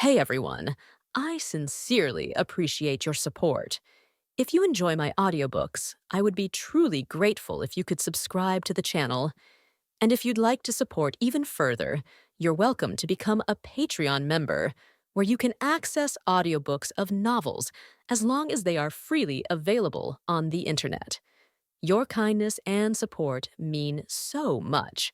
Hey everyone, I sincerely appreciate your support. If you enjoy my audiobooks, I would be truly grateful if you could subscribe to the channel. And if you'd like to support even further, you're welcome to become a Patreon member, where you can access audiobooks of novels as long as they are freely available on the internet. Your kindness and support mean so much.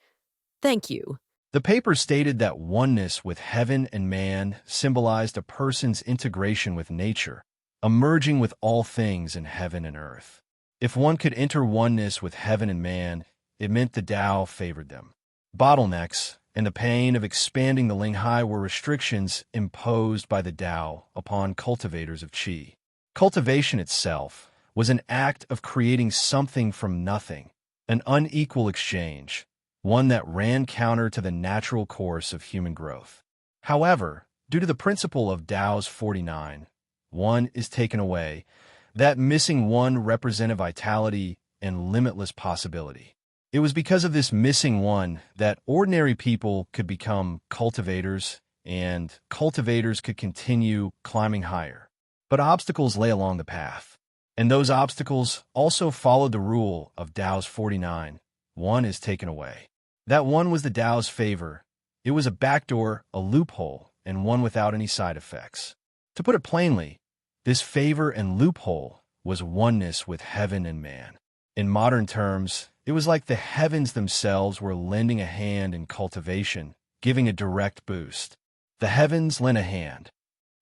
Thank you. The paper stated that oneness with heaven and man symbolized a person's integration with nature, a merging with all things in heaven and earth. If one could enter oneness with heaven and man, it meant the Tao favored them. Bottlenecks and the pain of expanding the Ling-Hai were restrictions imposed by the Tao upon cultivators of Qi. Cultivation itself was an act of creating something from nothing, an unequal exchange, one that ran counter to the natural course of human growth. However, due to the principle of Tao's 49, one is taken away, that missing one represented vitality and limitless possibility. It was because of this missing one that ordinary people could become cultivators, and cultivators could continue climbing higher. But obstacles lay along the path, and those obstacles also followed the rule of Tao's 49. One is taken away. That one was the Tao's favor. It was a backdoor, a loophole, and one without any side effects. To put it plainly, this favor and loophole was oneness with heaven and man. In modern terms, it was like the heavens themselves were lending a hand in cultivation, giving a direct boost. The heavens lent a hand.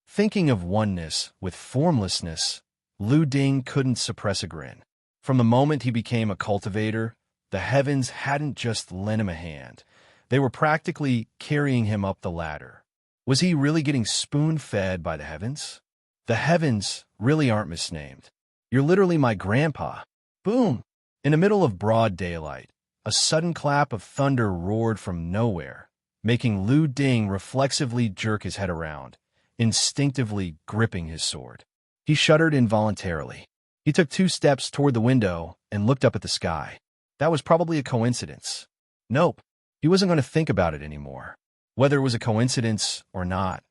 Thinking of oneness with formlessness, Lu Ding couldn't suppress a grin. From the moment he became a cultivator, the heavens hadn't just lent him a hand. They were practically carrying him up the ladder. Was he really getting spoon-fed by the heavens? The heavens really aren't misnamed. You're literally my grandpa. Boom! In the middle of broad daylight, a sudden clap of thunder roared from nowhere, making Lu Ding reflexively jerk his head around, instinctively gripping his sword. He shuddered involuntarily. He took 2 steps toward the window and looked up at the sky. That was probably a coincidence. Nope, he wasn't going to think about it anymore. Whether it was a coincidence or not,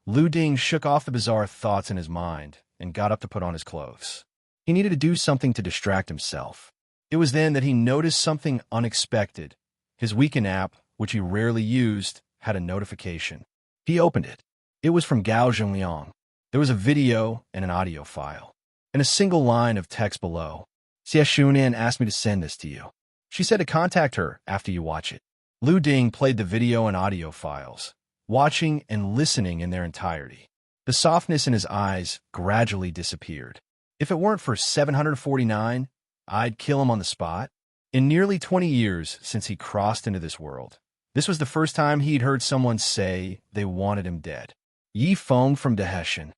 Lu Ding shook off the bizarre thoughts in his mind and got up to put on his clothes. He needed to do something to distract himself. It was then that he noticed something unexpected. His weekend app, which he rarely used, had a notification. He opened it. It was from Gao Zhongliang. There was a video and an audio file, and a single line of text below. Xie Shunan asked me to send this to you. She said to contact her after you watch it. Lu Ding played the video and audio files, watching and listening in their entirety. The softness in his eyes gradually disappeared. If it weren't for 749, I'd kill him on the spot. In nearly 20 years since he crossed into this world, this was the first time he'd heard someone say they wanted him dead. Yi Feng from Deheshan.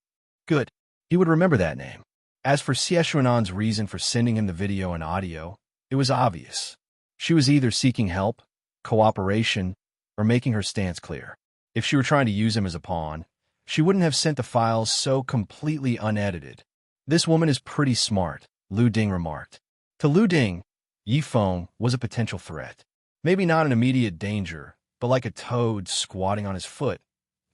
Good. He would remember that name. As for Xie Shuanan's reason for sending him the video and audio, it was obvious. She was either seeking help, cooperation, or making her stance clear. If she were trying to use him as a pawn, she wouldn't have sent the files so completely unedited. This woman is pretty smart, Lu Ding remarked. To Lu Ding, Yi Feng was a potential threat. Maybe not an immediate danger, but like a toad squatting on his foot.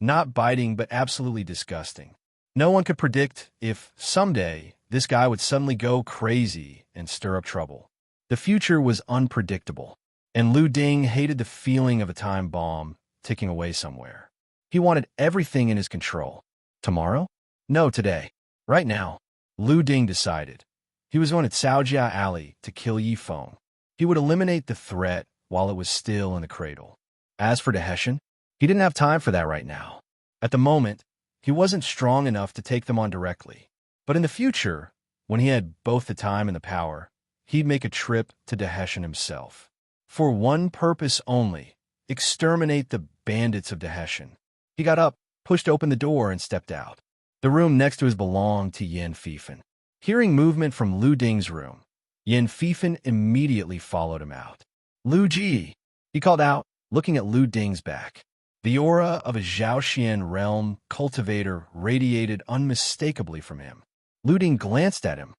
Not biting, but absolutely disgusting. No one could predict if, someday, this guy would suddenly go crazy and stir up trouble. The future was unpredictable, and Lu Ding hated the feeling of a time bomb ticking away somewhere. He wanted everything in his control. Tomorrow? No, today. Right now. Lu Ding decided. He was going to Caojia Alley to kill Yi Feng. He would eliminate the threat while it was still in the cradle. As for Deheshan, he didn't have time for that right now. At the moment, he wasn't strong enough to take them on directly. But in the future, when he had both the time and the power, he'd make a trip to Deheshan himself. For one purpose only, exterminate the bandits of Deheshan. He got up, pushed open the door, and stepped out. The room next to his belonged to Yan Fifan. Hearing movement from Lu Ding's room, Yan Fifan immediately followed him out. Lu Ji, he called out, looking at Lu Ding's back. The aura of a Zhaoxian realm cultivator radiated unmistakably from him. Lu Ding glanced at him.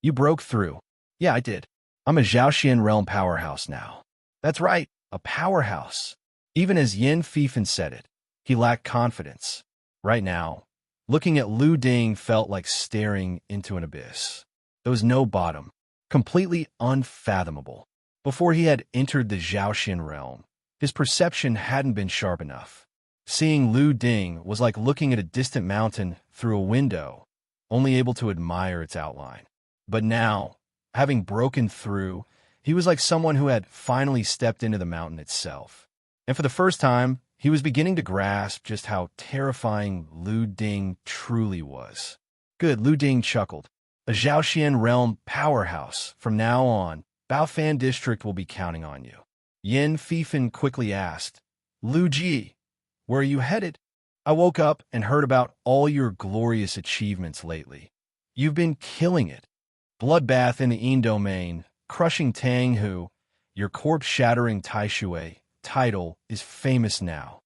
You broke through. Yeah, I did. I'm a Zhaoxian realm powerhouse now. That's right, a powerhouse. Even as Yan Fifan said it, he lacked confidence. Right now, looking at Lu Ding felt like staring into an abyss. There was no bottom, completely unfathomable. Before he had entered the Zhaoxian realm, his perception hadn't been sharp enough. Seeing Lu Ding was like looking at a distant mountain through a window, only able to admire its outline. But now, having broken through, he was like someone who had finally stepped into the mountain itself. And for the first time, he was beginning to grasp just how terrifying Lu Ding truly was. Good, Lu Ding chuckled. A Zhaoxian realm powerhouse. From now on, Baofan district will be counting on you. Yin Fifan quickly asked, Lu Ji, where are you headed? I woke up and heard about all your glorious achievements lately. You've been killing it. Bloodbath in the Yin domain, crushing Tang Hu, your corpse-shattering Taishui title is famous now.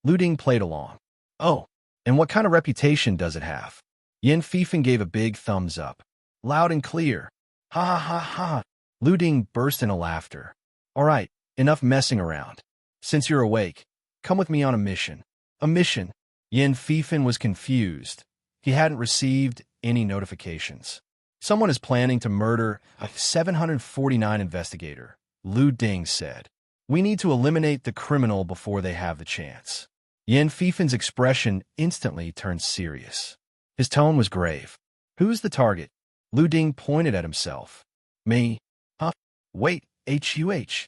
Lu Ding played along. Oh, and what kind of reputation does it have? Yin Fifan gave a big thumbs up. Loud and clear. Ha ha ha ha. Lu Ding burst into laughter. All right, enough messing around. Since you're awake, come with me on a mission. A mission? Yin Fifan was confused. He hadn't received any notifications. Someone is planning to murder a 749 investigator, Lu Ding said. We need to eliminate the criminal before they have the chance. Yin Fifan's expression instantly turned serious. His tone was grave. Who's the target? Lu Ding pointed at himself. Me? Huh? Wait, H-U-H.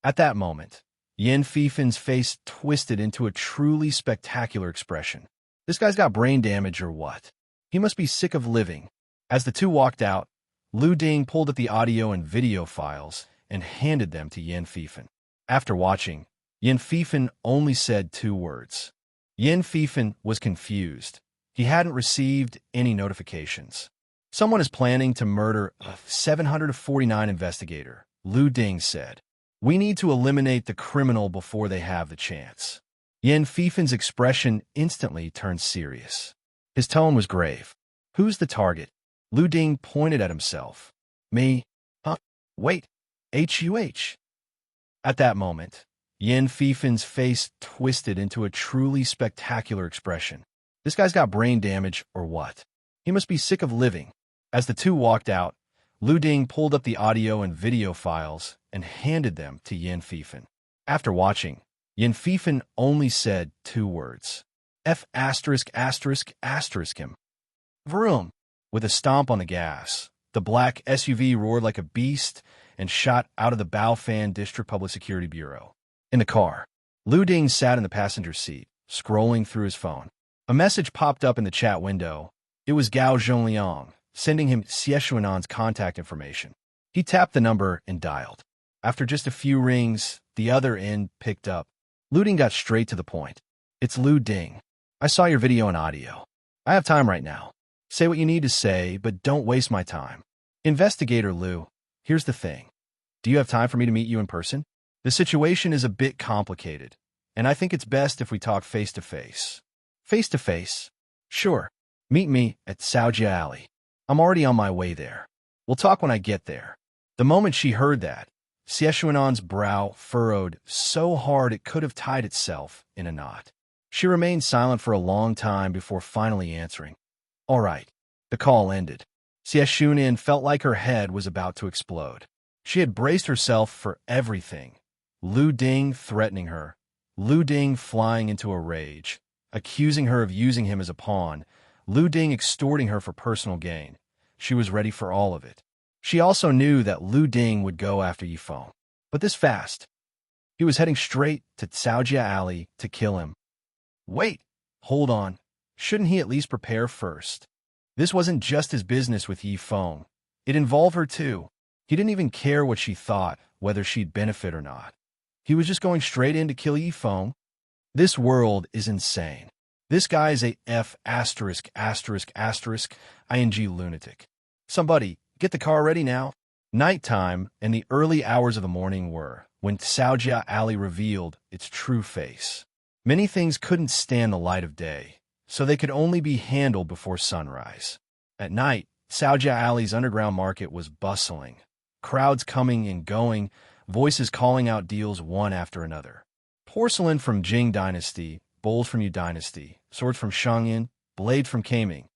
At that moment, Yin Fifan's face twisted into a truly spectacular expression. This guy's got brain damage or what? He must be sick of living. As the two walked out, Lu Ding pulled at the audio and video files and handed them to Yin Fifan. After watching, Yin Fifan only said 2 words. Yin Fifan was confused. He hadn't received any notifications. Someone is planning to murder a 749 investigator, Lu Ding said. We need to eliminate the criminal before they have the chance. Yin Fifan's expression instantly turned serious. His tone was grave. Who's the target? Lu Ding pointed at himself. Me? Huh? Wait, H-U-H. At that moment, Yin Fifan's face twisted into a truly spectacular expression. This guy's got brain damage or what? He must be sick of living. As the two walked out, Lu Ding pulled up the audio and video files and handed them to Yin Fifan. After watching, Yin Fifan only said 2 words. F*** him. Vroom. With a stomp on the gas, the black SUV roared like a beast and shot out of the Baofan District Public Security Bureau. In the car, Lu Ding sat in the passenger seat, scrolling through his phone. A message popped up in the chat window. It was Gao Zhongliang, sending him Xie contact information. He tapped the number and dialed. After just a few rings, the other end picked up. Lu Ding got straight to the point. It's Lu Ding. I saw your video and audio. I have time right now. Say what you need to say, but don't waste my time. Investigator Lu, here's the thing. Do you have time for me to meet you in person? The situation is a bit complicated, and I think it's best if we talk face-to-face. Face-to-face? Sure. Meet me at Saojia Alley. I'm already on my way there. We'll talk when I get there. The moment she heard that, Xie brow furrowed so hard it could have tied itself in a knot. She remained silent for a long time before finally answering. All right. The call ended. Xie felt like her head was about to explode. She had braced herself for everything. Lu Ding threatening her. Lu Ding flying into a rage, accusing her of using him as a pawn. Lu Ding extorting her for personal gain. She was ready for all of it. She also knew that Lu Ding would go after Yifeng. But this fast. He was heading straight to Saojia Alley to kill him. Wait, hold on. Shouldn't he at least prepare first? This wasn't just his business with Yifeng. It involved her too. He didn't even care what she thought, whether she'd benefit or not. He was just going straight in to kill Yifeng. This world is insane. This guy is a ing lunatic. Somebody, get the car ready now. Nighttime and the early hours of the morning were when Saojia Alley revealed its true face. Many things couldn't stand the light of day, so they could only be handled before sunrise. At night, Saojia Alley's underground market was bustling. Crowds coming and going, voices calling out deals one after another. Porcelain from Jing Dynasty, bowls from Yu Dynasty, swords from Shangyin, blade from Kaming.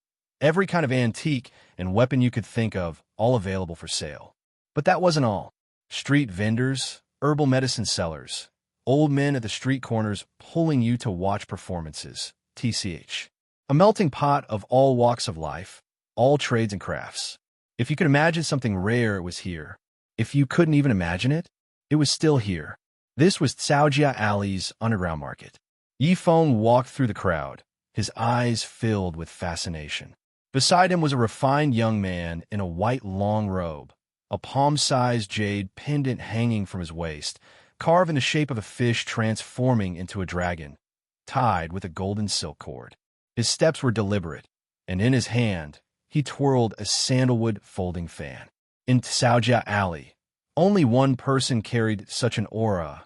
Every kind of antique and weapon you could think of, all available for sale. But that wasn't all. Street vendors, herbal medicine sellers, old men at the street corners pulling you to watch performances, TCH. A melting pot of all walks of life, all trades and crafts. If you could imagine something rare, it was here. If you couldn't even imagine it, it was still here. This was Caojia Alley's underground market. Yi Feng walked through the crowd, his eyes filled with fascination. Beside him was a refined young man in a white long robe, a palm-sized jade pendant hanging from his waist, carved in the shape of a fish transforming into a dragon, tied with a golden silk cord. His steps were deliberate, and in his hand, he twirled a sandalwood folding fan. In Caojia Alley, only one person carried such an aura,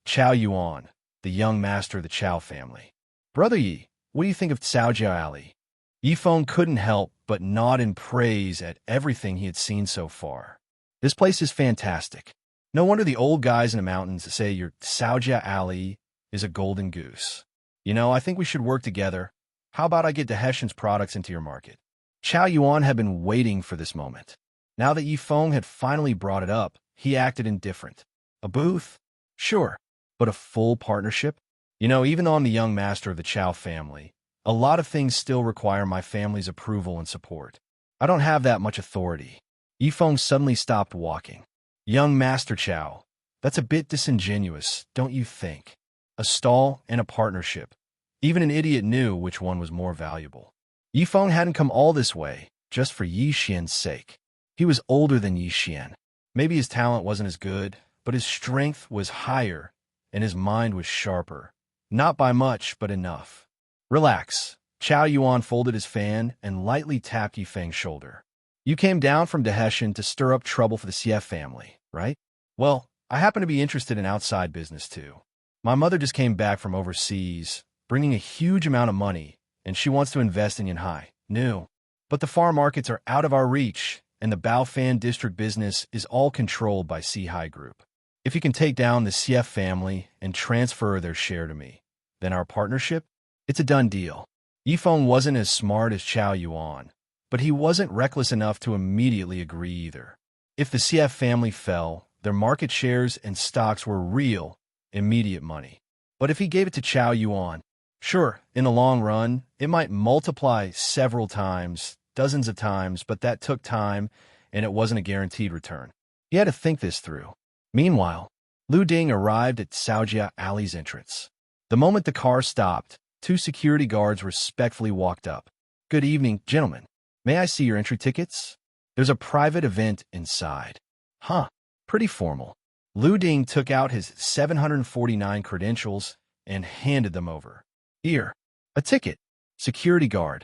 Chao Yuan, the young master of the Chao family. Brother Yi, what do you think of Caojia Alley? Yi Feng couldn't help but nod in praise at everything he had seen so far. This place is fantastic. No wonder the old guys in the mountains say your Caojia Alley is a golden goose. You know, I think we should work together. How about I get Hessian's products into your market? Chao Yuan had been waiting for this moment. Now that Yi Feng had finally brought it up, he acted indifferent. A booth? Sure. But a full partnership? You know, even though I'm the young master of the Chao family, a lot of things still require my family's approval and support. I don't have that much authority. Yi Feng suddenly stopped walking. Young Master Chao, that's a bit disingenuous, don't you think? A stall and a partnership. Even an idiot knew which one was more valuable. Yi Feng hadn't come all this way just for Yi Xian's sake. He was older than Yi Xian. Maybe his talent wasn't as good, but his strength was higher and his mind was sharper. Not by much, but enough. Relax. Chao Yuan folded his fan and lightly tapped Yi Feng's shoulder. You came down from Deheshan to stir up trouble for the CF family, right? Well, I happen to be interested in outside business too. My mother just came back from overseas, bringing a huge amount of money, and she wants to invest in Yanhai. New. But the farm markets are out of our reach, and the Baofan district business is all controlled by Sihai Group. If you can take down the CF family and transfer their share to me, then our partnership? It's a done deal. Yi Feng wasn't as smart as Chao Yuan, but he wasn't reckless enough to immediately agree either. If the CF family fell, their market shares and stocks were real, immediate money. But if he gave it to Chao Yuan, sure, in the long run, it might multiply several times, dozens of times, but that took time, and it wasn't a guaranteed return. He had to think this through. Meanwhile, Lu Ding arrived at Caojia Alley's entrance. The moment the car stopped, two security guards respectfully walked up. Good evening, gentlemen. May I see your entry tickets? There's a private event inside. Huh, pretty formal. Lu Ding took out his 749 credentials and handed them over. Here, a ticket. Security guard.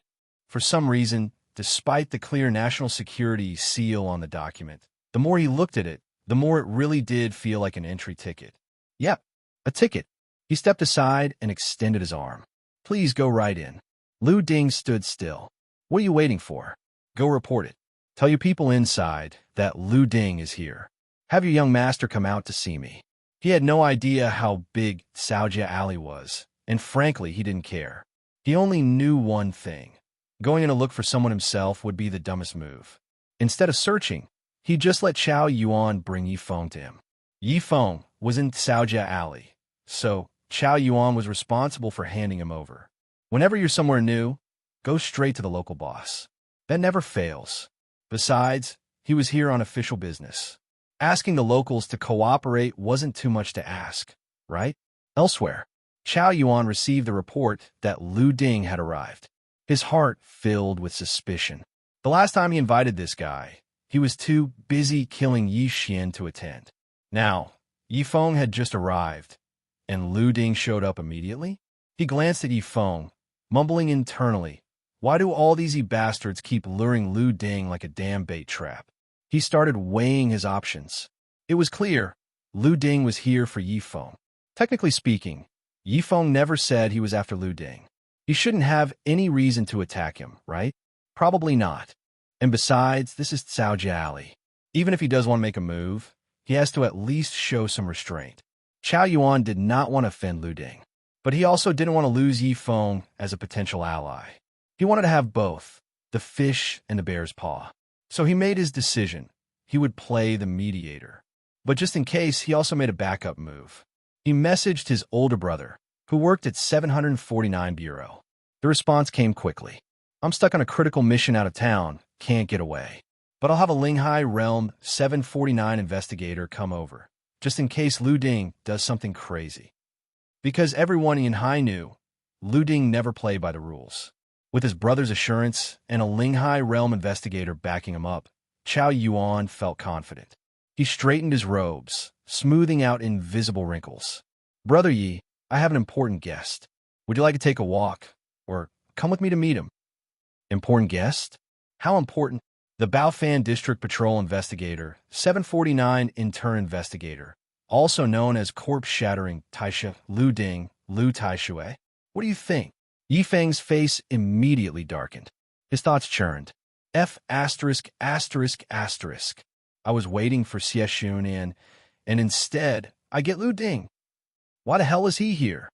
For some reason, despite the clear national security seal on the document, the more he looked at it, the more it really did feel like an entry ticket. Yep, a ticket. He stepped aside and extended his arm. Please go right in. Lu Ding stood still. What are you waiting for? Go report it. Tell your people inside that Lu Ding is here. Have your young master come out to see me. He had no idea how big Caojia Alley was, and frankly, he didn't care. He only knew one thing. Going in to look for someone himself would be the dumbest move. Instead of searching, he just let Chao Yuan bring Yi Feng to him. Yi Feng was in Caojia Alley, so Chao Yuan was responsible for handing him over. Whenever you're somewhere new, go straight to the local boss. That never fails. Besides, he was here on official business. Asking the locals to cooperate wasn't too much to ask, right? Elsewhere, Chao Yuan received the report that Lu Ding had arrived. His heart filled with suspicion. The last time he invited this guy, he was too busy killing Yi Xian to attend. Now, Yi Feng had just arrived, and Lu Ding showed up immediately? He glanced at Yi Feng, mumbling internally, why do all these bastards keep luring Lu Ding like a damn bait trap? He started weighing his options. It was clear, Lu Ding was here for Yi Feng. Technically speaking, Yi Feng never said he was after Lu Ding. He shouldn't have any reason to attack him, right? Probably not. And besides, this is Caojia Alley. Even if he does want to make a move, he has to at least show some restraint. Chao Yuan did not want to offend Lu Ding. But he also didn't want to lose Yi Feng as a potential ally. He wanted to have both, the fish and the bear's paw. So he made his decision. He would play the mediator. But just in case, he also made a backup move. He messaged his older brother, who worked at 749 Bureau. The response came quickly. I'm stuck on a critical mission out of town, can't get away. But I'll have a Linghai Realm 749 investigator come over, just in case Lu Ding does something crazy. Because everyone in Hai knew, Lu Ding never played by the rules. With his brother's assurance and a Linghai Realm investigator backing him up, Chao Yuan felt confident. He straightened his robes, smoothing out invisible wrinkles. Brother Yi, I have an important guest. Would you like to take a walk? Or come with me to meet him? Important guest? How important? The Baofan District Patrol Investigator, 749 Intern Investigator, also known as corpse-shattering Taisha Lu Ding, Lu Taishui. What do you think? Yi Feng's face immediately darkened. His thoughts churned. F*******. I was waiting for Xie Xun in, and instead, I get Lu Ding. Why the hell is he here?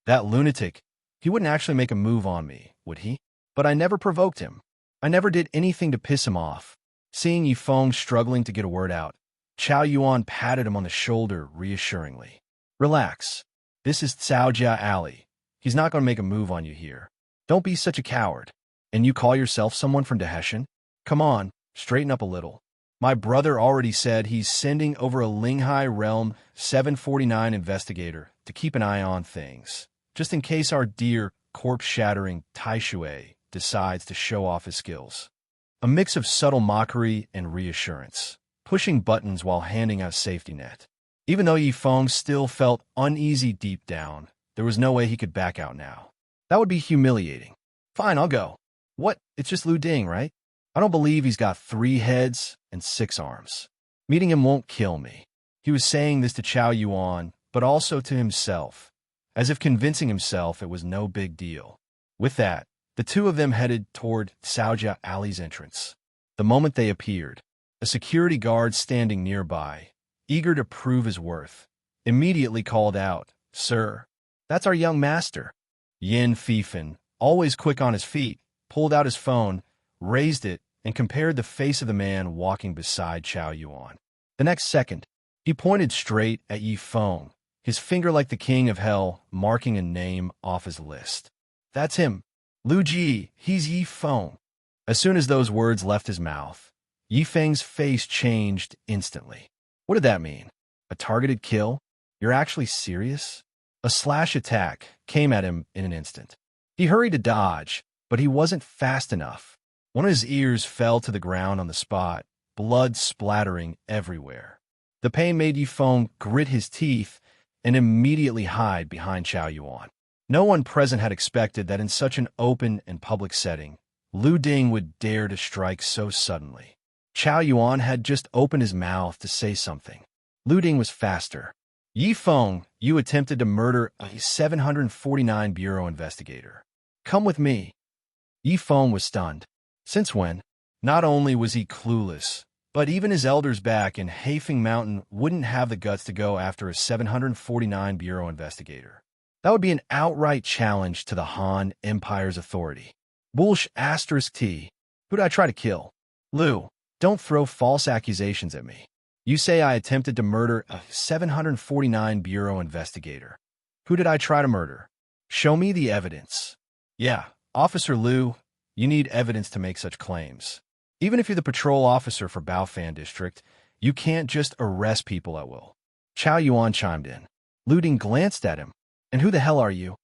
That lunatic. He wouldn't actually make a move on me, would he? But I never provoked him. I never did anything to piss him off. Seeing Yi Feng struggling to get a word out, Chao Yuan patted him on the shoulder reassuringly. Relax. This is Caojia Alley. He's not going to make a move on you here. Don't be such a coward. And you call yourself someone from Deheshen? Come on, straighten up a little. My brother already said he's sending over a Linghai Realm 749 investigator to keep an eye on things, just in case our dear corpse-shattering Taishui decides to show off his skills. A mix of subtle mockery and reassurance, pushing buttons while handing out safety net. Even though Yi Feng still felt uneasy deep down, there was no way he could back out now. That would be humiliating. Fine, I'll go. What? It's just Lu Ding, right? I don't believe he's got 3 heads and 6 arms. Meeting him won't kill me. He was saying this to Chao Yuan, but also to himself, as if convincing himself it was no big deal. With that, the two of them headed toward Caojia Alley's entrance. The moment they appeared, a security guard standing nearby, eager to prove his worth, immediately called out, "Sir, that's our young master." Yin Fifan, always quick on his feet, pulled out his phone, raised it, and compared the face of the man walking beside Chao Yuan. The next second, he pointed straight at Yi Feng, his finger like the king of hell marking a name off his list. That's him. Lu Ji, he's Yi Feng. As soon as those words left his mouth, Yi Feng's face changed instantly. What did that mean? A targeted kill? You're actually serious? A slash attack came at him in an instant. He hurried to dodge, but he wasn't fast enough. One of his ears fell to the ground on the spot, blood splattering everywhere. The pain made Yi Feng grit his teeth and immediately hide behind Chao Yuan. No one present had expected that in such an open and public setting, Lu Ding would dare to strike so suddenly. Chao Yuan had just opened his mouth to say something. Lu Ding was faster. Yi Feng, you attempted to murder a 749 Bureau investigator. Come with me. Yi Feng was stunned. Since when? Not only was he clueless, but even his elders back in Heifeng Mountain wouldn't have the guts to go after a 749 Bureau investigator. That would be an outright challenge to the Han Empire's authority. T. Who'd I try to kill? Lu, don't throw false accusations at me. You say I attempted to murder a 749 Bureau investigator. Who did I try to murder? Show me the evidence. Yeah, Officer Lu, you need evidence to make such claims. Even if you're the patrol officer for Baofan District, you can't just arrest people at will. Chao Yuan chimed in. Lu Ding glanced at him. And who the hell are you?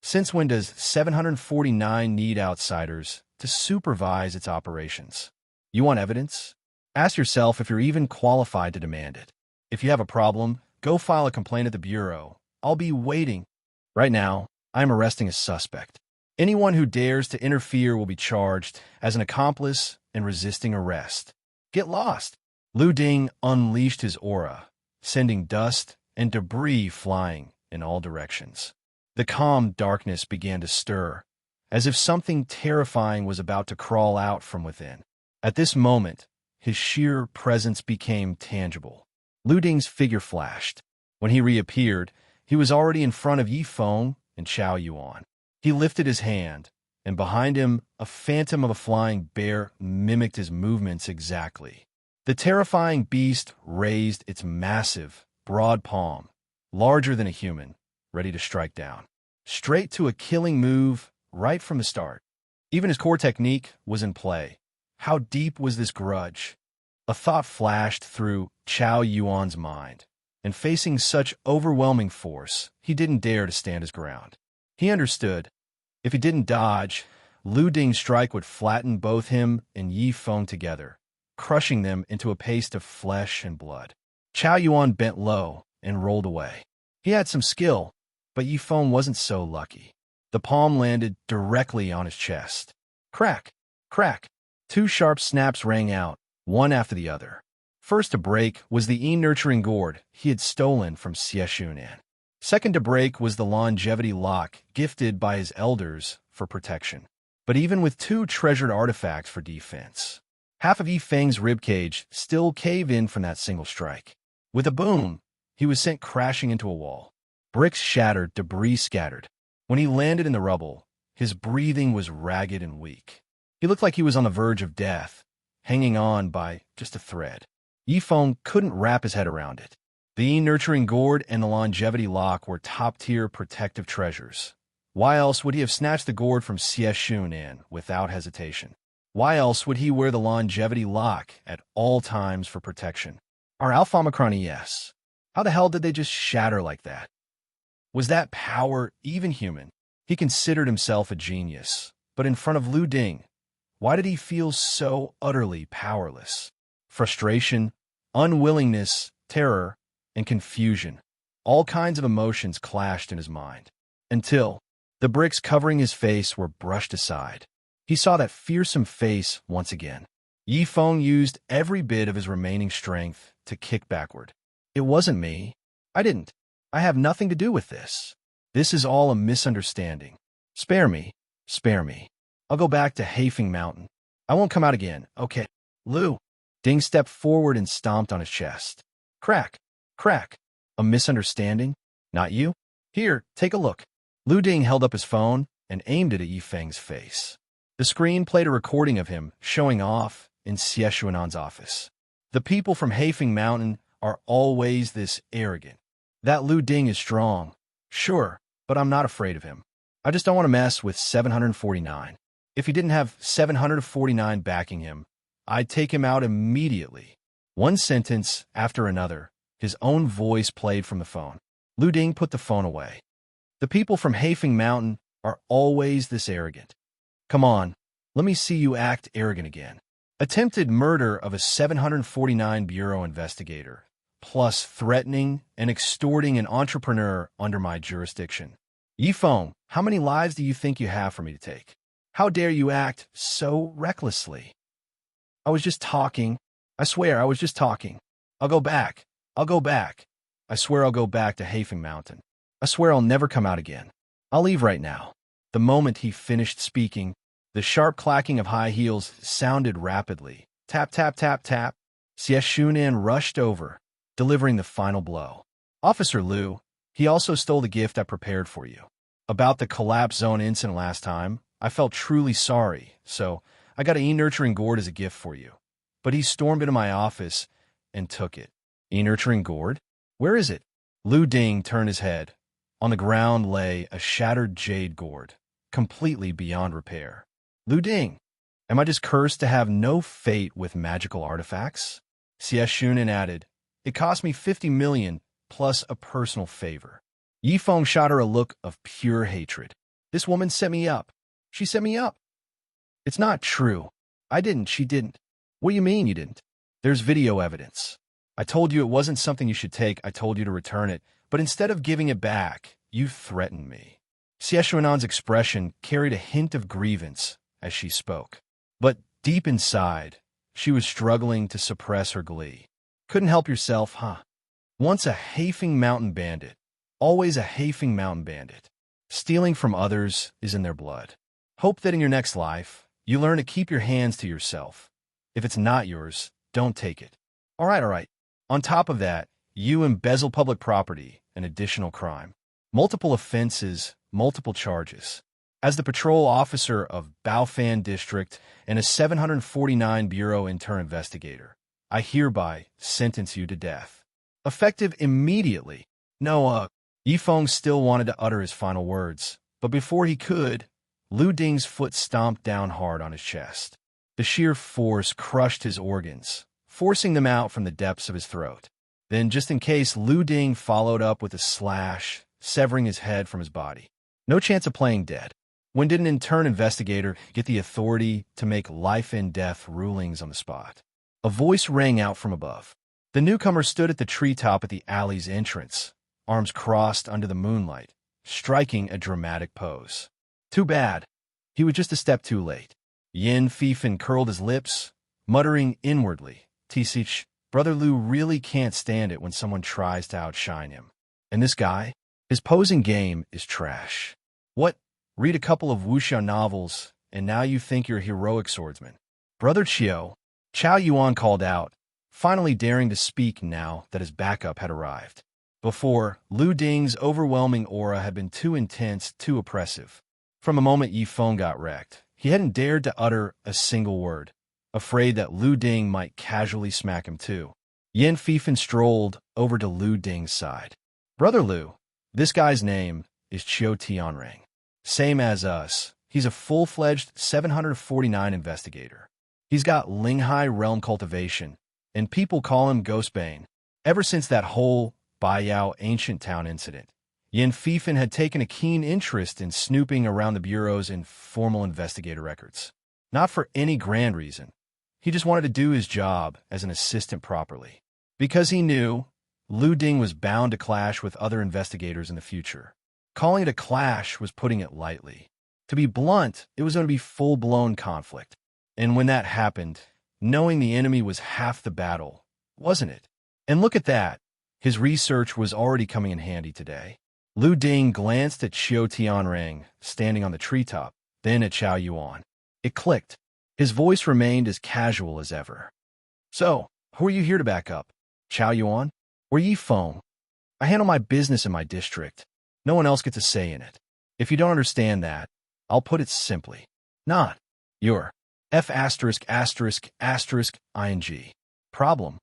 Since when does 749 need outsiders to supervise its operations? You want evidence? Ask yourself if you're even qualified to demand it. If you have a problem, go file a complaint at the Bureau. I'll be waiting. Right now, I'm arresting a suspect. Anyone who dares to interfere will be charged as an accomplice and resisting arrest. Get lost. Lu Ding unleashed his aura, sending dust and debris flying in all directions. The calm darkness began to stir, as if something terrifying was about to crawl out from within. At this moment, his sheer presence became tangible. Lu Ding's figure flashed. When he reappeared, he was already in front of Yi Feng and Chao Yuan. He lifted his hand, and behind him, a phantom of a flying bear mimicked his movements exactly. The terrifying beast raised its massive, broad palm, larger than a human, ready to strike down. Straight to a killing move right from the start. Even his core technique was in play. How deep was this grudge? A thought flashed through Chao Yuan's mind, and facing such overwhelming force, he didn't dare to stand his ground. He understood. If he didn't dodge, Lu Ding's strike would flatten both him and Yi Feng together, crushing them into a paste of flesh and blood. Chao Yuan bent low and rolled away. He had some skill, but Yi Feng wasn't so lucky. The palm landed directly on his chest. Crack! Crack! Two sharp snaps rang out, one after the other. First to break was the nurturing gourd he had stolen from Xie Shunan. Second to break was the longevity lock gifted by his elders for protection. But even with two treasured artifacts for defense, half of Yi Feng's ribcage still caved in from that single strike. With a boom, he was sent crashing into a wall. Bricks shattered, debris scattered. When he landed in the rubble, his breathing was ragged and weak. He looked like he was on the verge of death, hanging on by just a thread. Yi Feng couldn't wrap his head around it. The nurturing gourd and the longevity lock were top-tier protective treasures. Why else would he have snatched the gourd from Xie Shunan without hesitation? Why else would he wear the longevity lock at all times for protection? Our Alpha Omicron ES. How the hell did they just shatter like that? Was that power even human? He considered himself a genius, but in front of Lu Ding, why did he feel so utterly powerless? Frustration, unwillingness, terror, and confusion. All kinds of emotions clashed in his mind. Until the bricks covering his face were brushed aside. He saw that fearsome face once again. Yi Feng used every bit of his remaining strength to kick backward. It wasn't me. I have nothing to do with this. This is all a misunderstanding. Spare me. Spare me. I'll go back to Hafeng Mountain. I won't come out again, okay? Lu. Ding stepped forward and stomped on his chest. Crack. Crack. A misunderstanding? Not you? Here, take a look. Lu Ding held up his phone and aimed it at Yi Feng's face. The screen played a recording of him showing off in Xie Shuanan's office. The people from Hafeng Mountain are always this arrogant. That Lu Ding is strong, sure, but I'm not afraid of him. I just don't want to mess with 749. If he didn't have 749 backing him, I'd take him out immediately. One sentence after another, his own voice played from the phone. Lu Ding put the phone away. The people from Hafeng Mountain are always this arrogant. Come on, let me see you act arrogant again. Attempted murder of a 749 Bureau investigator, plus threatening and extorting an entrepreneur under my jurisdiction. Yi Feng, how many lives do you think you have for me to take? How dare you act so recklessly? I was just talking. I swear I was just talking. I'll go back. I'll go back. I swear I'll go back to Hafeng Mountain. I swear I'll never come out again. I'll leave right now. The moment he finished speaking, the sharp clacking of high heels sounded rapidly. Tap, tap, tap, tap. Xie Shunan rushed over, delivering the final blow. Officer Lu, he also stole the gift I prepared for you. About the collapse zone incident last time, I felt truly sorry, so I got an nurturing gourd as a gift for you. But he stormed into my office and took it. Nurturing gourd? Where is it? Lu Ding turned his head. On the ground lay a shattered jade gourd, completely beyond repair. Lu Ding, am I just cursed to have no fate with magical artifacts? Xie Shunan added, it cost me 50 million plus a personal favor. Yi Feng shot her a look of pure hatred. This woman set me up. She set me up. It's not true. I didn't. She didn't. What do you mean you didn't? There's video evidence. I told you it wasn't something you should take. I told you to return it. But instead of giving it back, you threatened me. Xie Shuanan's expression carried a hint of grievance as she spoke. But deep inside, she was struggling to suppress her glee. Couldn't help yourself, huh? Once a Hafeng Mountain bandit, always a Hafeng Mountain bandit. Stealing from others is in their blood. Hope that in your next life, you learn to keep your hands to yourself. If it's not yours, don't take it. All right. On top of that, you embezzle public property, an additional crime. Multiple offenses, multiple charges. As the patrol officer of Baofan District and a 749 Bureau intern investigator, I hereby sentence you to death. Effective immediately. No, Yifeng still wanted to utter his final words, but before he could, Lu Ding's foot stomped down hard on his chest. The sheer force crushed his organs, forcing them out from the depths of his throat. Then, just in case, Lu Ding followed up with a slash, severing his head from his body. No chance of playing dead. When did an intern investigator get the authority to make life-and-death rulings on the spot? A voice rang out from above. The newcomer stood at the treetop at the alley's entrance, arms crossed under the moonlight, striking a dramatic pose. Too bad. He was just a step too late. Yin Fifan curled his lips, muttering inwardly, "Tisich, Brother Lu really can't stand it when someone tries to outshine him. And this guy? His posing game is trash. What? Read a couple of wuxia novels, and now you think you're a heroic swordsman." "Brother Chao Yuan called out, finally daring to speak now that his backup had arrived. Before, Lu Ding's overwhelming aura had been too intense, too oppressive. From the moment Yifeng got wrecked, he hadn't dared to utter a single word, afraid that Lu Ding might casually smack him too. Yin Fifan strolled over to Lu Ding's side. "Brother Lu, this guy's name is Qiu Tianrang. Same as us, he's a full-fledged 749 investigator. He's got Linghai realm cultivation, and people call him Ghostbane. Ever since that whole Baiyao ancient town incident, Yin Fifan had taken a keen interest in snooping around the bureau's informal investigator records. Not for any grand reason. He just wanted to do his job as an assistant properly. Because he knew Lu Ding was bound to clash with other investigators in the future. Calling it a clash was putting it lightly. To be blunt, it was going to be full-blown conflict. And when that happened, knowing the enemy was half the battle, wasn't it? And look at that. His research was already coming in handy today. Lu Ding glanced at Qiu Tianrang, standing on the treetop, then at Chao Yuan. It clicked. His voice remained as casual as ever. "So, who are you here to back up? Chao Yuan? Or Yifeng? I handle my business in my district. No one else gets a say in it. If you don't understand that, I'll put it simply. Not your F******ing. Problem.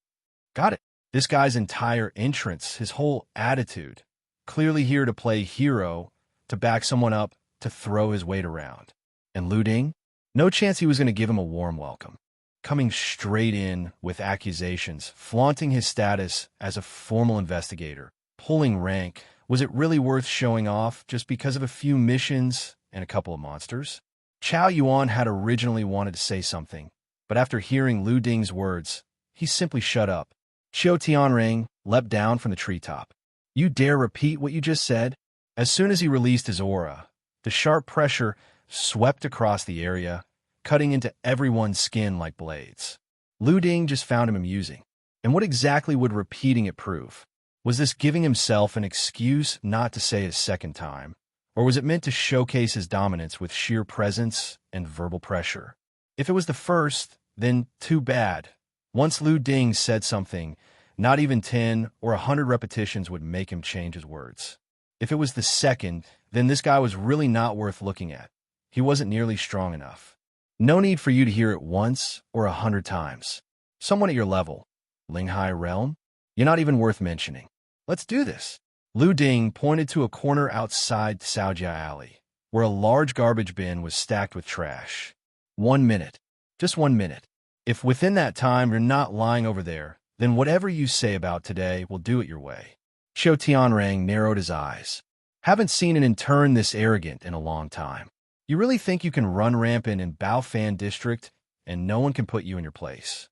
Got it. This guy's entire entrance, his whole attitude, clearly here to play hero, to back someone up, to throw his weight around. And Lu Ding? No chance he was going to give him a warm welcome. Coming straight in with accusations, flaunting his status as a formal investigator, pulling rank. Was it really worth showing off just because of a few missions and a couple of monsters? Chao Yuan had originally wanted to say something, but after hearing Lu Ding's words, he simply shut up. Qiu Tianrang leapt down from the treetop. "You dare repeat what you just said?" As soon as he released his aura, the sharp pressure swept across the area, cutting into everyone's skin like blades. Lu Ding just found him amusing. And what exactly would repeating it prove? Was this giving himself an excuse not to say it a second time? Or was it meant to showcase his dominance with sheer presence and verbal pressure? If it was the first, then too bad. Once Lu Ding said something, not even 10 or 100 repetitions would make him change his words. If it was the second, then this guy was really not worth looking at. He wasn't nearly strong enough. No need for you to hear it once or 100 times. Someone at your level, Linghai realm, you're not even worth mentioning. Let's do this. Lu Ding pointed to a corner outside Saojia Alley, where a large garbage bin was stacked with trash. 1 minute. Just 1 minute. If within that time you're not lying over there, then whatever you say about today will do it your way. Qiu Tianrang narrowed his eyes. Haven't seen an intern this arrogant in a long time. You really think you can run rampant in Baofan District and no one can put you in your place?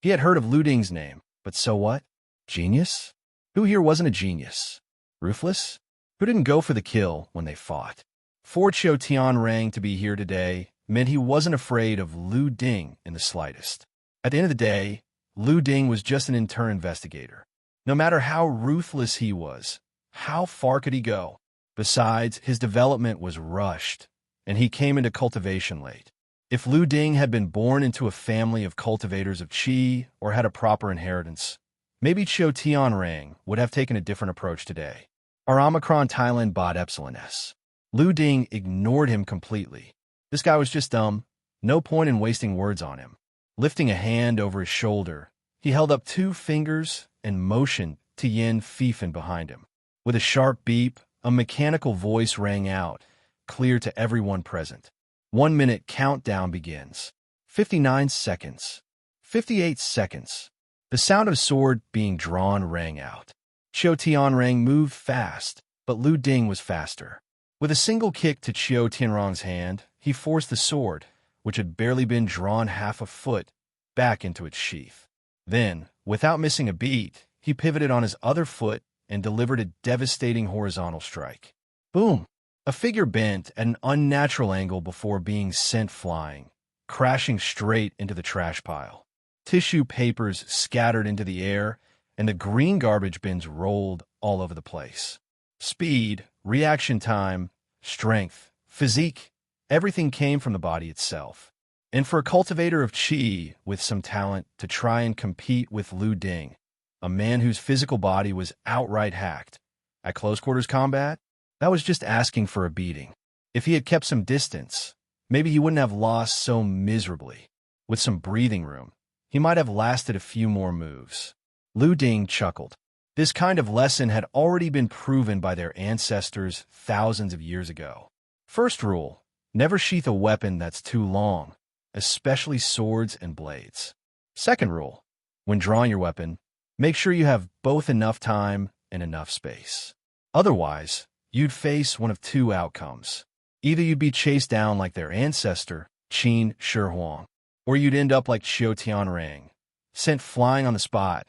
He had heard of Lu Ding's name, but so what? Genius? Who here wasn't a genius? Ruthless? Who didn't go for the kill when they fought? For Qiu Tianrang to be here today meant he wasn't afraid of Lu Ding in the slightest. At the end of the day, Lu Ding was just an intern investigator. No matter how ruthless he was, how far could he go? Besides, his development was rushed, and he came into cultivation late. If Lu Ding had been born into a family of cultivators of qi or had a proper inheritance, maybe Qiu Tianrang would have taken a different approach today. Our Omicron Thailand bot Epsilon S. Lu Ding ignored him completely. This guy was just dumb. No point in wasting words on him. Lifting a hand over his shoulder, he held up 2 fingers and motioned to Yin Fifan behind him. With a sharp beep, a mechanical voice rang out, clear to everyone present. 1 minute countdown begins. 59 seconds. 58 seconds. The sound of sword being drawn rang out. Qiu Tianrang moved fast, but Lu Ding was faster. With a single kick to Qiu Tianrang's hand, he forced the sword, which had barely been drawn half a foot, back into its sheath. Then, without missing a beat, he pivoted on his other foot and delivered a devastating horizontal strike. Boom! A figure bent at an unnatural angle before being sent flying, crashing straight into the trash pile. Tissue papers scattered into the air, and the green garbage bins rolled all over the place. Speed, reaction time, strength, physique, everything came from the body itself. And for a cultivator of qi with some talent to try and compete with Lu Ding, a man whose physical body was outright hacked, at close-quarters combat, that was just asking for a beating. If he had kept some distance, maybe he wouldn't have lost so miserably. With some breathing room, he might have lasted a few more moves. Lu Ding chuckled. This kind of lesson had already been proven by their ancestors thousands of years ago. First rule, never sheath a weapon that's too long, especially swords and blades. Second rule, when drawing your weapon, make sure you have both enough time and enough space. Otherwise, you'd face one of 2 outcomes. Either you'd be chased down like their ancestor, Qin Shi Huang, or you'd end up like Qiu Tianrang, sent flying on the spot,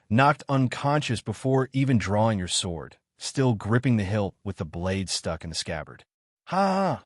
knocked unconscious before even drawing your sword, still gripping the hilt with the blade stuck in the scabbard. Ha ha!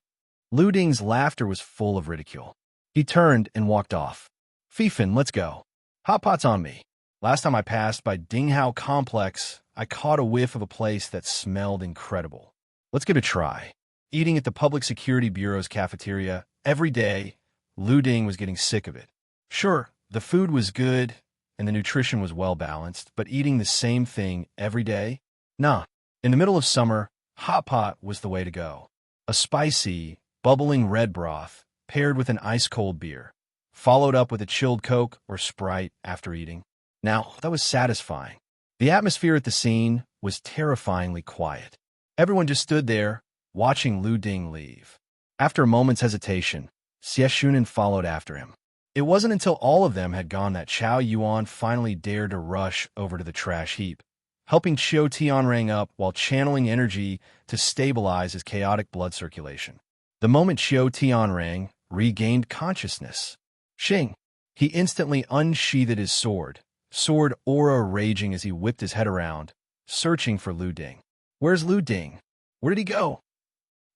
Lu Ding's laughter was full of ridicule. He turned and walked off. Fifan, let's go. Hot pot's on me. Last time I passed by Dinghao Complex, I caught a whiff of a place that smelled incredible. Let's give it a try. Eating at the Public Security Bureau's cafeteria every day, Lu Ding was getting sick of it. Sure, the food was good and the nutrition was well-balanced, but eating the same thing every day? Nah. In the middle of summer, hot pot was the way to go. A spicy, bubbling red broth paired with an ice-cold beer, followed up with a chilled Coke or Sprite after eating. Now, that was satisfying. The atmosphere at the scene was terrifyingly quiet. Everyone just stood there, watching Lu Ding leave. After a moment's hesitation, Xie Shunan followed after him. It wasn't until all of them had gone that Chao Yuan finally dared to rush over to the trash heap, helping Qiu Tianrang up while channeling energy to stabilize his chaotic blood circulation. The moment Qiu Tianrang regained consciousness, Xing, he instantly unsheathed his sword aura raging as he whipped his head around, searching for Lu Ding. Where's Lu Ding? Where did he go?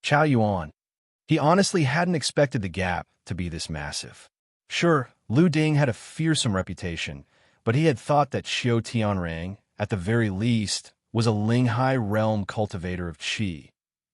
Chao Yuan. He honestly hadn't expected the gap to be this massive. Sure, Lu Ding had a fearsome reputation, but he had thought that Qiu Tianrang, at the very least, was a Linghai realm cultivator of qi,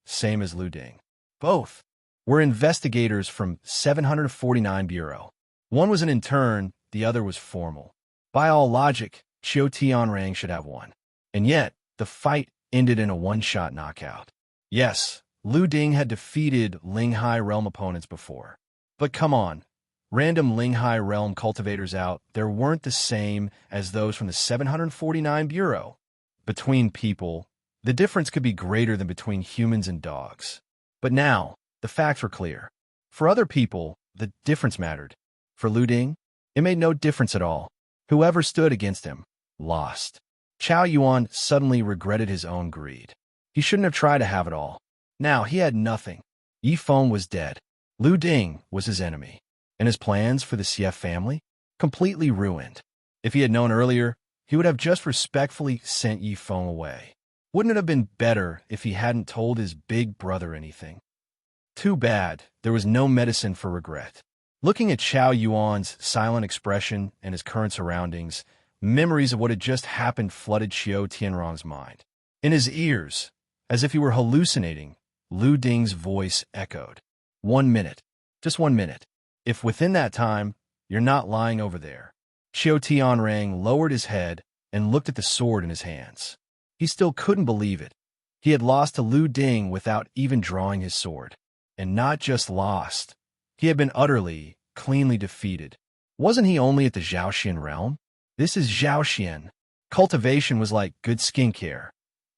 same as Lu Ding. Both were investigators from 749 Bureau. One was an intern, the other was formal. By all logic, Qiu Tianrang should have won. And yet, the fight ended in a one-shot knockout. Yes, Lu Ding had defeated Linghai realm opponents before. But come on, random Linghai realm cultivators out there weren't the same as those from the 749 Bureau. Between people, the difference could be greater than between humans and dogs. But now, the facts were clear. For other people, the difference mattered. For Lu Ding, it made no difference at all. Whoever stood against him lost. Chao Yuan suddenly regretted his own greed. He shouldn't have tried to have it all. Now he had nothing. Yi Feng was dead. Lu Ding was his enemy. And his plans for the Xie family? Completely ruined. If he had known earlier, he would have just respectfully sent Yi Feng away. Wouldn't it have been better if he hadn't told his big brother anything? Too bad there was no medicine for regret. Looking at Chao Yuan's silent expression and his current surroundings, memories of what had just happened flooded Qiu Tianrang's mind. In his ears, as if he were hallucinating, Lu Ding's voice echoed. 1 minute. Just 1 minute. If within that time, you're not lying over there. Qiu Tianrang lowered his head and looked at the sword in his hands. He still couldn't believe it. He had lost to Lu Ding without even drawing his sword. And not just lost. He had been utterly, cleanly defeated. Wasn't he only at the Zhaoxian realm? This is Zhaoxian. Cultivation was like good skincare.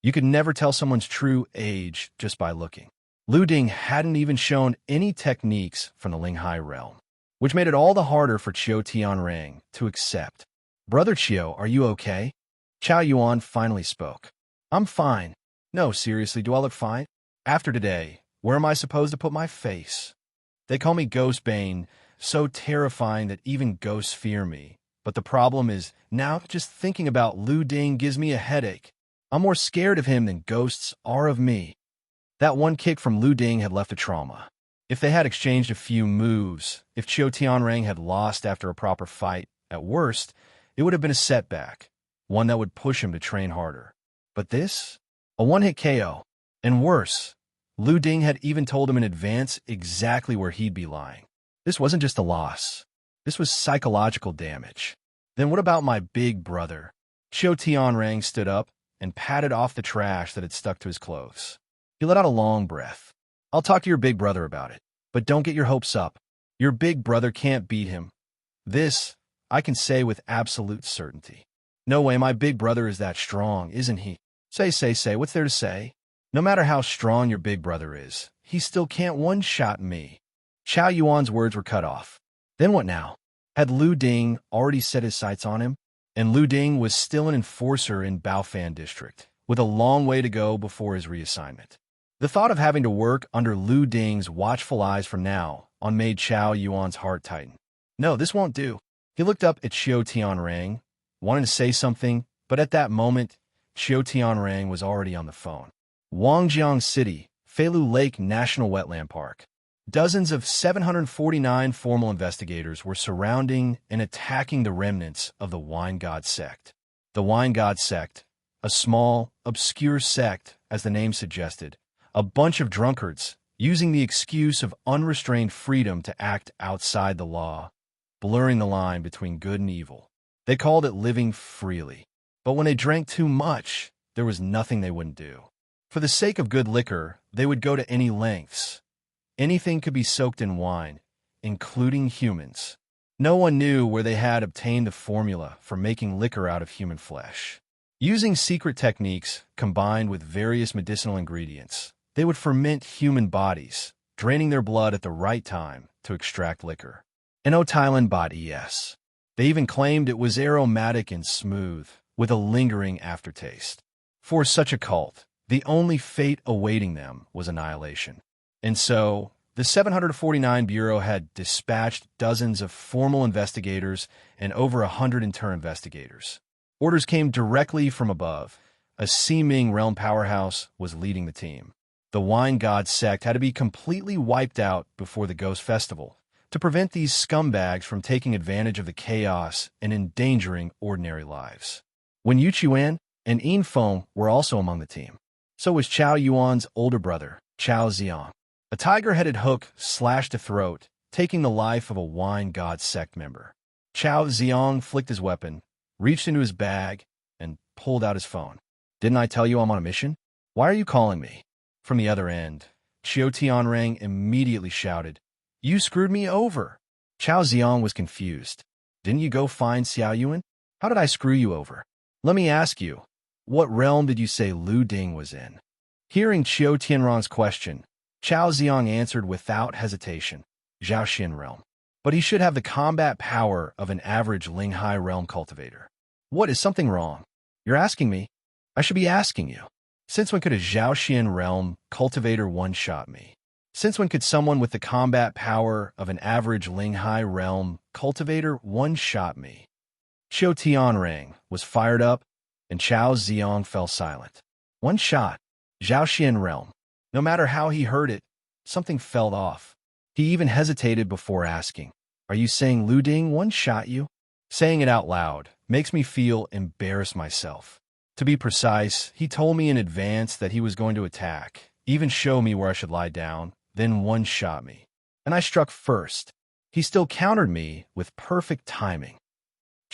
You could never tell someone's true age just by looking. Lu Ding hadn't even shown any techniques from the Linghai realm, which made it all the harder for Qiu Tianrang to accept. Brother Qiu, are you okay? Chao Yuan finally spoke. I'm fine. No, seriously, do I look fine? After today, where am I supposed to put my face? They call me Ghostbane, so terrifying that even ghosts fear me. But the problem is, now just thinking about Lu Ding gives me a headache. I'm more scared of him than ghosts are of me. That one kick from Lu Ding had left a trauma. If they had exchanged a few moves, if Qiu Tianrang had lost after a proper fight, at worst, it would have been a setback, one that would push him to train harder. But this? A one-hit KO. And worse, Lu Ding had even told him in advance exactly where he'd be lying. This wasn't just a loss. This was psychological damage. Then what about my big brother? Qiu Tianrang stood up and patted off the trash that had stuck to his clothes. He let out a long breath. I'll talk to your big brother about it, but don't get your hopes up. Your big brother can't beat him. This, I can say with absolute certainty. No way, my big brother is that strong, isn't he? Say, what's there to say? No matter how strong your big brother is, he still can't one-shot me. Chao Yuan's words were cut off. Then what now? Had Lu Ding already set his sights on him? And Lu Ding was still an enforcer in Baofan district, with a long way to go before his reassignment. The thought of having to work under Lu Ding's watchful eyes from now on made Chao Yuan's heart tighten. No, this won't do. He looked up at Qiu Tianrang, wanted to say something, but at that moment, Qiu Tianrang was already on the phone. Wangjiang City, Feilu Lake National Wetland Park. Dozens of 749 formal investigators were surrounding and attacking the remnants of the Wine God sect. The Wine God sect, a small, obscure sect, as the name suggested, a bunch of drunkards using the excuse of unrestrained freedom to act outside the law, blurring the line between good and evil. They called it living freely. But when they drank too much, there was nothing they wouldn't do. For the sake of good liquor, they would go to any lengths. Anything could be soaked in wine, including humans. No one knew where they had obtained the formula for making liquor out of human flesh. Using secret techniques combined with various medicinal ingredients, they would ferment human bodies, draining their blood at the right time to extract liquor. Thailand.Es. They even claimed it was aromatic and smooth, with a lingering aftertaste. For such a cult, the only fate awaiting them was annihilation. And so, the 749 Bureau had dispatched dozens of formal investigators and over 100 intern investigators. Orders came directly from above. A Ximing realm powerhouse was leading the team. The Wine God sect had to be completely wiped out before the Ghost Festival to prevent these scumbags from taking advantage of the chaos and endangering ordinary lives. When Yu Chuan and Yin Feng were also among the team. So was Chao Yuan's older brother, Chao Ziong. A tiger-headed hook slashed a throat, taking the life of a Wine God sect member. Chao Ziong flicked his weapon, reached into his bag, and pulled out his phone. Didn't I tell you I'm on a mission? Why are you calling me? From the other end, Qiu Tianrang immediately shouted, You screwed me over. Chao Ziong was confused. Didn't you go find Xiao Yuan? How did I screw you over? Let me ask you, what realm did you say Lu Ding was in? Hearing Qiu Tianrang's question, Chao Ziong answered without hesitation, Zhaoxian realm. But he should have the combat power of an average Linghai realm cultivator. What, is something wrong? You're asking me? I should be asking you. Since when could a Zhaoxian realm cultivator one-shot me? Since when could someone with the combat power of an average Linghai realm cultivator one-shot me? Qiu Tianrang was fired up, and Chao Ziong fell silent. One shot, Zhaoxian realm. No matter how he heard it, something fell off. He even hesitated before asking, Are you saying Lu Ding one-shot you? Saying it out loud makes me feel embarrassed myself. To be precise, he told me in advance that he was going to attack, even show me where I should lie down, then one-shot me. And I struck first. He still countered me with perfect timing.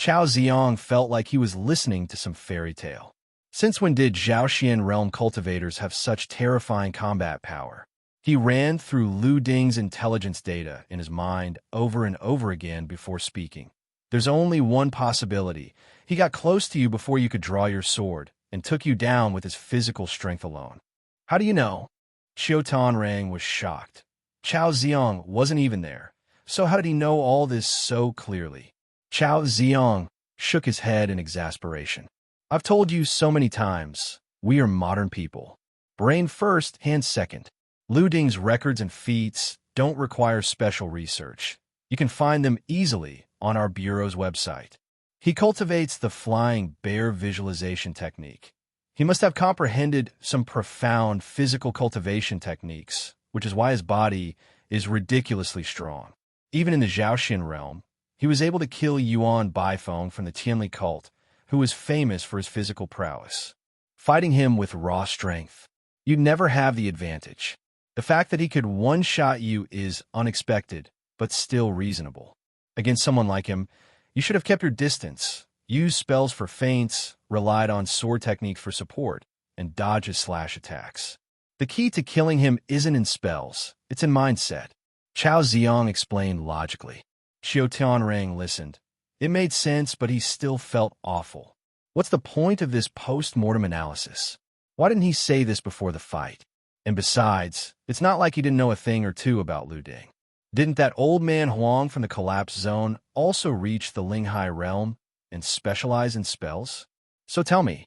Chao Ziong felt like he was listening to some fairy tale. Since when did Zhaoxian realm cultivators have such terrifying combat power? He ran through Lu Ding's intelligence data in his mind over and over again before speaking. There's only one possibility. He got close to you before you could draw your sword and took you down with his physical strength alone. How do you know? Qiu Tanrang was shocked. Chao Ziong wasn't even there. So how did he know all this so clearly? Chao Ziong shook his head in exasperation. I've told you so many times, we are modern people. Brain first, hands second. Lu Ding's records and feats don't require special research. You can find them easily on our bureau's website. He cultivates the flying bear visualization technique. He must have comprehended some profound physical cultivation techniques, which is why his body is ridiculously strong. Even in the Zhaoxian realm, he was able to kill Yuan Baifeng from the Tianli cult, who was famous for his physical prowess. Fighting him with raw strength, you'd never have the advantage. The fact that he could one-shot you is unexpected, but still reasonable. Against someone like him, you should have kept your distance, used spells for feints, relied on sword techniques for support, and dodged slash attacks. The key to killing him isn't in spells, it's in mindset. Chao Ziong explained logically. Qiu Tianrang listened. It made sense, but he still felt awful. What's the point of this post-mortem analysis? Why didn't he say this before the fight? And besides, it's not like he didn't know a thing or two about Lu Ding. Didn't that old man Huang from the collapse zone also reach the Linghai realm and specialize in spells? So tell me,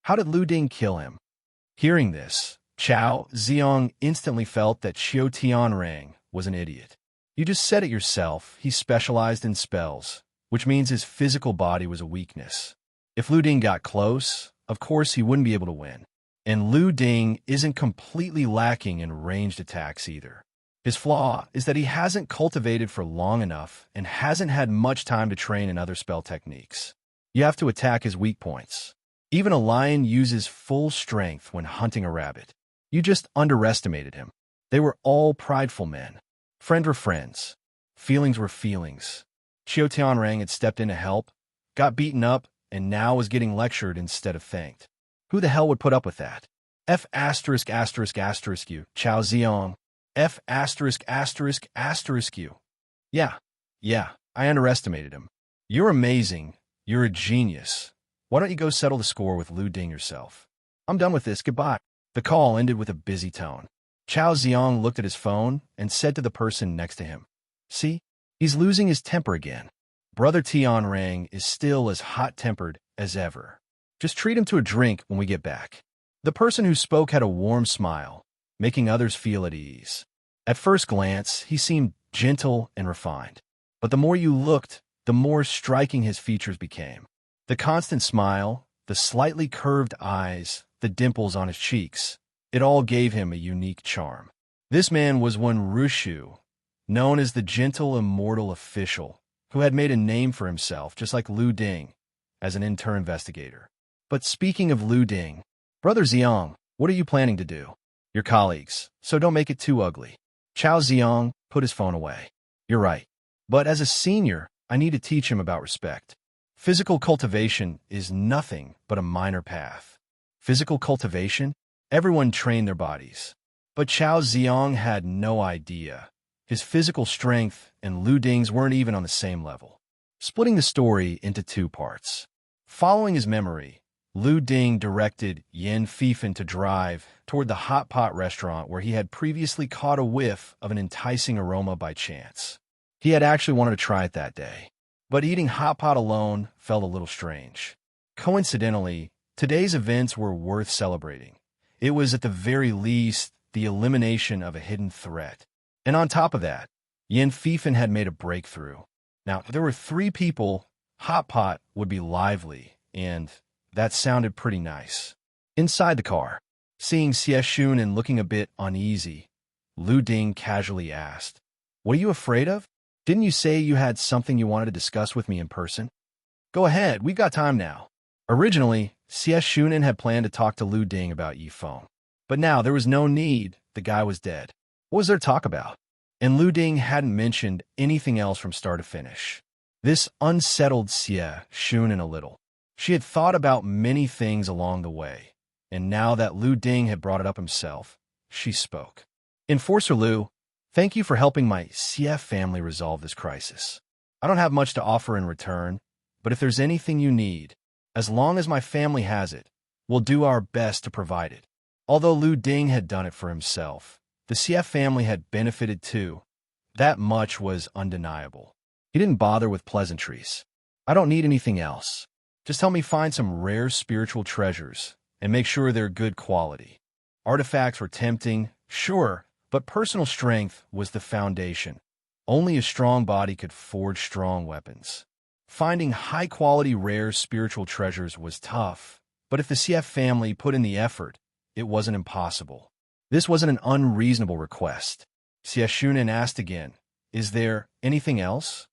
how did Lu Ding kill him? Hearing this, Chao Ziong instantly felt that Qiu Tianrang was an idiot. You just said it yourself, he specialized in spells, which means his physical body was a weakness. If Lu Ding got close, of course he wouldn't be able to win. And Lu Ding isn't completely lacking in ranged attacks either. His flaw is that he hasn't cultivated for long enough and hasn't had much time to train in other spell techniques. You have to attack his weak points. Even a lion uses full strength when hunting a rabbit. You just underestimated him. They were all prideful men. Friends were friends. Feelings were feelings. Qiu Tianrang had stepped in to help, got beaten up, and now was getting lectured instead of thanked. Who the hell would put up with that? F*********, you, Chao Ziong. F*******, you. Yeah, I underestimated him. You're amazing. You're a genius. Why don't you go settle the score with Lu Ding yourself? I'm done with this, goodbye. The call ended with a busy tone. Chao Ziong looked at his phone and said to the person next to him, See, he's losing his temper again. Brother Tianrang is still as hot-tempered as ever. Just treat him to a drink when we get back. The person who spoke had a warm smile, making others feel at ease. At first glance, he seemed gentle and refined. But the more you looked, the more striking his features became. The constant smile, the slightly curved eyes, the dimples on his cheeks, it all gave him a unique charm. This man was one Rushu, known as the gentle immortal official, who had made a name for himself, just like Lu Ding, as an intern investigator. But speaking of Lu Ding, Brother Ziong, what are you planning to do? Your colleagues, so don't make it too ugly. Chao Ziong put his phone away. You're right. But as a senior, I need to teach him about respect. Physical cultivation is nothing but a minor path. Physical cultivation? Everyone trained their bodies. But Chao Ziong had no idea. His physical strength and Lu Ding's weren't even on the same level. Splitting the story into two parts. Following his memory, Lu Ding directed Yin Fifan to drive toward the hot pot restaurant where he had previously caught a whiff of an enticing aroma by chance. He had actually wanted to try it that day, but eating hot pot alone felt a little strange. Coincidentally, today's events were worth celebrating. It was at the very least the elimination of a hidden threat. And on top of that, Yin Fifan had made a breakthrough. Now, there were 3 people, hot pot would be lively, and that sounded pretty nice. Inside the car, seeing Xie Shun and looking a bit uneasy, Lu Ding casually asked, What are you afraid of? Didn't you say you had something you wanted to discuss with me in person? Go ahead, we've got time now. Originally, Xie Shunan had planned to talk to Lu Ding about Yifeng. But now there was no need, the guy was dead. What was there to talk about? And Lu Ding hadn't mentioned anything else from start to finish. This unsettled Xie Shunan a little. She had thought about many things along the way, and now that Lu Ding had brought it up himself, she spoke. Enforcer Lu, thank you for helping my CF family resolve this crisis. I don't have much to offer in return, but if there's anything you need, as long as my family has it, we'll do our best to provide it. Although Lu Ding had done it for himself, the CF family had benefited too. That much was undeniable. He didn't bother with pleasantries. I don't need anything else. Just help me find some rare spiritual treasures and make sure they're good quality. Artifacts were tempting, sure, but personal strength was the foundation. Only a strong body could forge strong weapons. Finding high-quality rare spiritual treasures was tough, but if the CF family put in the effort, it wasn't impossible. This wasn't an unreasonable request. Xie Shunan asked again, is there anything else?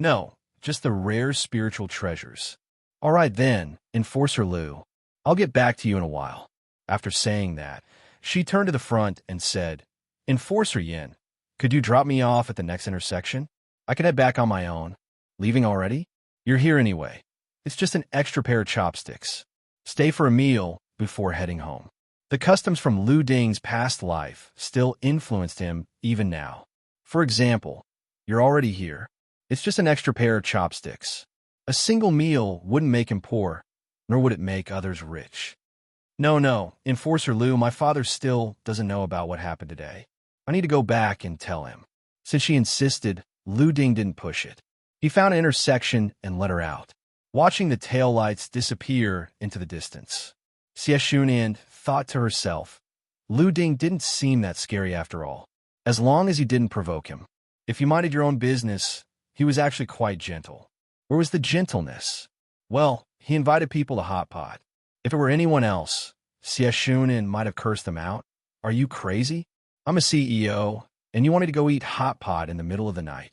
No, just the rare spiritual treasures. All right then, Enforcer Lu. I'll get back to you in a while. After saying that, she turned to the front and said, Enforcer Yin, could you drop me off at the next intersection? I can head back on my own. Leaving already? You're here anyway. It's just an extra pair of chopsticks. Stay for a meal before heading home. The customs from Lu Ding's past life still influenced him even now. For example, you're already here. It's just an extra pair of chopsticks. A single meal wouldn't make him poor, nor would it make others rich. No, Enforcer Lu, my father still doesn't know about what happened today. I need to go back and tell him. Since she insisted, Lu Ding didn't push it. He found an intersection and let her out, watching the taillights disappear into the distance. Xie Shunan thought to herself, Lu Ding didn't seem that scary after all, as long as he didn't provoke him. If you minded your own business, he was actually quite gentle. Where was the gentleness? Well, he invited people to hot pot. If it were anyone else, Xie Shunan might have cursed them out. Are you crazy? I'm a CEO, and you want me to go eat hot pot in the middle of the night.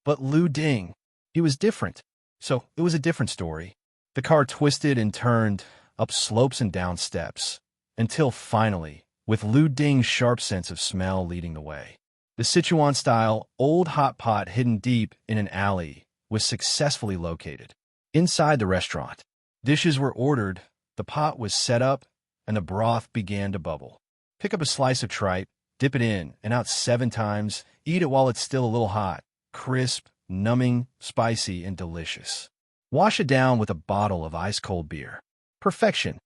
But Lu Ding, he was different. So it was a different story. The car twisted and turned up slopes and down steps, until finally, with Lu Ding's sharp sense of smell leading the way, the Sichuan-style old hot pot hidden deep in an alley was successfully located. Inside the restaurant, dishes were ordered, the pot was set up, and the broth began to bubble. Pick up a slice of tripe, dip it in and out 7 times, eat it while it's still a little hot, crisp, numbing, spicy, and delicious. Wash it down with a bottle of ice-cold beer. Perfection.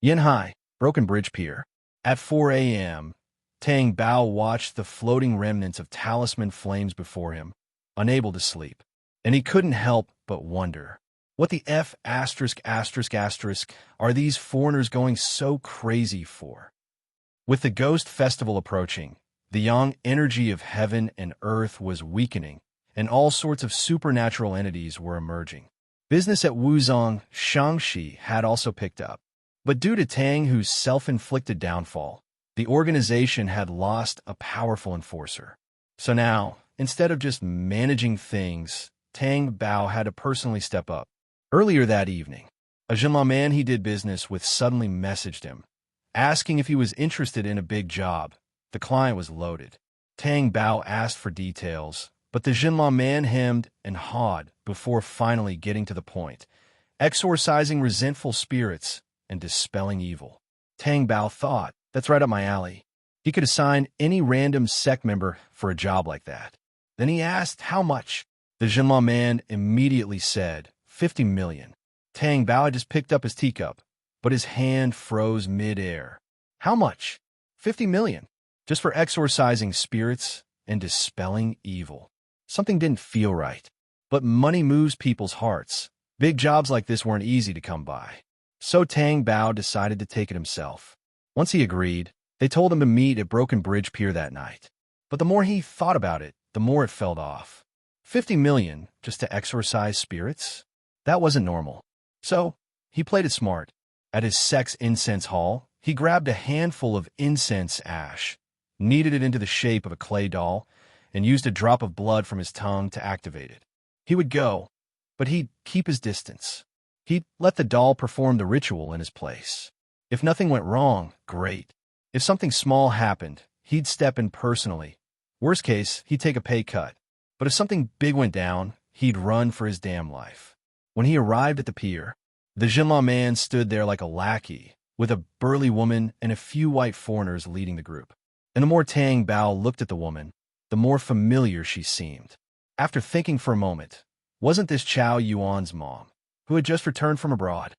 Yanhai, Broken Bridge Pier. At 4 a.m., Tang Bao watched the floating remnants of talisman flames before him, unable to sleep. And he couldn't help but wonder, what the F*** are these foreigners going so crazy for? With the Ghost Festival approaching, the yang energy of heaven and earth was weakening, and all sorts of supernatural entities were emerging. Business at Wuzong, Shangxi had also picked up. But due to Tang Hu's self-inflicted downfall, the organization had lost a powerful enforcer. So now, instead of just managing things, Tang Bao had to personally step up. Earlier that evening, a Jinla man he did business with suddenly messaged him, asking if he was interested in a big job. The client was loaded. Tang Bao asked for details, but the Jinla man hemmed and hawed before finally getting to the point, exorcising resentful spirits and dispelling evil. Tang Bao thought, that's right up my alley. He could assign any random sect member for a job like that. Then he asked how much. The Jinla man immediately said, 50 million. Tang Bao just picked up his teacup, but his hand froze mid-air. How much? 50 million. Just for exorcising spirits and dispelling evil. Something didn't feel right. But money moves people's hearts. Big jobs like this weren't easy to come by. So Tang Bao decided to take it himself. Once he agreed, they told him to meet at Broken Bridge Pier that night. But the more he thought about it, the more it felt off. 50 million just to exorcise spirits? That wasn't normal. So, he played it smart. At his sex incense hall, he grabbed a handful of incense ash, kneaded it into the shape of a clay doll, and used a drop of blood from his tongue to activate it. He would go, but he'd keep his distance. He'd let the doll perform the ritual in his place. If nothing went wrong, great. If something small happened, he'd step in personally. Worst case, he'd take a pay cut. But if something big went down, he'd run for his damn life. When he arrived at the pier, The Jinla man stood there like a lackey, with a burly woman and a few white foreigners leading the group. And the more Tang Bao looked at the woman, the more familiar she seemed. After thinking for a moment, wasn't this Chow Yuan's mom, who had just returned from abroad?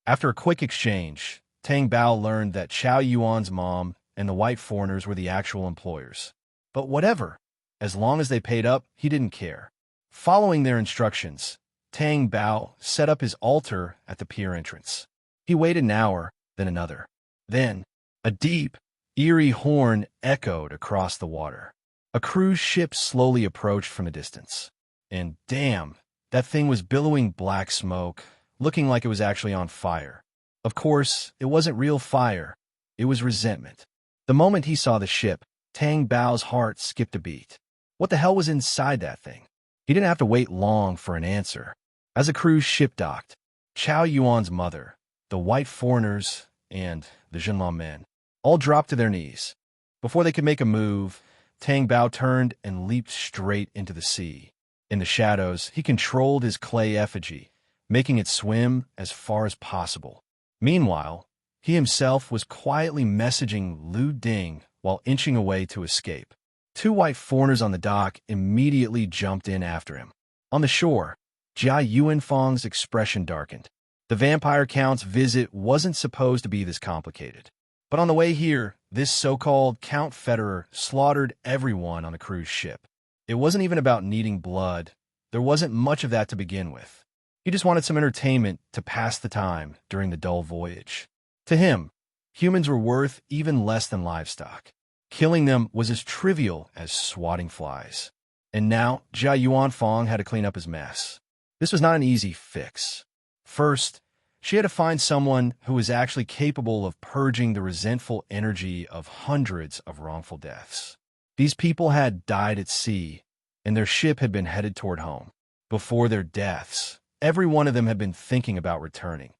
After a quick exchange, Tang Bao learned that Chow Yuan's mom and the white foreigners were the actual employers. But whatever, as long as they paid up, he didn't care. Following their instructions, Tang Bao set up his altar at the pier entrance. He waited an hour, then another. Then, a deep, eerie horn echoed across the water. A cruise ship slowly approached from a distance. And damn, that thing was billowing black smoke, looking like it was actually on fire. Of course, it wasn't real fire. It was resentment. The moment he saw the ship, Tang Bao's heart skipped a beat. What the hell was inside that thing? He didn't have to wait long for an answer. As the cruise ship docked, Chow Yuan's mother, the white foreigners, and the Jinla men all dropped to their knees. Before they could make a move, Tang Bao turned and leaped straight into the sea. In the shadows, he controlled his clay effigy, making it swim as far as possible. Meanwhile, he himself was quietly messaging Lu Ding while inching away to escape. Two white foreigners on the dock immediately jumped in after him. On the shore, Jia Yuanfang's expression darkened. The vampire count's visit wasn't supposed to be this complicated. But on the way here, this so-called Count Federer slaughtered everyone on a cruise ship. It wasn't even about needing blood. There wasn't much of that to begin with. He just wanted some entertainment to pass the time during the dull voyage. To him, humans were worth even less than livestock. Killing them was as trivial as swatting flies. And now, Jia Yuanfang had to clean up his mess. This was not an easy fix. First, she had to find someone who was actually capable of purging the resentful energy of hundreds of wrongful deaths. These people had died at sea, and their ship had been headed toward home. Before their deaths, every one of them had been thinking about returning,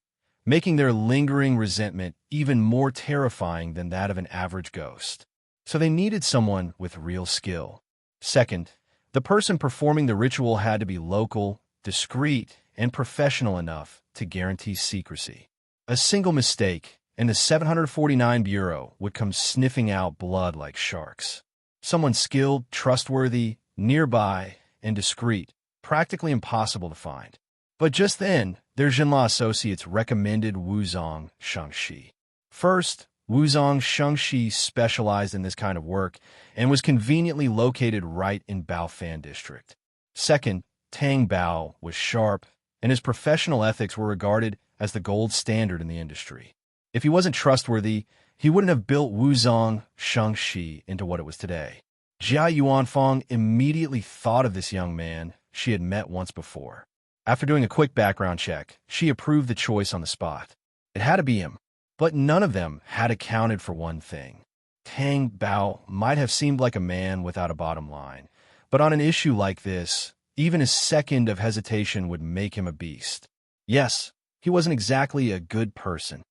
making their lingering resentment even more terrifying than that of an average ghost. So they needed someone with real skill. Second, the person performing the ritual had to be local, discreet, and professional enough to guarantee secrecy. A single mistake, and the 749 Bureau would come sniffing out blood like sharks. Someone skilled, trustworthy, nearby, and discreet, practically impossible to find. But just then, their Jinla associates recommended Wuzong Shengxi. First, Wuzong Shengxi specialized in this kind of work and was conveniently located right in Baofan district. Second, Tang Bao was sharp, and his professional ethics were regarded as the gold standard in the industry. If he wasn't trustworthy, he wouldn't have built Wuzong Shengxi into what it was today. Jia Yuanfang immediately thought of this young man she had met once before. After doing a quick background check, she approved the choice on the spot. It had to be him, but none of them had accounted for one thing. Tang Bao might have seemed like a man without a bottom line, but on an issue like this, even a second of hesitation would make him a beast. Yes, he wasn't exactly a good person,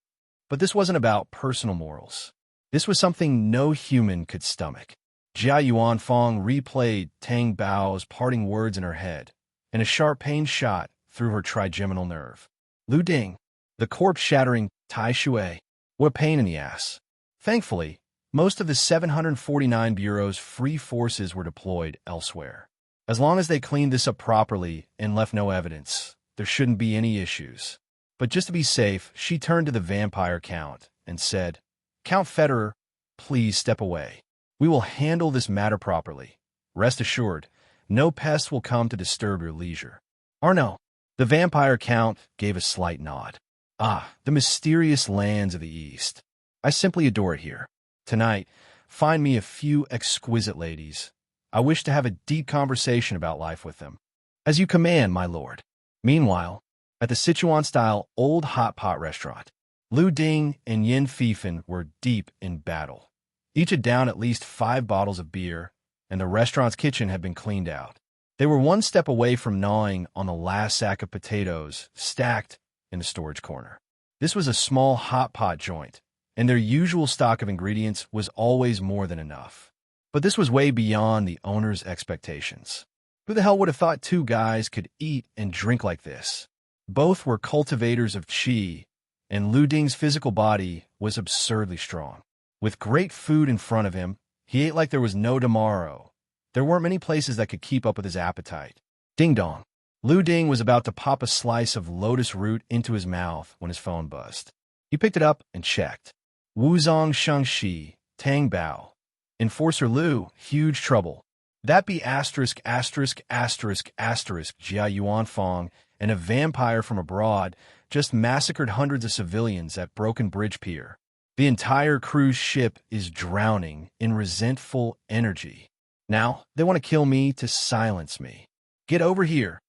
but this wasn't about personal morals. This was something no human could stomach. Jia Yuanfang replayed Tang Bao's parting words in her head, and a sharp pain shot through her trigeminal nerve. Lu Ding, the corpse-shattering Tai Shui, what a pain in the ass. Thankfully, most of the 749 Bureau's free forces were deployed elsewhere. As long as they cleaned this up properly and left no evidence, there shouldn't be any issues. But just to be safe, she turned to the vampire count and said, "Count Federer, please step away. We will handle this matter properly. Rest assured, no pests will come to disturb your leisure." Arno, the vampire count, gave a slight nod. Ah, the mysterious lands of the East. I simply adore it here. Tonight, find me a few exquisite ladies. I wish to have a deep conversation about life with them. As you command, my lord. Meanwhile, at the Sichuan-style old hot pot restaurant, Lu Ding and Yin Fifan were deep in battle. Each had downed at least 5 bottles of beer, and the restaurant's kitchen had been cleaned out. They were one step away from gnawing on the last sack of potatoes stacked in the storage corner. This was a small hot pot joint, and their usual stock of ingredients was always more than enough. But this was way beyond the owner's expectations. Who the hell would have thought 2 guys could eat and drink like this? Both were cultivators of qi, and Lu Ding's physical body was absurdly strong. With great food in front of him, he ate like there was no tomorrow. There weren't many places that could keep up with his appetite. Ding dong. Lu Ding was about to pop a slice of lotus root into his mouth when his phone buzzed. He picked it up and checked. Wuzong Shangxi, Tang Bao. Enforcer Lu, huge trouble. That be asterisk asterisk asterisk asterisk Jia Yuanfang, and a vampire from abroad just massacred hundreds of civilians at Broken Bridge Pier. The entire cruise ship is drowning in resentful energy. Now, they want to kill me to silence me. Get over here.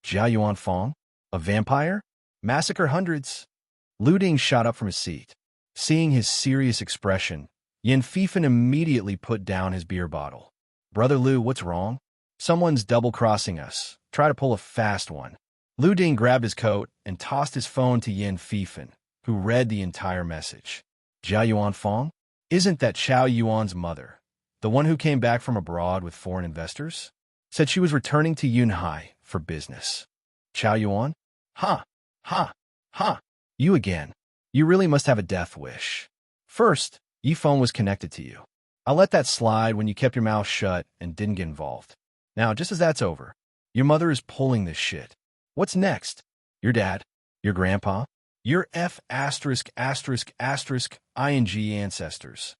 Jia Yuanfang? A vampire? Massacre hundreds? Lu Ding shot up from his seat. Seeing his serious expression, Yin Fifan immediately put down his beer bottle. Brother Lu, what's wrong? Someone's double-crossing us. Try to pull a fast one. Lu Ding grabbed his coat and tossed his phone to Yin Fifan, who read the entire message. Jia Yuanfang? Isn't that Xiao Yuan's mother, the one who came back from abroad with foreign investors? Said she was returning to Yunhai for business. Xiao Yuan? Ha! Ha! Ha! You again. You really must have a death wish. First, Yi phone was connected to you. I'll let that slide when you kept your mouth shut and didn't get involved. Now, just as that's over, your mother is pulling this shit. What's next? Your dad? Your grandpa? Your F asterisk asterisk asterisk ing ancestors.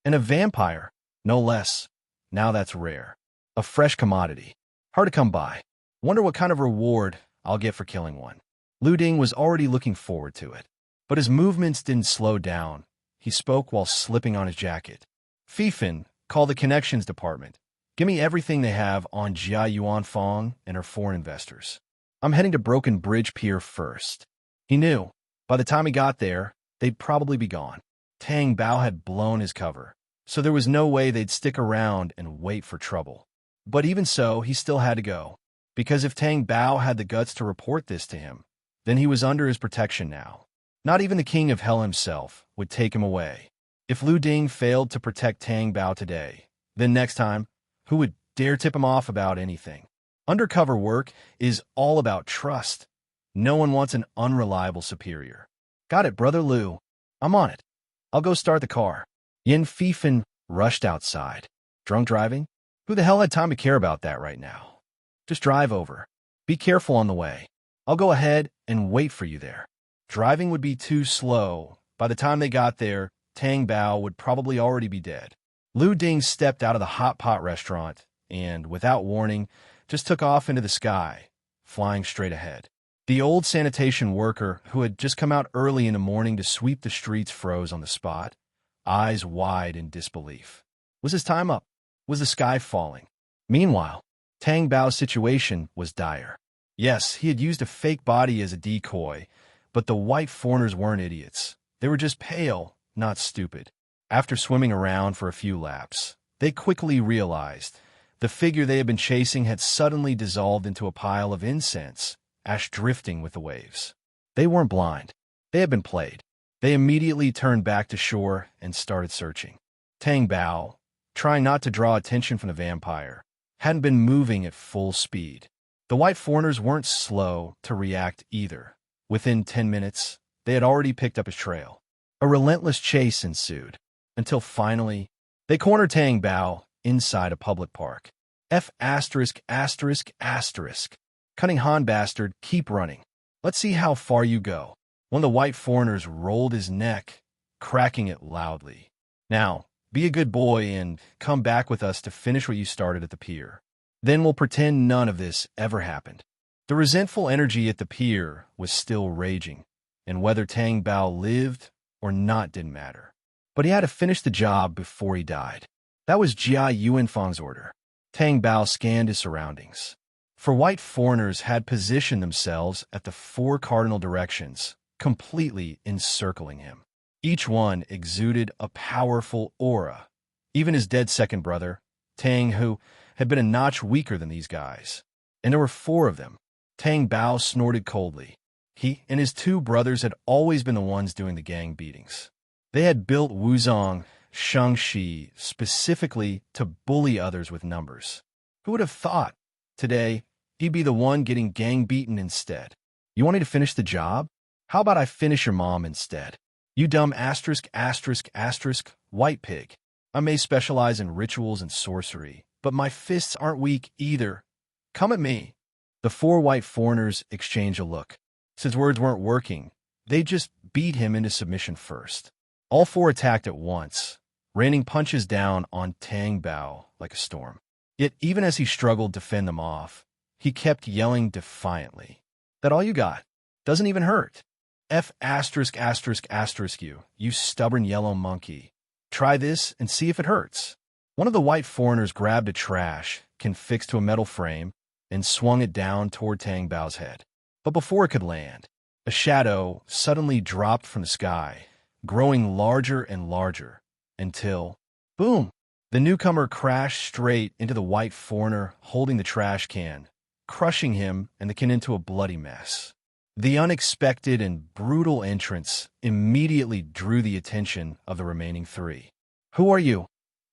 And a vampire, no less. Now that's rare. A fresh commodity. Hard to come by. Wonder what kind of reward I'll get for killing one. Lu Ding was already looking forward to it. But his movements didn't slow down. He spoke while slipping on his jacket. Fifan, call the connections department. Give me everything they have on Jia Yuanfang and her foreign investors. I'm heading to Broken Bridge Pier first. He knew. By the time he got there, they'd probably be gone. Tang Bao had blown his cover, so there was no way they'd stick around and wait for trouble. But even so, he still had to go. Because if Tang Bao had the guts to report this to him, then he was under his protection now. Not even the king of hell himself would take him away. If Lu Ding failed to protect Tang Bao today, then next time, who would dare tip him off about anything? Undercover work is all about trust. No one wants an unreliable superior. Got it, Brother Lu. I'm on it. I'll go start the car. Yin Fifan rushed outside. Drunk driving? Who the hell had time to care about that right now? Just drive over. Be careful on the way. I'll go ahead and wait for you there. Driving would be too slow. By the time they got there, Tang Bao would probably already be dead. Lu Ding stepped out of the hot pot restaurant and, without warning, just took off into the sky, flying straight ahead. The old sanitation worker, who had just come out early in the morning to sweep the streets, froze on the spot, eyes wide in disbelief. Was his time up? Was the sky falling? Meanwhile, Tang Bao's situation was dire. Yes, he had used a fake body as a decoy, but the white foreigners weren't idiots. They were just pale, not stupid. After swimming around for a few laps, they quickly realized the figure they had been chasing had suddenly dissolved into a pile of incense, ash drifting with the waves. They weren't blind. They had been played. They immediately turned back to shore and started searching. Tang Bao, trying not to draw attention from the vampire, hadn't been moving at full speed. The white foreigners weren't slow to react either. Within 10 minutes, they had already picked up his trail. A relentless chase ensued, until finally, they cornered Tang Bao inside a public park. F asterisk asterisk asterisk. Cunning Han bastard, keep running. Let's see how far you go. One of the white foreigners rolled his neck, cracking it loudly. Now, be a good boy and come back with us to finish what you started at the pier. Then we'll pretend none of this ever happened. The resentful energy at the pier was still raging, and whether Tang Bao lived or not didn't matter. But he had to finish the job before he died. That was Jia Yuanfang's order. Tang Bao scanned his surroundings. For white foreigners had positioned themselves at the 4 cardinal directions, completely encircling him. Each one exuded a powerful aura. Even his dead second brother, Tang, who had been a notch weaker than these guys. And there were 4 of them. Tang Bao snorted coldly. He and his 2 brothers had always been the ones doing the gang beatings. They had built Wuzong Shangxi specifically to bully others with numbers. Who would have thought? Today, he'd be the one getting gang beaten instead. You want me to finish the job? How about I finish your mom instead? You dumb asterisk asterisk asterisk white pig. I may specialize in rituals and sorcery, but my fists aren't weak either. Come at me. The four white foreigners exchanged a look. Since words weren't working, they just beat him into submission first. All four attacked at once, raining punches down on Tang Bao like a storm. Yet even as he struggled to fend them off, he kept yelling defiantly. That all you got? Doesn't even hurt. F asterisk asterisk asterisk you stubborn yellow monkey. Try this and see if it hurts. One of the white foreigners grabbed a trash can fixed to a metal frame and swung it down toward Tang Bao's head. But before it could land, a shadow suddenly dropped from the sky, growing larger and larger, until, boom, the newcomer crashed straight into the white foreigner holding the trash can, crushing him and the can into a bloody mess. The unexpected and brutal entrance immediately drew the attention of the remaining three. Who are you?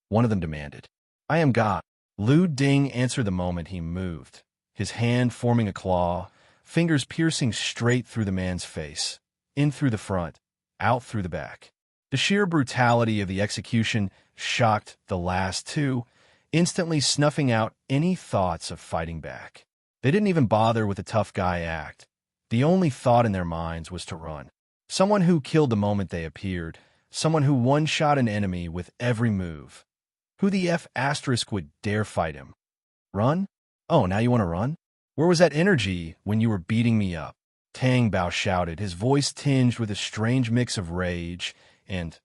One of them demanded. I am God. Lu Ding answered the moment he moved, his hand forming a claw, fingers piercing straight through the man's face, in through the front, out through the back. The sheer brutality of the execution shocked the last two, instantly snuffing out any thoughts of fighting back. They didn't even bother with the tough guy act. The only thought in their minds was to run. Someone who killed the moment they appeared, someone who one-shot an enemy with every move. Who the F asterisk would dare fight him? Run? Oh, now you want to run? Where was that energy when you were beating me up? Tang Bao shouted, his voice tinged with a strange mix of rage and,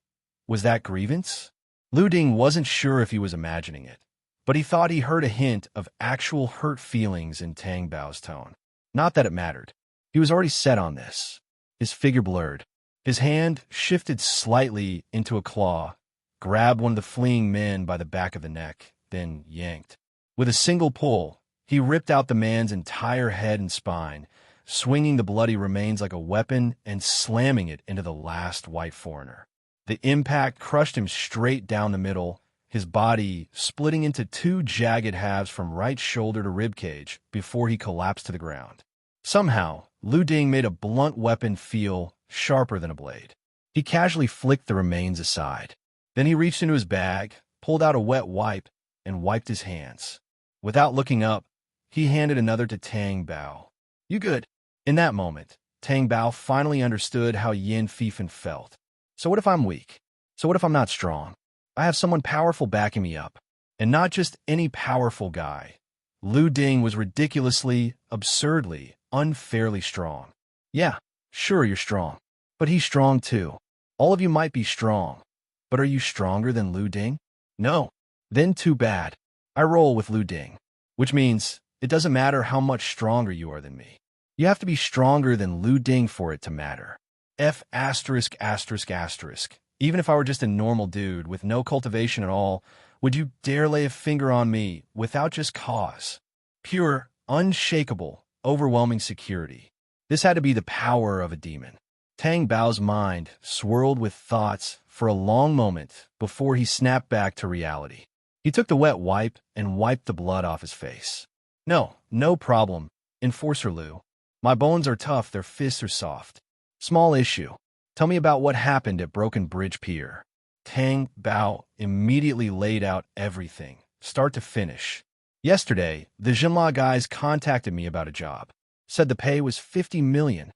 was that grievance? Lu Ding wasn't sure if he was imagining it, but he thought he heard a hint of actual hurt feelings in Tang Bao's tone. Not that it mattered. He was already set on this. His figure blurred. His hand shifted slightly into a claw, grabbed one of the fleeing men by the back of the neck, then yanked. With a single pull, he ripped out the man's entire head and spine, swinging the bloody remains like a weapon and slamming it into the last white foreigner. The impact crushed him straight down the middle, his body splitting into two jagged halves from right shoulder to ribcage before he collapsed to the ground. Somehow, Lu Ding made a blunt weapon feel sharper than a blade. He casually flicked the remains aside. Then he reached into his bag, pulled out a wet wipe, and wiped his hands. Without looking up, he handed another to Tang Bao. You good? In that moment, Tang Bao finally understood how Yin Fifan felt. So what if I'm weak? So what if I'm not strong? I have someone powerful backing me up. And not just any powerful guy. Lu Ding was ridiculously, absurdly, unfairly strong. Yeah, sure you're strong. But he's strong too. All of you might be strong. But are you stronger than Lu Ding? No. Then too bad. I roll with Lu Ding. Which means, it doesn't matter how much stronger you are than me. You have to be stronger than Lu Ding for it to matter. F asterisk asterisk asterisk. Even if I were just a normal dude with no cultivation at all, would you dare lay a finger on me without just cause? Pure, unshakable, overwhelming security. This had to be the power of a demon. Tang Bao's mind swirled with thoughts for a long moment before he snapped back to reality. He took the wet wipe and wiped the blood off his face. No problem, Enforcer Lu. My bones are tough, their fists are soft. Small issue. Tell me about what happened at Broken Bridge Pier. Tang Bao immediately laid out everything, start to finish. Yesterday, the Jinla guys contacted me about a job. Said the pay was 50 million.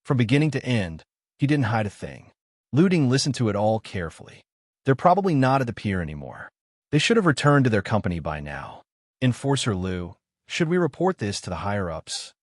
From beginning to end, he didn't hide a thing. Lu Ding listened to it all carefully. They're probably not at the pier anymore. They should have returned to their company by now. Enforcer Lu, should we report this to the higher-ups?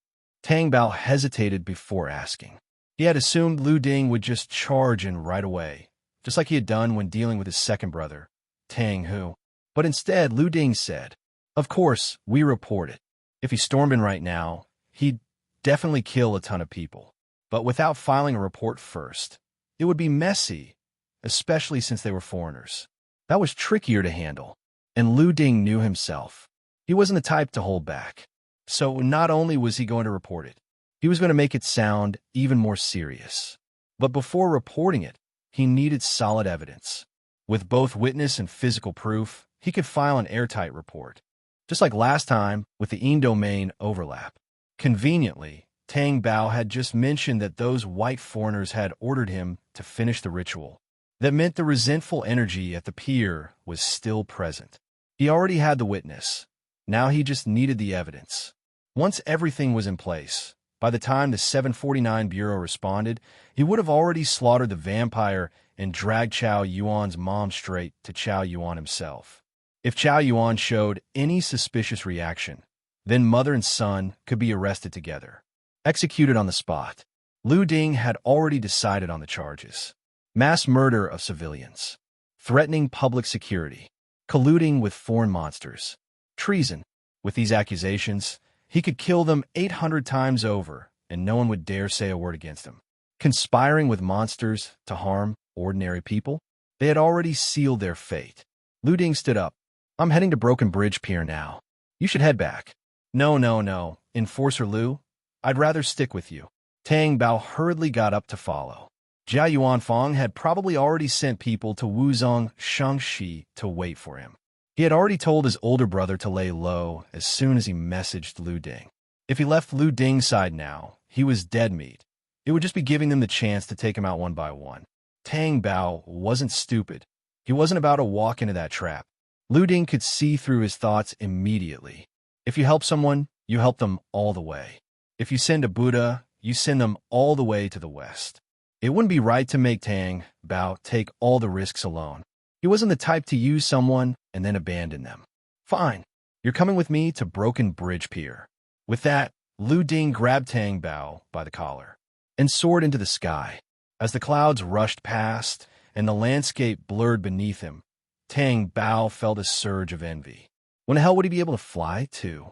Tang Bao hesitated before asking. He had assumed Lu Ding would just charge in right away, just like he had done when dealing with his second brother, Tang Hu. But instead, Lu Ding said, of course, we report it. If he stormed in right now, he'd definitely kill a ton of people. But without filing a report first, it would be messy, especially since they were foreigners. That was trickier to handle, and Lu Ding knew himself. He wasn't the type to hold back. So not only was he going to report it, he was going to make it sound even more serious. But before reporting it, he needed solid evidence. With both witness and physical proof, he could file an airtight report. Just like last time with the indomain overlap. Conveniently, Tang Bao had just mentioned that those white foreigners had ordered him to finish the ritual. That meant the resentful energy at the pier was still present. He already had the witness. Now he just needed the evidence. Once everything was in place, by the time the 749 Bureau responded, he would have already slaughtered the vampire and dragged Chow Yuan's mom straight to Chow Yuan himself. If Chow Yuan showed any suspicious reaction, then mother and son could be arrested together. Executed on the spot. Lu Ding had already decided on the charges. Mass murder of civilians. Threatening public security. Colluding with foreign monsters. Treason. With these accusations, he could kill them 800 times over, and no one would dare say a word against him. Conspiring with monsters to harm ordinary people? They had already sealed their fate. Lu Ding stood up. I'm heading to Broken Bridge Pier now. You should head back. No. Enforcer Lu, I'd rather stick with you. Tang Bao hurriedly got up to follow. Jia Yuanfang had probably already sent people to Wuzhong Shangxi to wait for him. He had already told his older brother to lay low as soon as he messaged Lu Ding. If he left Lu Ding's side now, he was dead meat. It would just be giving them the chance to take him out one by one. Tang Bao wasn't stupid. He wasn't about to walk into that trap. Lu Ding could see through his thoughts immediately. If you help someone, you help them all the way. If you send a Buddha, you send them all the way to the West. It wouldn't be right to make Tang Bao take all the risks alone. He wasn't the type to use someone and then abandon them. Fine, you're coming with me to Broken Bridge Pier. With that, Lu Ding grabbed Tang Bao by the collar and soared into the sky. As the clouds rushed past and the landscape blurred beneath him, Tang Bao felt a surge of envy. When the hell would he be able to fly, too?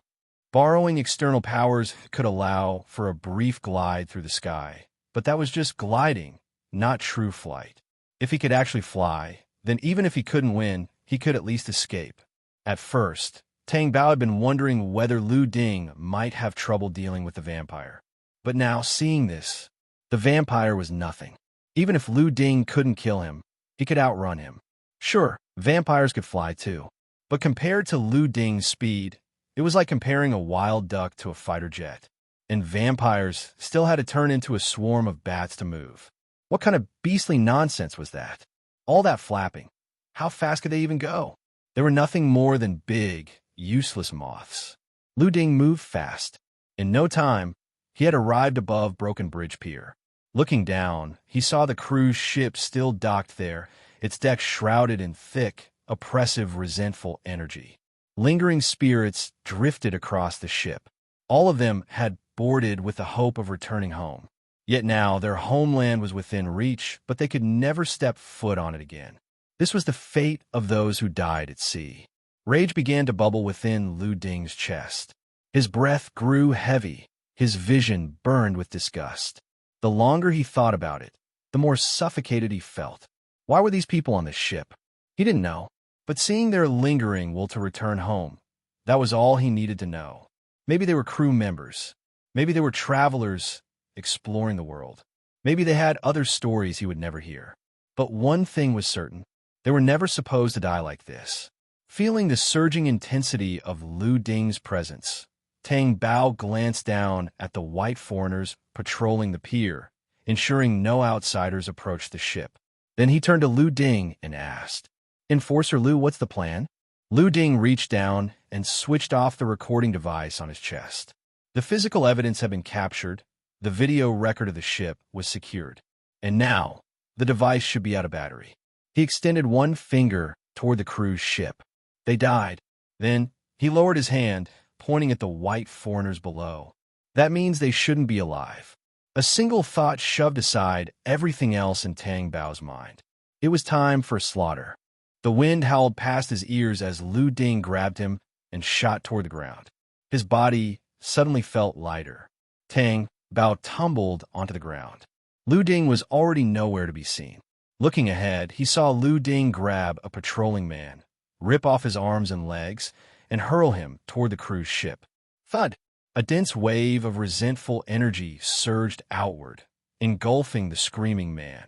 Borrowing external powers could allow for a brief glide through the sky, but that was just gliding, not true flight. If he could actually fly, then even if he couldn't win, he could at least escape. At first, Tang Bao had been wondering whether Lu Ding might have trouble dealing with the vampire. But now, seeing this, the vampire was nothing. Even if Lu Ding couldn't kill him, he could outrun him. Sure, vampires could fly too. But compared to Lu Ding's speed, it was like comparing a wild duck to a fighter jet. And vampires still had to turn into a swarm of bats to move. What kind of beastly nonsense was that? All that flapping. How fast could they even go? They were nothing more than big, useless moths. Lu Ding moved fast. In no time, he had arrived above Broken Bridge Pier. Looking down, he saw the cruise ship still docked there, its deck shrouded in thick, oppressive, resentful energy. Lingering spirits drifted across the ship. All of them had boarded with the hope of returning home. Yet now their homeland was within reach, but they could never step foot on it again. This was the fate of those who died at sea. Rage began to bubble within Lu Ding's chest. His breath grew heavy. His vision burned with disgust. The longer he thought about it, the more suffocated he felt. Why were these people on this ship? He didn't know. But seeing their lingering will to return home, that was all he needed to know. Maybe they were crew members. Maybe they were travelers exploring the world. Maybe they had other stories he would never hear. But one thing was certain. They were never supposed to die like this. Feeling the surging intensity of Lu Ding's presence, Tang Bao glanced down at the white foreigners patrolling the pier, ensuring no outsiders approached the ship. Then he turned to Lu Ding and asked, Enforcer Lu, what's the plan? Lu Ding reached down and switched off the recording device on his chest. The physical evidence had been captured, the video record of the ship was secured, and now the device should be out of battery. He extended one finger toward the cruise ship. They died. Then he lowered his hand, pointing at the white foreigners below. That means they shouldn't be alive. A single thought shoved aside everything else in Tang Bao's mind. It was time for slaughter. The wind howled past his ears as Lu Ding grabbed him and shot toward the ground. His body suddenly felt lighter. Tang Bao tumbled onto the ground. Lu Ding was already nowhere to be seen. Looking ahead, he saw Lu Ding grab a patrolling man, rip off his arms and legs, and hurl him toward the cruise ship. Thud! A dense wave of resentful energy surged outward, engulfing the screaming man.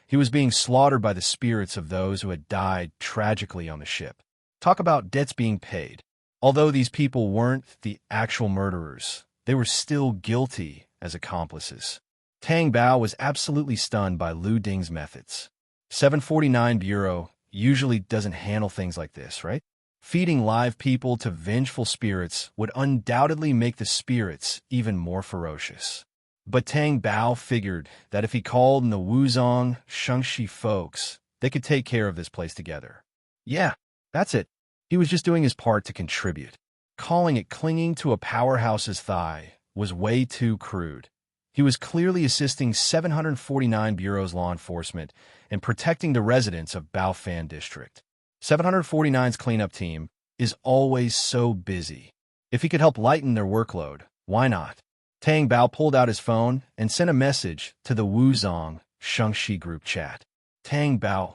He was being slaughtered by the spirits of those who had died tragically on the ship. Talk about debts being paid. Although these people weren't the actual murderers, they were still guilty as accomplices. Tang Bao was absolutely stunned by Lu Ding's methods. 749 Bureau usually doesn't handle things like this, right? Feeding live people to vengeful spirits would undoubtedly make the spirits even more ferocious. But Tang Bao figured that if he called in the Wuzong Shengshi folks, they could take care of this place together. Yeah, that's it. He was just doing his part to contribute. Calling it clinging to a powerhouse's thigh was way too crude. He was clearly assisting 749 Bureau's law enforcement and protecting the residents of Baofan District. 749's cleanup team is always so busy. If he could help lighten their workload, why not? Tang Bao pulled out his phone and sent a message to the Wuzong Shengshi group chat. Tang Bao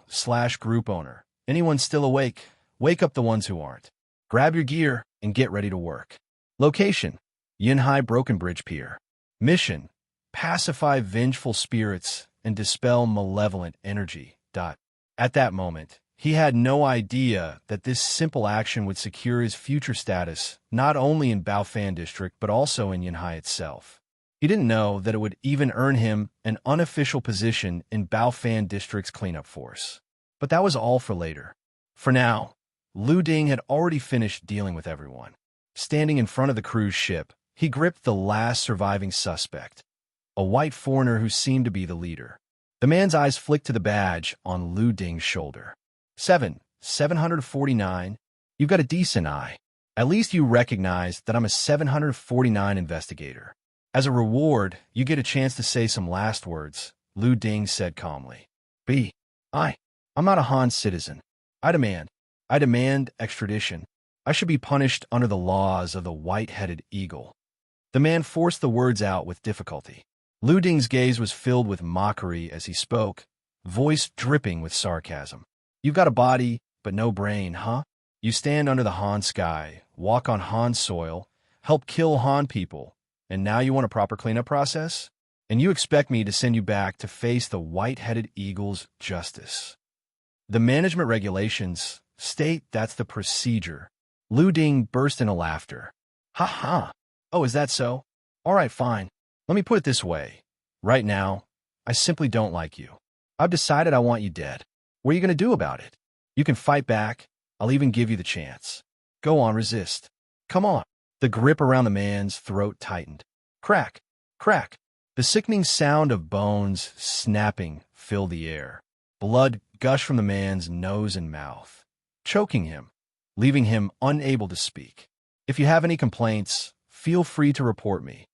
/ group owner. Anyone still awake? Wake up the ones who aren't. Grab your gear and get ready to work. Location: Yinhai Broken Bridge Pier. Mission: pacify vengeful spirits and dispel malevolent energy. At that moment, he had no idea that this simple action would secure his future status not only in Baofan District but also in Yinhai itself. He didn't know that it would even earn him an unofficial position in Baofan District's cleanup force. But that was all for later. For now, Lu Ding had already finished dealing with everyone. Standing in front of the cruise ship, he gripped the last surviving suspect, a white foreigner who seemed to be the leader. The man's eyes flicked to the badge on Lu Ding's shoulder. 749, you've got a decent eye. At least you recognize that I'm a 749 investigator. As a reward, you get a chance to say some last words, Lu Ding said calmly. I'm not a Han citizen. I demand extradition. I should be punished under the laws of the white-headed eagle. The man forced the words out with difficulty. Lu Ding's gaze was filled with mockery as he spoke, voice dripping with sarcasm. You've got a body, but no brain, huh? You stand under the Han sky, walk on Han soil, help kill Han people, and now you want a proper cleanup process? And you expect me to send you back to face the white-headed eagle's justice. The management regulations state that's the procedure. Lu Ding burst into laughter. Ha ha! Oh, is that so? All right, fine. Let me put it this way. Right now, I simply don't like you. I've decided I want you dead. What are you going to do about it? You can fight back. I'll even give you the chance. Go on, resist. Come on. The grip around the man's throat tightened. Crack, crack. The sickening sound of bones snapping filled the air. Blood gushed from the man's nose and mouth, choking him, leaving him unable to speak. If you have any complaints, feel free to report me.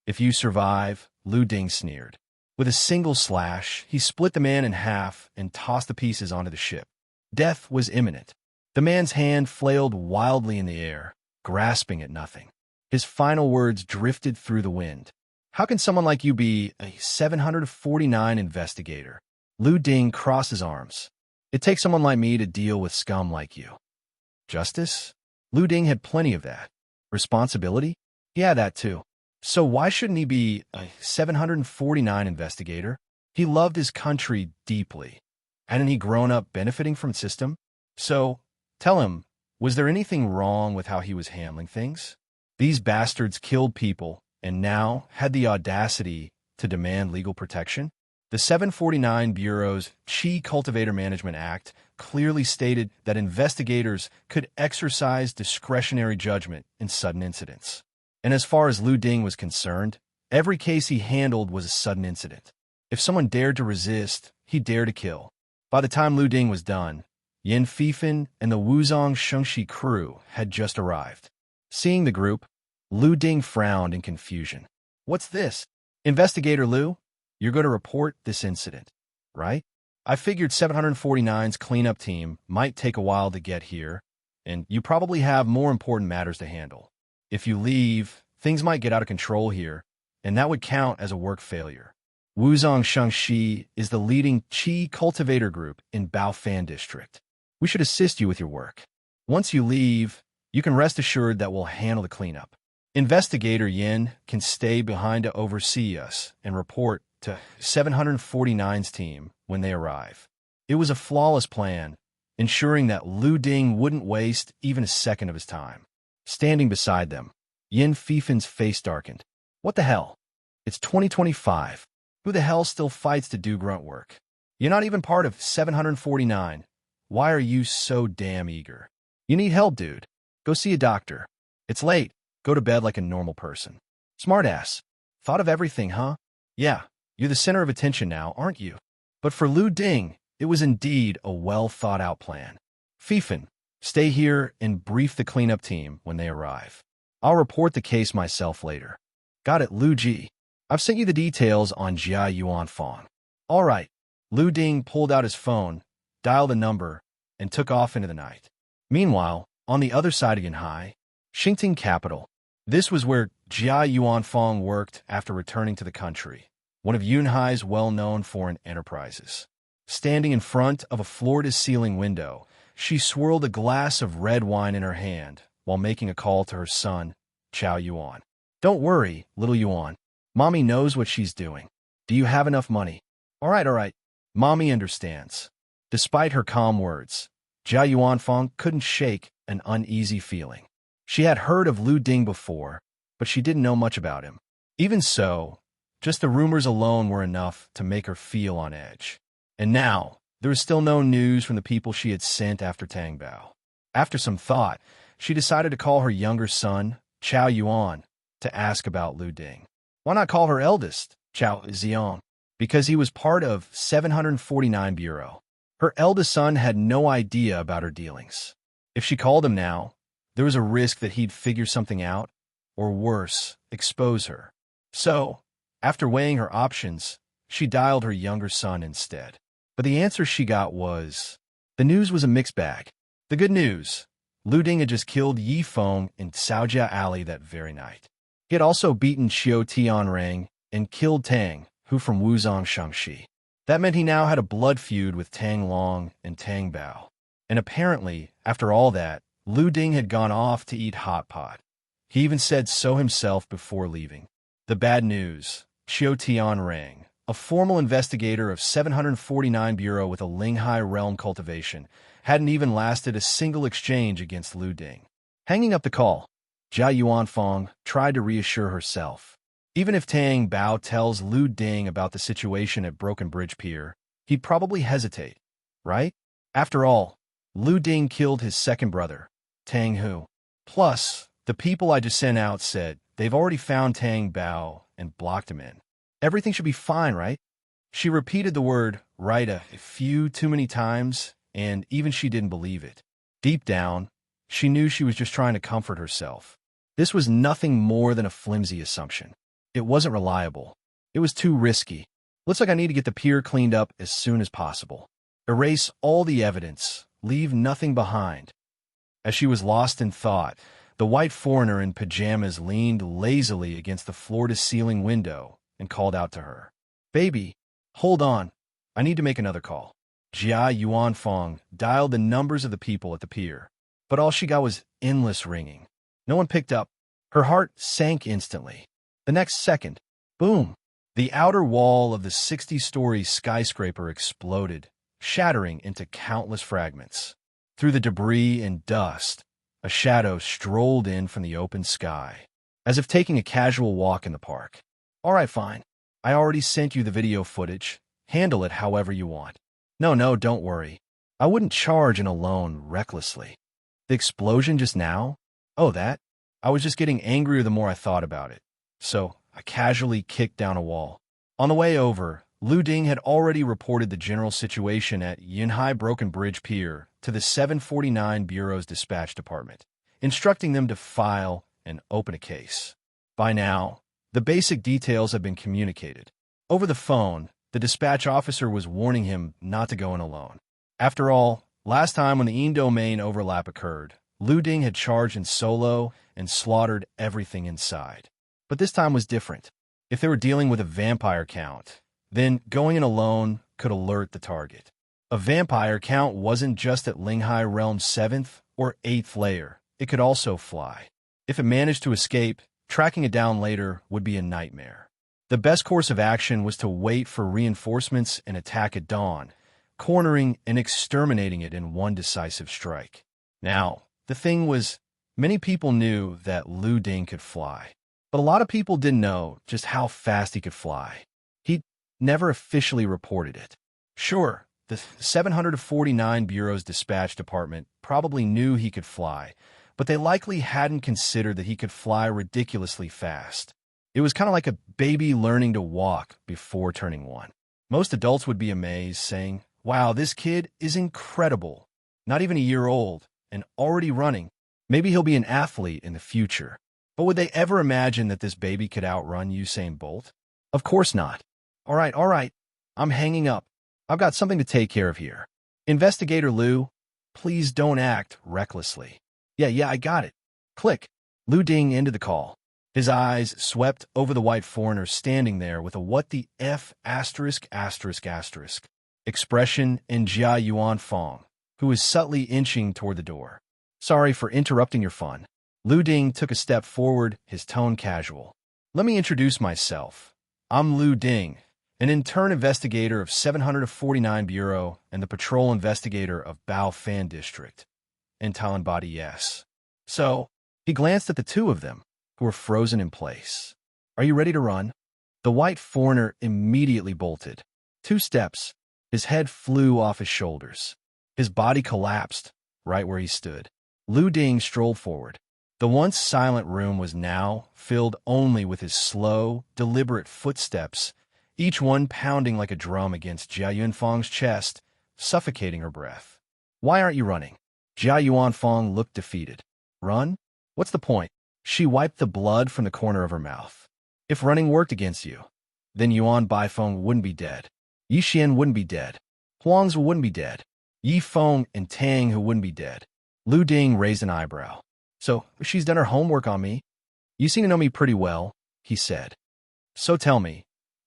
If you survive, Lu Ding sneered. With a single slash, he split the man in half and tossed the pieces onto the ship. Death was imminent. The man's hand flailed wildly in the air, grasping at nothing. His final words drifted through the wind. How can someone like you be a 749 investigator? Lu Ding crossed his arms. It takes someone like me to deal with scum like you. Justice? Lu Ding had plenty of that. Responsibility? Yeah, that too. So why shouldn't he be a 749 investigator? He loved his country deeply. Hadn't he grown up benefiting from its system? So, tell him, was there anything wrong with how he was handling things? These bastards killed people and now had the audacity to demand legal protection? The 749 Bureau's Chi Cultivator Management Act clearly stated that investigators could exercise discretionary judgment in sudden incidents. And as far as Lu Ding was concerned, every case he handled was a sudden incident. If someone dared to resist, he dared to kill. By the time Lu Ding was done, Yin Fifan and the Wuzong Shengshi crew had just arrived. Seeing the group, Lu Ding frowned in confusion. What's this? Investigator Lu, you're going to report this incident, right? I figured 749's cleanup team might take a while to get here, and you probably have more important matters to handle. If you leave, things might get out of control here, and that would count as a work failure. Wuzong Shengshi is the leading Chi cultivator group in Baofan District. We should assist you with your work. Once you leave, you can rest assured that we'll handle the cleanup. Investigator Yin can stay behind to oversee us and report to 749's team when they arrive. It was a flawless plan, ensuring that Lu Ding wouldn't waste even a second of his time. Standing beside them, Yin Fifan's face darkened. What the hell? It's 2025. Who the hell still fights to do grunt work? You're not even part of 749. Why are you so damn eager? You need help, dude. Go see a doctor. It's late. Go to bed like a normal person. Smartass. Thought of everything, huh? Yeah, you're the center of attention now, aren't you? But for Lu Ding, it was indeed a well-thought-out plan. Fifan, stay here and brief the cleanup team when they arrive. I'll report the case myself later. Got it, Lu Ji. I've sent you the details on Jia Yuanfang. All right. Lu Ding pulled out his phone, dialed the number, and took off into the night. Meanwhile, on the other side of Yanhai, Xingting capital. This was where Jia Yuanfang worked after returning to the country, one of Yunhai's well-known foreign enterprises. Standing in front of a floor-to-ceiling window, she swirled a glass of red wine in her hand while making a call to her son, Chao Yuan. Don't worry, little Yuan. Mommy knows what she's doing. Do you have enough money? All right. Mommy understands. Despite her calm words, Jia Yuanfang couldn't shake an uneasy feeling. She had heard of Lu Ding before, but she didn't know much about him. Even so, just the rumors alone were enough to make her feel on edge. And now, there was still no news from the people she had sent after Tang Bao. After some thought, she decided to call her younger son, Chao Yuan, to ask about Lu Ding. Why not call her eldest, Chao Xiong? Because he was part of 749 Bureau. Her eldest son had no idea about her dealings. If she called him now, there was a risk that he'd figure something out, or worse, expose her. So, after weighing her options, she dialed her younger son instead. But the answer she got was... The news was a mixed bag. The good news, Lu Ding had just killed Yi Feng in Saojia Alley that very night. He had also beaten Xiao Tianrang and killed Tang, who from Wuzhong Shangxi. That meant he now had a blood feud with Tang Long and Tang Bao. And apparently, after all that, Lu Ding had gone off to eat hot pot. He even said so himself before leaving. The bad news, Xiao Tianrang, a formal investigator of 749 Bureau with a Linghai realm cultivation, hadn't even lasted a single exchange against Lu Ding. Hanging up the call, Jia Yuanfang tried to reassure herself. Even if Tang Bao tells Lu Ding about the situation at Broken Bridge Pier, he'd probably hesitate, right? After all, Lu Ding killed his second brother, Tang Hu. Plus, the people I just sent out said they've already found Tang Bao and blocked him in. Everything should be fine, right? She repeated the word right a few too many times, and even she didn't believe it. Deep down, she knew she was just trying to comfort herself. This was nothing more than a flimsy assumption. It wasn't reliable. It was too risky. Looks like I need to get the pier cleaned up as soon as possible. Erase all the evidence. Leave nothing behind. As she was lost in thought, the white foreigner in pajamas leaned lazily against the floor-to-ceiling window and called out to her. Baby, hold on. I need to make another call. Jia Yuanfang dialed the numbers of the people at the pier, but all she got was endless ringing. No one picked up. Her heart sank instantly. The next second, boom, the outer wall of the 60-story skyscraper exploded, shattering into countless fragments. Through the debris and dust, a shadow strolled in from the open sky, as if taking a casual walk in the park. All right, fine. I already sent you the video footage. Handle it however you want. No, don't worry. I wouldn't charge an alone recklessly. The explosion just now? Oh, that? I was just getting angrier the more I thought about it. So, I casually kicked down a wall. On the way over, Lu Ding had already reported the general situation at Yinhai Broken Bridge Pier to the 749 Bureau's dispatch department, instructing them to file and open a case. By now, the basic details had been communicated. Over the phone, the dispatch officer was warning him not to go in alone. After all, last time when the Indo-Main overlap occurred, Lu Ding had charged in solo and slaughtered everything inside. But this time was different. If they were dealing with a vampire count, then going in alone could alert the target. A vampire count wasn't just at Linghai Realm's 7th or 8th layer. It could also fly. If it managed to escape, tracking it down later would be a nightmare. The best course of action was to wait for reinforcements and attack at dawn, cornering and exterminating it in one decisive strike. Now, the thing was, many people knew that Lu Ding could fly. But a lot of people didn't know just how fast he could fly. He never officially reported it. Sure, the 749 Bureau's dispatch department probably knew he could fly, but they likely hadn't considered that he could fly ridiculously fast. It was kind of like a baby learning to walk before turning 1. Most adults would be amazed, saying, "Wow, this kid is incredible. Not even a year old, and already running. Maybe he'll be an athlete in the future." But would they ever imagine that this baby could outrun Usain Bolt? Of course not. All right, I'm hanging up. I've got something to take care of here. Investigator Lou, please don't act recklessly. Yeah, I got it. Click. Lou Ding ended the call. His eyes swept over the white foreigner standing there with a what the F asterisk expression in Jia Yuan Fong, who was subtly inching toward the door. Sorry for interrupting your fun. Lu Ding took a step forward, his tone casual. Let me introduce myself. I'm Lu Ding, an intern investigator of 749 Bureau and the patrol investigator of Bao Fan District in Talonbody, yes. So, he glanced at the two of them, who were frozen in place. Are you ready to run? The white foreigner immediately bolted. 2 steps. His head flew off his shoulders. His body collapsed right where he stood. Lu Ding strolled forward. The once silent room was now filled only with his slow, deliberate footsteps, each one pounding like a drum against Jia Yuanfang's chest, suffocating her breath. Why aren't you running? Jia Yuanfang looked defeated. Run? What's the point? She wiped the blood from the corner of her mouth. If running worked against you, then Yuan Baifeng wouldn't be dead. Yi Xian wouldn't be dead. Huangzi wouldn't be dead. Yi Feng and Tang who wouldn't be dead. Lu Ding raised an eyebrow. So, she's done her homework on me. You seem to know me pretty well, he said. So tell me,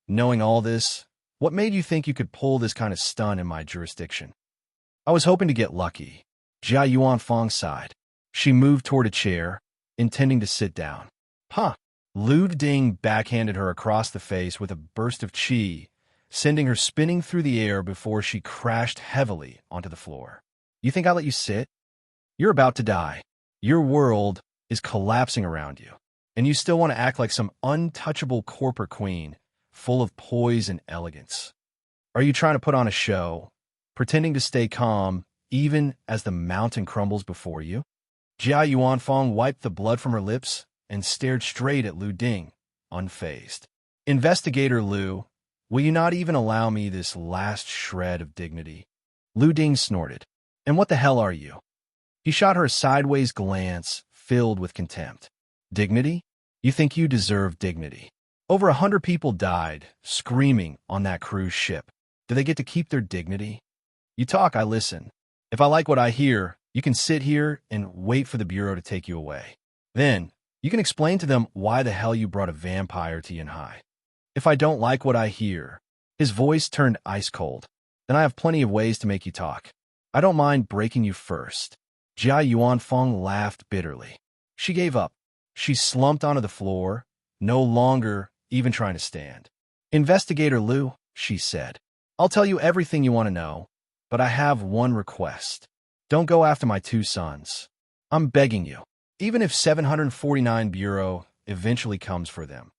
knowing all this, what made you think you could pull this kind of stunt in my jurisdiction? I was hoping to get lucky. Jia Yuanfang sighed. She moved toward a chair, intending to sit down. Huh. Lu Ding backhanded her across the face with a burst of qi, sending her spinning through the air before she crashed heavily onto the floor. You think I let you sit? You're about to die. Your world is collapsing around you, and you still want to act like some untouchable corporate queen, full of poise and elegance. Are you trying to put on a show, pretending to stay calm even as the mountain crumbles before you? Jia Yuanfang wiped the blood from her lips and stared straight at Lu Ding, unfazed. Investigator Lu, will you not even allow me this last shred of dignity? Lu Ding snorted. And what the hell are you? He shot her a sideways glance filled with contempt. Dignity? You think you deserve dignity. Over 100 people died, screaming on that cruise ship. Do they get to keep their dignity? You talk, I listen. If I like what I hear, you can sit here and wait for the Bureau to take you away. Then, you can explain to them why the hell you brought a vampire to Yanhai. If I don't like what I hear, his voice turned ice cold, then I have plenty of ways to make you talk. I don't mind breaking you first. Jia Yuanfang laughed bitterly. She gave up. She slumped onto the floor, no longer even trying to stand. Investigator Lu, she said, I'll tell you everything you want to know, but I have one request. Don't go after my 2 sons. I'm begging you. Even if 749 Bureau eventually comes for them,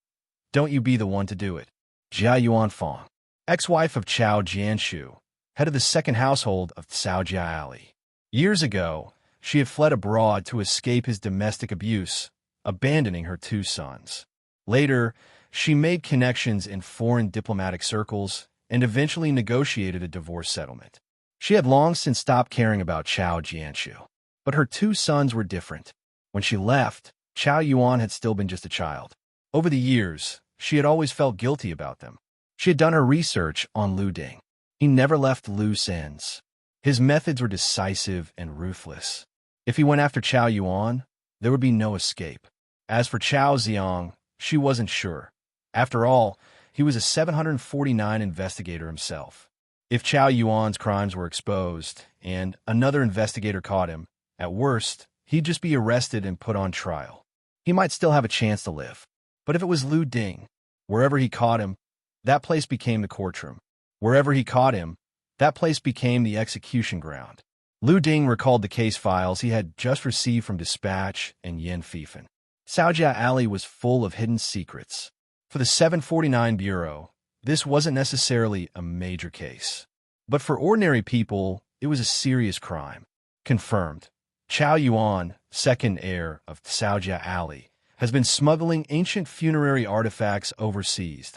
don't you be the one to do it. Jia Yuanfang, ex-wife of Chao Jianshu, head of the second household of Cao Jiali. Years ago, she had fled abroad to escape his domestic abuse, abandoning her 2 sons. Later, she made connections in foreign diplomatic circles and eventually negotiated a divorce settlement. She had long since stopped caring about Chao Jianshu, but her 2 sons were different. When she left, Chao Yuan had still been just a child. Over the years, she had always felt guilty about them. She had done her research on Lu Ding. He never left loose ends. His methods were decisive and ruthless. If he went after Chao Yuan, there would be no escape. As for Chao Xiang, she wasn't sure. After all, he was a 749 investigator himself. If Chao Yuan's crimes were exposed and another investigator caught him, at worst, he'd just be arrested and put on trial. He might still have a chance to live. But if it was Lu Ding, wherever he caught him, that place became the courtroom. Wherever he caught him, that place became the execution ground. Lu Ding recalled the case files he had just received from Dispatch and Yen Fifen. Saojia Alley was full of hidden secrets. For the 749 Bureau, this wasn't necessarily a major case. But for ordinary people, it was a serious crime. Confirmed. Chow Yuan, second heir of Saojia Alley, has been smuggling ancient funerary artifacts overseas.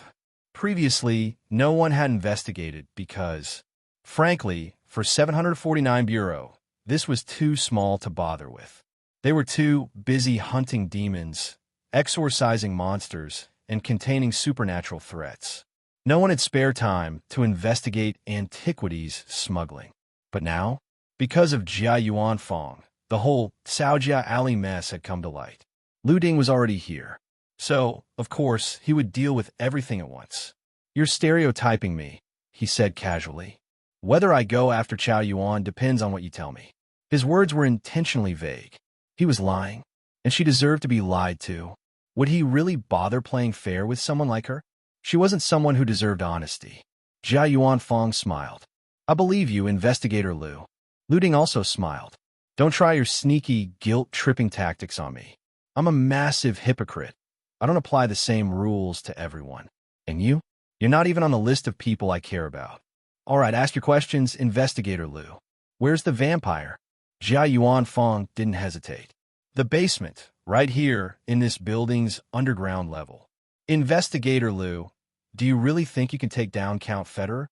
Previously, no one had investigated because, frankly, for 749 Bureau, this was too small to bother with. They were too busy hunting demons, exorcising monsters, and containing supernatural threats. No one had spare time to investigate antiquities smuggling. But now, because of Jia Yuanfang, the whole Saojia Alley mess had come to light. Lu Ding was already here. So, of course, he would deal with everything at once. "You're stereotyping me," he said casually. "Whether I go after Chow Yuan depends on what you tell me." His words were intentionally vague. He was lying, and she deserved to be lied to. Would he really bother playing fair with someone like her? She wasn't someone who deserved honesty. Jia Yuanfang smiled. "I believe you, Investigator Lu." Lu Ding also smiled. "Don't try your sneaky, guilt-tripping tactics on me. I'm a massive hypocrite. I don't apply the same rules to everyone. And you? You're not even on the list of people I care about. All right, ask your questions, Investigator Lu. Where's the vampire?" Jia Yuanfang didn't hesitate. "The basement, right here, in this building's underground level." "Investigator Lu, do you really think you can take down Count Federer?"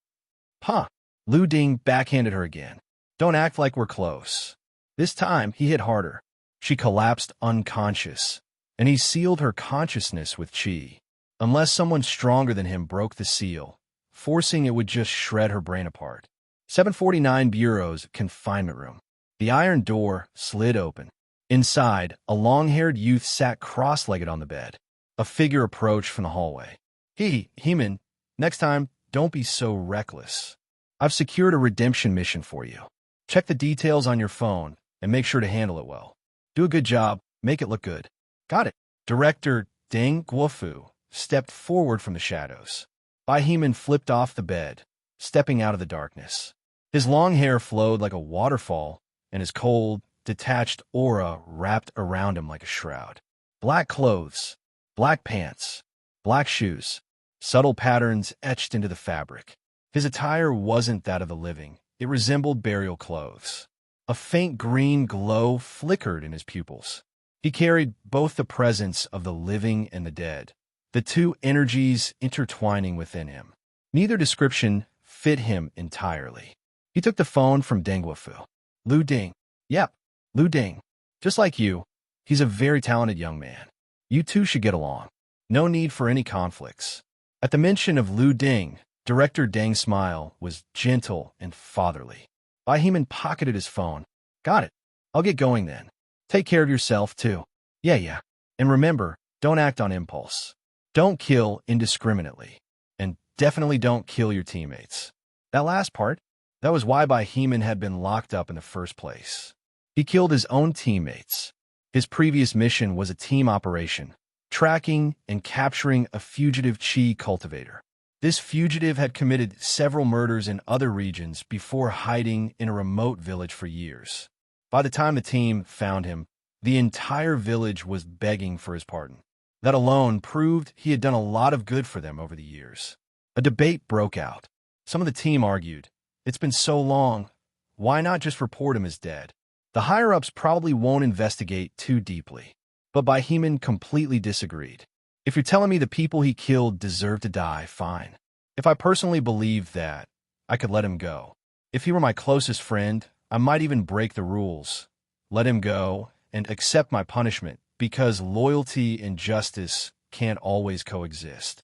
"Huh." Lu Ding backhanded her again. "Don't act like we're close." This time, he hit harder. She collapsed unconscious, and he sealed her consciousness with qi. Unless someone stronger than him broke the seal, forcing it would just shred her brain apart. 749 Bureau's confinement room. The iron door slid open. Inside, a long-haired youth sat cross-legged on the bed. A figure approached from the hallway. Heman, next time, don't be so reckless. I've secured a redemption mission for you. Check the details on your phone and make sure to handle it well. Do a good job. Make it look good." "Got it." Director Deng Guofu stepped forward from the shadows. Bai Heman flipped off the bed, stepping out of the darkness. His long hair flowed like a waterfall, and his cold, detached aura wrapped around him like a shroud. Black clothes, black pants, black shoes, subtle patterns etched into the fabric. His attire wasn't that of the living. It resembled burial clothes. A faint green glow flickered in his pupils. He carried both the presence of the living and the dead, the two energies intertwining within him. Neither description fit him entirely. He took the phone from Deng Guofu. "Lu Ding." "Yep, Lu Ding. Just like you. He's a very talented young man. You two should get along. No need for any conflicts." At the mention of Lu Ding, Director Deng's smile was gentle and fatherly. Bai Heman pocketed his phone. "Got it. I'll get going then. Take care of yourself, too." Yeah. And remember, don't act on impulse. Don't kill indiscriminately. And definitely don't kill your teammates. That last part, that was why Bai Heman had been locked up in the first place. He killed his own teammates. His previous mission was a team operation, tracking and capturing a fugitive Qi cultivator. This fugitive had committed several murders in other regions before hiding in a remote village for years. By the time the team found him, the entire village was begging for his pardon. That alone proved he had done a lot of good for them over the years. A debate broke out. Some of the team argued, "It's been so long, why not just report him as dead? The higher-ups probably won't investigate too deeply." But Bai Heman completely disagreed. "If you're telling me the people he killed deserve to die, fine. If I personally believed that, I could let him go. If he were my closest friend, I might even break the rules, let him go, and accept my punishment, because loyalty and justice can't always coexist.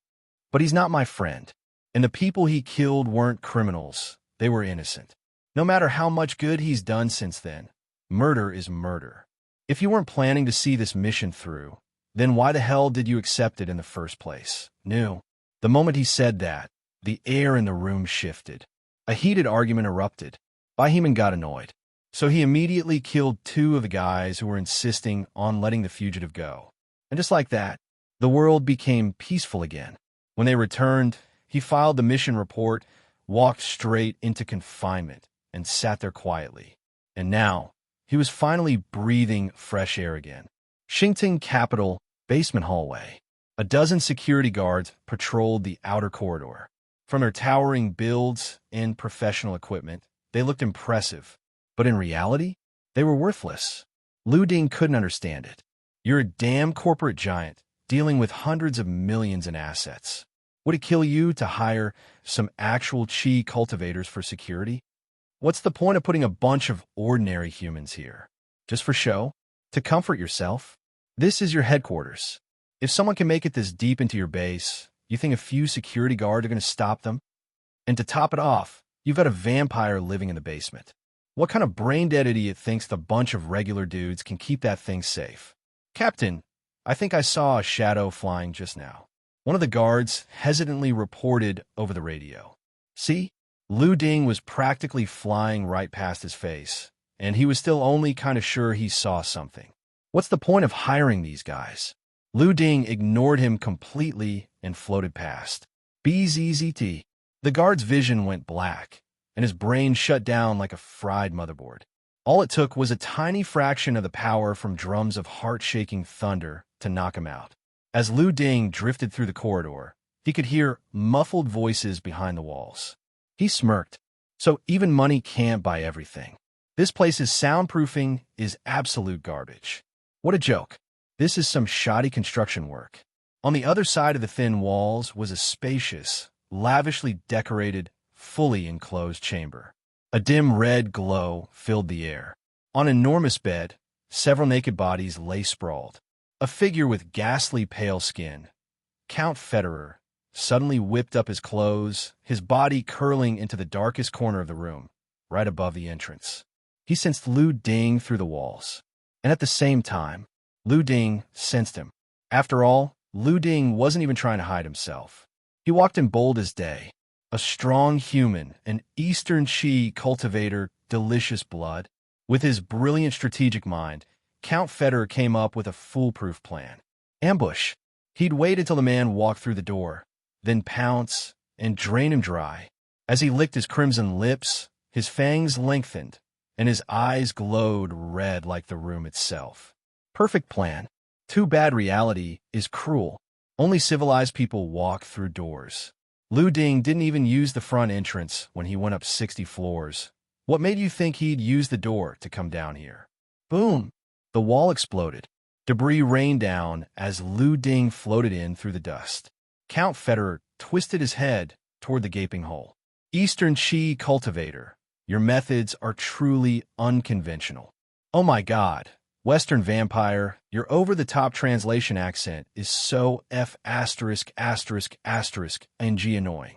But he's not my friend, and the people he killed weren't criminals, they were innocent. No matter how much good he's done since then, murder is murder. If you weren't planning to see this mission through, then why the hell did you accept it in the first place?" "No." The moment he said that, the air in the room shifted. A heated argument erupted. Bai Heman got annoyed. So he immediately killed two of the guys who were insisting on letting the fugitive go. And just like that, the world became peaceful again. When they returned, he filed the mission report, walked straight into confinement, and sat there quietly. And now, he was finally breathing fresh air again. Xingting capital, Basement hallway. A dozen security guards patrolled the outer corridor. From their towering builds and professional equipment, they looked impressive. But in reality, they were worthless. Lu Ding couldn't understand it. You're a damn corporate giant, dealing with hundreds of millions in assets. Would it kill you to hire some actual chi cultivators for security? What's the point of putting a bunch of ordinary humans here? Just for show? To comfort yourself? This is your headquarters. If someone can make it this deep into your base, you think a few security guards are going to stop them? And to top it off, you've got a vampire living in the basement. What kind of brain-dead idiot thinks the bunch of regular dudes can keep that thing safe? Captain, I think I saw a shadow flying just now. One of the guards hesitantly reported over the radio. See? Lu Ding was practically flying right past his face, and he was still only kind of sure he saw something. What's the point of hiring these guys? Lu Ding ignored him completely and floated past. BZZT. The guard's vision went black, and his brain shut down like a fried motherboard. All it took was a tiny fraction of the power from drums of heart-shaking thunder to knock him out. As Lu Ding drifted through the corridor, he could hear muffled voices behind the walls. He smirked. So even money can't buy everything. This place's soundproofing is absolute garbage. What a joke. This is some shoddy construction work. On the other side of the thin walls was a spacious, lavishly decorated, fully enclosed chamber. A dim red glow filled the air. On an enormous bed, several naked bodies lay sprawled. A figure with ghastly pale skin, Count Federer, suddenly whipped up his clothes, his body curling into the darkest corner of the room, right above the entrance. He sensed Lu Ding through the walls. And at the same time, Lu Ding sensed him. After all, Lu Ding wasn't even trying to hide himself. He walked in bold as day, a strong human, an Eastern Chi cultivator, delicious blood. With his brilliant strategic mind, Count Federer came up with a foolproof plan. Ambush. He'd wait until the man walked through the door, then pounce and drain him dry. As he licked his crimson lips, his fangs lengthened, and his eyes glowed red like the room itself. Perfect plan. Too bad reality is cruel. Only civilized people walk through doors. Lu Ding didn't even use the front entrance when he went up 60 floors. What made you think he'd use the door to come down here? Boom! The wall exploded. Debris rained down as Lu Ding floated in through the dust. Count Federer twisted his head toward the gaping hole. Eastern Chi cultivator, your methods are truly unconventional. Oh my God, Western vampire, your over-the-top translation accent is so F******ng annoying.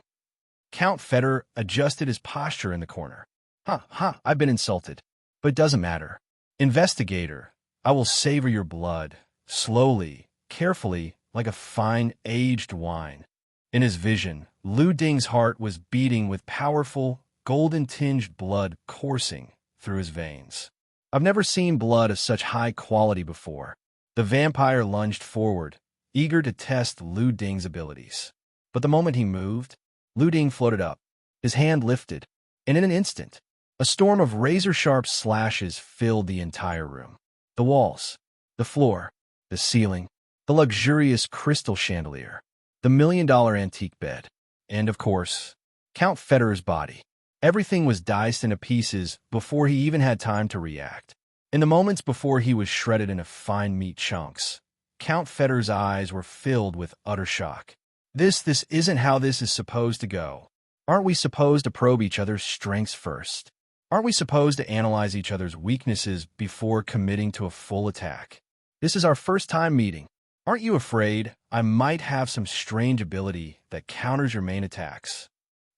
Count Federer adjusted his posture in the corner. I've been insulted. But it doesn't matter. Investigator, I will savor your blood, slowly, carefully, like a fine aged wine. In his vision, Lu Ding's heart was beating with powerful, golden-tinged blood coursing through his veins. I've never seen blood of such high quality before. The vampire lunged forward, eager to test Lu Ding's abilities. But the moment he moved, Lu Ding floated up, his hand lifted, and in an instant, a storm of razor-sharp slashes filled the entire room. The walls, the floor, the ceiling, the luxurious crystal chandelier, the million-dollar antique bed, and, of course, Count Federer's body. Everything was diced into pieces before he even had time to react. In the moments before he was shredded into fine meat chunks, Count Federer's eyes were filled with utter shock. This isn't how this is supposed to go. Aren't we supposed to probe each other's strengths first? Aren't we supposed to analyze each other's weaknesses before committing to a full attack? This is our first time meeting. Aren't you afraid I might have some strange ability that counters your main attacks?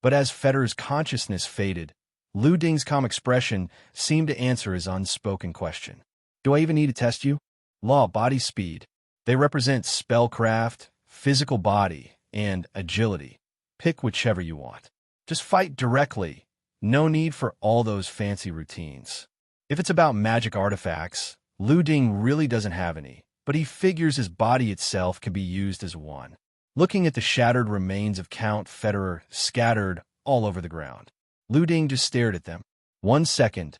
But as Federer's consciousness faded, Lu Ding's calm expression seemed to answer his unspoken question. Do I even need to test you? Law, body speed. They represent spellcraft, physical body, and agility. Pick whichever you want. Just fight directly. No need for all those fancy routines. If it's about magic artifacts, Lu Ding really doesn't have any, but he figures his body itself can be used as one. Looking at the shattered remains of Count Federer scattered all over the ground, Lu Ding just stared at them. 1 second,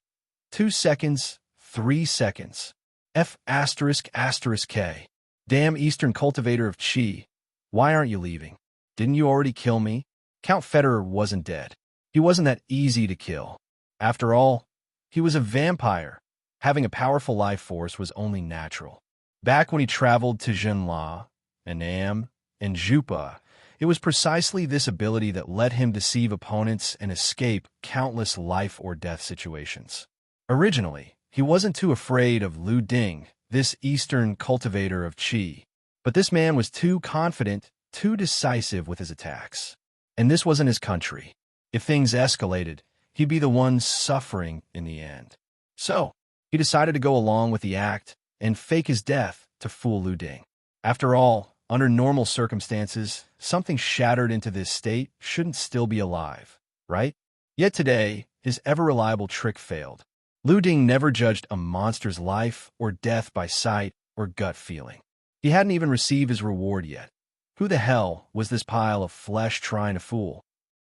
2 seconds, 3 seconds. F***K. Damn Eastern cultivator of Qi. Why aren't you leaving? Didn't you already kill me? Count Federer wasn't dead. He wasn't that easy to kill. After all, he was a vampire. Having a powerful life force was only natural. Back when he traveled to Jinla, Annam, and Jupa, it was precisely this ability that let him deceive opponents and escape countless life or death situations. Originally, he wasn't too afraid of Lu Ding, this Eastern cultivator of Qi. But this man was too confident, too decisive with his attacks. And this wasn't his country. If things escalated, he'd be the one suffering in the end. So, he decided to go along with the act and fake his death to fool Lu Ding. After all, under normal circumstances, something shattered into this state shouldn't still be alive, right? Yet today, his ever-reliable trick failed. Lu Ding never judged a monster's life or death by sight or gut feeling. He hadn't even received his reward yet. Who the hell was this pile of flesh trying to fool?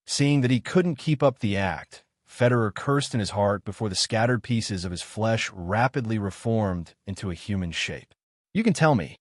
Seeing that he couldn't keep up the act, Federer cursed in his heart before the scattered pieces of his flesh rapidly reformed into a human shape. You can tell me,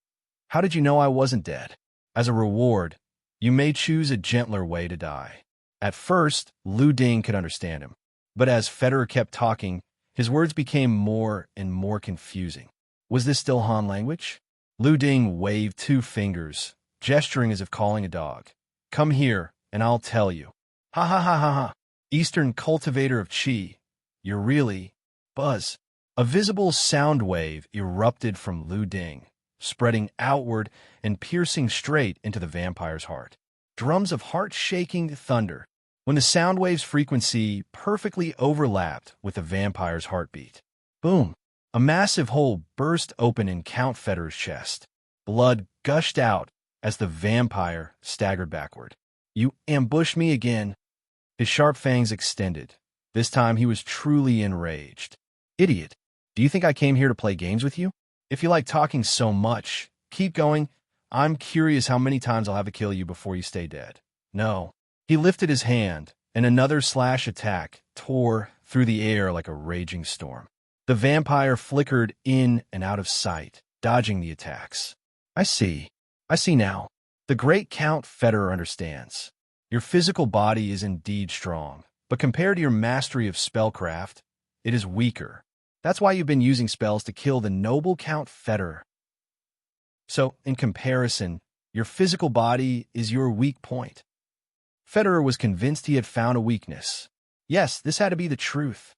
how did you know I wasn't dead? As a reward, you may choose a gentler way to die. At first, Lu Ding could understand him. But as Federer kept talking, his words became more and more confusing. Was this still Han language? Lu Ding waved two fingers, gesturing as if calling a dog. Come here, and I'll tell you. Ha ha ha ha ha. Eastern cultivator of Qi. You're really... Buzz. A visible sound wave erupted from Lu Ding, spreading outward and piercing straight into the vampire's heart. Drums of heart-shaking thunder, when the sound wave's frequency perfectly overlapped with the vampire's heartbeat. Boom! A massive hole burst open in Count Federer's chest. Blood gushed out as the vampire staggered backward. You ambushed me again. His sharp fangs extended. This time he was truly enraged. Idiot, do you think I came here to play games with you? If you like talking so much, keep going. I'm curious how many times I'll have to kill you before you stay dead. No. He lifted his hand, and another slash attack tore through the air like a raging storm. The vampire flickered in and out of sight, dodging the attacks. I see now. The great Count Federer understands. Your physical body is indeed strong, but compared to your mastery of spellcraft, it is weaker. That's why you've been using spells to kill the noble Count Federer. So, in comparison, your physical body is your weak point. Federer was convinced he had found a weakness. Yes, this had to be the truth.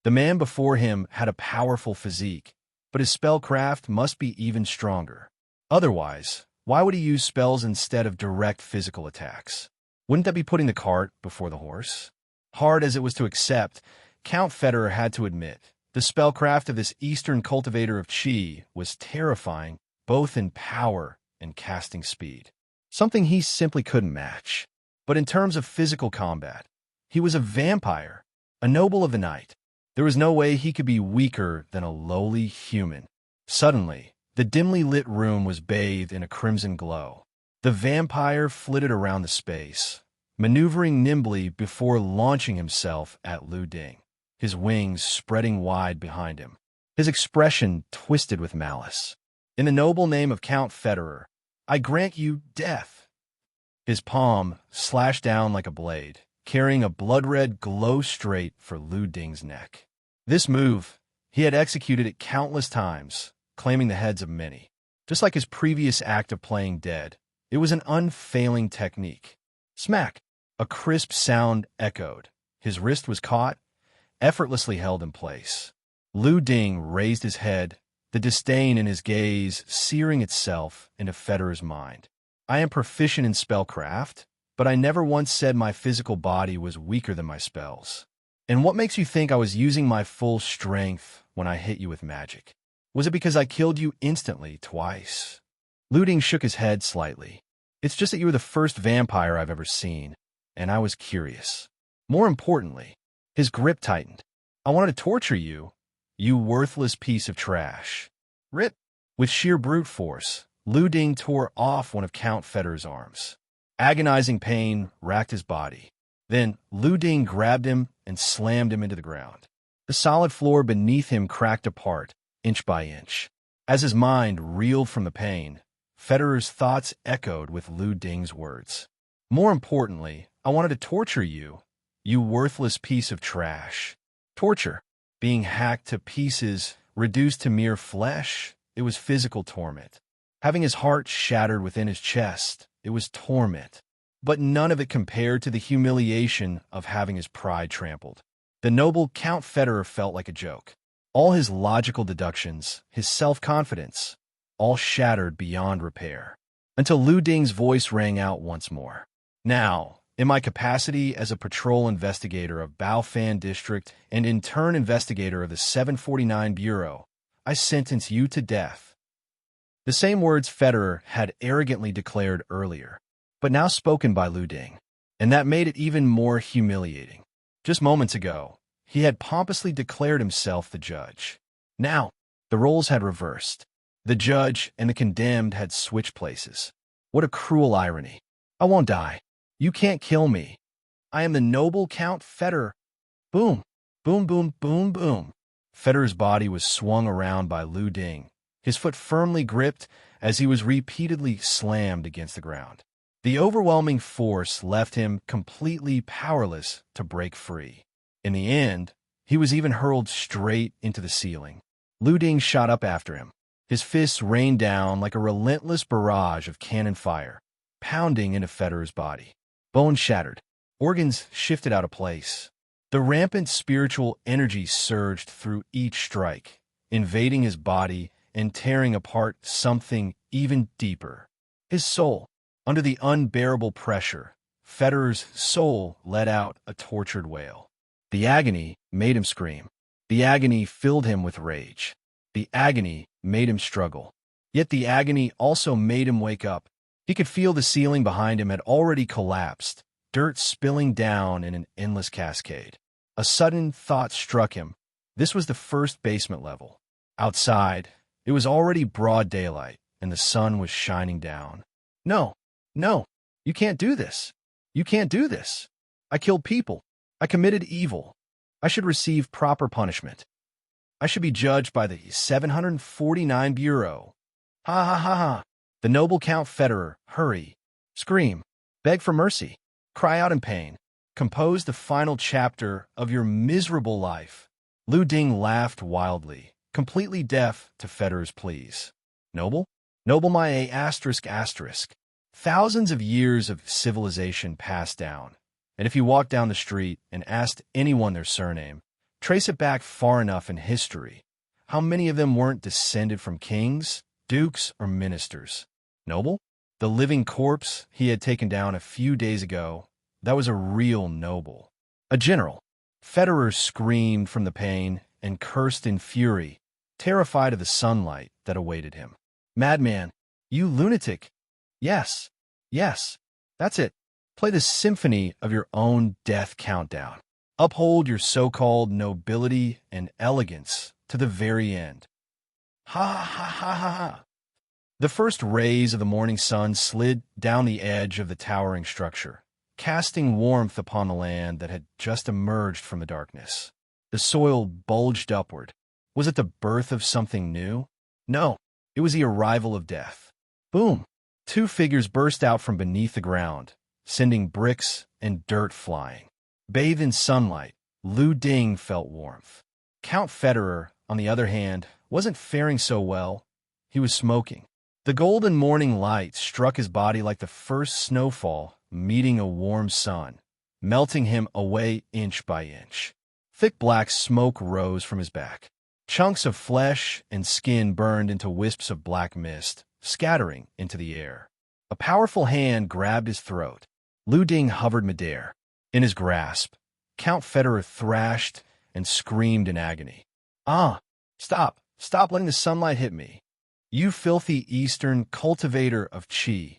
The man before him had a powerful physique, but his spellcraft must be even stronger. Otherwise, why would he use spells instead of direct physical attacks? Wouldn't that be putting the cart before the horse? Hard as it was to accept, Count Federer had to admit, the spellcraft of this Eastern cultivator of Qi was terrifying, both in power and casting speed. Something he simply couldn't match. But in terms of physical combat, he was a vampire, a noble of the night. There was no way he could be weaker than a lowly human. Suddenly, the dimly lit room was bathed in a crimson glow. The vampire flitted around the space, maneuvering nimbly before launching himself at Lu Ding, his wings spreading wide behind him. His expression twisted with malice. In the noble name of Count Federer, I grant you death. His palm slashed down like a blade, carrying a blood-red glow straight for Lu Ding's neck. This move, he had executed it countless times, claiming the heads of many. Just like his previous act of playing dead, it was an unfailing technique. Smack! A crisp sound echoed. His wrist was caught, effortlessly held in place. Lu Ding raised his head, the disdain in his gaze searing itself into Federer's mind. I am proficient in spellcraft, but I never once said my physical body was weaker than my spells. And what makes you think I was using my full strength when I hit you with magic? Was it because I killed you instantly twice? Lu Ding shook his head slightly. It's just that you were the first vampire I've ever seen, and I was curious. More importantly, his grip tightened. I wanted to torture you, you worthless piece of trash. Rip! With sheer brute force, Lu Ding tore off one of Count Federer's arms. Agonizing pain racked his body. Then Lu Ding grabbed him and slammed him into the ground. The solid floor beneath him cracked apart, inch by inch. As his mind reeled from the pain, Federer's thoughts echoed with Lu Ding's words. More importantly, I wanted to torture you, you worthless piece of trash. Torture. Being hacked to pieces, reduced to mere flesh, it was physical torment. Having his heart shattered within his chest, it was torment. But none of it compared to the humiliation of having his pride trampled. The noble Count Federer felt like a joke. All his logical deductions, his self-confidence, all shattered beyond repair. Until Lu Ding's voice rang out once more. Now, in my capacity as a patrol investigator of Baofan District and intern investigator of the 749 Bureau, I sentence you to death. The same words Federer had arrogantly declared earlier, but now spoken by Lu Ding, and that made it even more humiliating. Just moments ago, he had pompously declared himself the judge. Now, the roles had reversed. The judge and the condemned had switched places. What a cruel irony. I won't die. You can't kill me. I am the noble Count Federer. Boom, boom, boom, boom, boom. Federer's body was swung around by Lu Ding, his foot firmly gripped as he was repeatedly slammed against the ground. The overwhelming force left him completely powerless to break free. In the end, he was even hurled straight into the ceiling. Lu Ding shot up after him. His fists rained down like a relentless barrage of cannon fire, pounding into Federer's body. Bones shattered. Organs shifted out of place. The rampant spiritual energy surged through each strike, invading his body and tearing apart something even deeper. His soul. Under the unbearable pressure, Federer's soul let out a tortured wail. The agony made him scream. The agony filled him with rage. The agony made him struggle. Yet the agony also made him wake up. He could feel the ceiling behind him had already collapsed, dirt spilling down in an endless cascade. A sudden thought struck him. This was the first basement level. Outside, it was already broad daylight, and the sun was shining down. No, you can't do this. You can't do this. I killed people. I committed evil. I should receive proper punishment. I should be judged by the 749 Bureau. Ha ha ha ha. The noble Count Federer, hurry, scream, beg for mercy, cry out in pain, compose the final chapter of your miserable life. Lu Ding laughed wildly, completely deaf to Federer's pleas. Noble? Noble my A asterisk asterisk. Thousands of years of civilization passed down, and if you walked down the street and asked anyone their surname, trace it back far enough in history, how many of them weren't descended from kings, dukes, or ministers? Noble? The living corpse he had taken down a few days ago, that was a real noble. A general. Federer screamed from the pain and cursed in fury, terrified of the sunlight that awaited him. Madman, you lunatic. Yes, that's it. Play the symphony of your own death countdown. Uphold your so-called nobility and elegance to the very end. Ha ha ha ha ha. The first rays of the morning sun slid down the edge of the towering structure, casting warmth upon the land that had just emerged from the darkness. The soil bulged upward. Was it the birth of something new? No, it was the arrival of death. Boom! Two figures burst out from beneath the ground, sending bricks and dirt flying. Bathed in sunlight, Lu Ding felt warmth. Count Federer, on the other hand, wasn't faring so well. He was smoking. The golden morning light struck his body like the first snowfall meeting a warm sun, melting him away inch by inch. Thick black smoke rose from his back. Chunks of flesh and skin burned into wisps of black mist, scattering into the air. A powerful hand grabbed his throat. Lu Ding hovered midair. In his grasp, Count Federer thrashed and screamed in agony. Ah, stop letting the sunlight hit me. You filthy Eastern cultivator of Qi.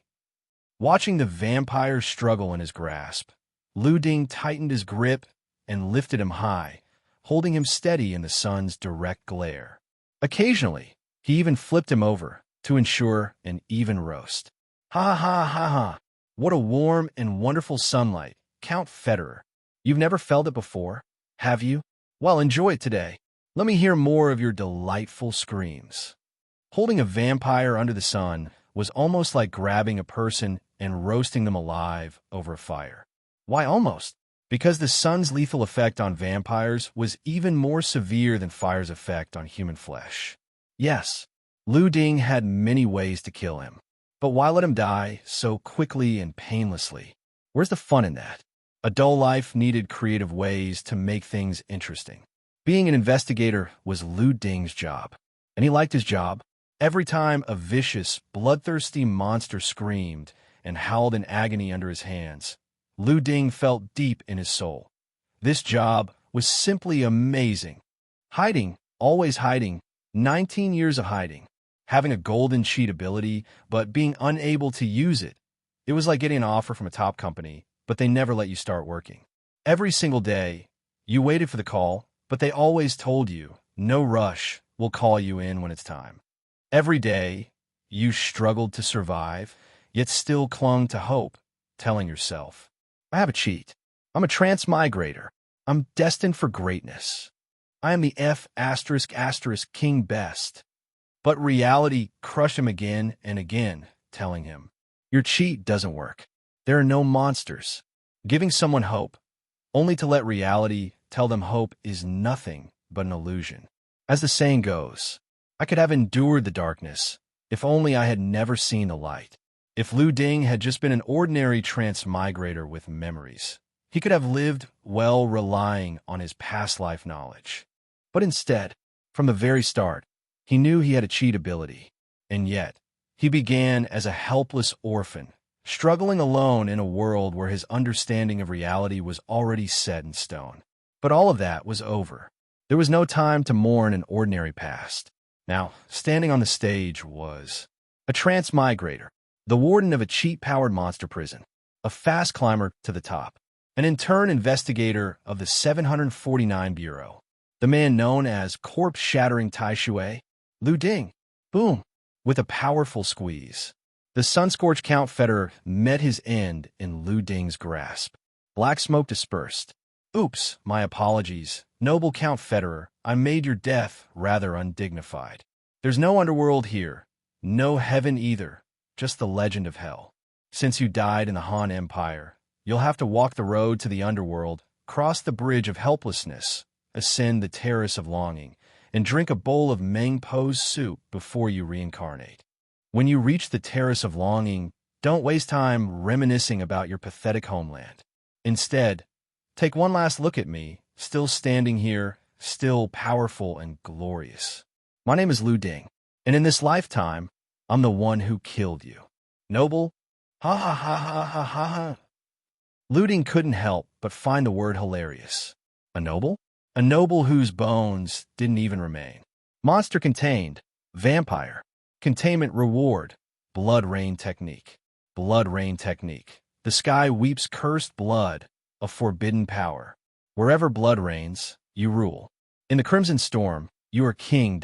Watching the vampire struggle in his grasp, Lu Ding tightened his grip and lifted him high, holding him steady in the sun's direct glare. Occasionally, he even flipped him over to ensure an even roast. Ha ha ha ha! What a warm and wonderful sunlight, Count Federer. You've never felt it before, have you? Well, enjoy it today. Let me hear more of your delightful screams. Holding a vampire under the sun was almost like grabbing a person and roasting them alive over a fire. Why almost? Because the sun's lethal effect on vampires was even more severe than fire's effect on human flesh. Yes, Lu Ding had many ways to kill him. But why let him die so quickly and painlessly? Where's the fun in that? A dull life needed creative ways to make things interesting. Being an investigator was Lu Ding's job, and he liked his job. Every time a vicious, bloodthirsty monster screamed and howled in agony under his hands, Lu Ding felt deep in his soul. This job was simply amazing. Hiding, always hiding, 19 years of hiding. Having a golden cheat ability, but being unable to use it. It was like getting an offer from a top company, but they never let you start working. Every single day, you waited for the call, but they always told you, no rush, we'll call you in when it's time. Every day, you struggled to survive, yet still clung to hope, telling yourself, I have a cheat. I'm a transmigrator. I'm destined for greatness. I am the F*** King Best. But reality crushed him again and again, telling him, your cheat doesn't work. There are no monsters. Giving someone hope, only to let reality tell them hope is nothing but an illusion. As the saying goes, I could have endured the darkness if only I had never seen the light. If Lu Ding had just been an ordinary transmigrator with memories, he could have lived well relying on his past life knowledge. But instead, from the very start, he knew he had a cheat ability, and yet, he began as a helpless orphan, struggling alone in a world where his understanding of reality was already set in stone. But all of that was over. There was no time to mourn an ordinary past. Now, standing on the stage was a transmigrator, the warden of a cheat-powered monster prison, a fast climber to the top, an intern investigator of the 749 Bureau, the man known as corpse-shattering Tai Shui, Lu Ding. Boom! With a powerful squeeze. The sun-scorched Count Federer met his end in Lu Ding's grasp. Black smoke dispersed. Oops, my apologies. Noble Count Federer, I made your death rather undignified. There's no underworld here. No heaven either. Just the legend of hell. Since you died in the Han Empire, you'll have to walk the road to the underworld, cross the bridge of helplessness, ascend the terrace of longing, and drink a bowl of Meng Po's soup before you reincarnate. When you reach the terrace of longing, don't waste time reminiscing about your pathetic homeland. Instead, take one last look at me, still standing here, still powerful and glorious. My name is Lu Ding, and in this lifetime, I'm the one who killed you. Noble? Ha ha ha ha ha ha ha. Lu Ding couldn't help but find the word hilarious. A noble? A noble whose bones didn't even remain. Monster contained. Vampire. Containment reward. Blood rain technique. Blood rain technique. The sky weeps cursed blood, a forbidden power. Wherever blood rains, you rule. In the Crimson Storm, you are king.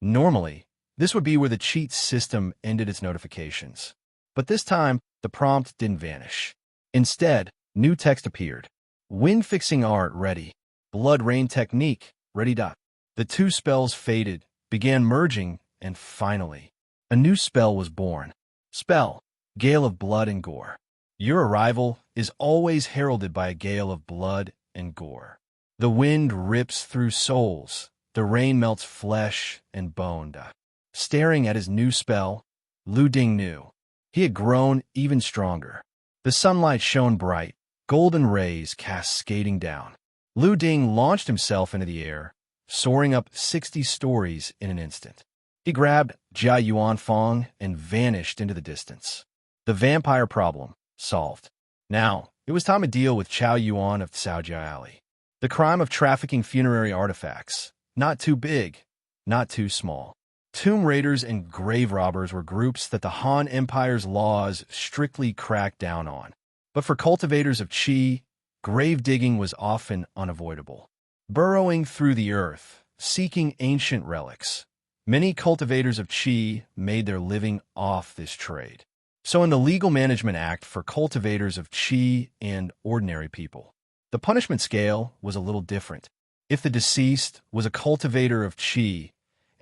Normally, this would be where the cheat system ended its notifications. But this time, the prompt didn't vanish. Instead, new text appeared. Wind-fixing art ready. Blood rain technique ready. The two spells faded, began merging, and finally, a new spell was born. Spell, Gale of Blood and Gore. Your arrival is always heralded by a gale of blood and gore. The wind rips through souls. The rain melts flesh and bone. Staring at his new spell, Lu Ding knew. He had grown even stronger. The sunlight shone bright, golden rays cascading down. Lu Ding launched himself into the air, soaring up 60 stories in an instant. He grabbed Jia Yuanfang and vanished into the distance. The vampire problem solved. Now, it was time to deal with Chao Yuan of Caojia Alley. The crime of trafficking funerary artifacts. Not too big, not too small. Tomb raiders and grave robbers were groups that the Han Empire's laws strictly cracked down on. But for cultivators of qi, grave digging was often unavoidable. Burrowing through the earth, seeking ancient relics, many cultivators of qi made their living off this trade. So in the Legal Management Act for cultivators of qi and ordinary people, the punishment scale was a little different. If the deceased was a cultivator of qi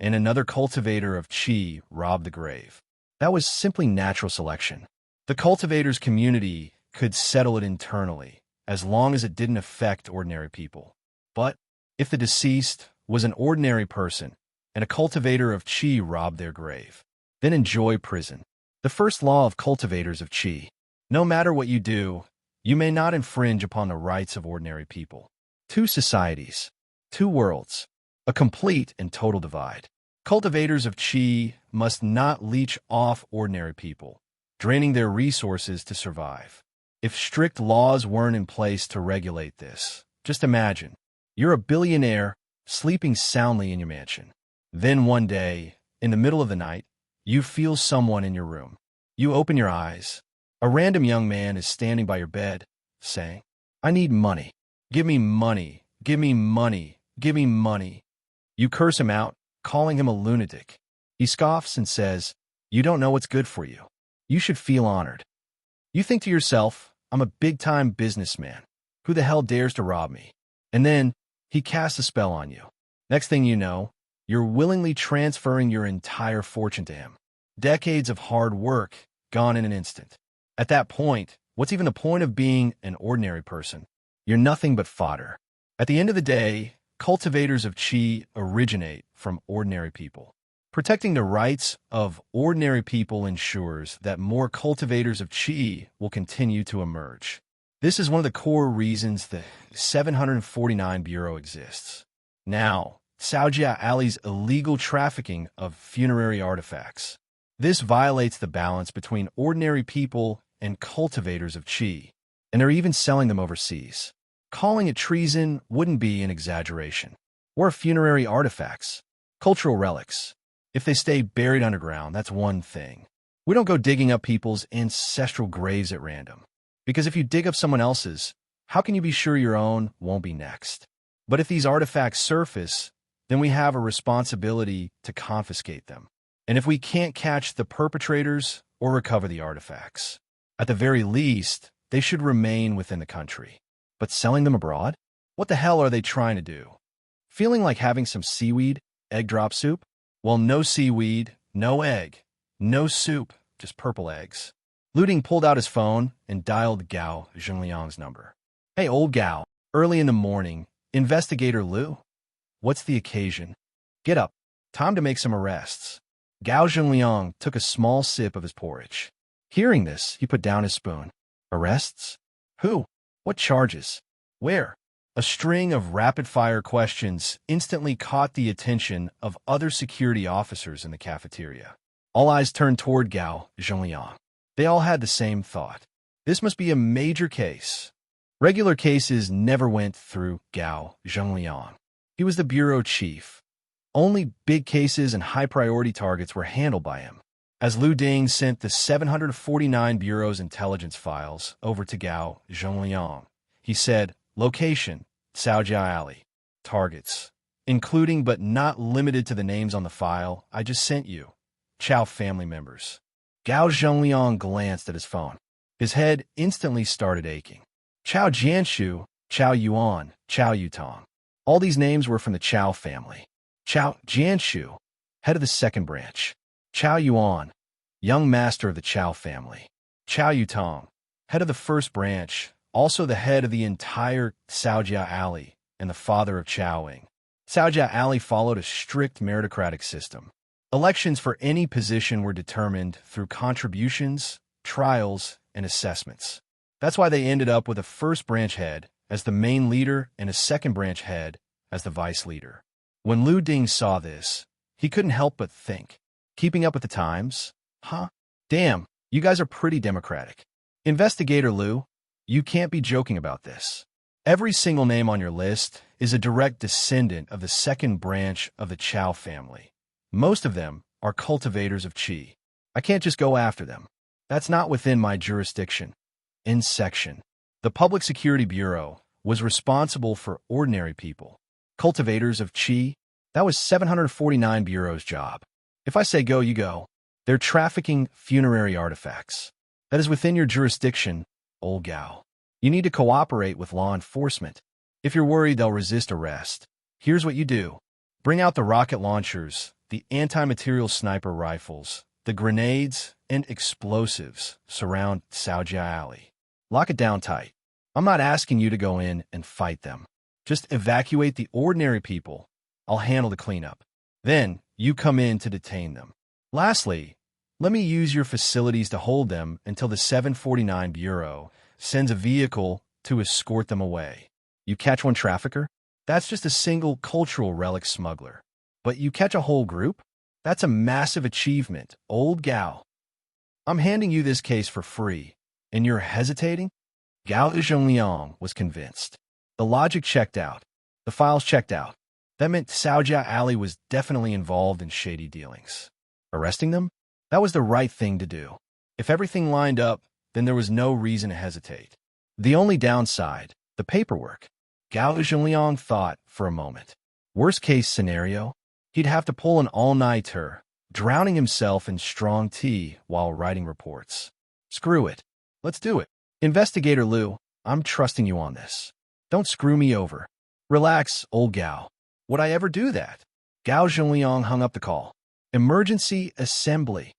and another cultivator of qi robbed the grave, That was simply natural selection. The cultivators' community could settle it internally, as long as it didn't affect ordinary people. But if the deceased was an ordinary person and a cultivator of Chi robbed their grave, then enjoy prison. The first law of cultivators of Chi: no matter what you do, you may not infringe upon the rights of ordinary people. Two societies, two worlds, a complete and total divide. Cultivators of Chi must not leech off ordinary people, draining their resources to survive. If strict laws weren't in place to regulate this, just imagine, you're a billionaire sleeping soundly in your mansion. Then one day, in the middle of the night, you feel someone in your room. You open your eyes. A random young man is standing by your bed, saying, "I need money. Give me money. Give me money. Give me money." You curse him out, calling him a lunatic. He scoffs and says, "You don't know what's good for you. You should feel honored." You think to yourself, "I'm a big-time businessman. Who the hell dares to rob me?" And then he casts a spell on you. Next thing you know, you're willingly transferring your entire fortune to him. Decades of hard work gone in an instant. At that point, what's even the point of being an ordinary person? You're nothing but fodder. At the end of the day, cultivators of Chi originate from ordinary people. Protecting the rights of ordinary people ensures that more cultivators of Chi will continue to emerge. This is one of the core reasons the 749 Bureau exists. Now, Saujia Ali's illegal trafficking of funerary artifacts. This violates the balance between ordinary people and cultivators of Chi, and they're even selling them overseas. Calling it treason wouldn't be an exaggeration. Or funerary artifacts, cultural relics. If they stay buried underground, that's one thing. We don't go digging up people's ancestral graves at random. Because if you dig up someone else's, how can you be sure your own won't be next? But if these artifacts surface, then we have a responsibility to confiscate them. And if we can't catch the perpetrators or recover the artifacts, at the very least, they should remain within the country. But selling them abroad? What the hell are they trying to do? Feeling like having some seaweed, egg drop soup? Well, no seaweed, no egg, no soup, just purple eggs. Lu Ding pulled out his phone and dialed Gao Zhengliang's number. "Hey, old Gao, early in the morning, Investigator Lu? What's the occasion? Get up. Time to make some arrests." Gao Zhengliang took a small sip of his porridge. Hearing this, he put down his spoon. "Arrests? Who? What charges? Where?" A string of rapid-fire questions instantly caught the attention of other security officers in the cafeteria. All eyes turned toward Gao Zhengliang. They all had the same thought. This must be a major case. Regular cases never went through Gao Zhengliang. He was the bureau chief. Only big cases and high-priority targets were handled by him. As Lu Ding sent the 749 Bureau's intelligence files over to Gao Zhengliang, he said, "Location, Saujia Ali. Targets, including but not limited to the names on the file I just sent you. Chow family members." Gao Zhengliang glanced at his phone. His head instantly started aching. Chow Jianshu, Chow Yuan, Chow Yutong. All these names were from the Chow family. Chow Jianshu, head of the second branch. Chow Yuan, young master of the Chow family. Chow Yutong, head of the first branch, also the head of the entire Saujia Ali and the father of Chowing. Saujia Ali followed a strict meritocratic system. Elections for any position were determined through contributions, trials, and assessments. That's why they ended up with a first branch head as the main leader and a second branch head as the vice leader. When Lu Ding saw this, he couldn't help but think, keeping up with the times? Huh? Damn, you guys are pretty democratic. Investigator Lu, you can't be joking about this. Every single name on your list is a direct descendant of the second branch of the Chow family. Most of them are cultivators of Qi. I can't just go after them. That's not within my jurisdiction. In section, the Public Security Bureau was responsible for ordinary people. Cultivators of Qi, that was 749 Bureau's job. If I say go, you go. They're trafficking funerary artifacts. That is within your jurisdiction, old Gao. You need to cooperate with law enforcement. If you're worried they'll resist arrest, here's what you do. Bring out the rocket launchers, the anti-material sniper rifles, the grenades and explosives surround Saojia Alley. Lock it down tight. I'm not asking you to go in and fight them. Just evacuate the ordinary people. I'll handle the cleanup. Then you come in to detain them. Lastly, let me use your facilities to hold them until the 749 Bureau sends a vehicle to escort them away. You catch one trafficker? That's just a single cultural relic smuggler. But you catch a whole group? That's a massive achievement, old gal. I'm handing you this case for free, and you're hesitating? Gao Zhongliang was convinced. The logic checked out. The files checked out. That meant Saojia Alley was definitely involved in shady dealings. Arresting them? That was the right thing to do. If everything lined up, then there was no reason to hesitate. The only downside, the paperwork. Gao Zhongliang thought for a moment. Worst case scenario? He'd have to pull an all-nighter, drowning himself in strong tea while writing reports. Screw it. Let's do it. Investigator Liu, I'm trusting you on this. Don't screw me over. Relax, old Gao. Would I ever do that? Gao Zhongliang hung up the call. Emergency assembly.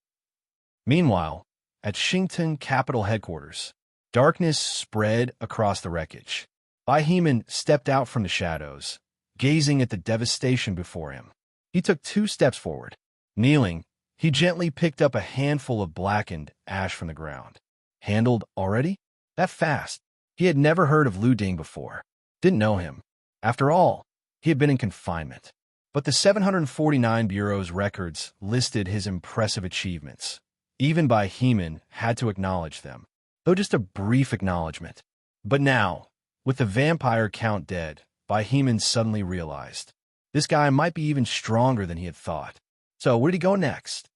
Meanwhile, at Xingtan Capital Headquarters, darkness spread across the wreckage. Bai Heman stepped out from the shadows, gazing at the devastation before him. He took 2 steps forward. Kneeling, he gently picked up a handful of blackened ash from the ground. Handled already? That fast. He had never heard of Lu Ding before. Didn't know him. After all, he had been in confinement. But the 749 Bureau's records listed his impressive achievements. Even Bai Heman had to acknowledge them, though just a brief acknowledgement. But now, with the vampire count dead, Bai Heman suddenly realized this guy might be even stronger than he had thought. So where did he go next?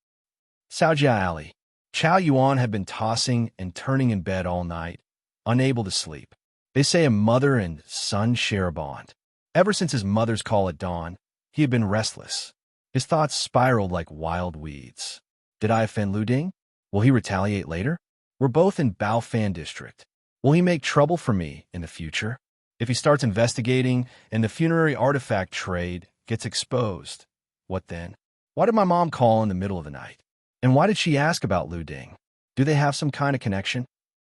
Saojia Alley. Chao Yuan had been tossing and turning in bed all night, unable to sleep. They say a mother and son share a bond. Ever since his mother's call at dawn, he had been restless. His thoughts spiraled like wild weeds. Did I offend Lu Ding? Will he retaliate later? We're both in Baofan district. Will he make trouble for me in the future? If he starts investigating and the funerary artifact trade gets exposed, what then? Why did my mom call in the middle of the night? And why did she ask about Lu Ding? Do they have some kind of connection?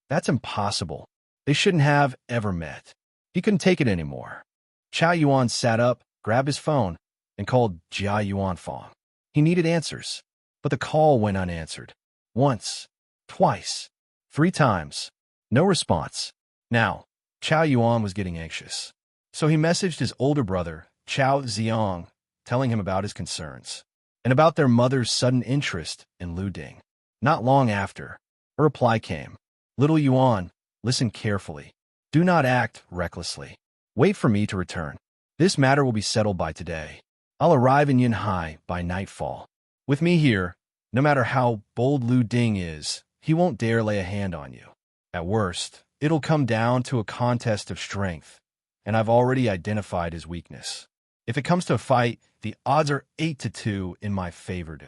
That's impossible. They shouldn't have ever met. He couldn't take it anymore. Chao Yuan sat up, grabbed his phone, and called Jia Yuanfang. He needed answers, but the call went unanswered. Once, twice, 3 times. No response. Now, Chao Yuan was getting anxious. So he messaged his older brother, Chao Ziong, telling him about his concerns and about their mother's sudden interest in Lu Ding. Not long after, a reply came. Little Yuan, listen carefully. Do not act recklessly. Wait for me to return. This matter will be settled by today. I'll arrive in Yunhai by nightfall. With me here, no matter how bold Lu Ding is, he won't dare lay a hand on you. At worst, it'll come down to a contest of strength, and I've already identified his weakness. If it comes to a fight, the odds are 8-2 in my favor.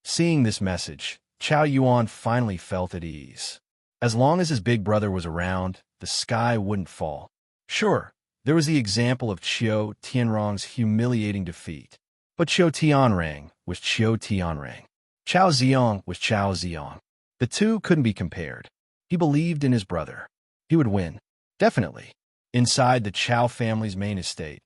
Seeing this message, Chao Yuan finally felt at ease. As long as his big brother was around, the sky wouldn't fall. Sure, there was the example of Qiu Tianrong's humiliating defeat. But Qiu Tianrong was Qiu Tianrong. Chao Ziong was Chao Ziong. The two couldn't be compared. He believed in his brother. He would win. Definitely. Inside the Chao family's main estate,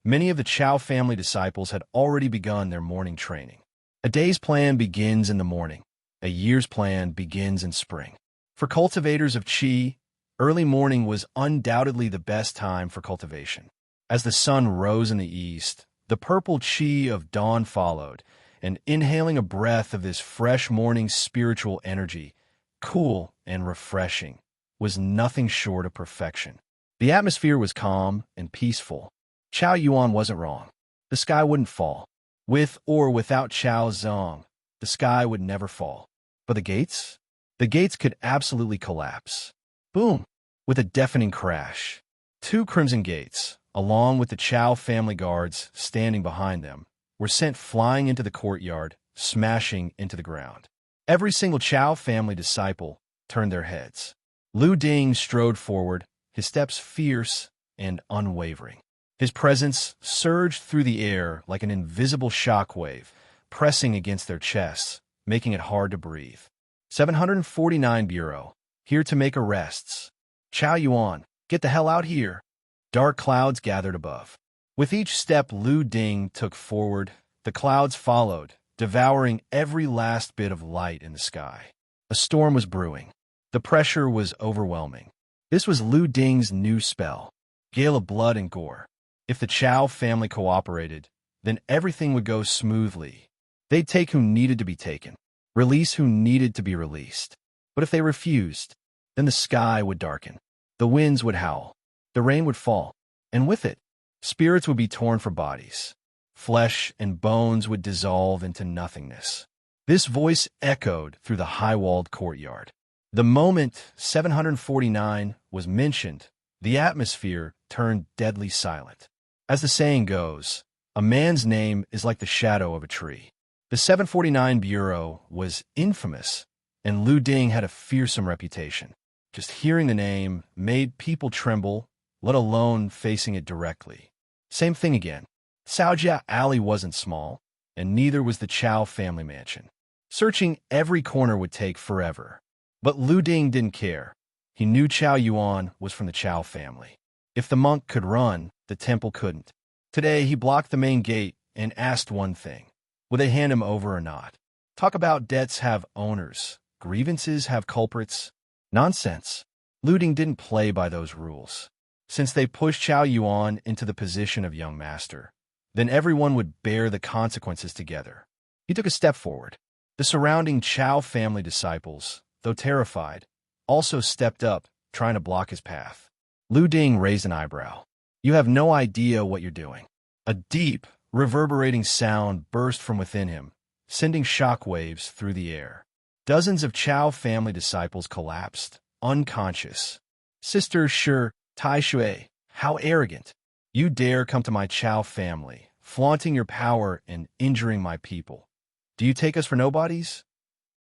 many of the Chao family disciples had already begun their morning training. A day's plan begins in the morning. A year's plan begins in spring. For cultivators of Qi, early morning was undoubtedly the best time for cultivation. As the sun rose in the east, the purple Qi of dawn followed, and inhaling a breath of this fresh morning spiritual energy, cool and refreshing, was nothing short of perfection. The atmosphere was calm and peaceful. Chao Yuan wasn't wrong. The sky wouldn't fall. With or without Chao Zong, the sky would never fall. But the gates? The gates could absolutely collapse. Boom! With a deafening crash. 2 crimson gates, along with the Chao family guards standing behind them, were sent flying into the courtyard, smashing into the ground. Every single Chao family disciple turned their heads. Lu Ding strode forward, his steps fierce and unwavering. His presence surged through the air like an invisible shockwave, pressing against their chests, making it hard to breathe. 749 Bureau, here to make arrests. Chow Yuan, get the hell out here. Dark clouds gathered above. With each step Lu Ding took forward, the clouds followed, devouring every last bit of light in the sky. A storm was brewing. The pressure was overwhelming. This was Lu Ding's new spell, gale of blood and gore. If the Chow family cooperated, then everything would go smoothly. They'd take who needed to be taken, release who needed to be released. But if they refused, then the sky would darken, the winds would howl, the rain would fall, and with it, spirits would be torn from bodies. Flesh and bones would dissolve into nothingness. This voice echoed through the high-walled courtyard. The moment 749 was mentioned, the atmosphere turned deadly silent. As the saying goes, a man's name is like the shadow of a tree. The 749 Bureau was infamous, and Lu Ding had a fearsome reputation. Just hearing the name made people tremble, let alone facing it directly. Same thing again. Saojia Alley wasn't small, and neither was the Chow family mansion. Searching every corner would take forever. But Lu Ding didn't care. He knew Chow Yuan was from the Chow family. If the monk could run, the temple couldn't. Today, he blocked the main gate and asked one thing. Would they hand him over or not? Talk about debts have owners. Grievances have culprits. Nonsense. Lu Ding didn't play by those rules. Since they pushed Chow Yuan into the position of young master, then everyone would bear the consequences together. He took a step forward. The surrounding Chow family disciples, though terrified, also stepped up, trying to block his path. Lu Ding raised an eyebrow. You have no idea what you're doing. A deep, reverberating sound burst from within him, sending shockwaves through the air. Dozens of Chow family disciples collapsed, unconscious. Sister Shi, Tai Shui, how arrogant. You dare come to my Chow family, flaunting your power and injuring my people. Do you take us for nobodies?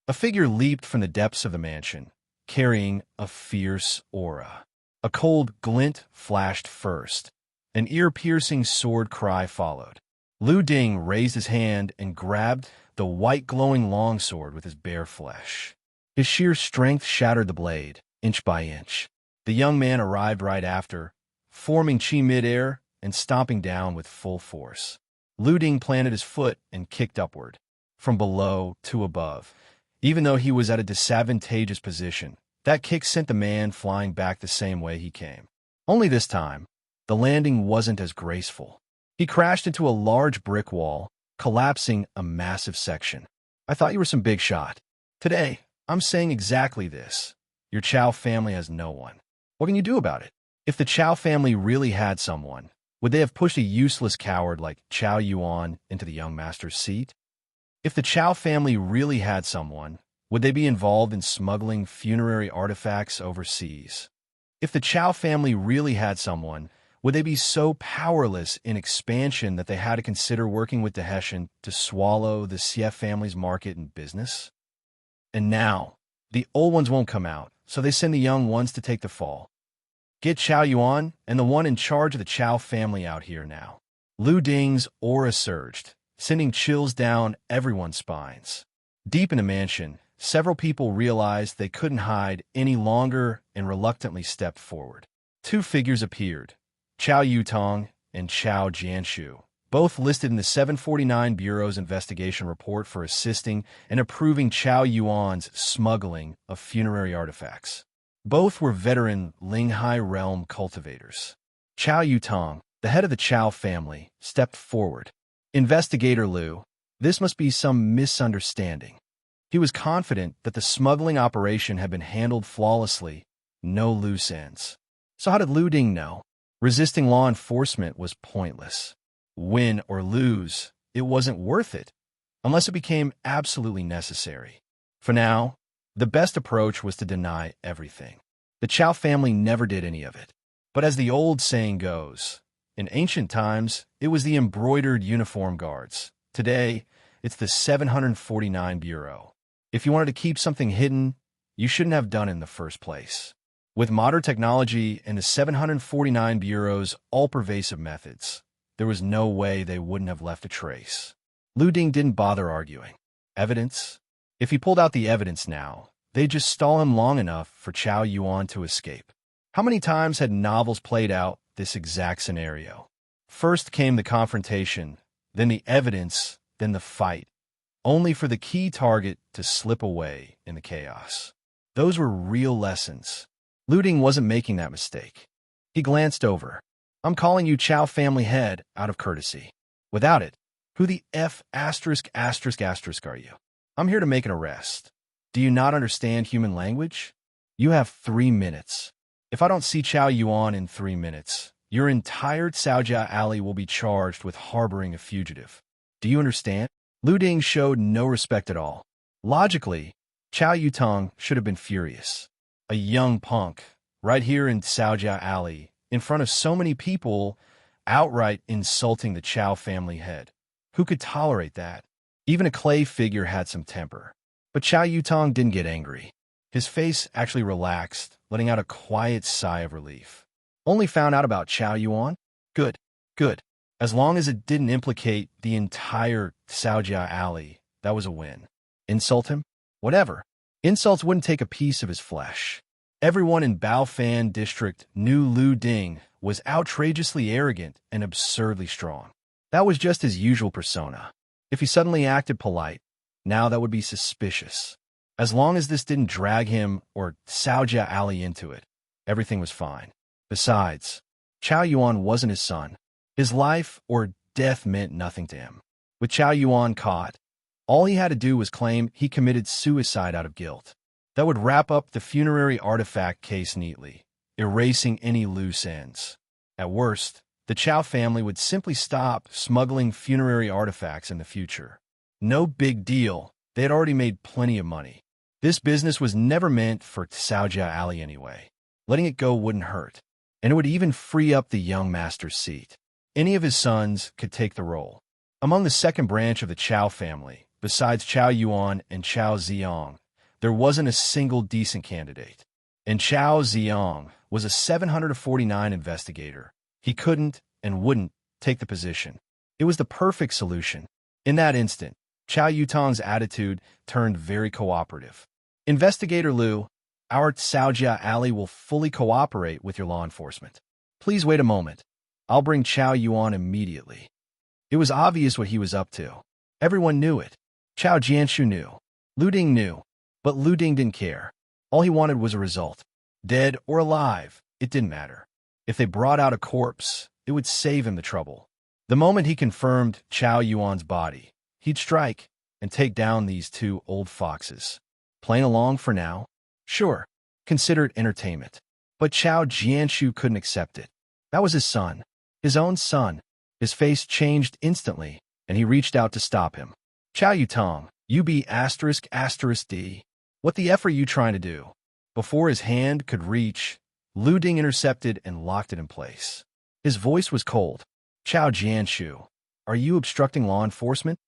A figure leaped from the depths of the mansion, carrying a fierce aura. A cold glint flashed first. An ear-piercing sword cry followed. Lu Ding raised his hand and grabbed the white glowing longsword with his bare flesh. His sheer strength shattered the blade, inch by inch. The young man arrived right after, forming chi mid-air and stomping down with full force. Lu Ding planted his foot and kicked upward, from below to above. Even though he was at a disadvantageous position, that kick sent the man flying back the same way he came. Only this time, the landing wasn't as graceful. He crashed into a large brick wall, collapsing a massive section. I thought you were some big shot. Today, I'm saying exactly this. Your Chow family has no one. What can you do about it? If the Chow family really had someone, would they have pushed a useless coward like Chow Yuan into the young master's seat? If the Chow family really had someone, would they be involved in smuggling funerary artifacts overseas? If the Chow family really had someone, would they be so powerless in expansion that they had to consider working with the Hessian to swallow the Xie family's market and business? And now, the old ones won't come out, so they send the young ones to take the fall. Get Chow Yuan and the one in charge of the Chow family out here now. Lu Ding's aura surged, sending chills down everyone's spines. Deep in the mansion, several people realized they couldn't hide any longer and reluctantly stepped forward. Two figures appeared, Chow Yutong and Chow Jianshu, both listed in the 749 Bureau's investigation report for assisting and approving Chow Yuan's smuggling of funerary artifacts. Both were veteran Linghai realm cultivators. Chow Yutong, the head of the Chow family, stepped forward. Investigator Liu, this must be some misunderstanding. He was confident that the smuggling operation had been handled flawlessly, no loose ends. So how did Lu Ding know? Resisting law enforcement was pointless. Win or lose, it wasn't worth it, unless it became absolutely necessary. For now, the best approach was to deny everything. The Chow family never did any of it. But as the old saying goes, in ancient times, it was the embroidered uniform guards. Today, it's the 749 Bureau. If you wanted to keep something hidden, you shouldn't have done it in the first place. With modern technology and the 749 Bureau's all-pervasive methods, there was no way they wouldn't have left a trace. Lu Ding didn't bother arguing. Evidence? If he pulled out the evidence now, they'd just stall him long enough for Chow Yuan to escape. How many times had novels played out this exact scenario? First came the confrontation, then the evidence, then the fight, only for the key target to slip away in the chaos. Those were real lessons. Lu Ding wasn't making that mistake. He glanced over. I'm calling you Chow family head out of courtesy. Without it, who the F*** are you? I'm here to make an arrest. Do you not understand human language? You have 3 minutes. If I don't see Chow Yuan in 3 minutes, your entire Caojia Alley will be charged with harboring a fugitive. Do you understand? Lu Ding showed no respect at all. Logically, Chow Yutong should have been furious. A young punk, right here in Caojia Alley, in front of so many people, outright insulting the Chow family head. Who could tolerate that? Even a clay figure had some temper. But Chow Yutong didn't get angry. His face actually relaxed, letting out a quiet sigh of relief. Only found out about Chow Yuan? Good, good. As long as it didn't implicate the entire Caojia Alley, that was a win. Insult him? Whatever. Insults wouldn't take a piece of his flesh. Everyone in Baofan district knew Lu Ding was outrageously arrogant and absurdly strong. That was just his usual persona. If he suddenly acted polite, now that would be suspicious. As long as this didn't drag him or Caojia Alley into it, everything was fine. Besides, Chow Yuan wasn't his son. His life or death meant nothing to him. With Chow Yuan caught, all he had to do was claim he committed suicide out of guilt. That would wrap up the funerary artifact case neatly, erasing any loose ends. At worst, the Chow family would simply stop smuggling funerary artifacts in the future. No big deal. They had already made plenty of money. This business was never meant for Caojia Alley anyway. Letting it go wouldn't hurt, and it would even free up the young master's seat. Any of his sons could take the role. Among the second branch of the Chow family, besides Chow Yuan and Chow Ziyang, there wasn't a single decent candidate. And Chow Ziyang was a 749 investigator. He couldn't and wouldn't take the position. It was the perfect solution. In that instant, Chow Yutong's attitude turned very cooperative. Investigator Lu, our Caojia Alley will fully cooperate with your law enforcement. Please wait a moment. I'll bring Chow Yuan immediately. It was obvious what he was up to. Everyone knew it. Chow Jianshu knew. Lu Ding knew. But Lu Ding didn't care. All he wanted was a result. Dead or alive, it didn't matter. If they brought out a corpse, it would save him the trouble. The moment he confirmed Chow Yuan's body, he'd strike and take down these two old foxes. Playing along for now? Sure, consider it entertainment. But Chow Jianshu couldn't accept it. That was his son. His own son. His face changed instantly, and he reached out to stop him. Chow Yutong, you be **D. What the F are you trying to do? Before his hand could reach, Lu Ding intercepted and locked it in place. His voice was cold. Chow Jianshu, are you obstructing law enforcement?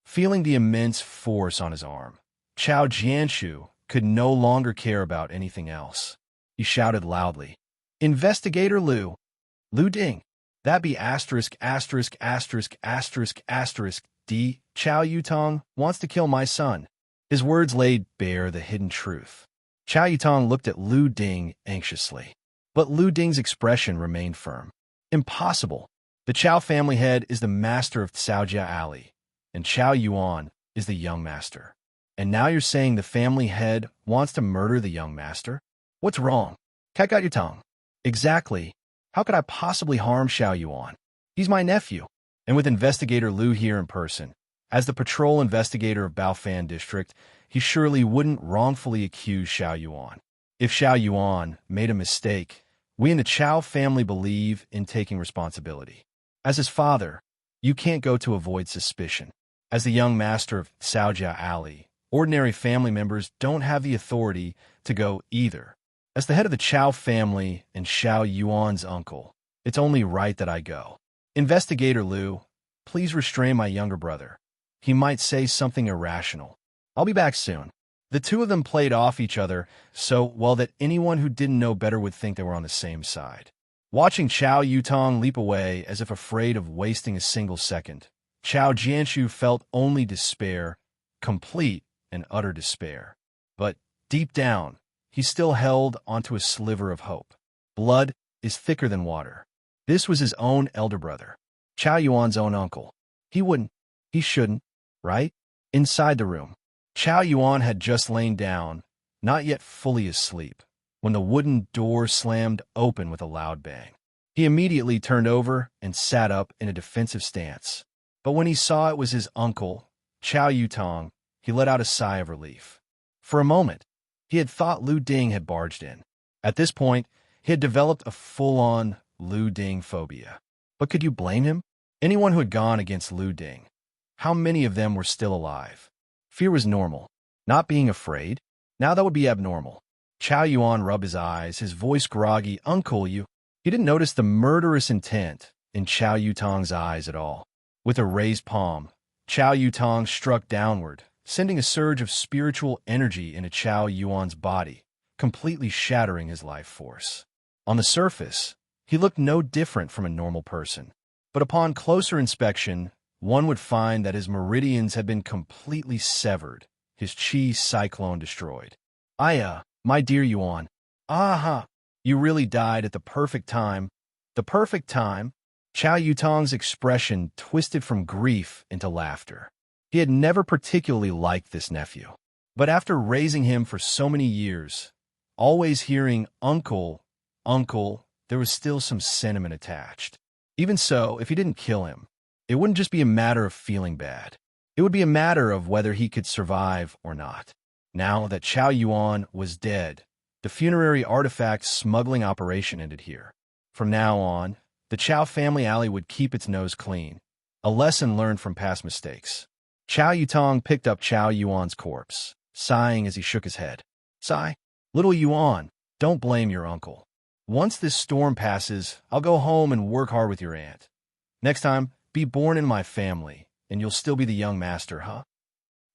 Feeling the immense force on his arm, Chow Jianshu could no longer care about anything else. He shouted loudly, Investigator Lu. Lu Ding, that be ***************** D. Chow Yutong wants to kill my son. His words laid bare the hidden truth. Chow Yutong looked at Lu Ding anxiously. But Lu Ding's expression remained firm. Impossible. The Chow family head is the master of Caojia Alley, and Chow Yuan is the young master. And now you're saying the family head wants to murder the young master? What's wrong? Cat got your tongue. Exactly. How could I possibly harm Chow Yuan? He's my nephew. And with Investigator Lu here in person, as the patrol investigator of Baofan district, he surely wouldn't wrongfully accuse Chow Yuan. If Chow Yuan made a mistake, we in the Chow family believe in taking responsibility. As his father, you can't go to avoid suspicion. As the young master of Caojia Alley, ordinary family members don't have the authority to go either. As the head of the Chow family and Chow Yuan's uncle, it's only right that I go. Investigator Lu, please restrain my younger brother. He might say something irrational. I'll be back soon. The two of them played off each other so well that anyone who didn't know better would think they were on the same side. Watching Chow Yutong leap away as if afraid of wasting a single second, Chow Jianshu felt only despair, complete and utter despair. But deep down, he still held onto a sliver of hope. Blood is thicker than water. This was his own elder brother, Chow Yuan's own uncle. He shouldn't, right? Inside the room, Chow Yuan had just lain down, not yet fully asleep, when the wooden door slammed open with a loud bang. He immediately turned over and sat up in a defensive stance. But when he saw it was his uncle, Chow Yutong, he let out a sigh of relief. For a moment, he had thought Lu Ding had barged in. At this point, he had developed a full-on Lu Ding phobia. But could you blame him? Anyone who had gone against Lu Ding, how many of them were still alive? Fear was normal. Not being afraid, now that would be abnormal. Chow Yuan rubbed his eyes, his voice groggy. Uncle, you didn't notice the murderous intent in Chow Yutong's eyes at all. With a raised palm, Chow Yutong struck downward, sending a surge of spiritual energy into Chow Yuan's body, completely shattering his life force. On the surface, he looked no different from a normal person. But upon closer inspection, one would find that his meridians had been completely severed, his chi cyclone destroyed. My dear Yuan. Aha! You really died at the perfect time. The perfect time? Chow Yutong's expression twisted from grief into laughter. He had never particularly liked this nephew. But after raising him for so many years, always hearing uncle, there was still some sentiment attached. Even so, if he didn't kill him, it wouldn't just be a matter of feeling bad. It would be a matter of whether he could survive or not. Now that Chow Yuan was dead, the funerary artifact smuggling operation ended here. From now on, the Chow family alley would keep its nose clean, a lesson learned from past mistakes. Chow Yutong picked up Chow Yuan's corpse, sighing as he shook his head. Sigh, little Yuan, don't blame your uncle. Once this storm passes, I'll go home and work hard with your aunt. Next time, be born in my family, and you'll still be the young master, huh?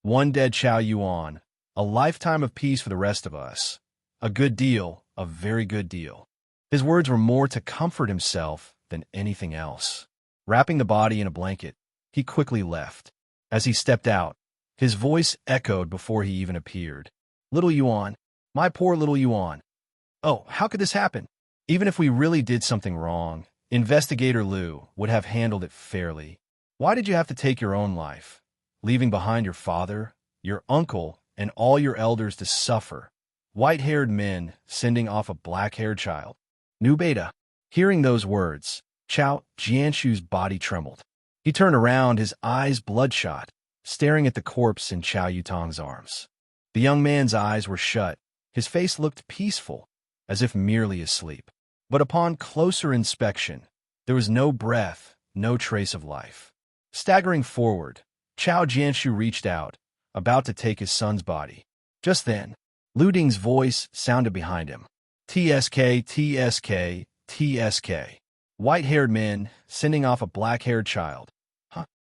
One dead Chow Yuan, a lifetime of peace for the rest of us. A good deal, a very good deal. His words were more to comfort himself than anything else. Wrapping the body in a blanket, he quickly left. As he stepped out, his voice echoed before he even appeared. Little Yuan, my poor little Yuan. Oh, how could this happen? Even if we really did something wrong, Investigator Liu would have handled it fairly. Why did you have to take your own life, leaving behind your father, your uncle, and all your elders to suffer? White-haired men sending off a black-haired child. New beta. Hearing those words, Chow Jianshu's body trembled. He turned around, his eyes bloodshot, staring at the corpse in Chow Yutong's arms. The young man's eyes were shut. His face looked peaceful, as if merely asleep. But upon closer inspection, there was no breath, no trace of life. Staggering forward, Chow Jianshu reached out, about to take his son's body. Just then, Lu Ding's voice sounded behind him. TSK, TSK, TSK. White-haired men sending off a black-haired child.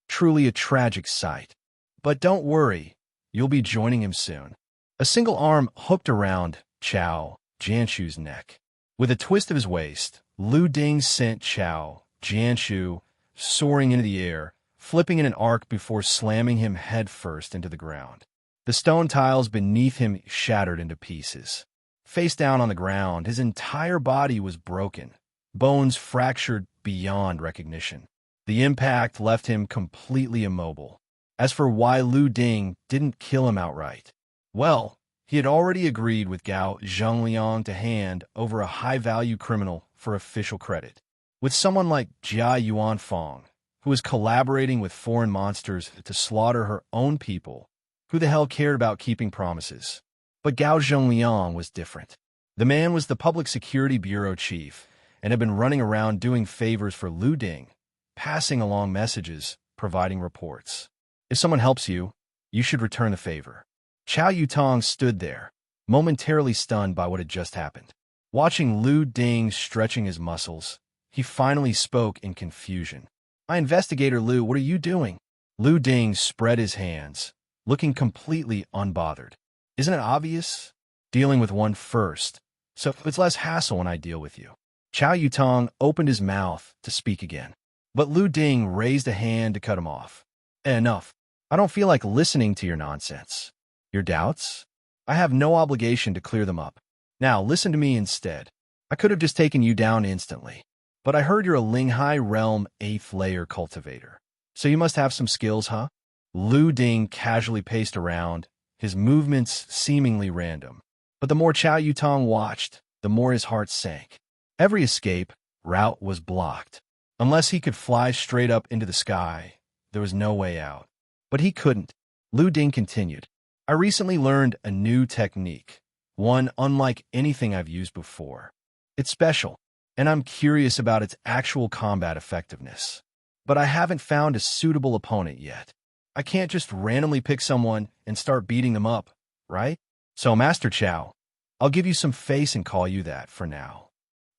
Truly a tragic sight. But don't worry, you'll be joining him soon. A single arm hooked around Chow Jianshu's neck. With a twist of his waist, Lu Ding sent Chow Jianshu soaring into the air, flipping in an arc before slamming him headfirst into the ground. The stone tiles beneath him shattered into pieces. Face down on the ground, his entire body was broken, bones fractured beyond recognition. The impact left him completely immobile. As for why Lu Ding didn't kill him outright, well, he had already agreed with Gao Zhengliang to hand over a high-value criminal for official credit. With someone like Jia Yuanfang, who was collaborating with foreign monsters to slaughter her own people, who the hell cared about keeping promises? But Gao Zhengliang was different. The man was the Public Security Bureau chief and had been running around doing favors for Lu Ding, passing along messages, providing reports. If someone helps you, you should return the favor. Chow Yutong stood there, momentarily stunned by what had just happened. Watching Lu Ding stretching his muscles, he finally spoke in confusion. My investigator Lu, what are you doing? Lu Ding spread his hands, looking completely unbothered. Isn't it obvious? Dealing with one first, so it's less hassle when I deal with you. Chow Yutong opened his mouth to speak again, but Lu Ding raised a hand to cut him off. Enough. I don't feel like listening to your nonsense. Your doubts? I have no obligation to clear them up. Now, listen to me instead. I could have just taken you down instantly. But I heard you're a Linghai Realm 8th layer cultivator. So you must have some skills, huh? Lu Ding casually paced around, his movements seemingly random. But the more Chow Yutong watched, the more his heart sank. Every escape route was blocked. Unless he could fly straight up into the sky, there was no way out. But he couldn't. Lu Ding continued. I recently learned a new technique, one unlike anything I've used before. It's special, and I'm curious about its actual combat effectiveness. But I haven't found a suitable opponent yet. I can't just randomly pick someone and start beating them up, right? So, Master Chow, I'll give you some face and call you that for now.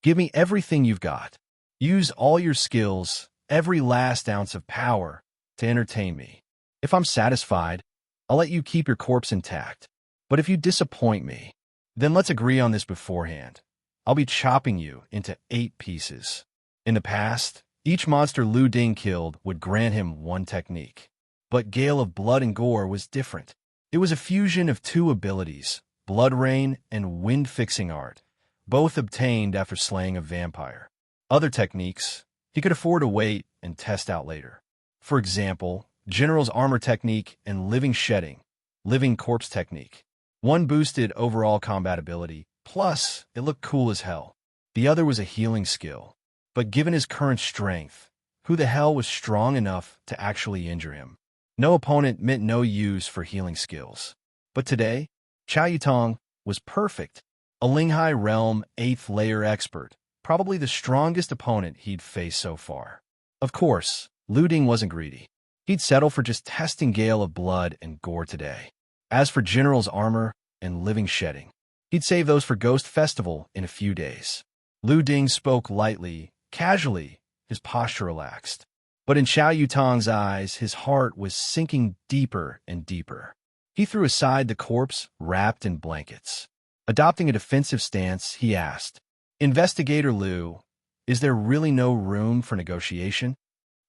Give me everything you've got. Use all your skills, every last ounce of power, to entertain me. If I'm satisfied, I'll let you keep your corpse intact. But if you disappoint me, then let's agree on this beforehand. I'll be chopping you into 8 pieces. In the past, each monster Lu Ding killed would grant him one technique. But Gale of Blood and Gore was different. It was a fusion of 2 abilities, Blood Rain and Wind Fixing Art, both obtained after slaying a vampire. Other techniques, he could afford to wait and test out later. For example, General's Armor Technique and Living Shedding, Living Corpse Technique. One boosted overall combat ability, plus it looked cool as hell. The other was a healing skill. But given his current strength, who the hell was strong enough to actually injure him? No opponent meant no use for healing skills. But today, Chow Yutong was perfect. A Linghai Realm 8th layer expert, probably the strongest opponent he'd faced so far. Of course, Lu Ding wasn't greedy. He'd settle for just testing Gale of Blood and Gore today. As for General's Armor and Living Shedding, he'd save those for Ghost Festival in a few days. Lu Ding spoke lightly, casually, his posture relaxed. But in Chow Yutong's eyes, his heart was sinking deeper and deeper. He threw aside the corpse wrapped in blankets. Adopting a defensive stance, he asked, Investigator Lu, is there really no room for negotiation?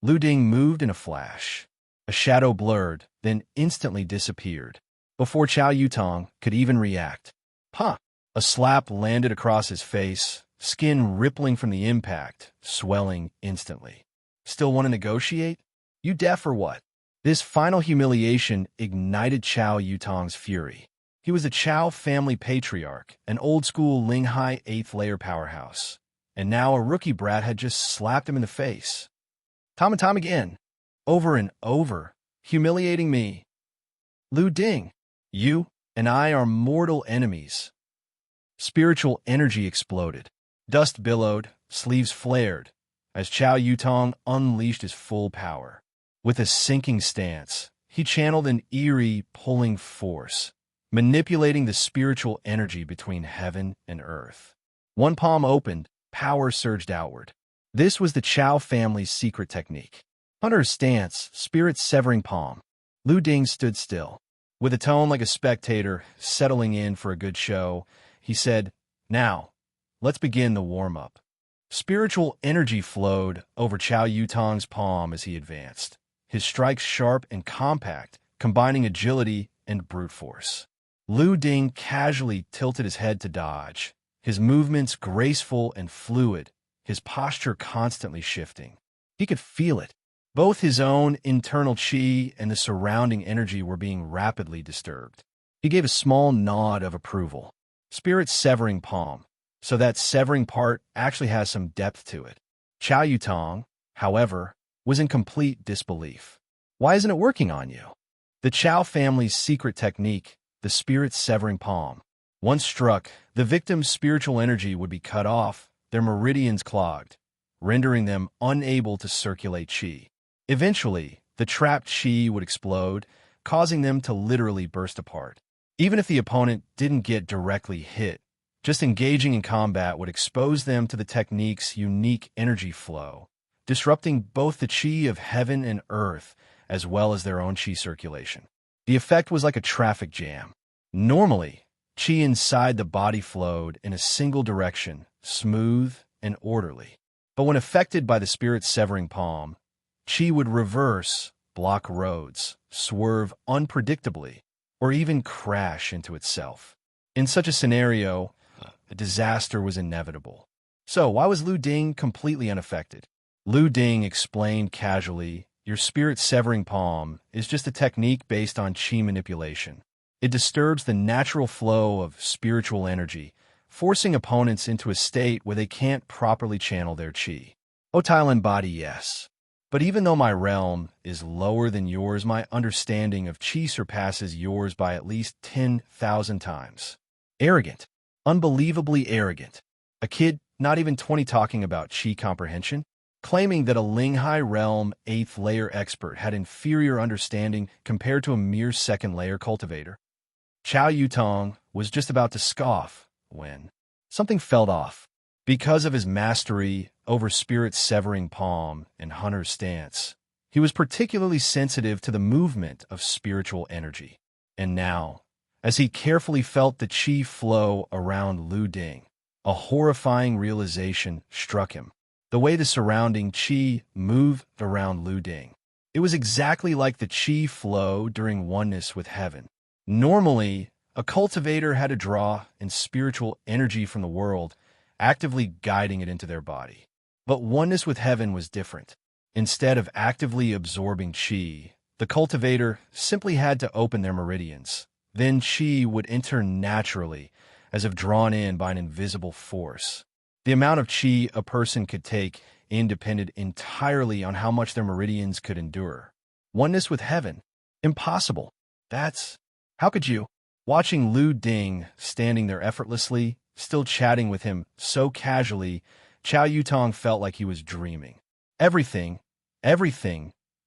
Lu Ding moved in a flash. A shadow blurred, then instantly disappeared, before Chow Yutong could even react. Huh! A slap landed across his face, skin rippling from the impact, swelling instantly. Still want to negotiate? You deaf or what? This final humiliation ignited Chow Yutong's fury. He was the Chow family patriarch, an old-school Linghai 8th layer powerhouse. And now a rookie brat had just slapped him in the face. Time and time again, over and over, humiliating me. Lu Ding, you and I are mortal enemies. Spiritual energy exploded. Dust billowed, sleeves flared, as Chow Yutong unleashed his full power. With a sinking stance, he channeled an eerie, pulling force, manipulating the spiritual energy between heaven and earth. One palm opened, power surged outward. This was the Chow family's secret technique. Under his stance, spirit severing palm, Lu Ding stood still. With a tone like a spectator settling in for a good show, he said, Now, let's begin the warm-up. Spiritual energy flowed over Chow Yutong's palm as he advanced, his strikes sharp and compact, combining agility and brute force. Lu Ding casually tilted his head to dodge, his movements graceful and fluid, his posture constantly shifting. He could feel it. Both his own internal chi and the surrounding energy were being rapidly disturbed. He gave a small nod of approval. Spirit severing palm, so that severing part actually has some depth to it. Chow Yutong, however, was in complete disbelief. Why isn't it working on you? The Chow family's secret technique, the spirit severing palm. Once struck, the victim's spiritual energy would be cut off, their meridians clogged, rendering them unable to circulate chi. Eventually, the trapped chi would explode, causing them to literally burst apart. Even if the opponent didn't get directly hit, just engaging in combat would expose them to the technique's unique energy flow, disrupting both the chi of heaven and earth as well as their own chi circulation. The effect was like a traffic jam. Normally, chi inside the body flowed in a single direction, smooth and orderly. But when affected by the spirit's severing palm, chi would reverse, block roads, swerve unpredictably, or even crash into itself. In such a scenario, a disaster was inevitable. So, why was Lu Ding completely unaffected? Lu Ding explained casually, your spirit-severing palm is just a technique based on qi manipulation. It disturbs the natural flow of spiritual energy, forcing opponents into a state where they can't properly channel their qi. Thailand body, yes. But even though my realm is lower than yours, my understanding of qi surpasses yours by at least 10,000 times. Arrogant. Unbelievably arrogant. A kid, not even 20, talking about qi comprehension? Claiming that a Linghai realm 8th layer expert had inferior understanding compared to a mere 2nd layer cultivator. Chow Yutong was just about to scoff when something fell off. Because of his mastery over spirit-severing palm and hunter's stance, he was particularly sensitive to the movement of spiritual energy. And now, as he carefully felt the qi flow around Lu Ding, a horrifying realization struck him. The way the surrounding qi moved around Lu Ding. It was exactly like the qi flow during oneness with heaven. Normally, a cultivator had to draw in spiritual energy from the world, actively guiding it into their body. But oneness with heaven was different. Instead of actively absorbing qi, the cultivator simply had to open their meridians. Then qi would enter naturally, as if drawn in by an invisible force. The amount of qi a person could take in depended entirely on how much their meridians could endure. Oneness with heaven? Impossible. How could you? Watching Lu Ding standing there effortlessly, still chatting with him so casually, Chow Yutong felt like he was dreaming. Everything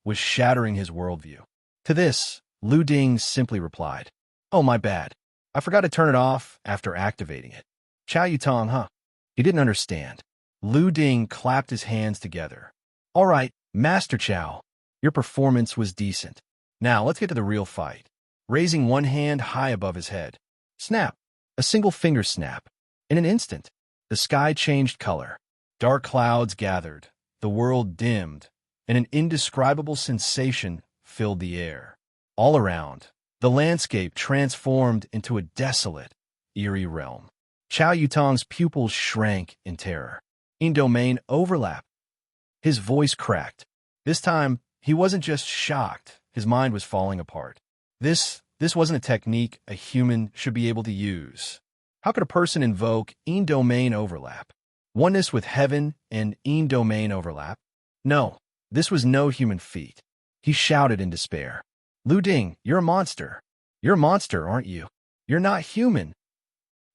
was shattering his worldview. To this, Lu Ding simply replied, "Oh, my bad. I forgot to turn it off after activating it." Chow Yutong, huh? He didn't understand. Lu Ding clapped his hands together. "All right, Master Chow, your performance was decent. Now let's get to the real fight." Raising one hand high above his head. Snap! A single finger snap. In an instant, the sky changed color. Dark clouds gathered, the world dimmed, and an indescribable sensation filled the air. All around, the landscape transformed into a desolate, eerie realm. Chow Yutong's pupils shrank in terror. In-domain overlap. His voice cracked. This time, he wasn't just shocked. His mind was falling apart. This wasn't a technique a human should be able to use. How could a person invoke in-domain overlap? Oneness with heaven and in-domain overlap? No, this was no human feat. He shouted in despair. "Lu Ding, you're a monster. You're a monster, aren't you? You're not human."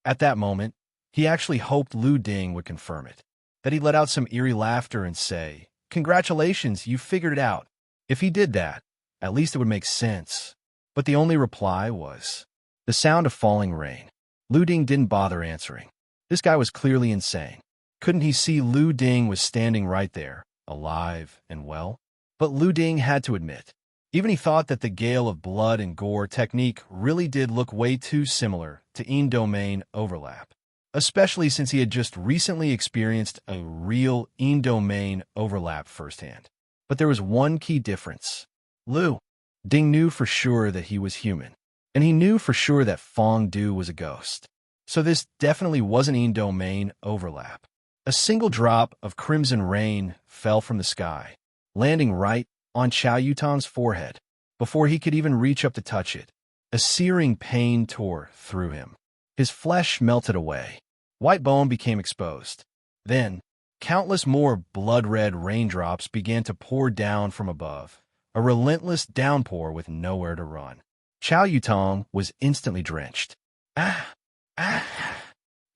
At that moment, he actually hoped Lu Ding would confirm it, that he'd let out some eerie laughter and say, "Congratulations, you figured it out." If he did that, at least it would make sense. But the only reply was the sound of falling rain. Lu Ding didn't bother answering. This guy was clearly insane. Couldn't he see Lu Ding was standing right there, alive and well? But Lu Ding had to admit, even he thought that the gale of blood and gore technique really did look way too similar to in-domain overlap, especially since he had just recently experienced a real in-domain overlap firsthand. But there was one key difference. Lu Ding knew for sure that he was human, and he knew for sure that Fong Du was a ghost. So this definitely wasn't in-domain overlap. A single drop of crimson rain fell from the sky, landing right on Chow Yutong's forehead. Before he could even reach up to touch it, a searing pain tore through him. His flesh melted away. White bone became exposed. Then, countless more blood-red raindrops began to pour down from above, a relentless downpour with nowhere to run. Chow Yutong was instantly drenched. "Ah! Ah!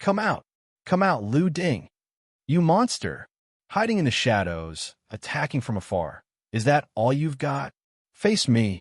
Come out! Come out, Lu Ding! You monster! Hiding in the shadows, attacking from afar. Is that all you've got? Face me."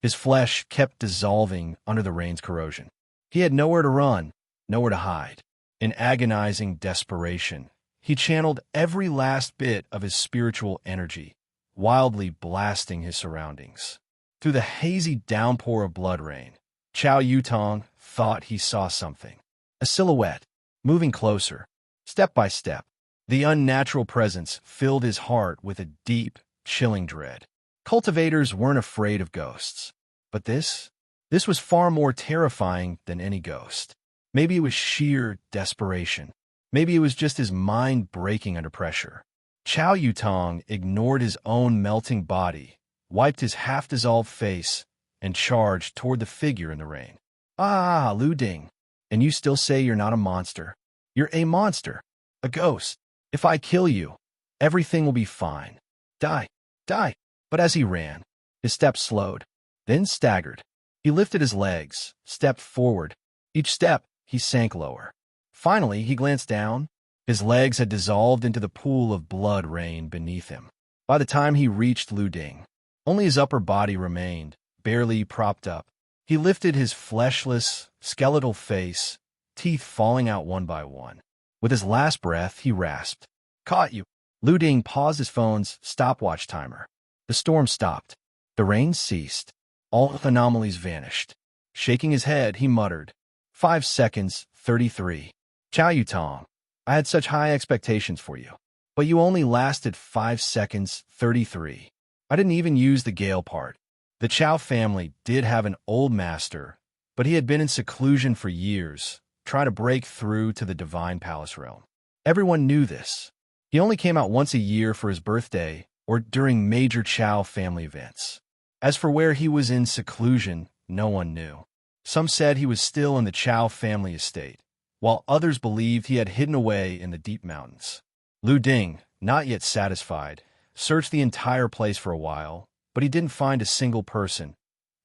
His flesh kept dissolving under the rain's corrosion. He had nowhere to run, nowhere to hide. In agonizing desperation, he channeled every last bit of his spiritual energy, wildly blasting his surroundings. Through the hazy downpour of blood rain, Chow Yutong thought he saw something. A silhouette, moving closer, step by step. The unnatural presence filled his heart with a deep, chilling dread. Cultivators weren't afraid of ghosts. But this This was far more terrifying than any ghost. Maybe it was sheer desperation. Maybe it was just his mind breaking under pressure. Chow Yutong ignored his own melting body, wiped his half-dissolved face, and charged toward the figure in the rain. Ah, Lu Ding. And you still say you're not a monster? You're a monster. A ghost. If I kill you, everything will be fine. Die. Die. But as he ran, his steps slowed, then staggered. He lifted his legs, stepped forward. Each step, he sank lower. Finally, he glanced down. His legs had dissolved into the pool of blood rain beneath him. By the time he reached Lu Ding, only his upper body remained, barely propped up. He lifted his fleshless, skeletal face, teeth falling out one by one. With his last breath, he rasped, "Caught you." Lu Ding paused his phone's stopwatch timer. The storm stopped. The rain ceased. All anomalies vanished. Shaking his head, he muttered, 5 seconds, 33. Chow Yutong, I had such high expectations for you. But you only lasted 5 seconds, 33. I didn't even use the Gale part. The Chow family did have an old master, but he had been in seclusion for years, trying to break through to the Divine Palace realm. Everyone knew this. He only came out once a year for his birthday or during major Chow family events. As for where he was in seclusion, no one knew. Some said he was still in the Chow family estate, while others believed he had hidden away in the deep mountains. Lu Ding, not yet satisfied, searched the entire place for a while, but he didn't find a single person.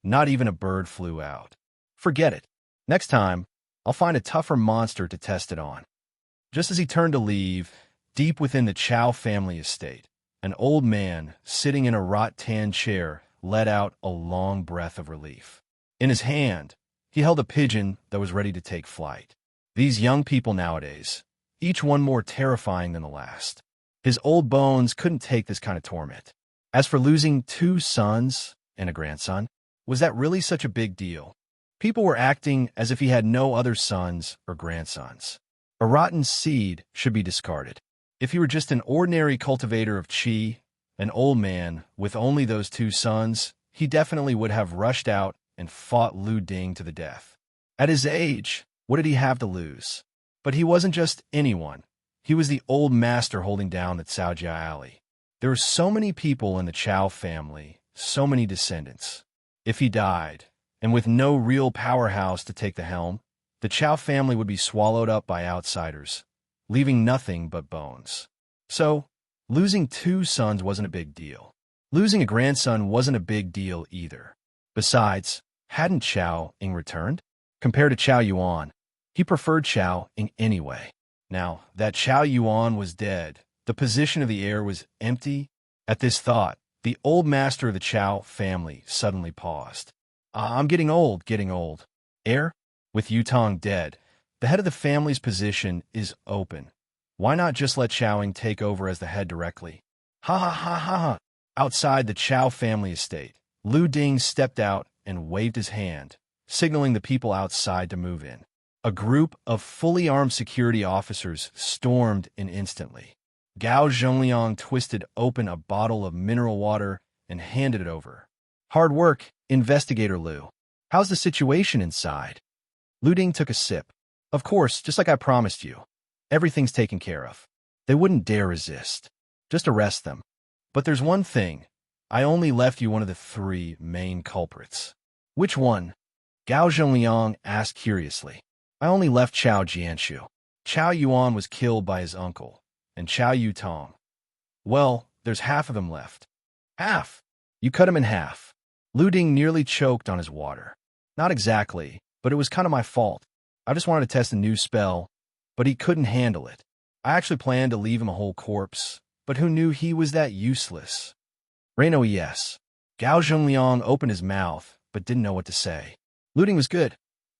Not even a bird flew out. Forget it. Next time, I'll find a tougher monster to test it on. Just as he turned to leave, deep within the Chow family estate, an old man, sitting in a rot-tan chair, let out a long breath of relief. In his hand, he held a pigeon that was ready to take flight. These young people nowadays, each one more terrifying than the last. His old bones couldn't take this kind of torment. As for losing 2 sons and a grandson, was that really such a big deal? People were acting as if he had no other sons or grandsons. A rotten seed should be discarded. If he were just an ordinary cultivator of qi, an old man with only those 2 sons, he definitely would have rushed out and fought Lu Ding to the death. At his age, what did he have to lose? But he wasn't just anyone. He was the old master holding down the Caojia Alley. There were so many people in the Chow family, so many descendants. If he died, and with no real powerhouse to take the helm, the Chow family would be swallowed up by outsiders, leaving nothing but bones. So, losing 2 sons wasn't a big deal. Losing a grandson wasn't a big deal either. Besides, hadn't Chow Ying returned? Compared to Chow Yuan, he preferred Chow Ying anyway. Now that Chow Yuan was dead, the position of the heir was empty. At this thought, the old master of the Chow family suddenly paused. I'm getting old. Heir? With Yutong dead, the head of the family's position is open. Why not just let Chow Ying take over as the head directly? Ha ha ha ha ha. Outside the Chow family estate, Lu Ding stepped out and waved his hand, signaling the people outside to move in. A group of fully armed security officers stormed in instantly. Gao Zhongliang twisted open a bottle of mineral water and handed it over. Hard work, Investigator Lu. How's the situation inside? Lu Ding took a sip. Of course, just like I promised you. Everything's taken care of. They wouldn't dare resist. Just arrest them. But there's one thing. I only left you one of the 3 main culprits. Which one? Gao Zhongliang asked curiously. I only left Chow Jianshu. Chow Yuan was killed by his uncle, and Chow Yutong. Well, there's half of him left. Half? You cut him in half. Lu Ding nearly choked on his water. Not exactly, but it was kind of my fault. I just wanted to test a new spell, but he couldn't handle it. I actually planned to leave him a whole corpse, but who knew he was that useless? Reino yes. Gao Zhongliang opened his mouth, but didn't know what to say. Lu Ding was good.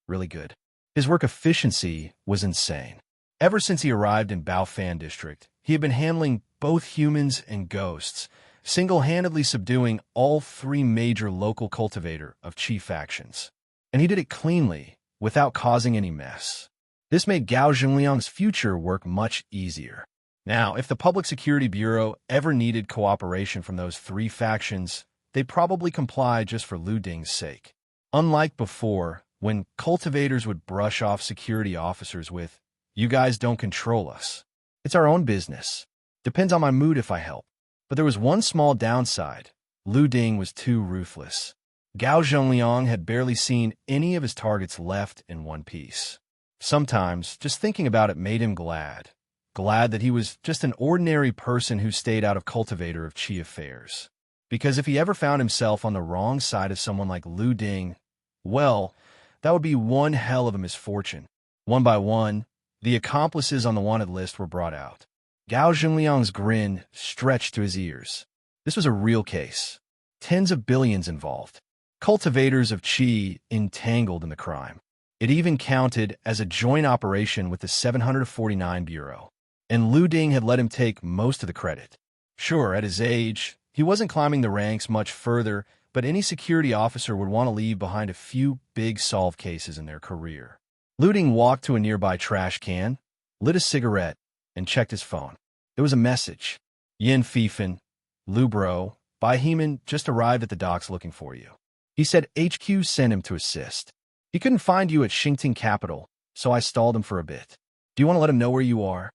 Really good. His work efficiency was insane. Ever since he arrived in Baofan district, he had been handling both humans and ghosts, single-handedly subduing all 3 major local cultivator of Qi factions. And he did it cleanly, without causing any mess. This made Gao Zhongliang's future work much easier. Now, if the Public Security Bureau ever needed cooperation from those 3 factions, they'd probably comply just for Lu Ding's sake. Unlike before, when cultivators would brush off security officers with, "You guys don't control us. It's our own business. Depends on my mood if I help." But there was one small downside. Lu Ding was too ruthless. Gao Zhongliang had barely seen any of his targets left in one piece. Sometimes, just thinking about it made him glad. Glad that he was just an ordinary person who stayed out of cultivator of Qi affairs. Because if he ever found himself on the wrong side of someone like Lu Ding, well, that would be one hell of a misfortune. One by one, the accomplices on the wanted list were brought out. Gao Zhengliang's grin stretched to his ears. This was a real case. Tens of billions involved. Cultivators of Qi entangled in the crime. It even counted as a joint operation with the 749 Bureau. And Lu Ding had let him take most of the credit. Sure, at his age, he wasn't climbing the ranks much further, but any security officer would want to leave behind a few big solved cases in their career. Lu Ding walked to a nearby trash can, lit a cigarette, and checked his phone. There was a message. "Yin Fifan, Lu Bro, Bai Heman just arrived at the docks looking for you. He said HQ sent him to assist. He couldn't find you at Xingting Capital, so I stalled him for a bit. Do you want to let him know where you are?"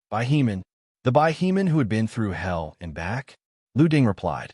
Bai Heman, the Bai Heman who had been through hell and back? Lu Ding replied,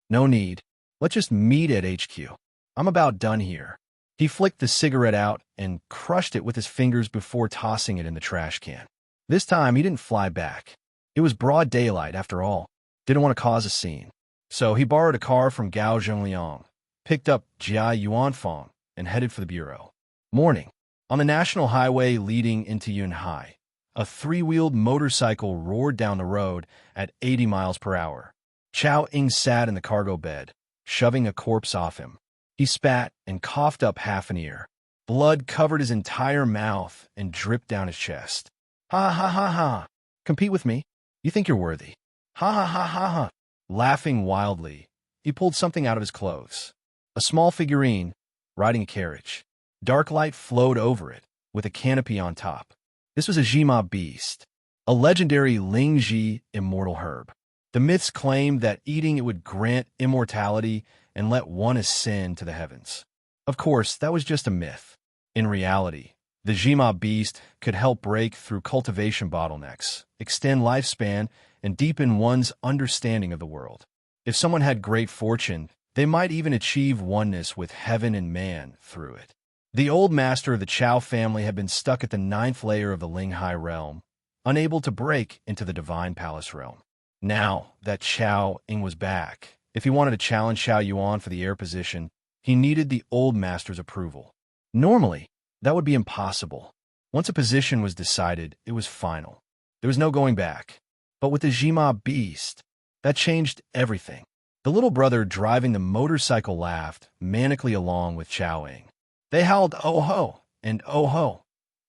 "No need. Let's just meet at HQ. I'm about done here." He flicked the cigarette out and crushed it with his fingers before tossing it in the trash can. This time, he didn't fly back. It was broad daylight, after all. Didn't want to cause a scene. So he borrowed a car from Gao Zhongliang, picked up Jia Yuanfang, and headed for the bureau. Morning. On the national highway leading into Yunhai, a three-wheeled motorcycle roared down the road at 80 miles per hour. Chao Ying sat in the cargo bed, shoving a corpse off him. He spat and coughed up half an ear. Blood covered his entire mouth and dripped down his chest. "Ha ha ha ha! Compete with me? You think you're worthy? Ha ha ha ha ha!" Laughing wildly, he pulled something out of his clothes. A small figurine, riding a carriage. Dark light flowed over it, with a canopy on top. This was a Jima beast, a legendary Lingji immortal herb. The myths claimed that eating it would grant immortality and let one ascend to the heavens. Of course, that was just a myth. In reality, the Jima beast could help break through cultivation bottlenecks, extend lifespan, and deepen one's understanding of the world. If someone had great fortune, they might even achieve oneness with heaven and man through it. The old master of the Chao family had been stuck at the 9th layer of the Linghai realm, unable to break into the divine palace realm. Now that Chao Ying was back, if he wanted to challenge Chao Yuan for the heir position, he needed the old master's approval. Normally, that would be impossible. Once a position was decided, it was final. There was no going back. But with the Jima beast, that changed everything. The little brother driving the motorcycle laughed manically along with Chao Ying. They howled "Oh-ho" and "Oh-ho"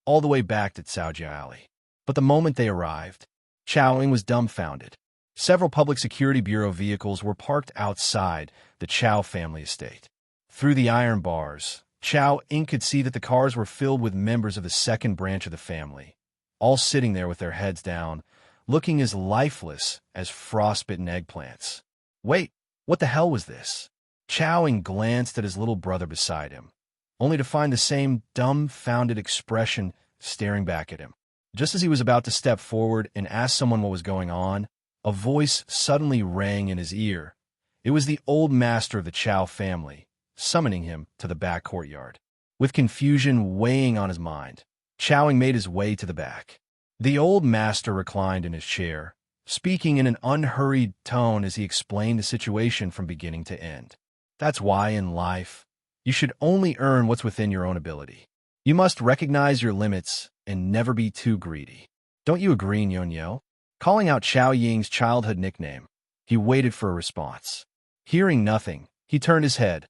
all the way back to Caojia Alley. But the moment they arrived, Chao Ying was dumbfounded. Several public security bureau vehicles were parked outside the Chao family estate. Through the iron bars, Chao Ying could see that the cars were filled with members of the second branch of the family, all sitting there with their heads down, looking as lifeless as frostbitten eggplants. Wait, what the hell was this? Chao Ying glanced at his little brother beside him, only to find the same dumbfounded expression staring back at him. Just as he was about to step forward and ask someone what was going on, a voice suddenly rang in his ear. It was the old master of the Chao family, summoning him to the back courtyard. With confusion weighing on his mind, Chao Ying made his way to the back. The old master reclined in his chair, speaking in an unhurried tone as he explained the situation from beginning to end. That's why in life, you should only earn what's within your own ability. You must recognize your limits and never be too greedy. Don't you agree, Nyonyo? Calling out Chao Ying's childhood nickname, he waited for a response. Hearing nothing, he turned his head,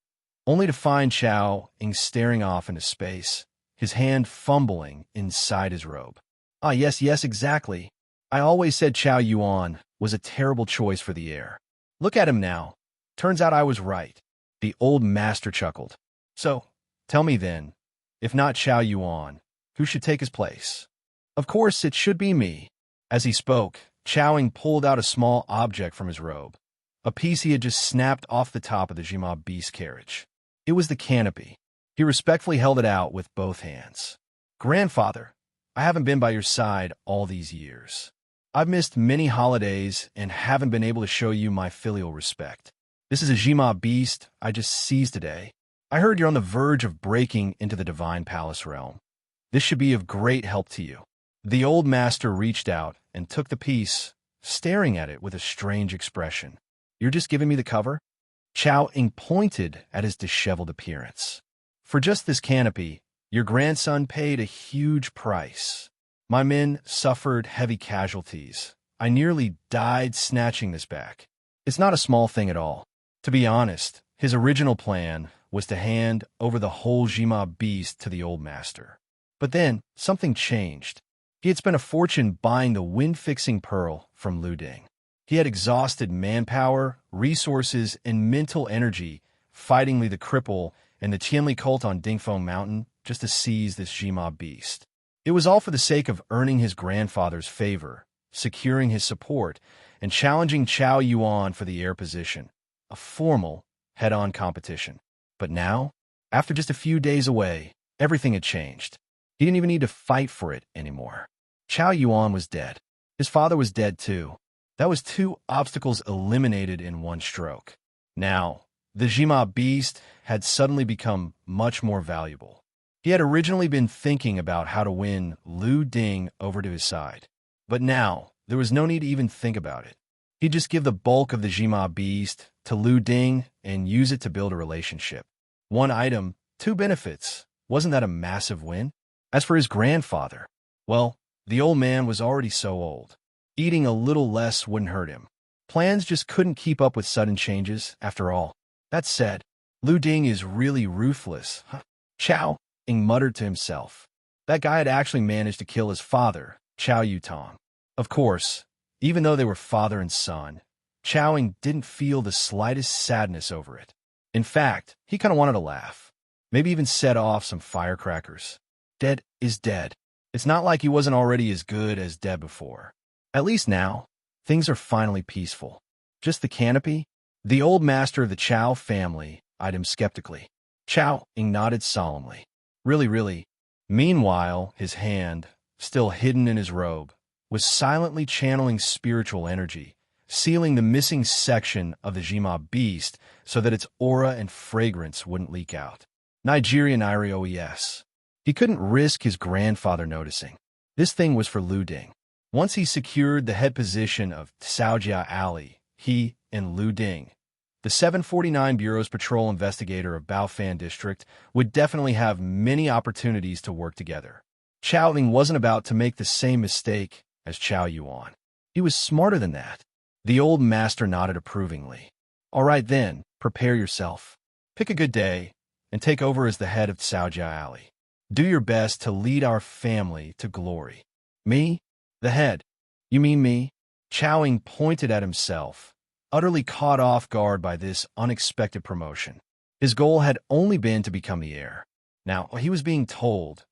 only to find Chao Ying staring off into space, his hand fumbling inside his robe. "Ah, yes, exactly. I always said Chao Yuan was a terrible choice for the heir. Look at him now. Turns out I was right." The old master chuckled. "So, tell me then, if not Chao Yuan, who should take his place?" "Of course, it should be me." As he spoke, Chao Ying pulled out a small object from his robe, a piece he had just snapped off the top of the Jima beast carriage. It was the canopy, He respectfully held it out with both hands. Grandfather, I haven't been by your side all these years. I've missed many holidays and haven't been able to show you my filial respect. This is a Jima beast I just seized today. I heard you're on the verge of breaking into the divine palace realm. This should be of great help to you. The old master reached out and took the piece, staring at it with a strange expression. You're just giving me the cover? Chow Ying pointed at his disheveled appearance. For just this canopy, your grandson paid a huge price. My men suffered heavy casualties. I nearly died snatching this back. It's not a small thing at all. To be honest, his original plan was to hand over the whole Jima beast to the old master. But then, something changed. He had spent a fortune buying the wind-fixing pearl from Lu Ding. He had exhausted manpower, resources, and mental energy fighting Li the Cripple and the Tianli cult on Dingfeng Mountain just to seize this Jima beast. It was all for the sake of earning his grandfather's favor, securing his support, and challenging Chow Yuan for the heir position, a formal, head-on competition. But now, after just a few days away, everything had changed. He didn't even need to fight for it anymore. Chow Yuan was dead. His father was dead too. That was 2 obstacles eliminated in one stroke. Now, the Jima beast had suddenly become much more valuable. He had originally been thinking about how to win Lu Ding over to his side. But now, there was no need to even think about it. He'd just give the bulk of the Jima beast to Lu Ding and use it to build a relationship. 1 item, 2 benefits. Wasn't that a massive win? As for his grandfather, well, the old man was already so old. Eating a little less wouldn't hurt him. Plans just couldn't keep up with sudden changes, after all. That said, Lu Ding is really ruthless. Chow Ying muttered to himself. That guy had actually managed to kill his father, Chow Yutong. Of course, even though they were father and son, Chow Ying didn't feel the slightest sadness over it. In fact, he kind of wanted to laugh. Maybe even set off some firecrackers. Dead is dead. It's not like he wasn't already as good as dead before. At least now, things are finally peaceful. Just the canopy? The old master of the Chow family eyed him skeptically. Chow Ying nodded solemnly. Really. Meanwhile, his hand, still hidden in his robe, was silently channeling spiritual energy, sealing the missing section of the Jima beast so that its aura and fragrance wouldn't leak out. Nigerian IROES. He couldn't risk his grandfather noticing. This thing was for Lu Ding. Once he secured the head position of Saojia Alley, he and Lu Ding, the 749 Bureau's patrol investigator of Baofan District, would definitely have many opportunities to work together. Chow Ying wasn't about to make the same mistake as Chow Yuan. He was smarter than that. The old master nodded approvingly. All right then, prepare yourself. Pick a good day and take over as the head of Saojia Alley. Do your best to lead our family to glory. Me? The head? You mean me? Chow Ying pointed at himself, utterly caught off guard by this unexpected promotion. His goal had only been to become the heir. Now, he was being told,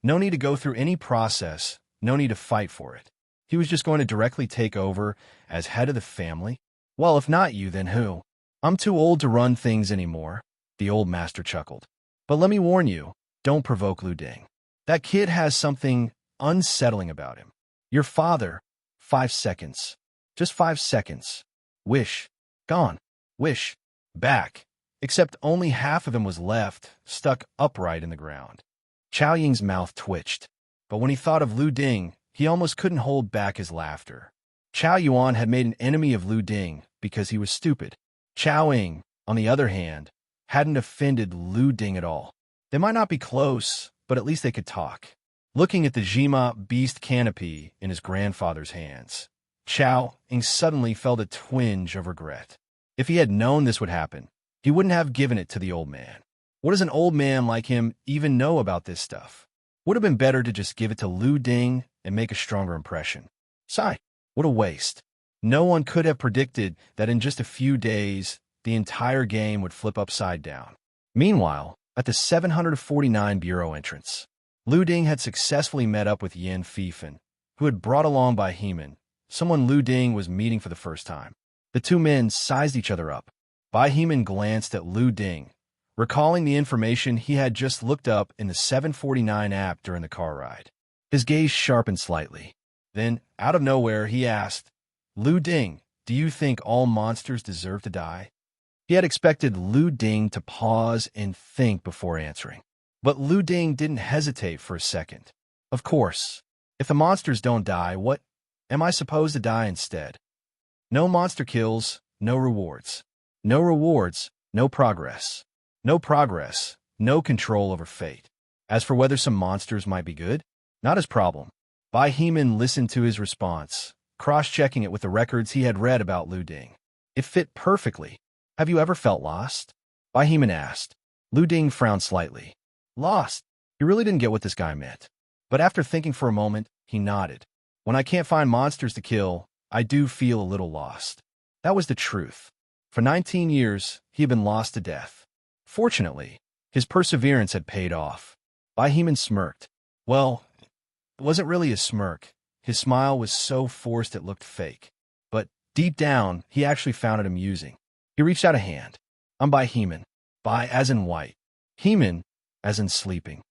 no need to go through any process, no need to fight for it. He was just going to directly take over as head of the family? Well, if not you, then who? I'm too old to run things anymore, the old master chuckled. But let me warn you, don't provoke Lu Ding. That kid has something unsettling about him. Your father, 5 seconds. Just 5 seconds. Wish. Gone. Wish. Back. Except only half of him was left, stuck upright in the ground. Chow Ying's mouth twitched. But when he thought of Lu Ding, he almost couldn't hold back his laughter. Chow Yuan had made an enemy of Lu Ding because he was stupid. Chow Ying, on the other hand, hadn't offended Lu Ding at all. They might not be close, but at least they could talk. Looking at the Jima beast canopy in his grandfather's hands, Chow Ying suddenly felt a twinge of regret. If he had known this would happen, he wouldn't have given it to the old man. What does an old man like him even know about this stuff? Would have been better to just give it to Lu Ding and make a stronger impression. Sigh, what a waste. No one could have predicted that in just a few days, the entire game would flip upside down. Meanwhile, at the 749 Bureau entrance, Lu Ding had successfully met up with Yan Fifan, who had brought along by Heman, someone Lu Ding was meeting for the first time. The 2 men sized each other up. Bai Heman glanced at Lu Ding, recalling the information he had just looked up in the 749 app during the car ride. His gaze sharpened slightly. Then, out of nowhere, he asked, Lu Ding, do you think all monsters deserve to die? He had expected Lu Ding to pause and think before answering. But Lu Ding didn't hesitate for a second. Of course. If the monsters don't die, what am I supposed to die instead? No monster kills, no rewards. No rewards, no progress. No progress, no control over fate. As for whether some monsters might be good, not his problem. Bai-Heman listened to his response, cross-checking it with the records he had read about Lu Ding. It fit perfectly. Have you ever felt lost? Bai-Heman asked. Lu Ding frowned slightly. Lost? He really didn't get what this guy meant. But after thinking for a moment, he nodded. When I can't find monsters to kill, I do feel a little lost. That was the truth. For 19 years, he had been lost to death. Fortunately, his perseverance had paid off. Bai-Heman smirked. Well, it wasn't really a smirk. His smile was so forced it looked fake. But deep down, he actually found it amusing. He reached out a hand. I'm Bai-Heman. Bai as in white. Heman as in sleeping.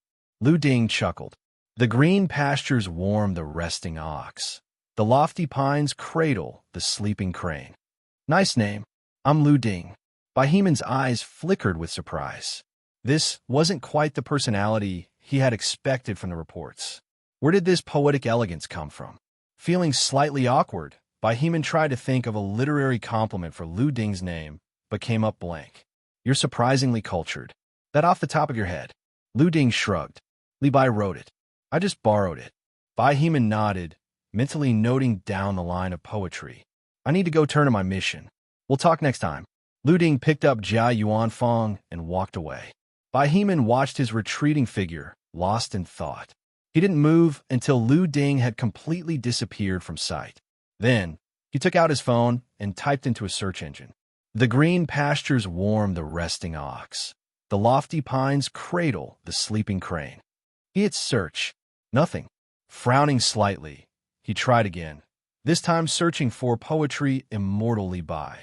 Lu Ding chuckled. The green pastures warm the resting ox. The lofty pines cradle the sleeping crane. Nice name. I'm Lu Ding. Bai-Heman's eyes flickered with surprise. This wasn't quite the personality he had expected from the reports. Where did this poetic elegance come from? Feeling slightly awkward, Bai-Heman tried to think of a literary compliment for Lu Ding's name, but came up blank. You're surprisingly cultured. That off the top of your head. Lu Ding shrugged. Li Bai wrote it. I just borrowed it. Bai-Heman nodded, mentally noting down the line of poetry. I need to go turn to my mission. We'll talk next time. Lu Ding picked up Jia Yuanfang and walked away. Bai-Heman watched his retreating figure, lost in thought. He didn't move until Lu Ding had completely disappeared from sight. Then, he took out his phone and typed into a search engine. The green pastures warm the resting ox. The lofty pines cradle the sleeping crane. He hit search. Nothing. Frowning slightly, he tried again, this time searching for poetry immortally by.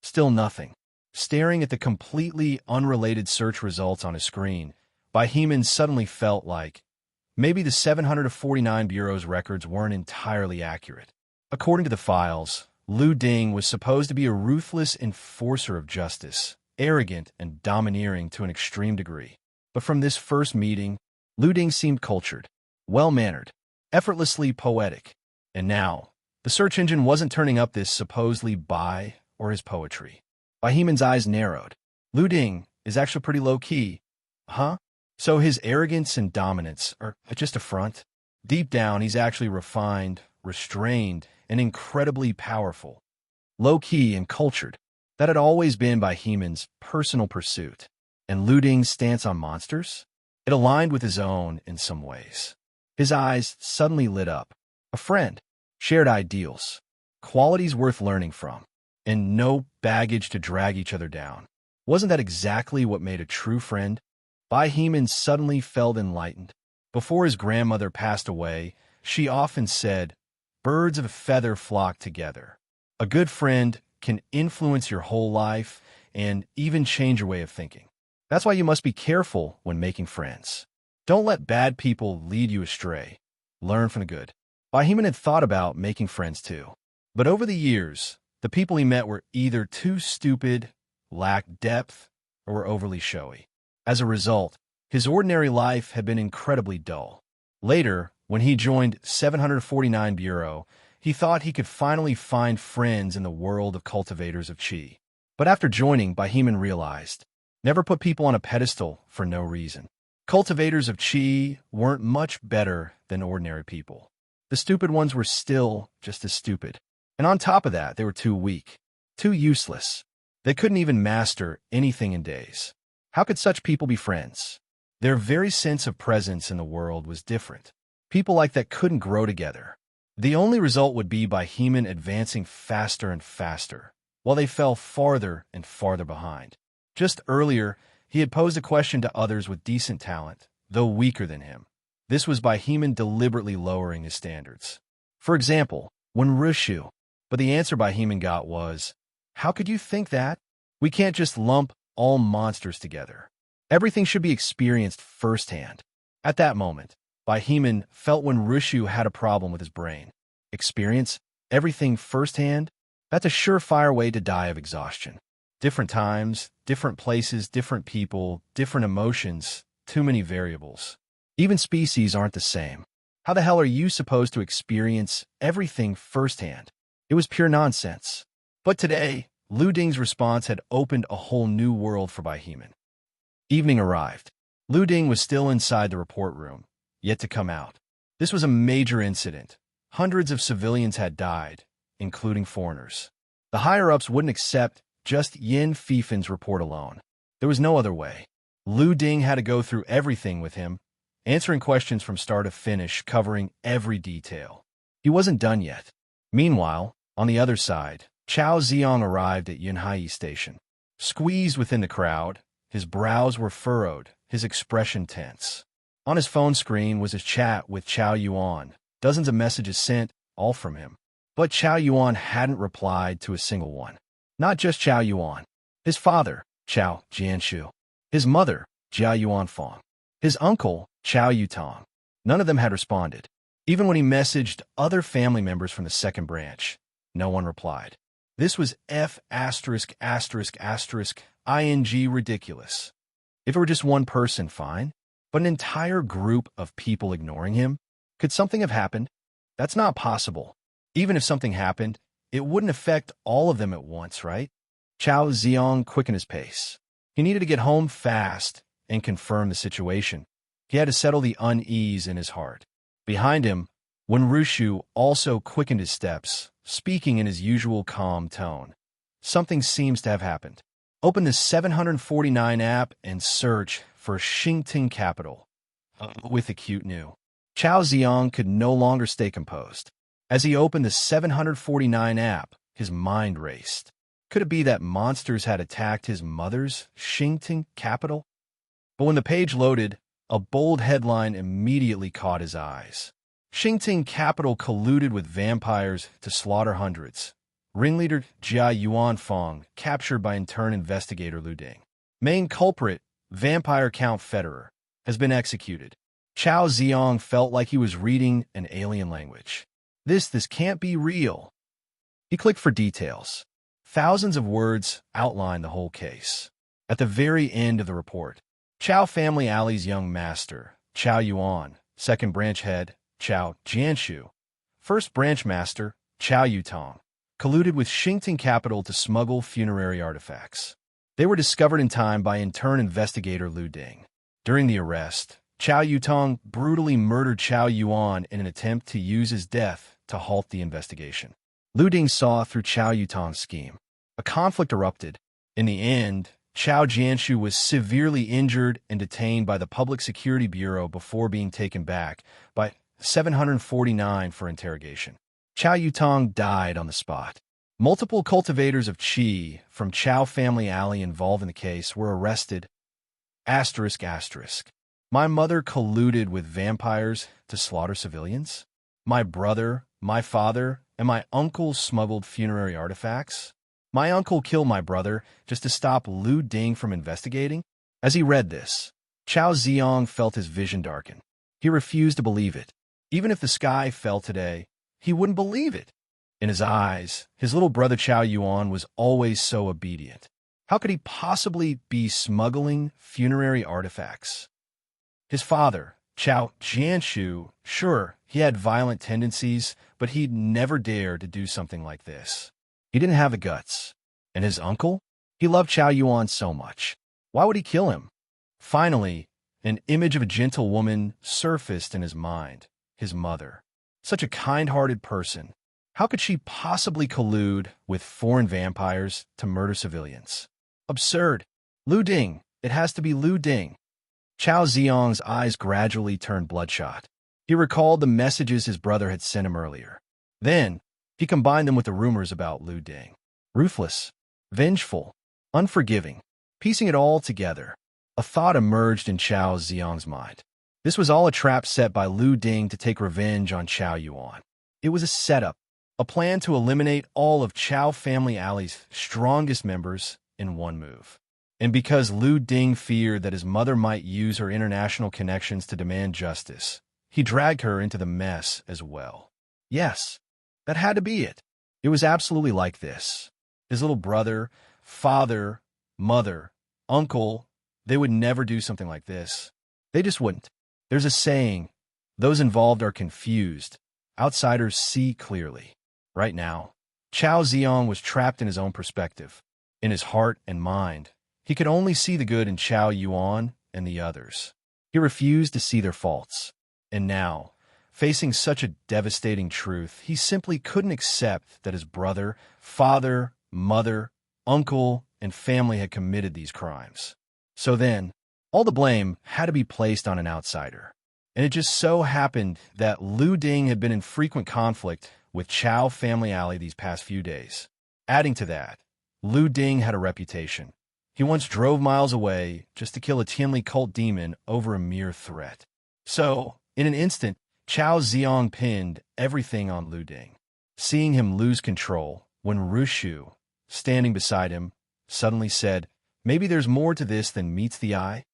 Still nothing. Staring at the completely unrelated search results on his screen, Bai-Heman suddenly felt like maybe the 749 Bureau's records weren't entirely accurate. According to the files, Lu Ding was supposed to be a ruthless enforcer of justice, arrogant and domineering to an extreme degree. But from this first meeting, Lu Ding seemed cultured, well-mannered, effortlessly poetic. And now, the search engine wasn't turning up this supposedly Bai or his poetry. Bai-Heman's eyes narrowed. Lu Ding is actually pretty low-key. Huh? So his arrogance and dominance are just a front? Deep down, he's actually refined, restrained, and incredibly powerful. Low-key and cultured. That had always been Bai-Heman's personal pursuit. And Lu Ding's stance on monsters? It aligned with his own in some ways. His eyes suddenly lit up. A friend. Shared ideals. Qualities worth learning from. And no baggage to drag each other down. Wasn't that exactly what made a true friend? Bai-Heman suddenly felt enlightened. Before his grandmother passed away, she often said, birds of a feather flock together. A good friend can influence your whole life and even change your way of thinking. That's why you must be careful when making friends. Don't let bad people lead you astray. Learn from the good. Bai-Heman had thought about making friends too. But over the years, the people he met were either too stupid, lacked depth, or were overly showy. As a result, his ordinary life had been incredibly dull. Later, when he joined 749 Bureau, he thought he could finally find friends in the world of cultivators of Qi. But after joining, Bai-Heman realized, never put people on a pedestal for no reason. Cultivators of Qi weren't much better than ordinary people. The stupid ones were still just as stupid. And on top of that, they were too weak, too useless. They couldn't even master anything in days. How could such people be friends? Their very sense of presence in the world was different. People like that couldn't grow together. The only result would be Bai-Heman advancing faster and faster, while they fell farther and farther behind. Just earlier, he had posed a question to others with decent talent, though weaker than him. This was Bai-Heman deliberately lowering his standards. For example, when Rushu, but the answer Bai-Heman got was, how could you think that? We can't just lump all monsters together. Everything should be experienced firsthand. At that moment, Heman felt when Rushu had a problem with his brain. Experience everything firsthand? That's a surefire way to die of exhaustion. Different times, different places, different people, different emotions, too many variables. Even species aren't the same. How the hell are you supposed to experience everything firsthand? It was pure nonsense. But today, Lu Ding's response had opened a whole new world for Heman. Evening arrived. Lu Ding was still inside the report room, yet to come out. This was a major incident. Hundreds of civilians had died, including foreigners. The higher-ups wouldn't accept just Yin Fifan's report alone. There was no other way. Lu Ding had to go through everything with him, answering questions from start to finish, covering every detail. He wasn't done yet. Meanwhile, on the other side, Chao Ziyang arrived at Yunhai Station. Squeezed within the crowd, his brows were furrowed, his expression tense. On his phone screen was his chat with Chao Yuan, dozens of messages sent, all from him. But Chao Yuan hadn't replied to a single one. Not just Chao Yuan. His father, Chao Jianshu. His mother, Jia Yuanfang. His uncle, Chao Yutong. None of them had responded. Even when he messaged other family members from the second branch, no one replied. This was ing ridiculous. If it were just one person, fine. But an entire group of people ignoring him? Could something have happened? That's not possible. Even if something happened, it wouldn't affect all of them at once, right? Chao Ziyang quickened his pace. He needed to get home fast and confirm the situation. He had to settle the unease in his heart. Behind him, Wen Rushu also quickened his steps, speaking in his usual calm tone. Something seems to have happened. Open the 749 app and search for Xingting Capital. With a cute new. Chao Ziyang could no longer stay composed. As he opened the 749 app, his mind raced. Could it be that monsters had attacked his mother's Xingting Capital? But when the page loaded, a bold headline immediately caught his eyes. Xingting Capital colluded with vampires to slaughter hundreds. Ringleader Jia Yuanfang captured by intern investigator Lu Ding. Main culprit, vampire Count Federer, has been executed. Chao Ziyang felt like he was reading an alien language. This can't be real. He clicked for details. Thousands of words outlined the whole case. At the very end of the report, Chao Family Alley's young master, Chao Yuan, second branch head, Chao Jianshu, first branch master, Chao Yutong, colluded with Xingting Capital to smuggle funerary artifacts. They were discovered in time by intern investigator Lu Ding. During the arrest, Chao Yutong brutally murdered Chao Yuan in an attempt to use his death to halt the investigation. Lu Ding saw through Chao Yutong's scheme. A conflict erupted. In the end, Chao Jianshu was severely injured and detained by the Public Security Bureau before being taken back by 749 for interrogation. Chao Yutong died on the spot. Multiple cultivators of qi from Chao Family Alley involved in the case were arrested. My mother colluded with vampires to slaughter civilians? My brother, my father, and my uncle smuggled funerary artifacts? My uncle killed my brother just to stop Lu Ding from investigating? As he read this, Chao Ziyang felt his vision darken. He refused to believe it. Even if the sky fell today, he wouldn't believe it. In his eyes, his little brother Chao Yuan was always so obedient. How could he possibly be smuggling funerary artifacts? His father, Chao Jianshu, sure, he had violent tendencies, but he'd never dared to do something like this. He didn't have the guts. And his uncle? He loved Chao Yuan so much. Why would he kill him? Finally, an image of a gentle woman surfaced in his mind. His mother. Such a kind-hearted person. How could she possibly collude with foreign vampires to murder civilians? Absurd. Lu Ding. It has to be Lu Ding. Chao Ziyang's eyes gradually turned bloodshot. He recalled the messages his brother had sent him earlier. Then, he combined them with the rumors about Lu Ding. Ruthless, vengeful, unforgiving. Piecing it all together, a thought emerged in Chao Ziyang's mind. This was all a trap set by Lu Ding to take revenge on Chao Yuan. It was a setup, a plan to eliminate all of Chao Family Alley's strongest members in one move. And because Lu Ding feared that his mother might use her international connections to demand justice, he dragged her into the mess as well. Yes, that had to be it. It was absolutely like this. His little brother, father, mother, uncle, they would never do something like this. They just wouldn't. There's a saying, those involved are confused. Outsiders see clearly. Right now, Chao Ziong was trapped in his own perspective. In his heart and mind, he could only see the good in Chao Yuan and the others. He refused to see their faults. And now, facing such a devastating truth, he simply couldn't accept that his brother, father, mother, uncle, and family had committed these crimes. So then, all the blame had to be placed on an outsider. And it just so happened that Lu Ding had been in frequent conflict with Chao Family Alley these past few days. Adding to that, Lu Ding had a reputation. He once drove miles away just to kill a Tianli cult demon over a mere threat. So, in an instant, Chao Ziong pinned everything on Lu Ding. Seeing him lose control, when Rushu, standing beside him, suddenly said, "Maybe there's more to this than meets the eye."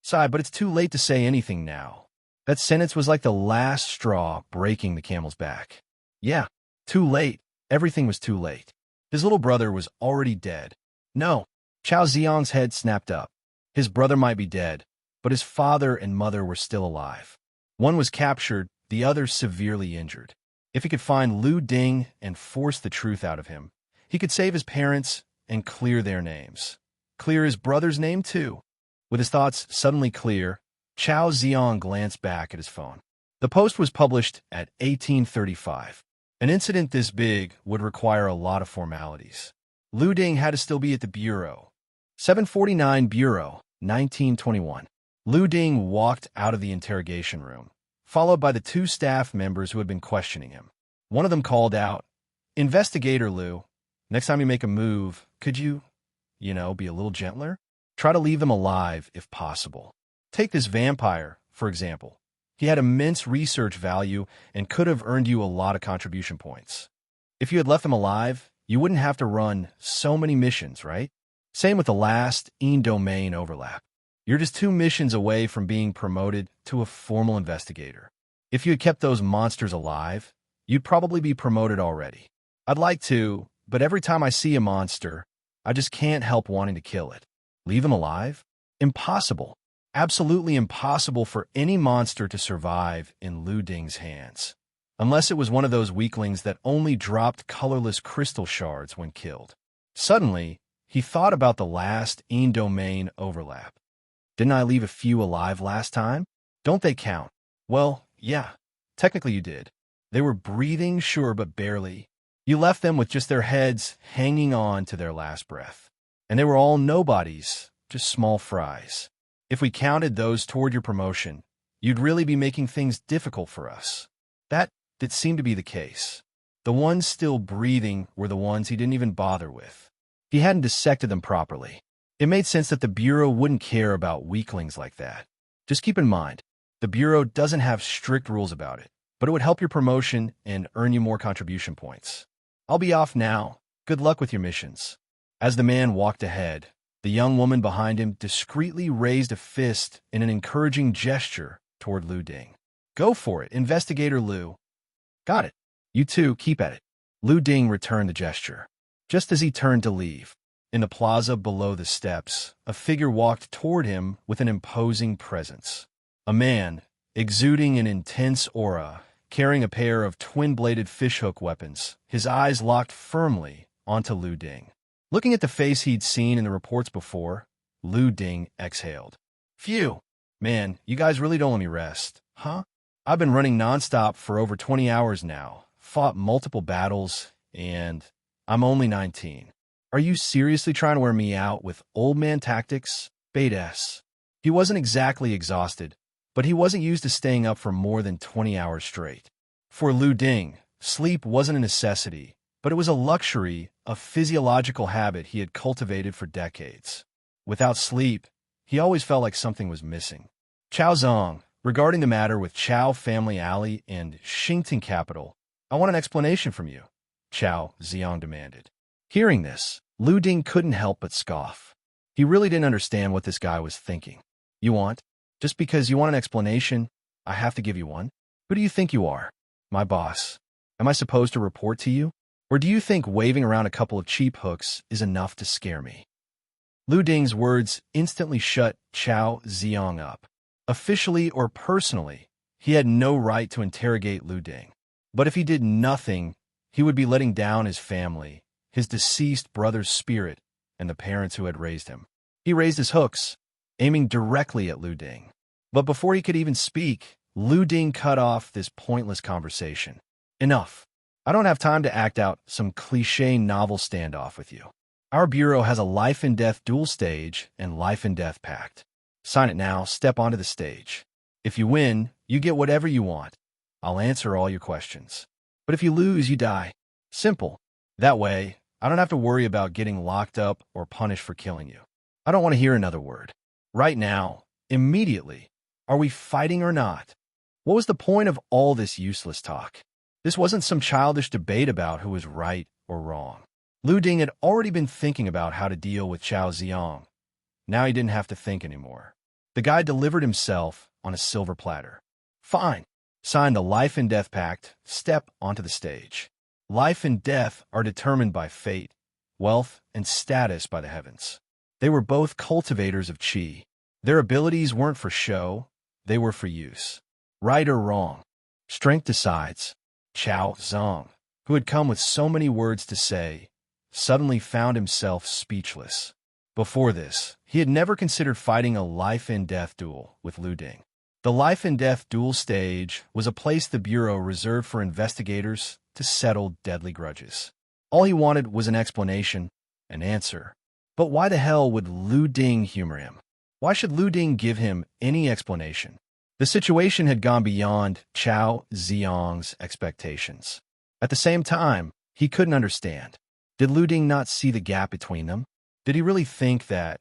Sigh, but it's too late to say anything now. That sentence was like the last straw breaking the camel's back. Yeah, too late. Everything was too late. His little brother was already dead. No, Chao Ziong's head snapped up. His brother might be dead, but his father and mother were still alive. One was captured, the other severely injured. If he could find Lu Ding and force the truth out of him, he could save his parents and clear their names. Clear his brother's name, too. With his thoughts suddenly clear, Chao Ziong glanced back at his phone. The post was published at 1835. An incident this big would require a lot of formalities. Lu Ding had to still be at the bureau. 749 Bureau, 1921. Lu Ding walked out of the interrogation room, followed by the two staff members who had been questioning him. One of them called out, "Investigator Lu, next time you make a move, could you, be a little gentler? Try to leave them alive if possible. Take this vampire, for example. He had immense research value and could have earned you a lot of contribution points. If you had left them alive, you wouldn't have to run so many missions, right? Same with the last domain overlap. You're just 2 missions away from being promoted to a formal investigator. If you had kept those monsters alive, you'd probably be promoted already. I'd like to, but every time I see a monster, I just can't help wanting to kill it. Leave them alive? Impossible. Absolutely impossible for any monster to survive in Lu Ding's hands. Unless it was one of those weaklings that only dropped colorless crystal shards when killed. Suddenly, he thought about the last domain overlap. Didn't I leave a few alive last time? Don't they count? Well, yeah, technically you did. They were breathing, sure, but barely. You left them with just their heads hanging on to their last breath. And they were all nobodies, just small fries. If we counted those toward your promotion, you'd really be making things difficult for us. That did seem to be the case. The ones still breathing were the ones he didn't even bother with. He hadn't dissected them properly. It made sense that the Bureau wouldn't care about weaklings like that. Just keep in mind, the Bureau doesn't have strict rules about it, but it would help your promotion and earn you more contribution points. I'll be off now. Good luck with your missions. As the man walked ahead, the young woman behind him discreetly raised a fist in an encouraging gesture toward Lu Ding. Go for it, Investigator Lu. Got it. You two, keep at it. Lu Ding returned the gesture. Just as he turned to leave, in the plaza below the steps, a figure walked toward him with an imposing presence. A man, exuding an intense aura, carrying a pair of twin-bladed fishhook weapons, his eyes locked firmly onto Lu Ding. Looking at the face he'd seen in the reports before, Lu Ding exhaled. Phew, man, you guys really don't let me rest, huh? I've been running nonstop for over 20 hours now, fought multiple battles, and I'm only 19. Are you seriously trying to wear me out with old man tactics? Badass. He wasn't exactly exhausted, but he wasn't used to staying up for more than 20 hours straight. For Lu Ding, sleep wasn't a necessity, but it was a luxury, a physiological habit he had cultivated for decades. Without sleep, he always felt like something was missing. Chao Zong, regarding the matter with Chao Family Alley and Xingting Capital, I want an explanation from you, Chao Ziong demanded. Hearing this, Lu Ding couldn't help but scoff. He really didn't understand what this guy was thinking. You want? Just because you want an explanation, I have to give you one? Who do you think you are? My boss. Am I supposed to report to you? Or do you think waving around a couple of cheap hooks is enough to scare me? Lu Ding's words instantly shut Chao Ziong up. Officially or personally, he had no right to interrogate Lu Ding. But if he did nothing, he would be letting down his family, his deceased brother's spirit, and the parents who had raised him. He raised his hooks, aiming directly at Lu Ding. But before he could even speak, Lu Ding cut off this pointless conversation. Enough. I don't have time to act out some cliché novel standoff with you. Our bureau has a life-and-death dual stage and life-and-death pact. Sign it now, step onto the stage. If you win, you get whatever you want. I'll answer all your questions. But if you lose, you die. Simple. That way, I don't have to worry about getting locked up or punished for killing you. I don't want to hear another word. Right now, immediately, are we fighting or not? What was the point of all this useless talk? This wasn't some childish debate about who was right or wrong. Lu Ding had already been thinking about how to deal with Chao Ziong. Now he didn't have to think anymore. The guy delivered himself on a silver platter. Fine. Sign the life and death pact, step onto the stage. Life and death are determined by fate, wealth, and status by the heavens. They were both cultivators of qi. Their abilities weren't for show, they were for use. Right or wrong. Strength decides. Chao Zong, who had come with so many words to say, suddenly found himself speechless. Before this, he had never considered fighting a life-and-death duel with Lu Ding. The life-and-death duel stage was a place the Bureau reserved for investigators to settle deadly grudges. All he wanted was an explanation, an answer. But why the hell would Lu Ding humor him? Why should Lu Ding give him any explanation? The situation had gone beyond Chao Ziong's expectations. At the same time, he couldn't understand. Did Lu Ding not see the gap between them? Did he really think that,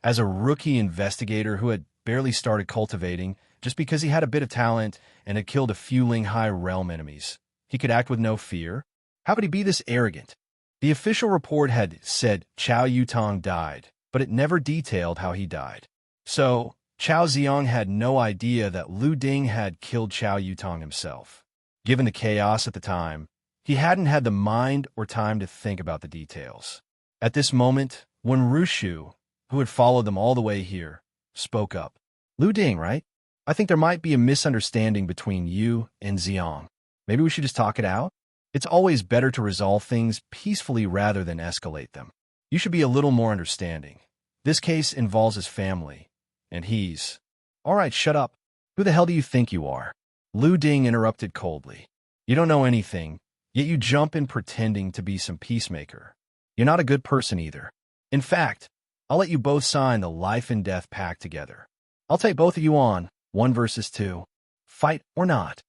as a rookie investigator who had barely started cultivating, just because he had a bit of talent and had killed a few Ling-Hai realm enemies, he could act with no fear? How could he be this arrogant? The official report had said Chao Yutong died, but it never detailed how he died. So, Chao Ziong had no idea that Lu Ding had killed Chao Yutong himself. Given the chaos at the time, he hadn't had the mind or time to think about the details. At this moment, when Rushu, who had followed them all the way here, spoke up. Lu Ding, right? I think there might be a misunderstanding between you and Ziong. Maybe we should just talk it out? It's always better to resolve things peacefully rather than escalate them. You should be a little more understanding. This case involves his family, and he's... All right, shut up. Who the hell do you think you are? Lu Ding interrupted coldly. You don't know anything, yet you jump in pretending to be some peacemaker. You're not a good person either. In fact, I'll let you both sign the life and death pact together. I'll take both of you on, 1 versus 2. Fight or not.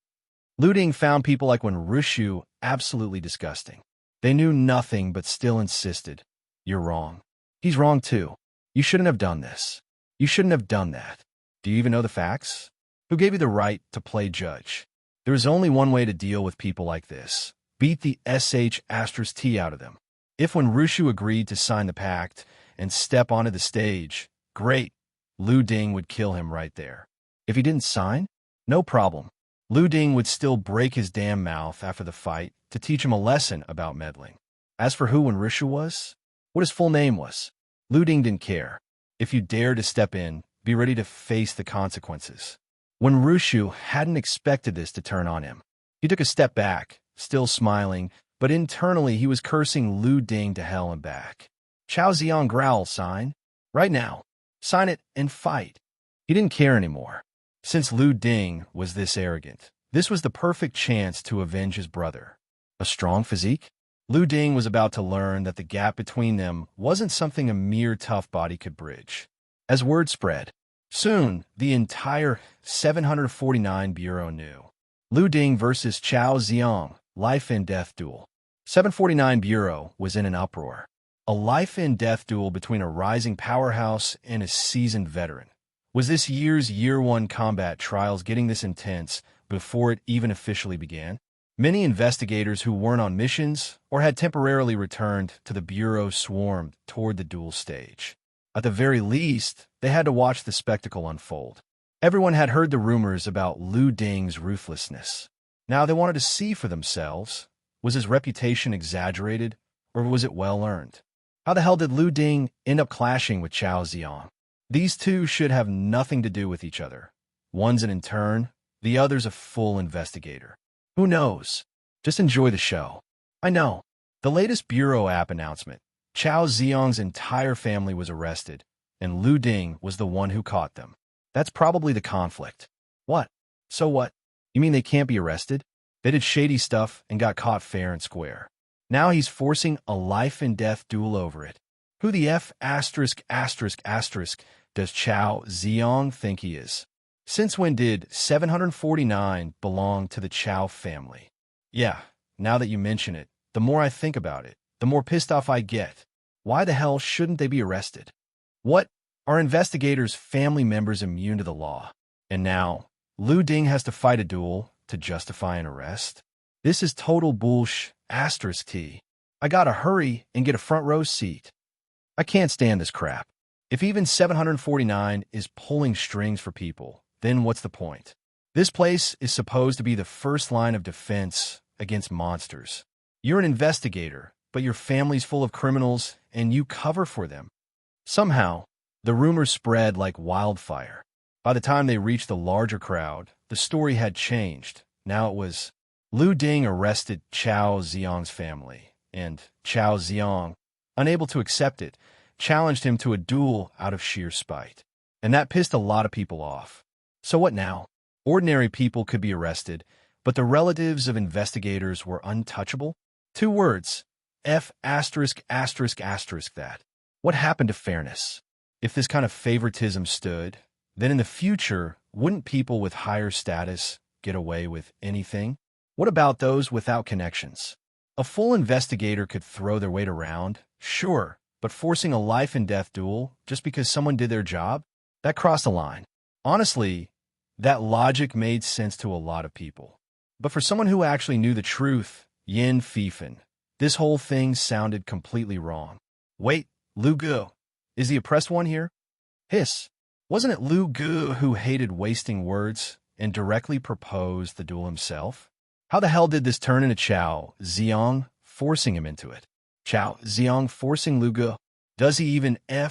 Lu Ding found people like Wen Rushu absolutely disgusting. They knew nothing but still insisted. You're wrong. He's wrong too. You shouldn't have done this. You shouldn't have done that. Do you even know the facts? Who gave you the right to play judge? There is only one way to deal with people like this. Beat the sh*t out of them. If when Rushu agreed to sign the pact and step onto the stage, great, Lu Ding would kill him right there. If he didn't sign, no problem. Lu Ding would still break his damn mouth after the fight to teach him a lesson about meddling. As for who Wen Rushu was, what his full name was, Lu Ding didn't care. If you dare to step in, be ready to face the consequences. Wen Rushu hadn't expected this to turn on him. He took a step back, still smiling, but internally he was cursing Lu Ding to hell and back. Chao Ziong growled, sign. Right now. Sign it and fight. He didn't care anymore. Since Lu Ding was this arrogant, this was the perfect chance to avenge his brother. A strong physique? Lu Ding was about to learn that the gap between them wasn't something a mere tough body could bridge. As word spread, soon the entire 749 Bureau knew. Lu Ding versus Chao Ziong, life and death duel. 749 Bureau was in an uproar. A life and death duel between a rising powerhouse and a seasoned veteran. Was this year's Year 1 combat trials getting this intense before it even officially began? Many investigators who weren't on missions or had temporarily returned to the Bureau swarmed toward the duel stage. At the very least, they had to watch the spectacle unfold. Everyone had heard the rumors about Lu Ding's ruthlessness. Now they wanted to see for themselves. Was his reputation exaggerated, or was it well-earned? How the hell did Lu Ding end up clashing with Chao Ziong? These two should have nothing to do with each other. One's an intern, the other's a full investigator. Who knows? Just enjoy the show. I know. The latest Bureau app announcement. Chao Ziong's entire family was arrested, and Lu Ding was the one who caught them. That's probably the conflict. What? So what? You mean they can't be arrested? They did shady stuff and got caught fair and square. Now he's forcing a life-and-death duel over it. Who the F*** does Chao Ziong think he is? Since when did 749 belong to the Chao family? Yeah, now that you mention it, the more I think about it, the more pissed off I get. Why the hell shouldn't they be arrested? What? Are investigators' family members immune to the law? And now, Lu Ding has to fight a duel to justify an arrest? This is total bullsh**T. I gotta hurry and get a front row seat. I can't stand this crap. If even 749 is pulling strings for people, then what's the point? This place is supposed to be the first line of defense against monsters. You're an investigator, but your family's full of criminals, and you cover for them. Somehow, the rumors spread like wildfire. By the time they reached the larger crowd, the story had changed. Now it was Lu Ding arrested Chao Ziong's family, and Chao Ziong, unable to accept it, challenged him to a duel out of sheer spite. And that pissed a lot of people off. So what now? Ordinary people could be arrested, but the relatives of investigators were untouchable? 2 words. F*** that. What happened to fairness? If this kind of favoritism stood, then in the future, wouldn't people with higher status get away with anything? What about those without connections? A full investigator could throw their weight around, sure, but forcing a life-and-death duel just because someone did their job? That crossed the line. Honestly, that logic made sense to a lot of people. But for someone who actually knew the truth, Yin Fifen, this whole thing sounded completely wrong. Wait, Lu Gu. Is the oppressed one here? Hiss. Wasn't it Lu Gu who hated wasting words and directly proposed the duel himself? How the hell did this turn into Chao Ziong forcing him into it? Chao Ziong forcing Lu Gu? Does he even ing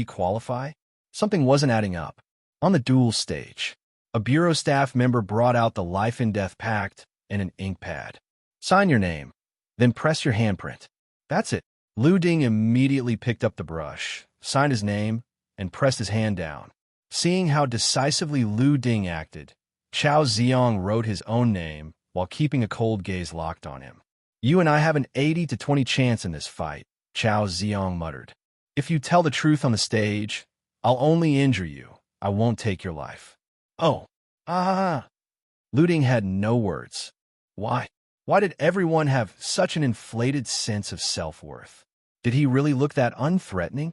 qualify? Something wasn't adding up. On the duel stage, a bureau staff member brought out the life-and-death pact and an ink pad. Sign your name, then press your handprint. That's it. Lu Ding immediately picked up the brush, signed his name, and pressed his hand down. Seeing how decisively Lu Ding acted, Chao Ziong wrote his own name while keeping a cold gaze locked on him. You and I have an 80-20 chance in this fight, Chao Ziong muttered. If you tell the truth on the stage, I'll only injure you. I won't take your life. Oh. Lu Ding had no words. Why? Why did everyone have such an inflated sense of self-worth? Did he really look that unthreatening?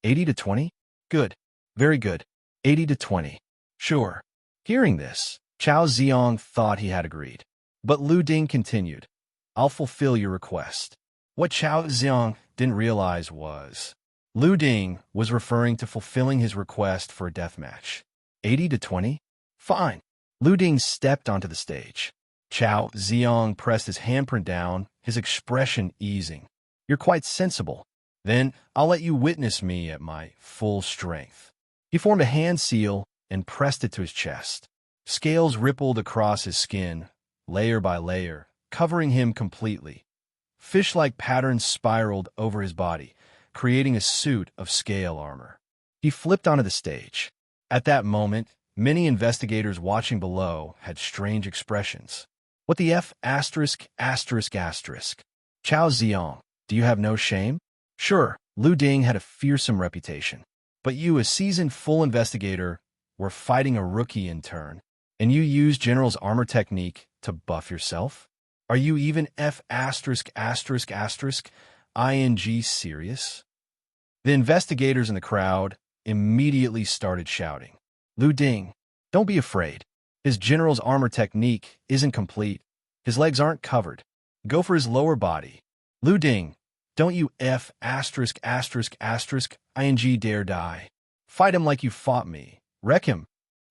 80-20? Good. Very good. 80-20. Sure. Hearing this, Chao Ziong thought he had agreed. But Lu Ding continued. I'll fulfill your request. What Chao Ziong didn't realize was Lu Ding was referring to fulfilling his request for a deathmatch. 80-20? Fine. Lu Ding stepped onto the stage. Chao Ziong pressed his handprint down, his expression easing. You're quite sensible. Then I'll let you witness me at my full strength. He formed a hand seal and pressed it to his chest. Scales rippled across his skin, layer by layer, covering him completely. Fish-like patterns spiraled over his body, creating a suit of scale armor. He flipped onto the stage. At that moment, many investigators watching below had strange expressions. What the F***? Chao Ziong, do you have no shame? Sure, Lu Ding had a fearsome reputation. But you, a seasoned full investigator, were fighting a rookie intern, and you used General's armor technique to buff yourself? Are you even ing serious? The investigators in the crowd immediately started shouting. Lu Ding, don't be afraid. His General's armor technique isn't complete. His legs aren't covered. Go for his lower body. Lu Ding, Don't you ing dare die. Fight him like you fought me. Wreck him.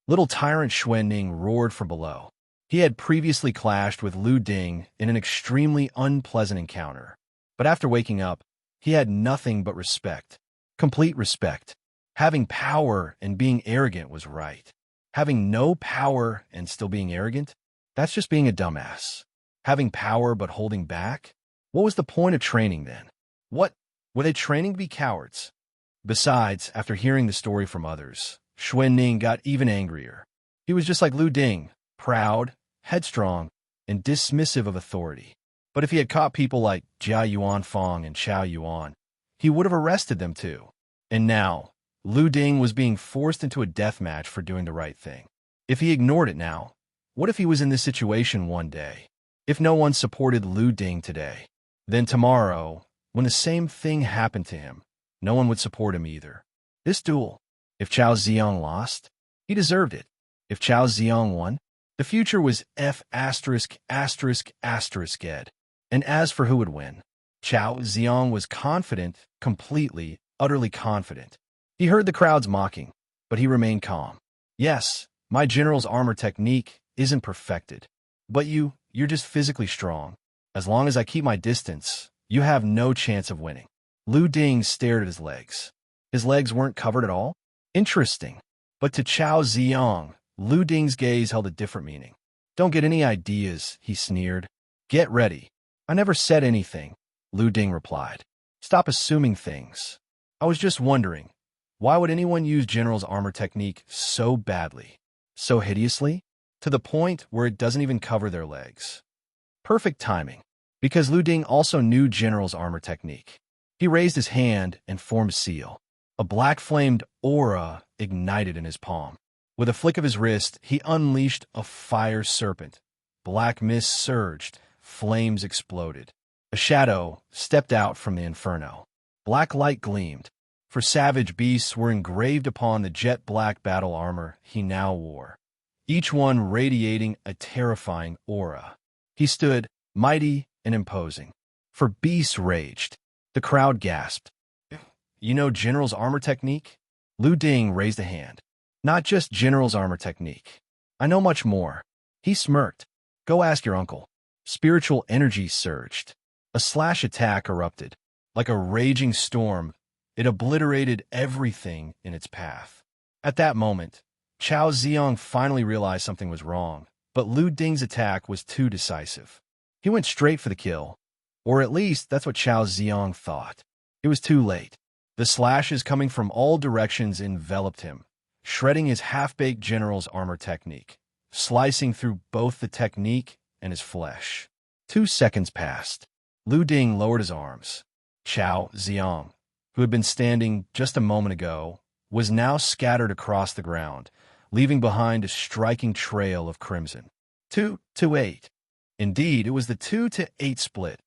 Little tyrant Xuanning roared from below. He had previously clashed with Lu Ding in an extremely unpleasant encounter. But after waking up, he had nothing but respect. Complete respect. Having power and being arrogant was right. Having no power and still being arrogant? That's just being a dumbass. Having power but holding back? What was the point of training then? What? Were they training to be cowards? Besides, after hearing the story from others, Xuanning got even angrier. He was just like Lu Ding, proud, headstrong, and dismissive of authority. But if he had caught people like Jia Yuanfang and Chao Yuan, he would have arrested them too. And now, Lu Ding was being forced into a death match for doing the right thing. If he ignored it now, what if he was in this situation one day? If no one supported Lu Ding today, then tomorrow, when the same thing happened to him, no one would support him either. This duel, if Chao Ziyang lost, he deserved it. If Chao Ziyang won, the future was ed. And as for who would win, Chao Ziyang was confident, completely, utterly confident. He heard the crowds mocking, but he remained calm. Yes, my general's armor technique isn't perfected, but you're just physically strong. As long as I keep my distance, you have no chance of winning. Lu Ding stared at his legs. His legs weren't covered at all? Interesting. But to Chao Ziyang, Lu Ding's gaze held a different meaning. Don't get any ideas, he sneered. Get ready. I never said anything, Lu Ding replied. Stop assuming things. I was just wondering, why would anyone use General's armor technique so badly, so hideously, to the point where it doesn't even cover their legs? Perfect timing, because Lu Ding also knew General's armor technique. He raised his hand and formed seal. A black-flamed aura ignited in his palm. With a flick of his wrist, he unleashed a fire serpent. Black mist surged, flames exploded. A shadow stepped out from the inferno. Black light gleamed, for savage beasts were engraved upon the jet-black battle armor he now wore, each one radiating a terrifying aura. He stood, mighty and imposing, for beasts raged. The crowd gasped. You know General's armor technique? Lu Ding raised a hand. Not just General's armor technique. I know much more. He smirked. Go ask your uncle. Spiritual energy surged. A slash attack erupted. Like a raging storm, it obliterated everything in its path. At that moment, Chao Ziyang finally realized something was wrong, but Lu Ding's attack was too decisive. He went straight for the kill, or at least that's what Chao Ziyang thought. It was too late. The slashes coming from all directions enveloped him, shredding his half-baked general's armor technique, slicing through both the technique and his flesh. 2 seconds passed. Lu Ding lowered his arms. Chao Ziyang, who had been standing just a moment ago, was now scattered across the ground, leaving behind a striking trail of crimson. 2-8. Indeed, it was the 2-8 split.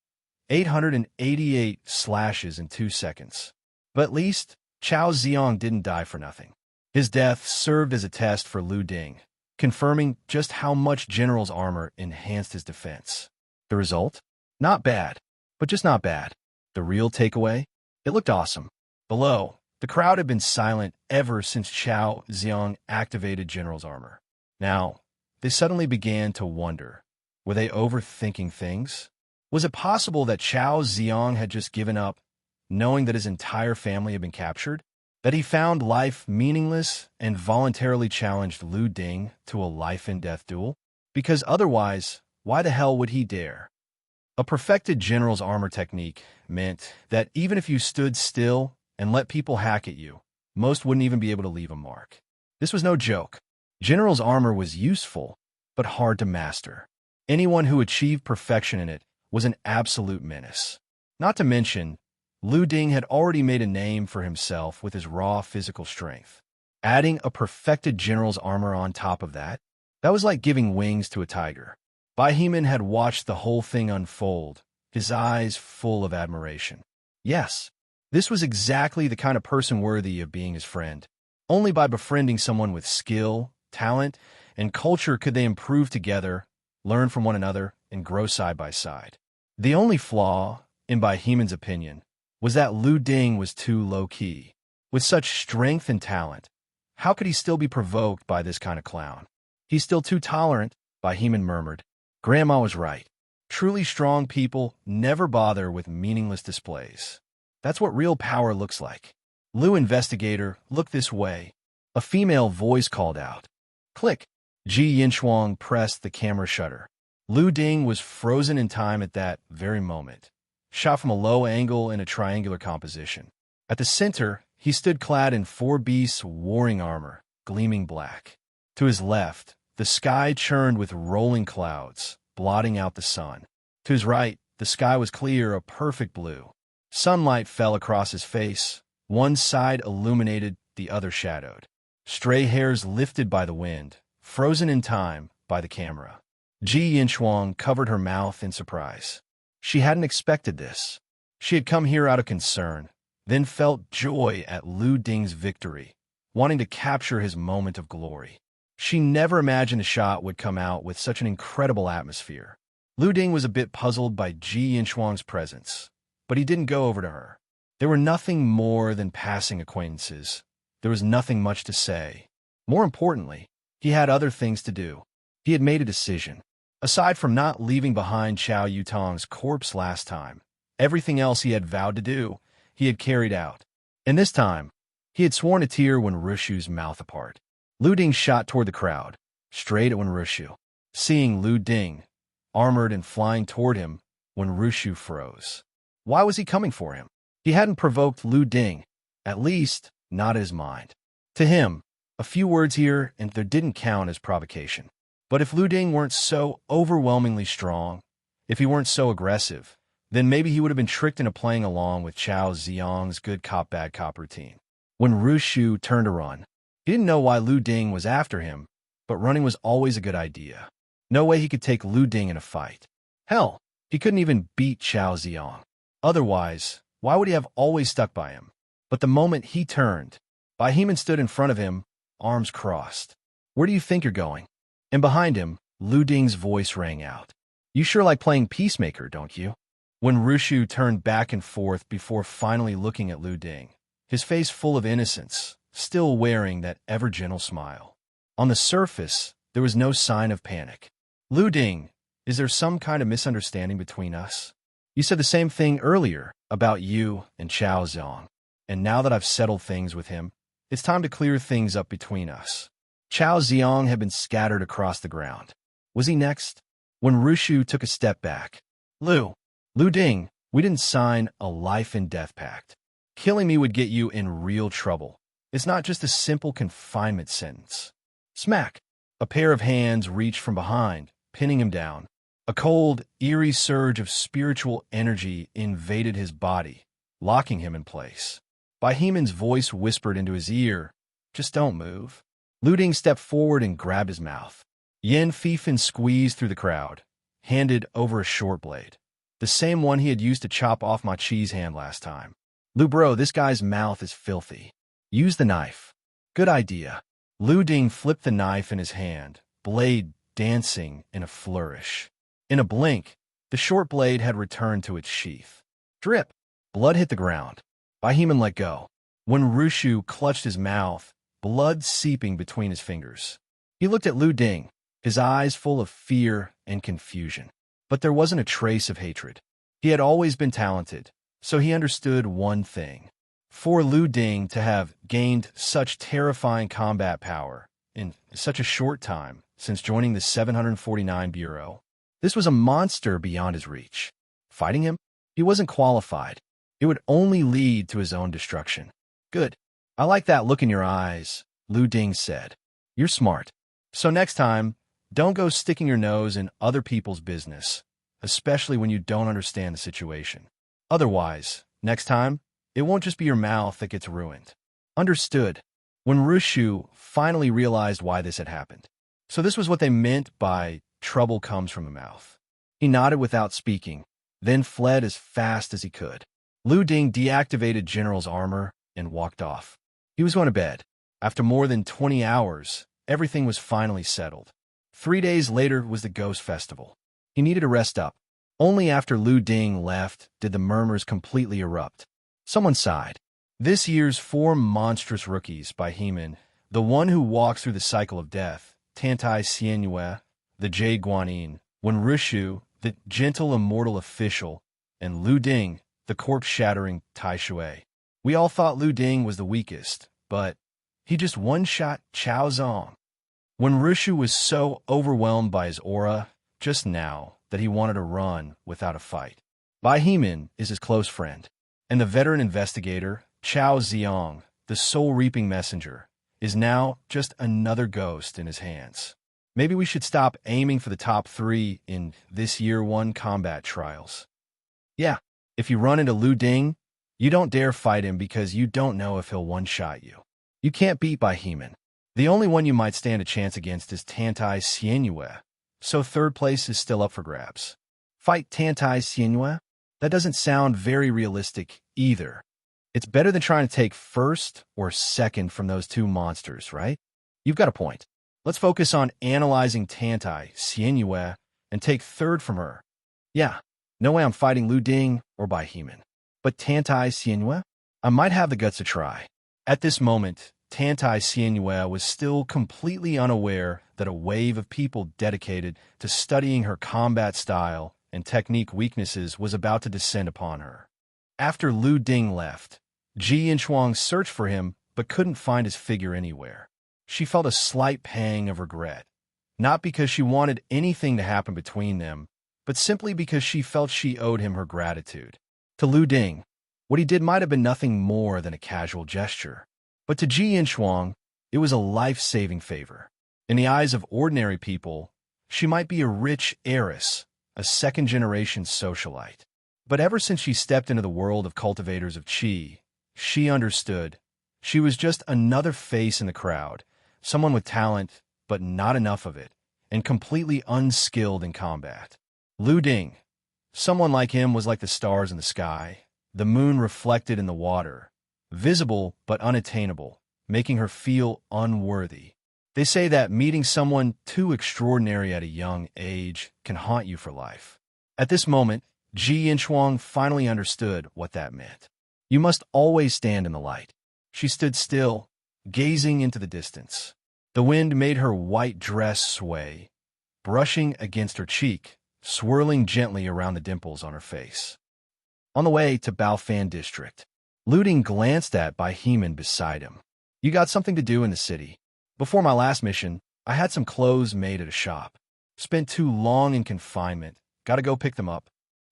888 slashes in 2 seconds. But at least, Chao Ziyang didn't die for nothing. His death served as a test for Lu Ding, confirming just how much General's armor enhanced his defense. The result? Not bad, but just not bad. The real takeaway? It looked awesome. Below, the crowd had been silent ever since Chao Ziyang activated General's armor. Now, they suddenly began to wonder, were they overthinking things? Was it possible that Chao Ziyang had just given up, knowing that his entire family had been captured? That he found life meaningless and voluntarily challenged Lu Ding to a life-and-death duel? Because otherwise, why the hell would he dare? A perfected general's armor technique meant that even if you stood still and let people hack at you, most wouldn't even be able to leave a mark. This was no joke. General's armor was useful, but hard to master. Anyone who achieved perfection in it was an absolute menace. Not to mention, Lu Ding had already made a name for himself with his raw physical strength. Adding a perfected general's armor on top of that was like giving wings to a tiger. Bai Heman had watched the whole thing unfold, his eyes full of admiration. Yes, this was exactly the kind of person worthy of being his friend. Only by befriending someone with skill, talent, and culture could they improve together, learn from one another, and grow side by side. The only flaw, in Bai Heman's opinion, was that Lu Ding was too low-key. With such strength and talent, how could he still be provoked by this kind of clown? He's still too tolerant, Heman murmured. Grandma was right. Truly strong people never bother with meaningless displays. That's what real power looks like. Lu investigator, look this way. A female voice called out. Click. Ji Yinshuang pressed the camera shutter. Lu Ding was frozen in time at that very moment, shot from a low angle in a triangular composition. At the center, he stood clad in four beasts' warring armor, gleaming black. To his left, the sky churned with rolling clouds, blotting out the sun. To his right, the sky was clear, a perfect blue. Sunlight fell across his face, one side illuminated, the other shadowed. Stray hairs lifted by the wind, frozen in time by the camera. Ji Yinshuang covered her mouth in surprise. She hadn't expected this. She had come here out of concern, then felt joy at Lu Ding's victory, wanting to capture his moment of glory. She never imagined a shot would come out with such an incredible atmosphere. Lu Ding was a bit puzzled by Ji Yinshuang's presence, but he didn't go over to her. They were nothing more than passing acquaintances. There was nothing much to say. More importantly, he had other things to do. He had made a decision. Aside from not leaving behind Chow Yutong's corpse last time, everything else he had vowed to do, he had carried out. And this time, he had sworn a tear when Rushu's mouth apart. Lu Ding shot toward the crowd, straight at Rushu. Seeing Lu Ding, armored and flying toward him, Rushu froze. Why was he coming for him? He hadn't provoked Lu Ding, at least not in his mind. To him, a few words here and there didn't count as provocation. But if Lu Ding weren't so overwhelmingly strong, if he weren't so aggressive, then maybe he would have been tricked into playing along with Chao Ziyang's good cop bad cop routine. When Rushu turned to run, he didn't know why Lu Ding was after him, but running was always a good idea. No way he could take Lu Ding in a fight. Hell, he couldn't even beat Chao Ziyang. Otherwise, why would he have always stuck by him? But the moment he turned, Heman stood in front of him, arms crossed. Where do you think you're going? And behind him, Lu Ding's voice rang out. You sure like playing peacemaker, don't you? When Rushu turned back and forth before finally looking at Lu Ding, his face full of innocence, still wearing that ever-gentle smile. On the surface, there was no sign of panic. Lu Ding, is there some kind of misunderstanding between us? You said the same thing earlier about you and Chao Ziyang, and now that I've settled things with him, it's time to clear things up between us. Chao Ziyang had been scattered across the ground. Was he next? When Rushu took a step back. Lu Ding, we didn't sign a life-and-death pact. Killing me would get you in real trouble. It's not just a simple confinement sentence. Smack! A pair of hands reached from behind, pinning him down. A cold, eerie surge of spiritual energy invaded his body, locking him in place. Heman's voice whispered into his ear, just don't move. Lu Ding stepped forward and grabbed his mouth. Yen Fifan squeezed through the crowd, handed over a short blade. The same one he had used to chop off my cheese hand last time. Lu bro, this guy's mouth is filthy. Use the knife. Good idea. Lu Ding flipped the knife in his hand, blade dancing in a flourish. In a blink, the short blade had returned to its sheath. Drip. Blood hit the ground. Heman let go. When Rushu clutched his mouth, blood seeping between his fingers. He looked at Lu Ding, his eyes full of fear and confusion. But there wasn't a trace of hatred. He had always been talented, so he understood one thing. For Lu Ding to have gained such terrifying combat power in such a short time since joining the 749 Bureau, this was a monster beyond his reach. Fighting him? He wasn't qualified. It would only lead to his own destruction. Good. I like that look in your eyes, Lu Ding said. You're smart. So next time, don't go sticking your nose in other people's business, especially when you don't understand the situation. Otherwise, next time, it won't just be your mouth that gets ruined. Understood. When Rushu finally realized why this had happened. So this was what they meant by trouble comes from the mouth. He nodded without speaking, then fled as fast as he could. Lu Ding deactivated General's armor and walked off. He was going to bed. After more than 20 hours, everything was finally settled. 3 days later was the Ghost Festival. He needed to rest up. Only after Lu Ding left did the murmurs completely erupt. Someone sighed. This year's four monstrous rookies by Heman, the one who walks through the cycle of death, Tantai Sienue, the Jade Guanyin, Wenrishu, the gentle immortal official, and Lu Ding, the corpse-shattering Tai Shui. We all thought Lu Ding was the weakest, but he just one-shot Chao Zong. Wenrishu was so overwhelmed by his aura just now that he wanted to run without a fight. Bai Heman is his close friend, and the veteran investigator, Chao Ziong, the soul-reaping messenger, is now just another ghost in his hands. Maybe we should stop aiming for the top 3 in this year 1 combat trials. Yeah, if you run into Lu Ding, you don't dare fight him because you don't know if he'll one-shot you. You can't beat Bai Heman. The only one you might stand a chance against is Tantai Sienue, so third place is still up for grabs. Fight Tantai Sienue? That doesn't sound very realistic either. It's better than trying to take first or second from those two monsters, right? You've got a point. Let's focus on analyzing Tantai Sienue and take third from her. Yeah, no way I'm fighting Lu Ding or Bai Heman. But Tantai Sienue? I might have the guts to try. At this moment, Tantai Sienue was still completely unaware that a wave of people dedicated to studying her combat style and technique weaknesses was about to descend upon her. After Lu Ding left, Ji Yinchuang searched for him but couldn't find his figure anywhere. She felt a slight pang of regret, not because she wanted anything to happen between them, but simply because she felt she owed him her gratitude. To Lu Ding, what he did might have been nothing more than a casual gesture, but to Ji Yinchuang, it was a life-saving favor. In the eyes of ordinary people, she might be a rich heiress, a second-generation socialite. But ever since she stepped into the world of cultivators of qi, she understood. She was just another face in the crowd, someone with talent, but not enough of it, and completely unskilled in combat. Lu Ding. Someone like him was like the stars in the sky, the moon reflected in the water, visible but unattainable, making her feel unworthy. They say that meeting someone too extraordinary at a young age can haunt you for life. At this moment, Ji Yinchuang finally understood what that meant. You must always stand in the light. She stood still, gazing into the distance. The wind made her white dress sway, brushing against her cheek, swirling gently around the dimples on her face. On the way to Baofan District, Lu Ding glanced at Bai Heman beside him. You got something to do in the city. Before my last mission, I had some clothes made at a shop. Spent too long in confinement. Gotta go pick them up.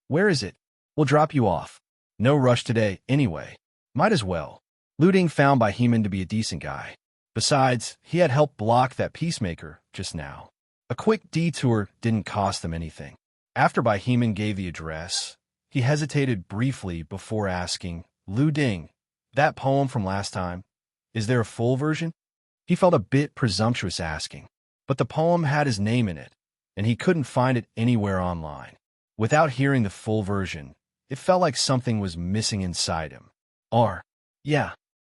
Where is it? We'll drop you off. No rush today, anyway. Might as well. Lu Ding found Bai Heman to be a decent guy. Besides, he had helped block that peacemaker just now. A quick detour didn't cost them anything. After Bai Heman gave the address, he hesitated briefly before asking, Lu Ding, that poem from last time, is there a full version? He felt a bit presumptuous asking, but the poem had his name in it, and he couldn't find it anywhere online. Without hearing the full version, it felt like something was missing inside him. Yeah,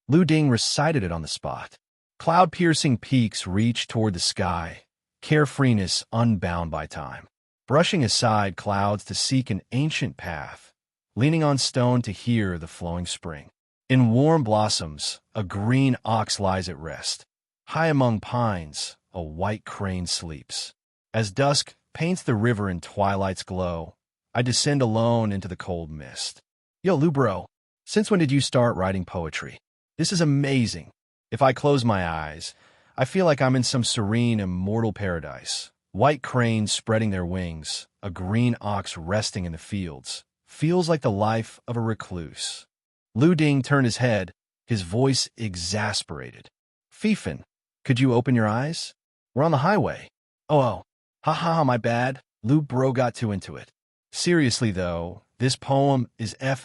Lu Ding recited it on the spot. Cloud-piercing peaks reached toward the sky, carefreeness unbound by time. Brushing aside clouds to seek an ancient path, leaning on stone to hear the flowing spring. In warm blossoms, a green ox lies at rest. High among pines, a white crane sleeps. As dusk paints the river in twilight's glow, I descend alone into the cold mist. Yo, Lu bro, since when did you start writing poetry? This is amazing. If I close my eyes, I feel like I'm in some serene, immortal paradise. White cranes spreading their wings, a green ox resting in the fields. Feels like the life of a recluse. Lu Ding turned his head, his voice exasperated. Fiefin, could you open your eyes? We're on the highway. Oh, ha, my bad. Lu bro got too into it. Seriously though, this poem is ****ing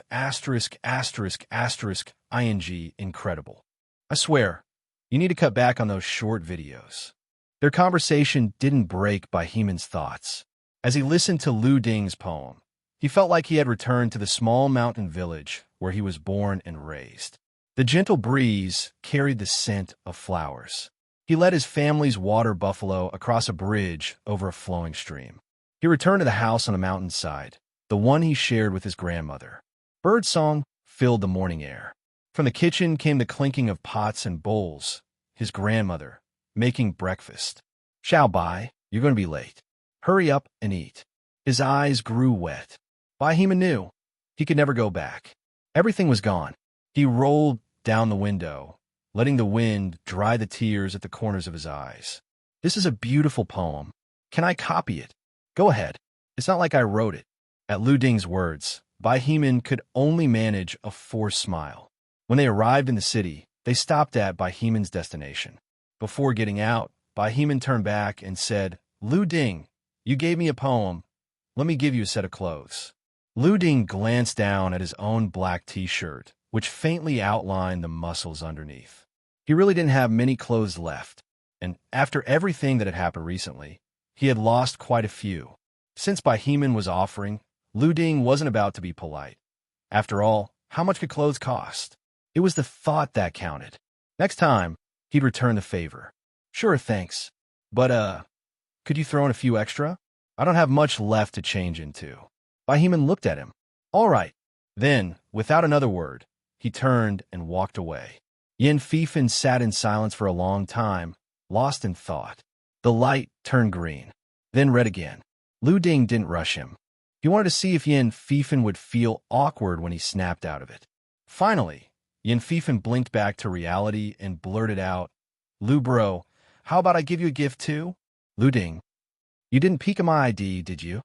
incredible. I swear, you need to cut back on those short videos. Their conversation didn't break Bai Heman's thoughts. As he listened to Lu Ding's poem, he felt like he had returned to the small mountain village where he was born and raised. The gentle breeze carried the scent of flowers. He led his family's water buffalo across a bridge over a flowing stream. He returned to the house on the mountainside, the one he shared with his grandmother. Birdsong filled the morning air. From the kitchen came the clinking of pots and bowls, his grandmother making breakfast. Xiao Bai, you're going to be late. Hurry up and eat. His eyes grew wet. Bai Hema knew he could never go back. Everything was gone. He rolled down the window, letting the wind dry the tears at the corners of his eyes. This is a beautiful poem. Can I copy it? Go ahead. It's not like I wrote it. At Lu Ding's words, Bai Heman could only manage a forced smile. When they arrived in the city, they stopped at Bai Heman's destination. Before getting out, Bai Heman turned back and said, Lu Ding, you gave me a poem. Let me give you a set of clothes. Lu Ding glanced down at his own black t-shirt, which faintly outlined the muscles underneath. He really didn't have many clothes left, and after everything that had happened recently, he had lost quite a few. Since Bai Heman was offering, Lu Ding wasn't about to be polite. After all, how much could clothes cost? It was the thought that counted. Next time, he'd return the favor. Sure, thanks. But, could you throw in a few extra? I don't have much left to change into. Bai Heman looked at him. All right. Then, without another word, he turned and walked away. Yin Fifan sat in silence for a long time, lost in thought. The light turned green, then red again. Lu Ding didn't rush him. He wanted to see if Yin Fifan would feel awkward when he snapped out of it. Finally, Yin Fifan blinked back to reality and blurted out, Lu bro, how about I give you a gift too? Lu Ding, you didn't peek at my ID, did you?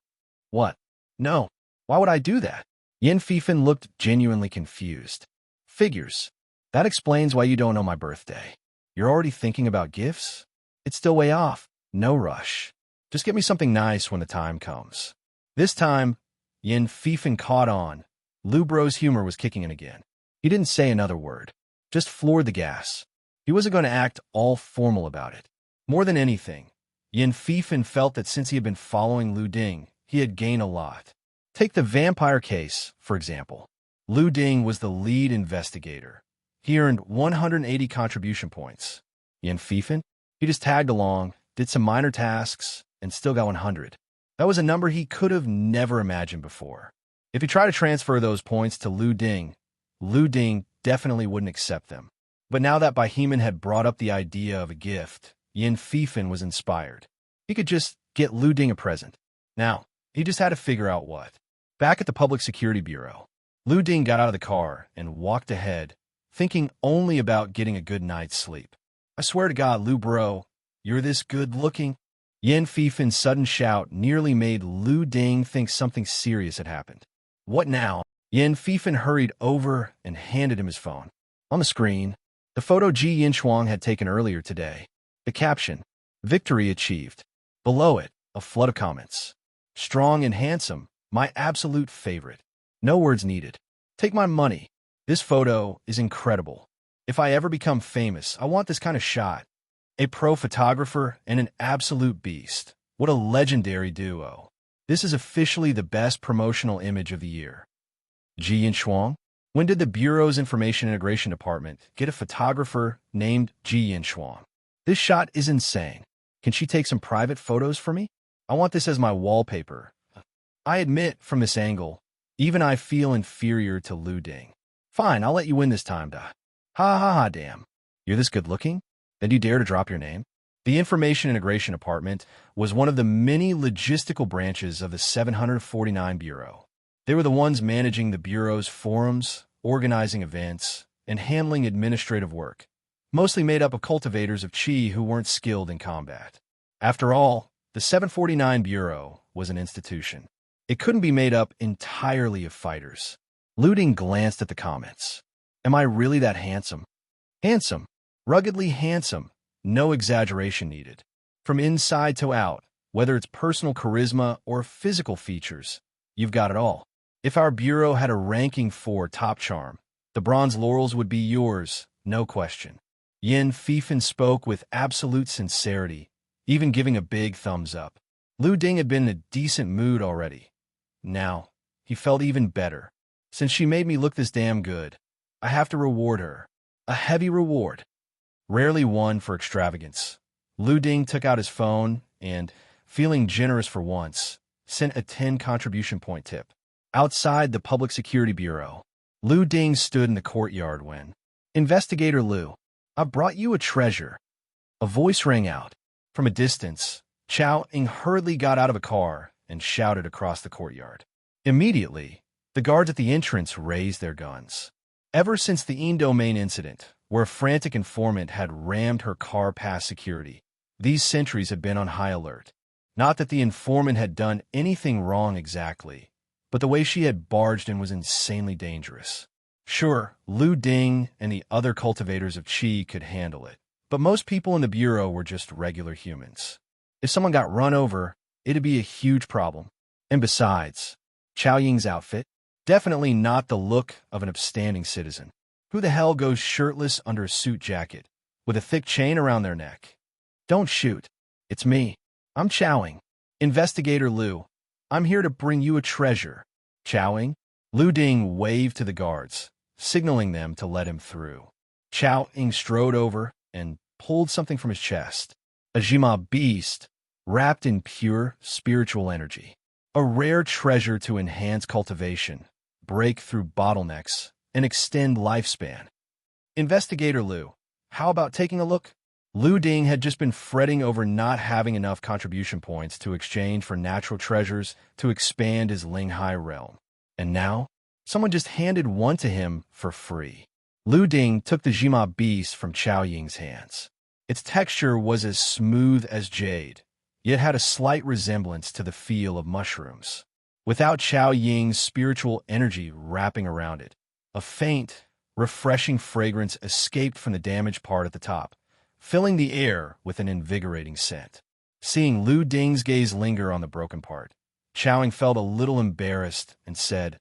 What? No. Why would I do that? Yin Fifan looked genuinely confused. Figures. That explains why you don't know my birthday. You're already thinking about gifts? It's still way off. No rush. Just get me something nice when the time comes. This time, Yin Fifan caught on. Lu bro's humor was kicking in again. He didn't say another word, just floored the gas. He wasn't going to act all formal about it. More than anything, Yin Fifan felt that since he had been following Lu Ding, he had gained a lot. Take the vampire case, for example. Lu Ding was the lead investigator. He earned 180 contribution points. Yin Fifan? He just tagged along, did some minor tasks, and still got 100. That was a number he could have never imagined before. If he tried to transfer those points to Lu Ding definitely wouldn't accept them. But now that Bai Heman had brought up the idea of a gift, Yin Fifan was inspired. He could just get Lu Ding a present. Now, he just had to figure out what. Back at the Public Security Bureau, Lu Ding got out of the car and walked ahead, thinking only about getting a good night's sleep. I swear to God, Lu bro, you're this good looking. Yin Fifan's sudden shout nearly made Lu Ding think something serious had happened. What now? Yin Fifan hurried over and handed him his phone. On the screen, the photo Ji Yinchuang had taken earlier today. The caption, Victory Achieved. Below it, a flood of comments. Strong and handsome, my absolute favorite. No words needed. Take my money. This photo is incredible. If I ever become famous, I want this kind of shot. A pro photographer and an absolute beast. What a legendary duo. This is officially the best promotional image of the year. Ji Yinchuang? When did the Bureau's Information Integration Department get a photographer named Ji Yinchuang? This shot is insane. Can she take some private photos for me? I want this as my wallpaper. I admit, from this angle, even I feel inferior to Lu Ding. Fine, I'll let you win this time, da. Ha ha ha, damn. You're this good looking? Then you dare to drop your name? The Information Integration Department was one of the many logistical branches of the 749 Bureau. They were the ones managing the Bureau's forums, organizing events, and handling administrative work, mostly made up of cultivators of Qi who weren't skilled in combat. After all, the 749 Bureau was an institution. It couldn't be made up entirely of fighters. Lu Ding glanced at the comments. Am I really that handsome? Handsome. Ruggedly handsome. No exaggeration needed. From inside to out, whether it's personal charisma or physical features, you've got it all. If our Bureau had a ranking for top charm, the bronze laurels would be yours, no question. Yin Fifan spoke with absolute sincerity, even giving a big thumbs up. Lu Ding had been in a decent mood already. Now, he felt even better. Since she made me look this damn good, I have to reward her. A heavy reward. Rarely one for extravagance. Lu Ding took out his phone and, feeling generous for once, sent a 10 contribution point tip. Outside the Public Security Bureau, Lu Ding stood in the courtyard when, "Investigator Lu, I brought you a treasure." A voice rang out. From a distance, Chao Ying hurriedly got out of a car and shouted across the courtyard. Immediately, the guards at the entrance raised their guns. Ever since the Indomain incident, where a frantic informant had rammed her car past security, these sentries had been on high alert. Not that the informant had done anything wrong exactly, but the way she had barged in was insanely dangerous. Sure, Lu Ding and the other cultivators of Qi could handle it, but most people in the Bureau were just regular humans. If someone got run over, it'd be a huge problem. And besides, Chao Ying's outfit? Definitely not the look of an upstanding citizen. Who the hell goes shirtless under a suit jacket, with a thick chain around their neck? Don't shoot. It's me. I'm Chao Ying. Investigator Lu. I'm here to bring you a treasure. Chao Ying? Lu Ding waved to the guards, signaling them to let him through. Chao Ying strode over and pulled something from his chest. A Jima beast, wrapped in pure spiritual energy. A rare treasure to enhance cultivation, break through bottlenecks, and extend lifespan. Investigator Lu, how about taking a look? Lu Ding had just been fretting over not having enough contribution points to exchange for natural treasures to expand his Linghai realm. And now, someone just handed one to him for free. Lu Ding took the Jima beast from Chao Ying's hands. Its texture was as smooth as jade, yet had a slight resemblance to the feel of mushrooms. Without Chao Ying's spiritual energy wrapping around it, a faint, refreshing fragrance escaped from the damaged part at the top, filling the air with an invigorating scent. Seeing Lu Ding's gaze linger on the broken part, Chao Ying felt a little embarrassed and said,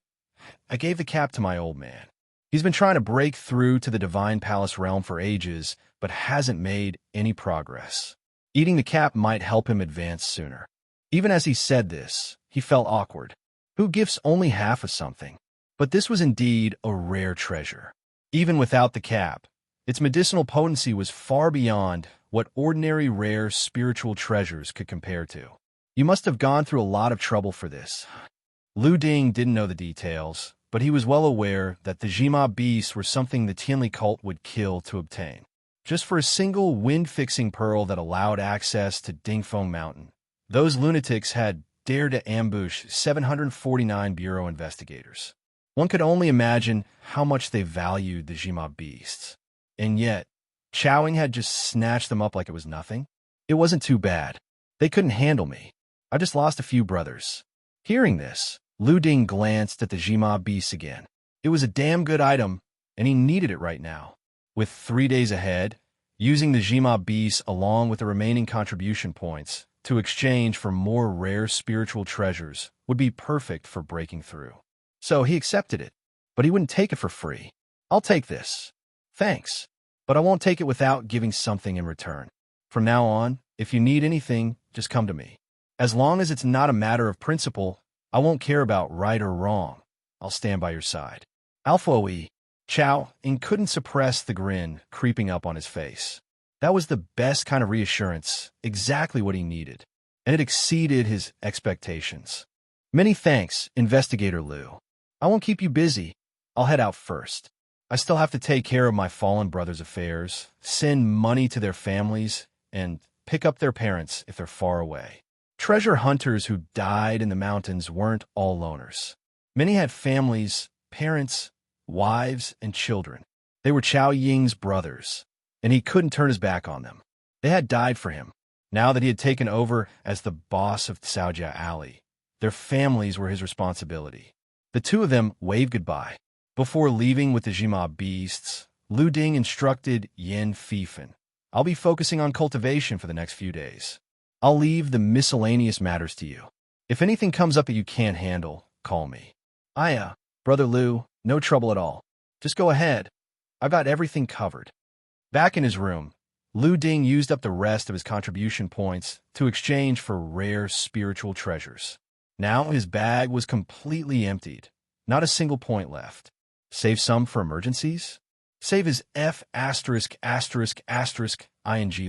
"I gave the cap to my old man. He's been trying to break through to the Divine Palace realm for ages, but hasn't made any progress. Eating the cap might help him advance sooner." Even as he said this, he felt awkward. Who gifts only half of something? But this was indeed a rare treasure. Even without the cap, its medicinal potency was far beyond what ordinary rare spiritual treasures could compare to. You must have gone through a lot of trouble for this. Lu Ding didn't know the details, but he was well aware that the Jima beasts were something the Tianli cult would kill to obtain. Just for a single wind-fixing pearl that allowed access to Dingfeng Mountain, those lunatics had dared to ambush 749 Bureau investigators. One could only imagine how much they valued the Jima beasts. And yet, Chao Ying had just snatched them up like it was nothing. It wasn't too bad. They couldn't handle me. I just lost a few brothers. Hearing this, Lu Ding glanced at the Jima beasts again. It was a damn good item, and he needed it right now. With 3 days ahead, using the Jima beasts along with the remaining contribution points to exchange for more rare spiritual treasures would be perfect for breaking through. So he accepted it, but he wouldn't take it for free. "I'll take this. Thanks, but I won't take it without giving something in return. From now on, if you need anything, just come to me. As long as it's not a matter of principle, I won't care about right or wrong. I'll stand by your side." Alpha OE. Chao Ying couldn't suppress the grin creeping up on his face. That was the best kind of reassurance, exactly what he needed, and it exceeded his expectations. "Many thanks, Investigator Lu. I won't keep you busy. I'll head out first. I still have to take care of my fallen brothers' affairs, send money to their families, and pick up their parents if they're far away." Treasure hunters who died in the mountains weren't all loners. Many had families, parents, wives, and children. They were Chao Ying's brothers, and he couldn't turn his back on them. They had died for him. Now that he had taken over as the boss of Caojia Alley, their families were his responsibility. The two of them waved goodbye. Before leaving with the Jima beasts, Lu Ding instructed Yin Fifen, "I'll be focusing on cultivation for the next few days. I'll leave the miscellaneous matters to you. If anything comes up that you can't handle, call me." Brother Lu, no trouble at all. Just go ahead. I've got everything covered." Back in his room, Lu Ding used up the rest of his contribution points to exchange for rare spiritual treasures. Now his bag was completely emptied, not a single point left. Save some for emergencies? Save his ing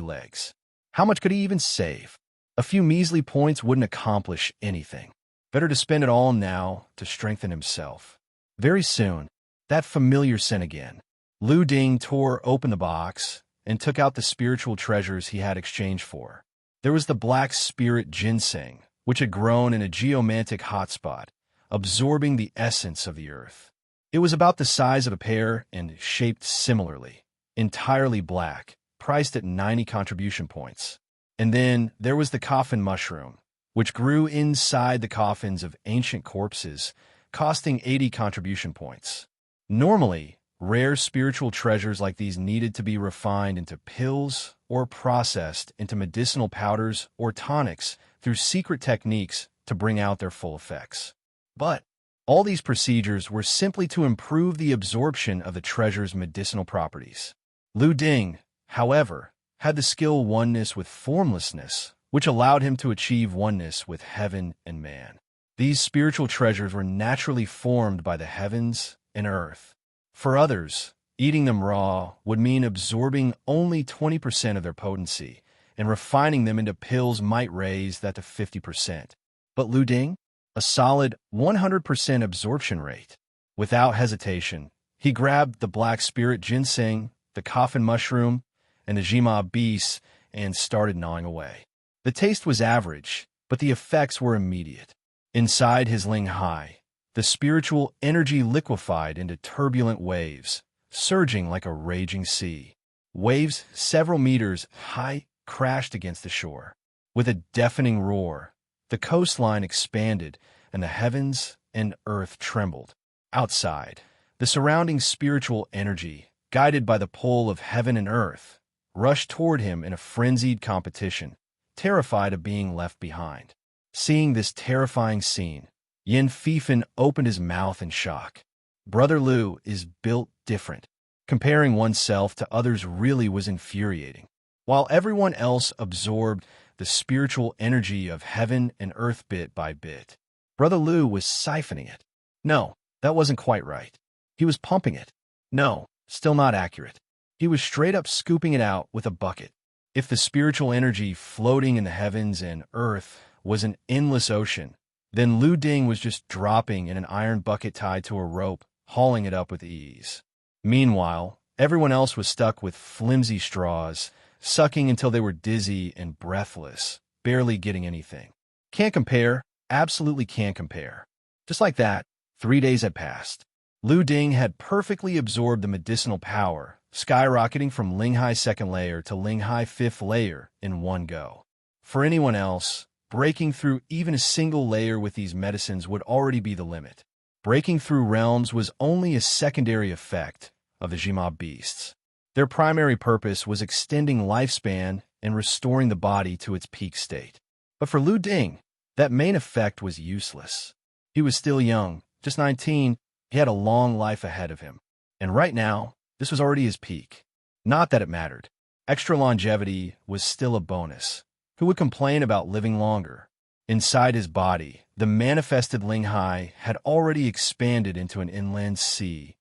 legs. How much could he even save? A few measly points wouldn't accomplish anything. Better to spend it all now to strengthen himself. Very soon, That familiar scent again. Lu Ding tore open the box and took out the spiritual treasures he had exchanged for. There was the black spirit ginseng, which had grown in a geomantic hotspot, absorbing the essence of the earth. It was about the size of a pear and shaped similarly, entirely black, priced at 90 contribution points. And then there was the coffin mushroom, which grew inside the coffins of ancient corpses, costing 80 contribution points. Normally, rare spiritual treasures like these needed to be refined into pills or processed into medicinal powders or tonics through secret techniques to bring out their full effects. But all these procedures were simply to improve the absorption of the treasure's medicinal properties. Lu Ding, however, had the skill oneness with formlessness, which allowed him to achieve oneness with heaven and man. These spiritual treasures were naturally formed by the heavens and earth. For others, eating them raw would mean absorbing only 20% of their potency, and refining them into pills might raise that to 50%. But Lu Ding? A solid 100% absorption rate. Without hesitation, he grabbed the black spirit ginseng, the coffin mushroom, and the Jima beast and started gnawing away. The taste was average, but the effects were immediate. Inside his Ling-Hai, the spiritual energy liquefied into turbulent waves, surging like a raging sea. Waves several meters high crashed against the shore. With a deafening roar, the coastline expanded, and the heavens and earth trembled. Outside, the surrounding spiritual energy, guided by the pull of heaven and earth, rushed toward him in a frenzied competition, terrified of being left behind. Seeing this terrifying scene, Yin Fifan opened his mouth in shock. Brother Lu is built different. Comparing oneself to others really was infuriating. While everyone else absorbed the spiritual energy of heaven and earth bit by bit, Brother Lu was siphoning it. No, that wasn't quite right. He was pumping it. No, still not accurate. He was straight up scooping it out with a bucket. If the spiritual energy floating in the heavens and earth was an endless ocean, then Lu Ding was just dropping in an iron bucket tied to a rope, hauling it up with ease. Meanwhile, everyone else was stuck with flimsy straws, sucking until they were dizzy and breathless, barely getting anything. Can't compare, absolutely can't compare. Just like that, 3 days had passed. Lu Ding had perfectly absorbed the medicinal power, skyrocketing from Ling-Hai 2nd layer to Ling-Hai 5th layer in one go. For anyone else, breaking through even a single layer with these medicines would already be the limit. Breaking through realms was only a secondary effect of the Jima beasts. Their primary purpose was extending lifespan and restoring the body to its peak state. But for Lu Ding, that main effect was useless. He was still young, just 19, he had a long life ahead of him. And right now, this was already his peak. Not that it mattered. Extra longevity was still a bonus. Who would complain about living longer? Inside his body, the manifested Ling-Hai had already expanded into an inland sea,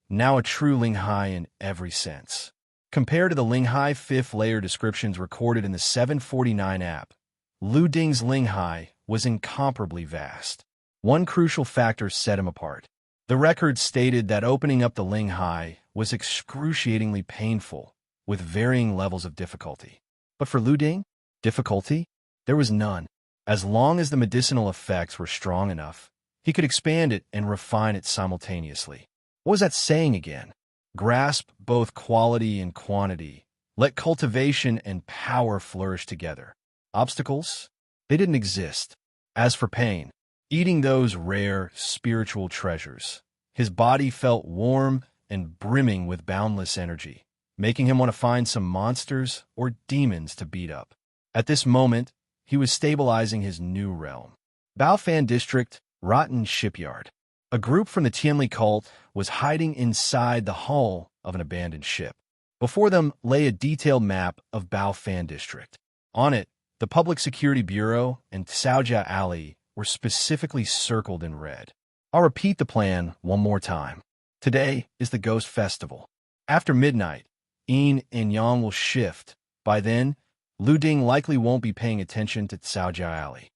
now a true Ling-Hai in every sense. Compared to the Ling-Hai 5th layer descriptions recorded in the 749 app, Lu Ding's Ling-Hai was incomparably vast. One crucial factor set him apart. The record stated that opening up the Ling-Hai was excruciatingly painful, with varying levels of difficulty. But for Lu Ding, difficulty? There was none. As long as the medicinal effects were strong enough, he could expand it and refine it simultaneously. What was that saying again? Grasp both quality and quantity. Let cultivation and power flourish together. Obstacles? They didn't exist. As for pain, eating those rare spiritual treasures, his body felt warm and brimming with boundless energy, making him want to find some monsters or demons to beat up. At this moment, he was stabilizing his new realm. Baofan District, Rotten Shipyard. A group from the Tianli cult was hiding inside the hull of an abandoned ship. Before them lay a detailed map of Baofan District. On it, the Public Security Bureau and Tsaojia Alley were specifically circled in red. I'll repeat the plan one more time. Today is the Ghost Festival. After midnight, Yin and Yang will shift. By then, Lu Ding likely won't be paying attention to Tsaojia Alley.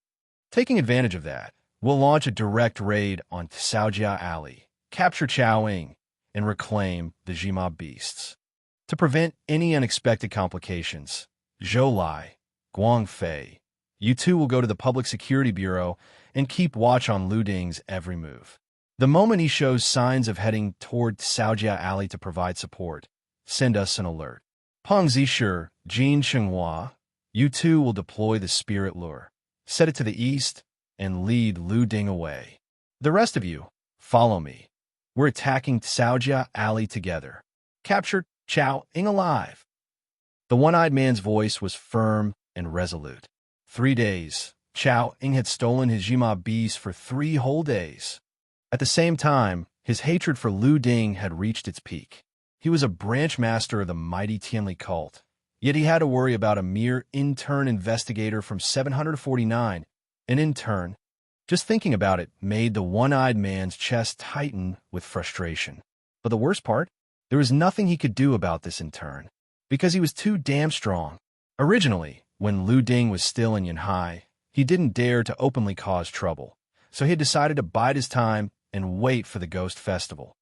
Taking advantage of that, we'll launch a direct raid on Tsaojia Alley, capture Chao Ying, and reclaim the Jima beasts. To prevent any unexpected complications, Zhou Lai, Guang Fei, you two will go to the Public Security Bureau and keep watch on Lu Ding's every move. The moment he shows signs of heading toward Saojia Alley to provide support, send us an alert. Peng Zishur, Jin Xinghua, you two will deploy the spirit lure, set it to the east, and lead Lu Ding away. The rest of you, follow me. We're attacking Saojia Alley together. Capture Chao Ying alive. The one-eyed man's voice was firm and resolute. 3 days. Chao Ying had stolen his Jima beast for 3 whole days. At the same time, his hatred for Lu Ding had reached its peak. He was a branch master of the mighty Tianli cult, yet he had to worry about a mere intern investigator from 749. An intern, just thinking about it, made the one-eyed man's chest tighten with frustration. But the worst part? There was nothing he could do about this intern, because he was too damn strong. Originally, when Lu Ding was still in Yanhai, he didn't dare to openly cause trouble, so he had decided to bide his time and wait for the Ghost Festival,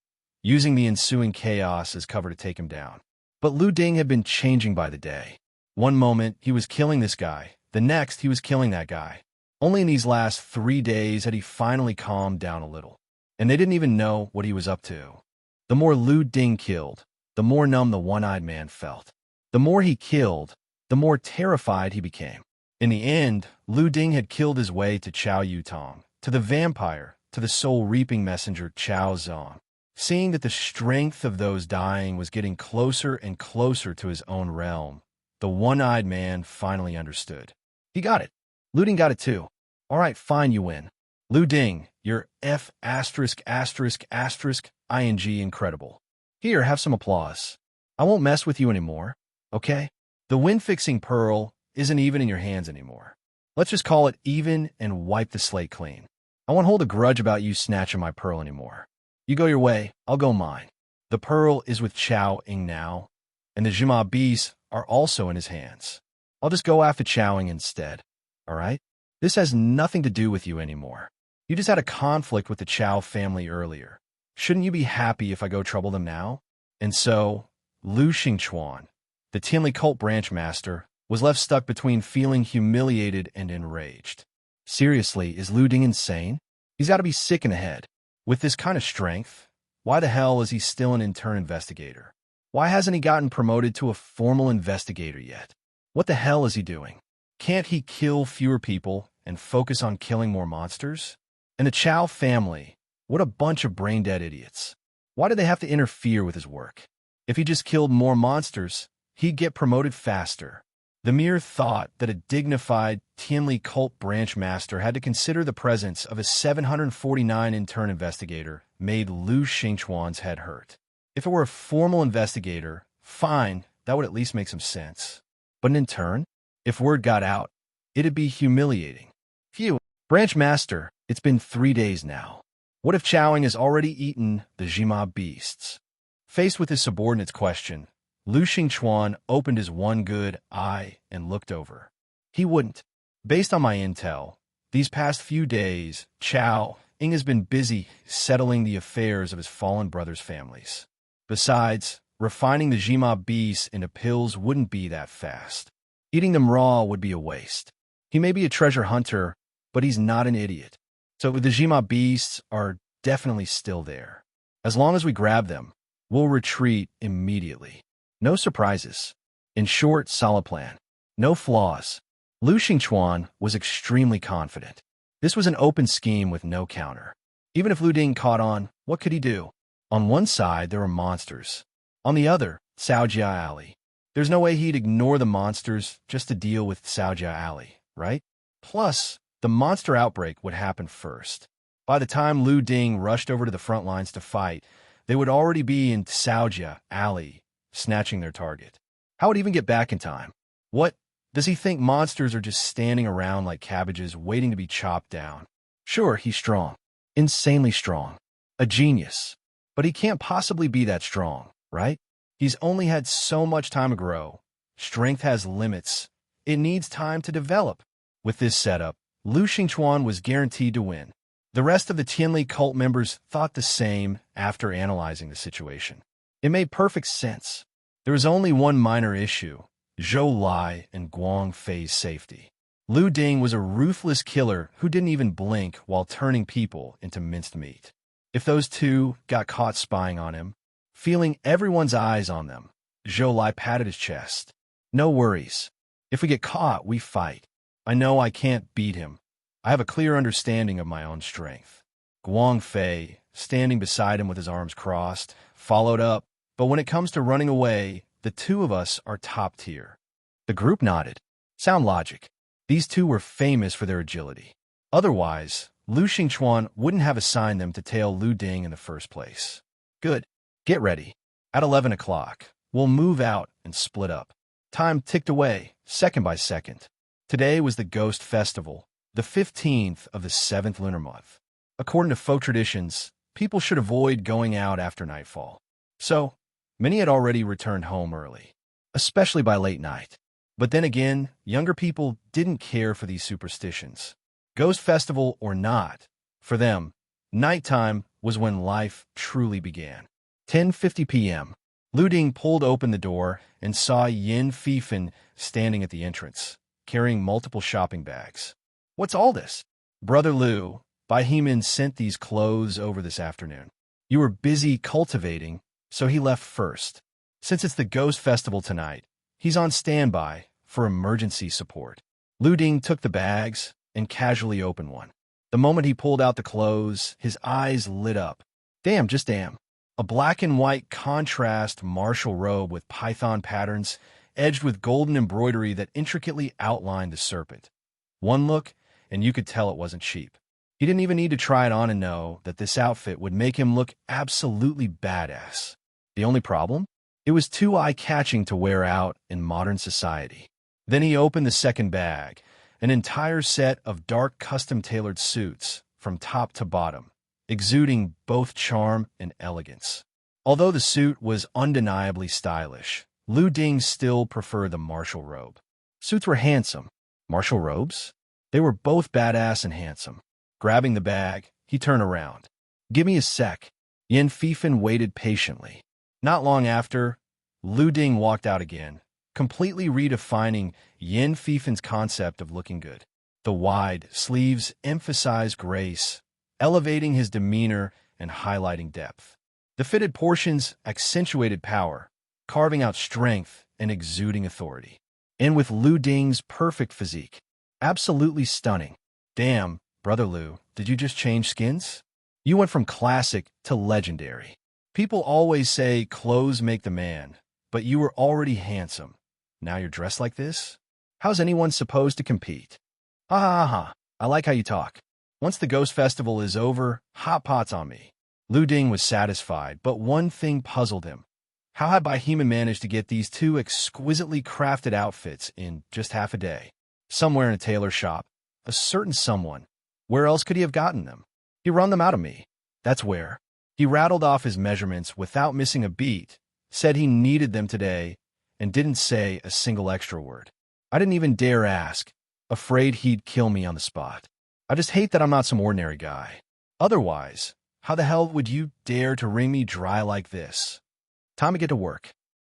using the ensuing chaos as cover to take him down. But Lu Ding had been changing by the day. One moment, he was killing this guy. The next, he was killing that guy. Only in these last 3 days had he finally calmed down a little, and they didn't even know what he was up to. The more Lu Ding killed, the more numb the one-eyed man felt. The more he killed, the more terrified he became. In the end, Lu Ding had killed his way to Chao Yutong, to the vampire, to the soul-reaping messenger Chao Zong. Seeing that the strength of those dying was getting closer and closer to his own realm, the one-eyed man finally understood. He got it. Lu Ding got it too. All right, fine, you win. Lu Ding, you're ing incredible. Here, have some applause. I won't mess with you anymore, okay? The wind-fixing pearl isn't even in your hands anymore. Let's just call it even and wipe the slate clean. I won't hold a grudge about you snatching my pearl anymore. You go your way, I'll go mine. The pearl is with Chao Ying now, and the Jima beasts are also in his hands. I'll just go after Chao Ying instead, all right? This has nothing to do with you anymore. You just had a conflict with the Chao family earlier. Shouldn't you be happy if I go trouble them now? And so, Lu Xingchuan, the Tianli cult branch master, was left stuck between feeling humiliated and enraged. Seriously, is Lu Ding insane? He's got to be sick in the head. With this kind of strength, why the hell is he still an intern investigator? Why hasn't he gotten promoted to a formal investigator yet? What the hell is he doing? Can't he kill fewer people and focus on killing more monsters? And the Chao family, what a bunch of brain-dead idiots. Why do they have to interfere with his work? If he just killed more monsters, he'd get promoted faster. The mere thought that a dignified Tianli cult branch master had to consider the presence of a 749 intern investigator made Lu Xingchuan's head hurt. If it were a formal investigator, fine, that would at least make some sense. But an intern? If word got out, it'd be humiliating. Phew, branch master, it's been 3 days now. What if Chao Ying has already eaten the Jima beasts? Faced with his subordinate's question, Lu Xingchuan opened his one good eye and looked over. He wouldn't. Based on my intel, these past few days, Chao Ying has been busy settling the affairs of his fallen brothers' families. Besides, refining the Jima beasts into pills wouldn't be that fast. Eating them raw would be a waste. He may be a treasure hunter, but he's not an idiot. So the Jima beasts are definitely still there. As long as we grab them, we'll retreat immediately. No surprises. In short, solid plan. No flaws. Lu Xingchuan was extremely confident. This was an open scheme with no counter. Even if Lu Ding caught on, what could he do? On one side, there were monsters. On the other, Saojia Alley. There's no way he'd ignore the monsters just to deal with Saojia Alley, right? Plus, the monster outbreak would happen first. By the time Lu Ding rushed over to the front lines to fight, they would already be in Saojia Alley, snatching their target. How would he even get back in time? What? Does he think monsters are just standing around like cabbages waiting to be chopped down? Sure, he's strong. Insanely strong. A genius. But he can't possibly be that strong, right? He's only had so much time to grow. Strength has limits. It needs time to develop. With this setup, Lu Xingchuan was guaranteed to win. The rest of the Tianli cult members thought the same after analyzing the situation. It made perfect sense. There was only one minor issue: Zhou Lai and Guang Fei's safety. Lu Ding was a ruthless killer who didn't even blink while turning people into minced meat. If those two got caught spying on him, feeling everyone's eyes on them, Zhou Lai patted his chest. No worries. If we get caught, we fight. I know I can't beat him. I have a clear understanding of my own strength. Guang Fei, standing beside him with his arms crossed, followed up. But when it comes to running away, the two of us are top tier. The group nodded. Sound logic. These two were famous for their agility. Otherwise, Lu Xingchuan wouldn't have assigned them to tail Lu Ding in the first place. Good. Get ready. At 11 o'clock, we'll move out and split up. Time ticked away, second by second. Today was the Ghost Festival, the 15th of the 7th lunar month. According to folk traditions, people should avoid going out after nightfall. So, many had already returned home early, especially by late night. But then again, younger people didn't care for these superstitions. Ghost Festival or not, for them, nighttime was when life truly began. 10:50 p.m. Lu Ding pulled open the door and saw Yin Fifan standing at the entrance, carrying multiple shopping bags. What's all this? Brother Lu, Bai Heman sent these clothes over this afternoon. You were busy cultivating, so he left first. Since it's the Ghost Festival tonight, he's on standby for emergency support. Lu Ding took the bags and casually opened one. The moment he pulled out the clothes, his eyes lit up. Damn, just damn. A black and white contrast martial robe with python patterns, edged with golden embroidery that intricately outlined the serpent. One look, and you could tell it wasn't cheap. He didn't even need to try it on and know that this outfit would make him look absolutely badass. The only problem? It was too eye-catching to wear out in modern society. Then he opened the second bag, an entire set of dark custom-tailored suits from top to bottom, exuding both charm and elegance. Although the suit was undeniably stylish, Lu Ding still preferred the martial robe. Suits were handsome. Martial robes? They were both badass and handsome. Grabbing the bag, he turned around. Give me a sec. Yin Fifan waited patiently. Not long after, Lu Ding walked out again, completely redefining Yin Fifan's concept of looking good. The wide sleeves emphasized grace, elevating his demeanor and highlighting depth. The fitted portions accentuated power, carving out strength and exuding authority. And with Lu Ding's perfect physique, absolutely stunning. Damn, Brother Lu, did you just change skins? You went from classic to legendary. People always say clothes make the man, but you were already handsome. Now you're dressed like this? How's anyone supposed to compete? Ha ha ha, I like how you talk. Once the Ghost Festival is over, hot pots on me. Lu Ding was satisfied, but one thing puzzled him. How had Bai Heman managed to get these two exquisitely crafted outfits in just half a day? Somewhere in a tailor shop. A certain someone. Where else could he have gotten them? He run them out of me. That's where. He rattled off his measurements without missing a beat, said he needed them today, and didn't say a single extra word. I didn't even dare ask, afraid he'd kill me on the spot. I just hate that I'm not some ordinary guy. Otherwise, how the hell would you dare to wring me dry like this? Time to get to work.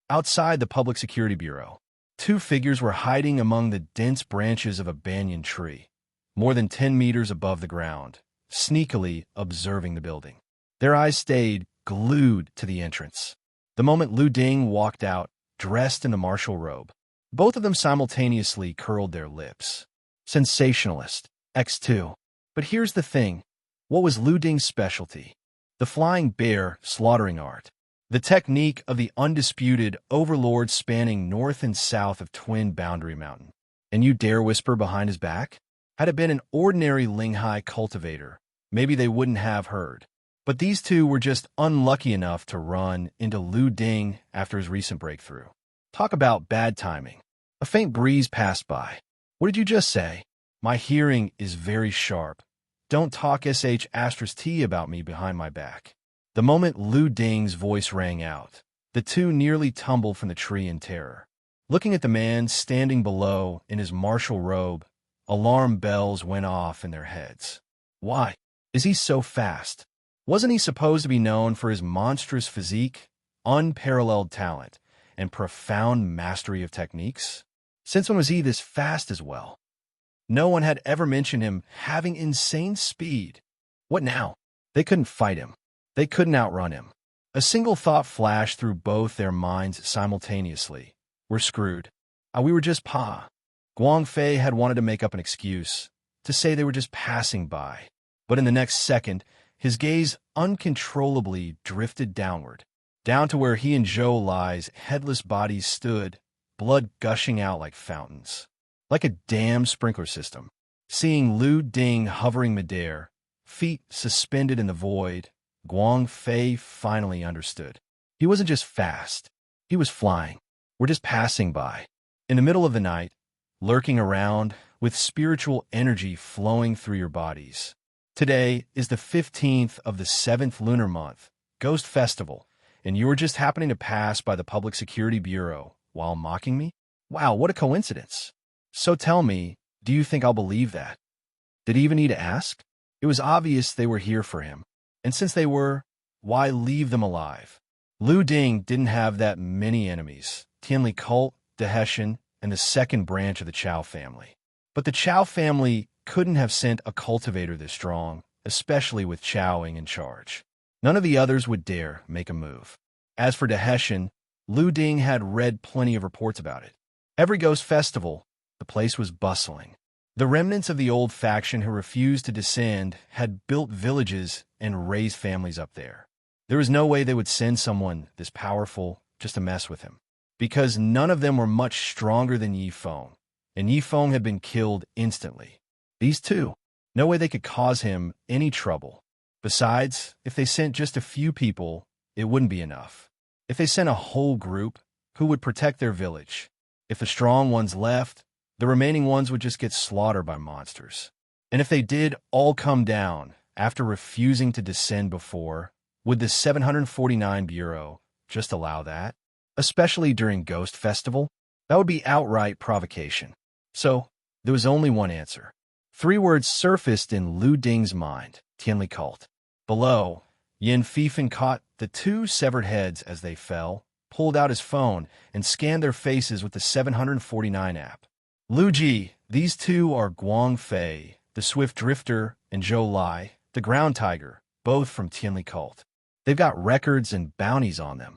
Outside the Public Security Bureau, two figures were hiding among the dense branches of a banyan tree, more than 10 meters above the ground, sneakily observing the building. Their eyes stayed glued to the entrance. The moment Lu Ding walked out, dressed in the martial robe, both of them simultaneously curled their lips. Sensationalist. X2. But here's the thing. What was Lu Ding's specialty? The flying bear slaughtering art. The technique of the undisputed overlord spanning north and south of Twin Boundary Mountain. And you dare whisper behind his back? Had it been an ordinary Linghai cultivator, maybe they wouldn't have heard. But these two were just unlucky enough to run into Lu Ding after his recent breakthrough. Talk about bad timing. A faint breeze passed by. What did you just say? My hearing is very sharp. Don't talk sh*t about me behind my back. The moment Lu Ding's voice rang out, the two nearly tumbled from the tree in terror. Looking at the man standing below in his martial robe, alarm bells went off in their heads. Why? Is he so fast? Wasn't he supposed to be known for his monstrous physique, unparalleled talent, and profound mastery of techniques? Since when was he this fast as well? No one had ever mentioned him having insane speed. What now? They couldn't fight him. They couldn't outrun him. A single thought flashed through both their minds simultaneously. We're screwed. We were just Guangfei had wanted to make up an excuse, to say they were just passing by. But in the next second, his gaze uncontrollably drifted downward, down to where he and Zhou Lai's headless bodies stood, blood gushing out like fountains. Like a damn sprinkler system. Seeing Lu Ding hovering midair, feet suspended in the void, Guangfei finally understood. He wasn't just fast. He was flying. We're just passing by. In the middle of the night, lurking around, with spiritual energy flowing through your bodies. Today is the 15th of the 7th lunar month, Ghost Festival, and you were just happening to pass by the Public Security Bureau while mocking me? Wow, what a coincidence. So tell me, do you think I'll believe that? Did he even need to ask? It was obvious they were here for him. And since they were, why leave them alive? Lu Ding didn't have that many enemies. Tianli cult, Deheshan, and the second branch of the Chao family. But the Chao family couldn't have sent a cultivator this strong, especially with Chaoing in charge. None of the others would dare make a move. As for Deheshan, Lu Ding had read plenty of reports about it. Every Ghost Festival, the place was bustling. The remnants of the old faction who refused to descend had built villages and raised families up there. There was no way they would send someone this powerful just to mess with him, because none of them were much stronger than Yi Feng, and Yi Feng had been killed instantly. These two, no way they could cause him any trouble. Besides, if they sent just a few people, it wouldn't be enough. If they sent a whole group, who would protect their village? If the strong ones left, the remaining ones would just get slaughtered by monsters. And if they did all come down after refusing to descend before, would the 749 Bureau just allow that? Especially during Ghost Festival? That would be outright provocation. So, there was only one answer. 3 words surfaced in Lu Ding's mind, Tianli cult. Below, Yin Fifan caught the 2 severed heads as they fell, pulled out his phone, and scanned their faces with the 749 app. Lu Ji, these 2 are Guangfei, the Swift Drifter, and Zhou Lai, the Ground Tiger, both from Tianli cult. They've got records and bounties on them.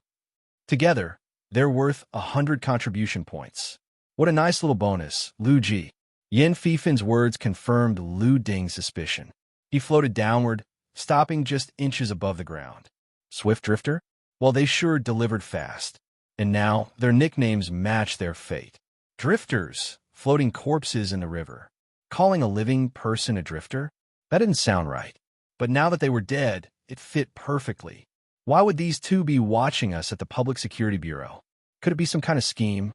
Together, they're worth 100 contribution points. What a nice little bonus, Lu Ji. Yin Fifan's words confirmed Lu Ding's suspicion. He floated downward, stopping just inches above the ground. Swift Drifter? Well, they sure delivered fast. And now, their nicknames match their fate. Drifters, floating corpses in the river. Calling a living person a drifter? That didn't sound right. But now that they were dead, it fit perfectly. Why would these 2 be watching us at the Public Security Bureau? Could it be some kind of scheme?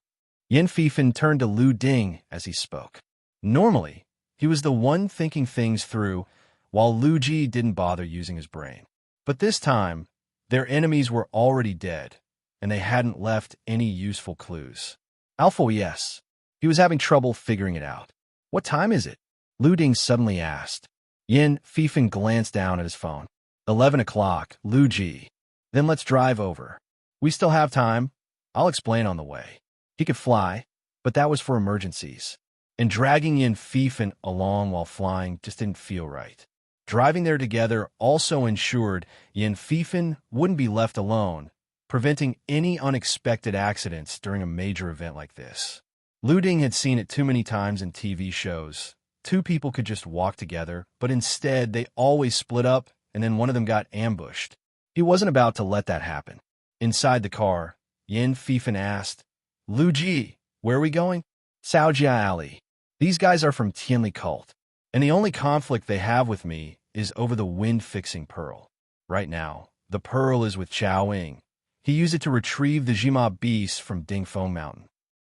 Yin Fifan turned to Lu Ding as he spoke. Normally, he was the one thinking things through, while Lu Ji didn't bother using his brain. But this time, their enemies were already dead, and they hadn't left any useful clues. Alpha, yes. He was having trouble figuring it out. What time is it? Lu Ding suddenly asked. Yin Fifan glanced down at his phone. 11 o'clock, Lu Ji. Then let's drive over. We still have time. I'll explain on the way. He could fly, but that was for emergencies. And dragging Yin Fifan along while flying just didn't feel right. Driving there together also ensured Yin Fifan wouldn't be left alone, preventing any unexpected accidents during a major event like this. Lu Ding had seen it too many times in TV shows. 2 people could just walk together, but instead they always split up and then one of them got ambushed. He wasn't about to let that happen. Inside the car, Yin Fifan asked, Lu Ji, where are we going? Saojia Alley. These guys are from Tianli cult, and the only conflict they have with me is over the wind-fixing pearl. Right now, the pearl is with Chao Ying. He used it to retrieve the Jima beast from Dingfeng Mountain.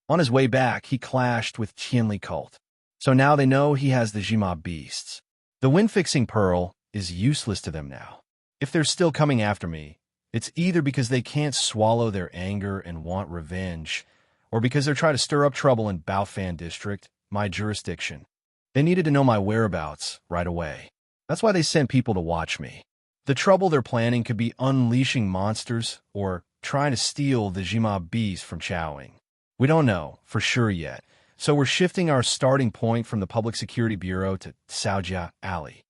On his way back, he clashed with Tianli cult. So now they know he has the Jima beasts. The wind-fixing pearl is useless to them now. If they're still coming after me, it's either because they can't swallow their anger and want revenge, or because they're trying to stir up trouble in Baofan district, my jurisdiction. They needed to know my whereabouts right away. That's why they sent people to watch me. The trouble they're planning could be unleashing monsters or trying to steal the Jima bees from Chowing. We don't know for sure yet, so we're shifting our starting point from the Public Security Bureau to Saojia Alley.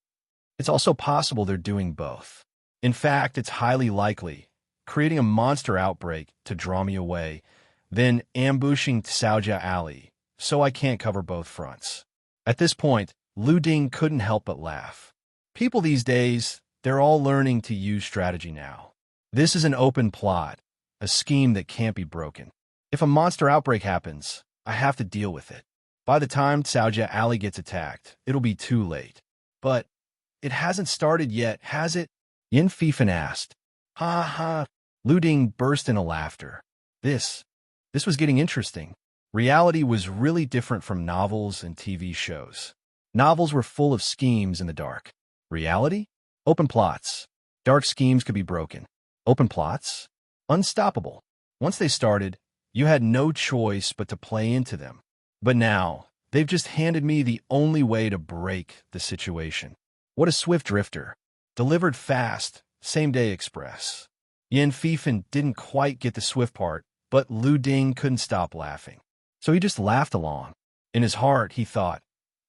It's also possible they're doing both. In fact, it's highly likely, creating a monster outbreak to draw me away, then ambushing Saojia Alley, so I can't cover both fronts. At this point, Lu Ding couldn't help but laugh. People these days, they're all learning to use strategy now. This is an open plot, a scheme that can't be broken. If a monster outbreak happens, I have to deal with it. By the time Saojia Alley gets attacked, it'll be too late. But it hasn't started yet, has it? Yin Fifan asked. Ha ha. Lu Ding burst into laughter. This was getting interesting. Reality was really different from novels and TV shows. Novels were full of schemes in the dark. Reality? Open plots. Dark schemes could be broken. Open plots? Unstoppable. Once they started, you had no choice but to play into them. But now, they've just handed me the only way to break the situation. What a swift drifter. Delivered fast, same-day express. Yin Fifan didn't quite get the swift part, but Lu Ding couldn't stop laughing. So he just laughed along. In his heart, he thought,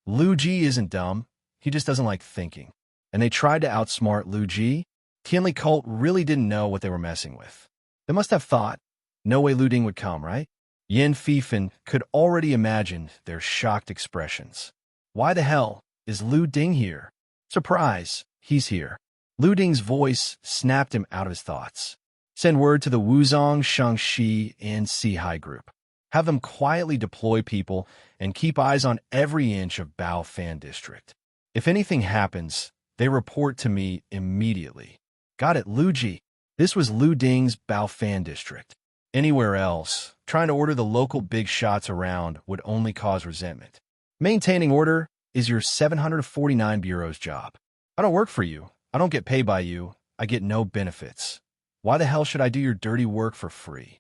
Lu Ji isn't dumb, he just doesn't like thinking. And they tried to outsmart Lu Ji. Tianli cult really didn't know what they were messing with. They must have thought, no way Lu Ding would come, right? Yin Fifan could already imagine their shocked expressions. Why the hell is Lu Ding here? Surprise, he's here. Lu Ding's voice snapped him out of his thoughts. Send word to the Wuzong, Shangxi, and Sihai group. Have them quietly deploy people and keep eyes on every inch of Baofan district. If anything happens, they report to me immediately. Got it, Lu Ji. This was Lu Ding's Baofan district. Anywhere else, trying to order the local big shots around would only cause resentment. Maintaining order is your 749 Bureau's job. I don't work for you. I don't get paid by you. I get no benefits. Why the hell should I do your dirty work for free?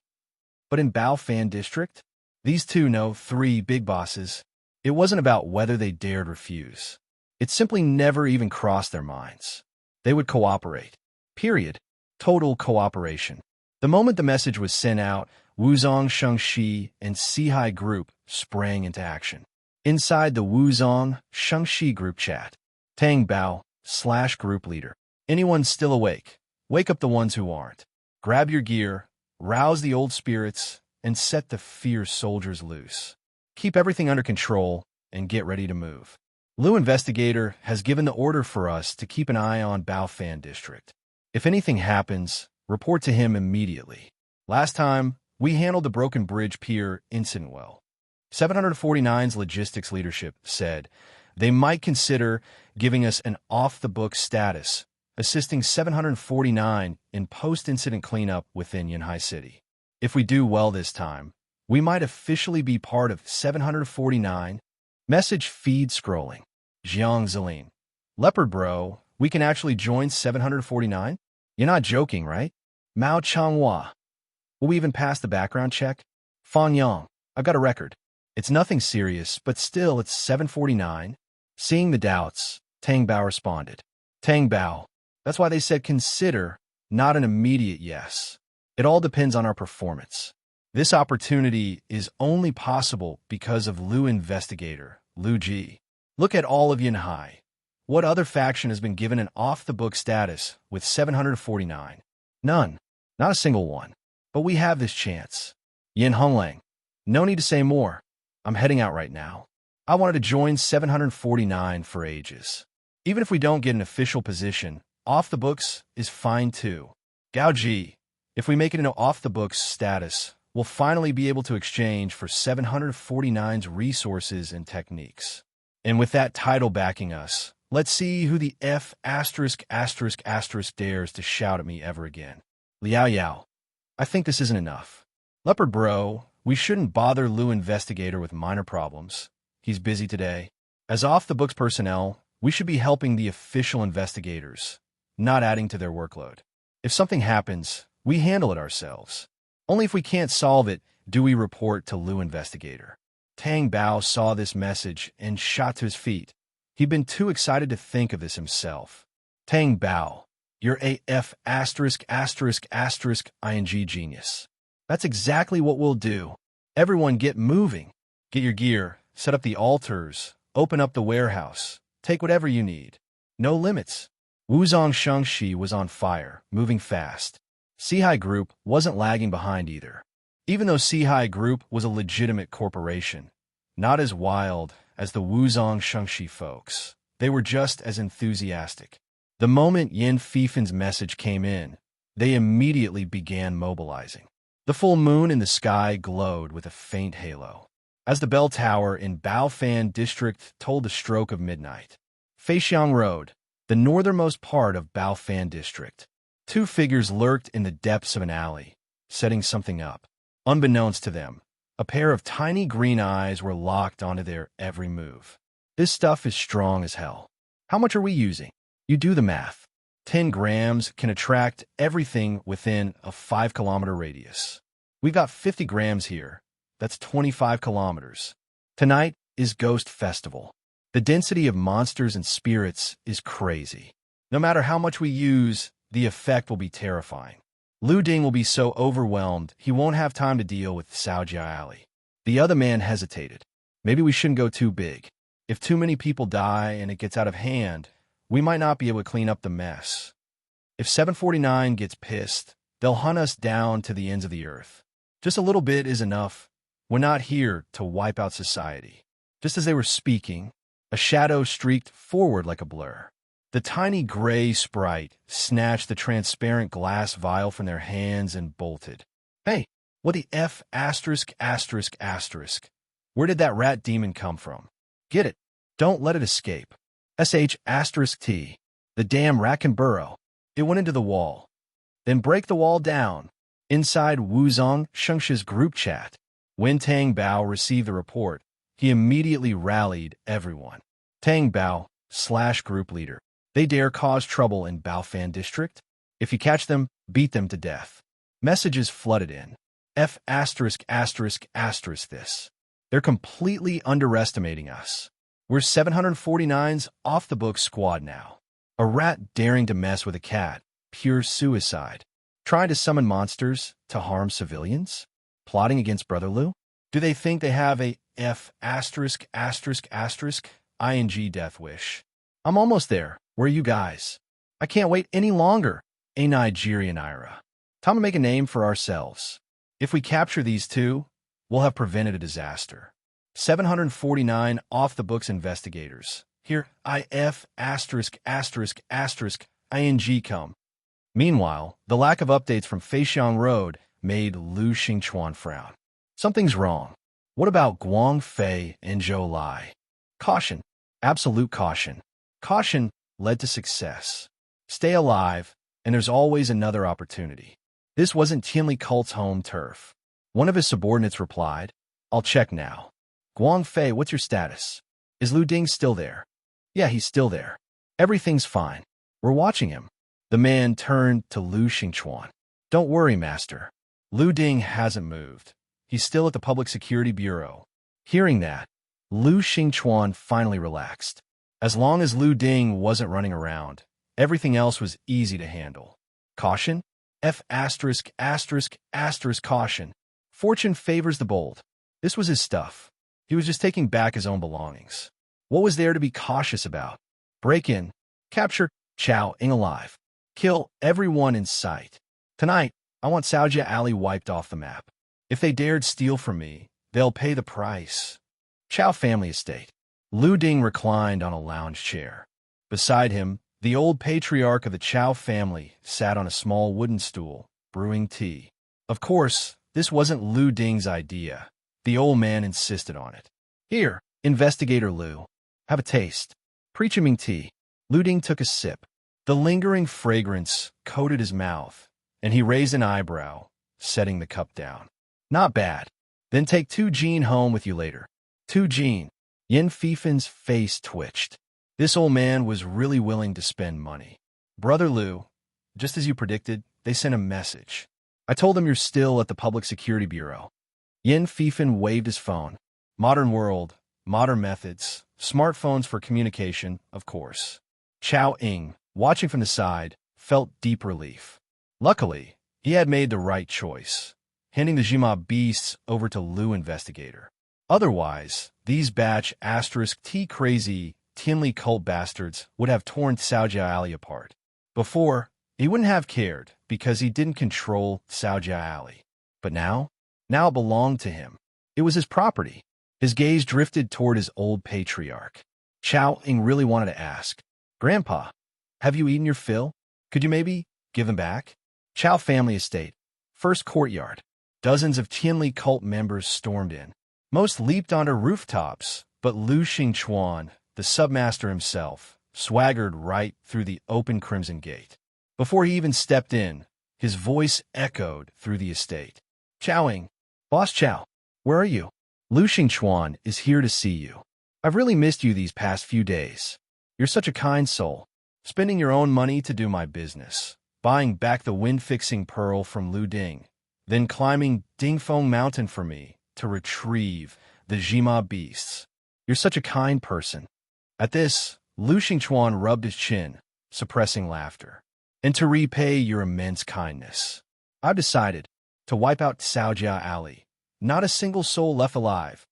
But in Baofan district, these two know 3 big bosses. It wasn't about whether they dared refuse. It simply never even crossed their minds. They would cooperate. Period. Total cooperation. The moment the message was sent out, Wuzong, Shangxi, and Sihai group sprang into action. Inside the Wuzong, Shangxi group chat, Tang Bao / group leader. Anyone still awake? Wake up the ones who aren't. Grab your gear, rouse the old spirits, and set the fierce soldiers loose. Keep everything under control and get ready to move. Lu Investigator has given the order for us to keep an eye on Baofan district. If anything happens, report to him immediately. Last time, we handled the Broken Bridge Pier incident well. 749's logistics leadership said they might consider giving us an off-the-book status, assisting 749 in post-incident cleanup within Yanhai City. If we do well this time, we might officially be part of 749. Message feed scrolling. Jiang Zilin. Leopard bro, we can actually join 749? You're not joking, right? Mao Changhua. Will we even pass the background check? Fan Yang. I've got a record. It's nothing serious, but still it's 749. Seeing the doubts, Tang Bao responded. Tang Bao. That's why they said consider, not an immediate yes. It all depends on our performance. This opportunity is only possible because of Lu Investigator, Lu Ji. Look at all of Yanhai. What other faction has been given an off-the-book status with 749? None. Not a single one. But we have this chance. Yin Honglang. No need to say more. I'm heading out right now. I wanted to join 749 for ages. Even if we don't get an official position, off the books is fine too. Gao Ji, if we make it into off-the-books status, we'll finally be able to exchange for 749's resources and techniques. And with that title backing us, let's see who the F*** dares to shout at me ever again. Liao Yao. I think this isn't enough. Leopard bro, we shouldn't bother Lu Investigator with minor problems. He's busy today. As off-the-books personnel, we should be helping the official investigators, not adding to their workload. If something happens, we handle it ourselves. Only if we can't solve it do we report to Lu Investigator. Tang Bao saw this message and shot to his feet. He'd been too excited to think of this himself. Tang Bao, you're AF ****ing genius. That's exactly what we'll do. Everyone get moving. Get your gear, set up the altars, open up the warehouse, take whatever you need. No limits. Wuzong Shengshi was on fire, moving fast. Sihai Group wasn't lagging behind either. Even though Sihai Group was a legitimate corporation, not as wild as the Wuzong Shengshi folks. They were just as enthusiastic. The moment Yin Fifin's message came in, they immediately began mobilizing. The full moon in the sky glowed with a faint halo. As the bell tower in Baofan district told the stroke of midnight. Feixiang Road, the northernmost part of Baofan district. Two figures lurked in the depths of an alley, setting something up. Unbeknownst to them, a pair of tiny green eyes were locked onto their every move. This stuff is strong as hell. How much are we using? You do the math. 10 grams can attract everything within a 5-kilometer radius. We've got 50 grams here. That's 25 kilometers. Tonight is Ghost Festival. The density of monsters and spirits is crazy. No matter how much we use, the effect will be terrifying. Lu Ding will be so overwhelmed he won't have time to deal with Cao Jia Ali. The other man hesitated. Maybe we shouldn't go too big. If too many people die and it gets out of hand, we might not be able to clean up the mess. If 749 gets pissed, they'll hunt us down to the ends of the earth. Just a little bit is enough. We're not here to wipe out society. Just as they were speaking, a shadow streaked forward like a blur. The tiny gray sprite snatched the transparent glass vial from their hands and bolted. Hey, what the F *****? Where did that rat demon come from? Get it. Don't let it escape. ***T. The damn rat can burrow. It went into the wall. Then break the wall down. Inside Wuzong Shengshi's group chat, when Tang Bao received the report, he immediately rallied everyone. Tang Bao / group leader. They dare cause trouble in Baofan district? If you catch them, beat them to death. Messages flooded in. F ***** this. They're completely underestimating us. We're 749's off-the-book squad now. A rat daring to mess with a cat. Pure suicide. Trying to summon monsters to harm civilians? Plotting against Brother Lu? Do they think they have a F ****ing death wish? I'm almost there. Where are you guys? I can't wait any longer. A Nigerian Ira. Time to make a name for ourselves. If we capture these two, we'll have prevented a disaster. 749 off-the-books investigators. Here, IF ****ing come. Meanwhile, the lack of updates from Feixiang Road made Lu Xingchuan frown. Something's wrong. What about Guang Fei and Zhou Lai? Caution. Absolute caution. Caution led to success. Stay alive, and there's always another opportunity. This wasn't Tianli Cult's home turf. One of his subordinates replied, I'll check now. Guang Fei, what's your status? Is Lu Ding still there? Yeah, he's still there. Everything's fine. We're watching him. The man turned to Lu Xingchuan. Don't worry, master. Lu Ding hasn't moved. He's still at the Public Security Bureau. Hearing that, Lu Xingchuan finally relaxed. As long as Lu Ding wasn't running around, everything else was easy to handle. Caution? F ***** caution. Fortune favors the bold. This was his stuff. He was just taking back his own belongings. What was there to be cautious about? Break in, capture Chao Ing alive. Kill everyone in sight. Tonight, I want Cao Jia Ali wiped off the map. If they dared steal from me, they'll pay the price. Chao family estate. Lu Ding reclined on a lounge chair. Beside him, the old patriarch of the Chao family sat on a small wooden stool, brewing tea. Of course, this wasn't Lu Ding's idea. The old man insisted on it. Here, Investigator Lu. Have a taste. Preaching tea. Lu Ding took a sip. The lingering fragrance coated his mouth, and he raised an eyebrow, setting the cup down. Not bad. Then take 2 Jean home with you later. 2 Jean. Yin Fifin's face twitched. This old man was really willing to spend money. Brother Lu, just as you predicted, they sent a message. I told them you're still at the Public Security Bureau. Yin Fifin waved his phone. Modern world, modern methods, smartphones for communication, of course. Chow Ying, watching from the side, felt deep relief. Luckily, he had made the right choice, handing the Jima beasts over to Lu investigator. Otherwise, these batch *T crazy Tianli cult bastards would have torn Saojia Alley apart. Before, he wouldn't have cared because he didn't control Saojia Alley. But now it belonged to him. It was his property. His gaze drifted toward his old patriarch. Chow Ying really wanted to ask, "Grandpa, have you eaten your fill? Could you maybe give them back?" Chow family estate. First courtyard. Dozens of Tianli cult members stormed in. Most leaped onto rooftops, but Lu Xingchuan, the submaster himself, swaggered right through the open crimson gate. Before he even stepped in, his voice echoed through the estate. "Chow Ying, Boss Chow, where are you? Lu Xingchuan is here to see you. I've really missed you these past few days. You're such a kind soul, spending your own money to do my business, buying back the wind-fixing pearl from Lu Ding, then climbing Dingfeng Mountain for me to retrieve the Jima beasts. You're such a kind person." At this, Lu Xingchuan rubbed his chin, suppressing laughter. "And to repay your immense kindness, I've decided to wipe out Saojia Alley. Not a single soul left alive.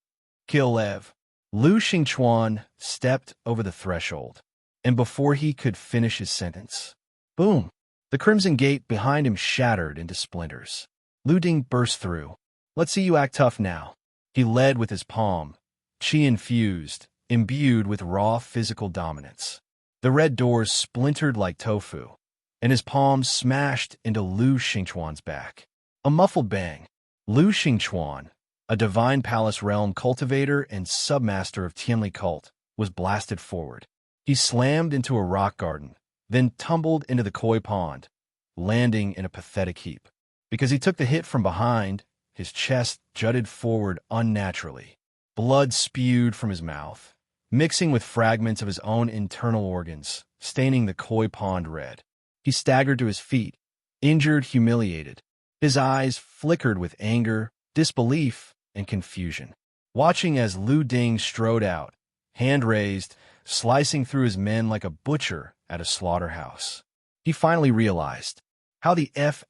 Kill Lev." Lu Xingchuan stepped over the threshold, and before he could finish his sentence, boom! The crimson gate behind him shattered into splinters. Lu Ding burst through. "Let's see you act tough now." He led with his palm, chi infused, imbued with raw physical dominance. The red doors splintered like tofu, and his palms smashed into Lu Xingchuan's back. A muffled bang. Lu Xingchuan, a divine palace realm cultivator and submaster of Tianli cult, was blasted forward. He slammed into a rock garden, then tumbled into the koi pond, landing in a pathetic heap. Because he took the hit from behind, his chest jutted forward unnaturally. Blood spewed from his mouth, mixing with fragments of his own internal organs, staining the koi pond red. He staggered to his feet, injured, humiliated. His eyes flickered with anger, disbelief, and confusion. Watching as Lu Ding strode out, hand raised, slicing through his men like a butcher at a slaughterhouse. He finally realized, how the F***